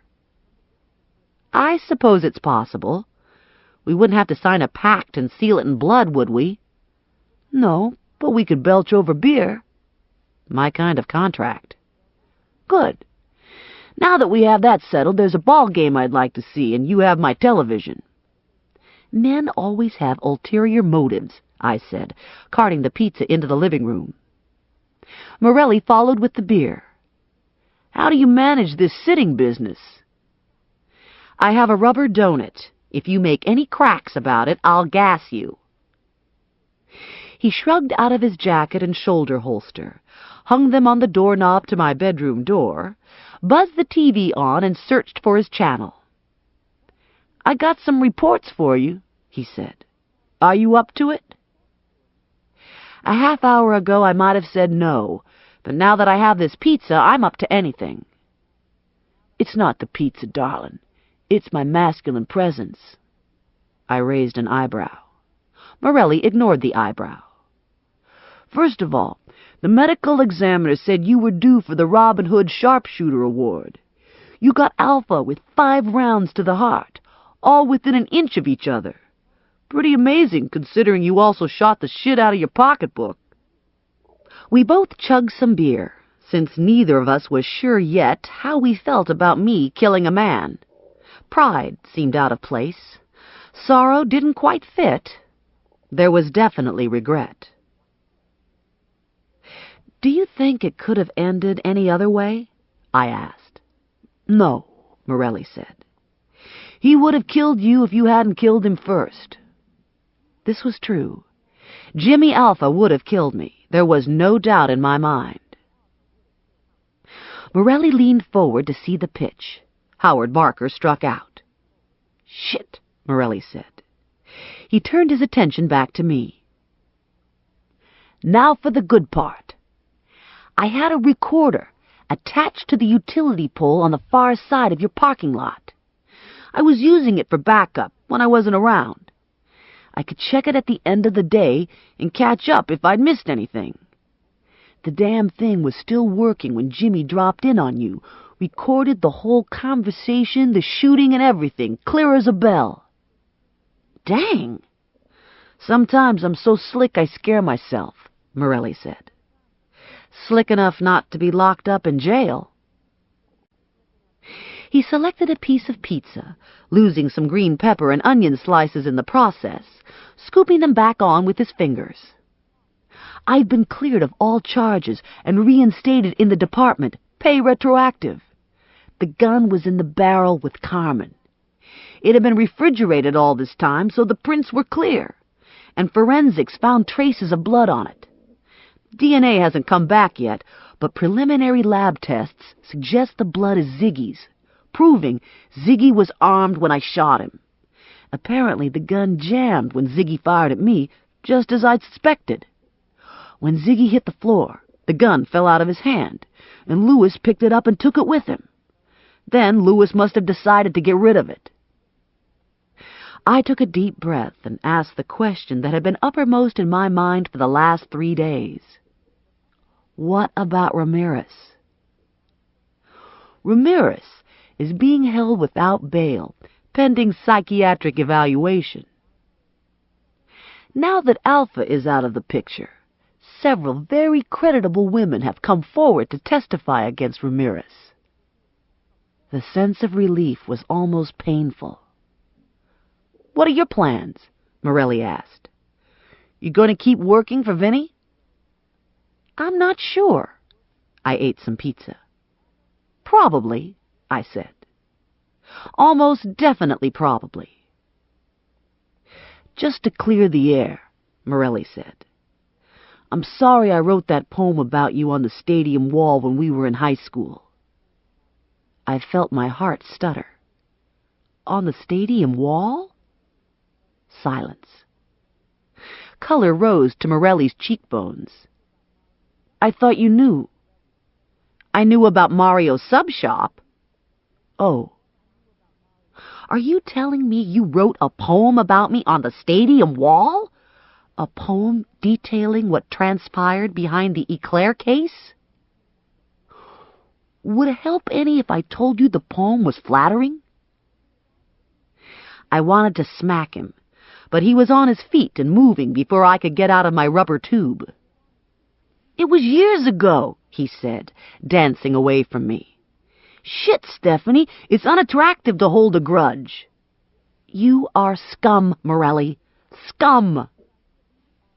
I suppose it's possible. We wouldn't have to sign a pact and seal it in blood, would we? No, but we could belch over beer. My kind of contract. Good. Now that we have that settled, there's a ball game I'd like to see, and you have my television. Men always have ulterior motives, I said, carting the pizza into the living room. Morelli followed with the beer. How do you manage this sitting business? I have a rubber donut. If you make any cracks about it, I'll gas you. He shrugged out of his jacket and shoulder holster, hung them on the doorknob to my bedroom door, buzzed the TV on, and searched for his channel. I got some reports for you, he said. Are you up to it? A half hour ago I might have said no, but now that I have this pizza, I'm up to anything. It's not the pizza, darling. It's my masculine presence. I raised an eyebrow. Morelli ignored the eyebrow. First of all, The medical examiner said you were due for the Robin Hood Sharpshooter Award. You got Alpha with 5 rounds to the heart, all within an inch of each other. Pretty amazing, considering you also shot the shit out of your pocketbook." We both chugged some beer, since neither of us was sure yet how we felt about me killing a man. Pride seemed out of place. Sorrow didn't quite fit. There was definitely regret. "Do you think it could have ended any other way?" I asked. "No," Morelli said. "He would have killed you if you hadn't killed him first." This was true. Jimmy Alpha would have killed me. There was no doubt in my mind. Morelli leaned forward to see the pitch. Howard Barker struck out. "Shit," Morelli said. He turned his attention back to me. "Now for the good part. I had a recorder attached to the utility pole on the far side of your parking lot. I was using it for backup when I wasn't around. I could check it at the end of the day and catch up if I'd missed anything. The damn thing was still working when Jimmy dropped in on you, recorded the whole conversation, the shooting and everything, clear as a bell." "Dang!" "Sometimes I'm so slick I scare myself," Morelli said. "Slick enough not to be locked up in jail." He selected a piece of pizza, losing some green pepper and onion slices in the process, scooping them back on with his fingers. "I'd been cleared of all charges and reinstated in the department, pay retroactive. The gun was in the barrel with Carmen. It had been refrigerated all this time, so the prints were clear, and forensics found traces of blood on it. DNA hasn't come back yet, but preliminary lab tests suggest the blood is Ziggy's, proving Ziggy was armed when I shot him. Apparently the gun jammed when Ziggy fired at me, just as I'd suspected. When Ziggy hit the floor, the gun fell out of his hand, and Lewis picked it up and took it with him. Then Lewis must have decided to get rid of it." I took a deep breath and asked the question that had been uppermost in my mind for the last 3 days. "What about Ramirez?" "Ramirez is being held without bail, pending psychiatric evaluation. Now that Alpha is out of the picture, several very creditable women have come forward to testify against Ramirez." The sense of relief was almost painful. "What are your plans?" Morelli asked. "You going to keep working for Vinny?" "I'm not sure." I ate some pizza. "Probably," I said. "Almost definitely probably." "Just to clear the air," Morelli said. "I'm sorry I wrote that poem about you on the stadium wall when we were in high school." I felt my heart stutter. "On the stadium wall?" Silence. Color rose to Morelli's cheekbones. "I thought you knew." "I knew about Mario's sub shop." "Oh. Are you telling me you wrote a poem about me on the stadium wall? A poem detailing what transpired behind the Eclair case?" "Would it help any if I told you the poem was flattering?" I wanted to smack him, but he was on his feet and moving before I could get out of my rubber tube. "It was years ago," he said, dancing away from me. "Shit, Stephanie, it's unattractive to hold a grudge." "You are scum, Morelli. Scum."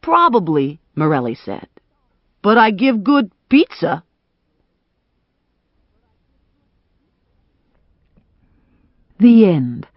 "Probably," Morelli said. "But I give good pizza." The end.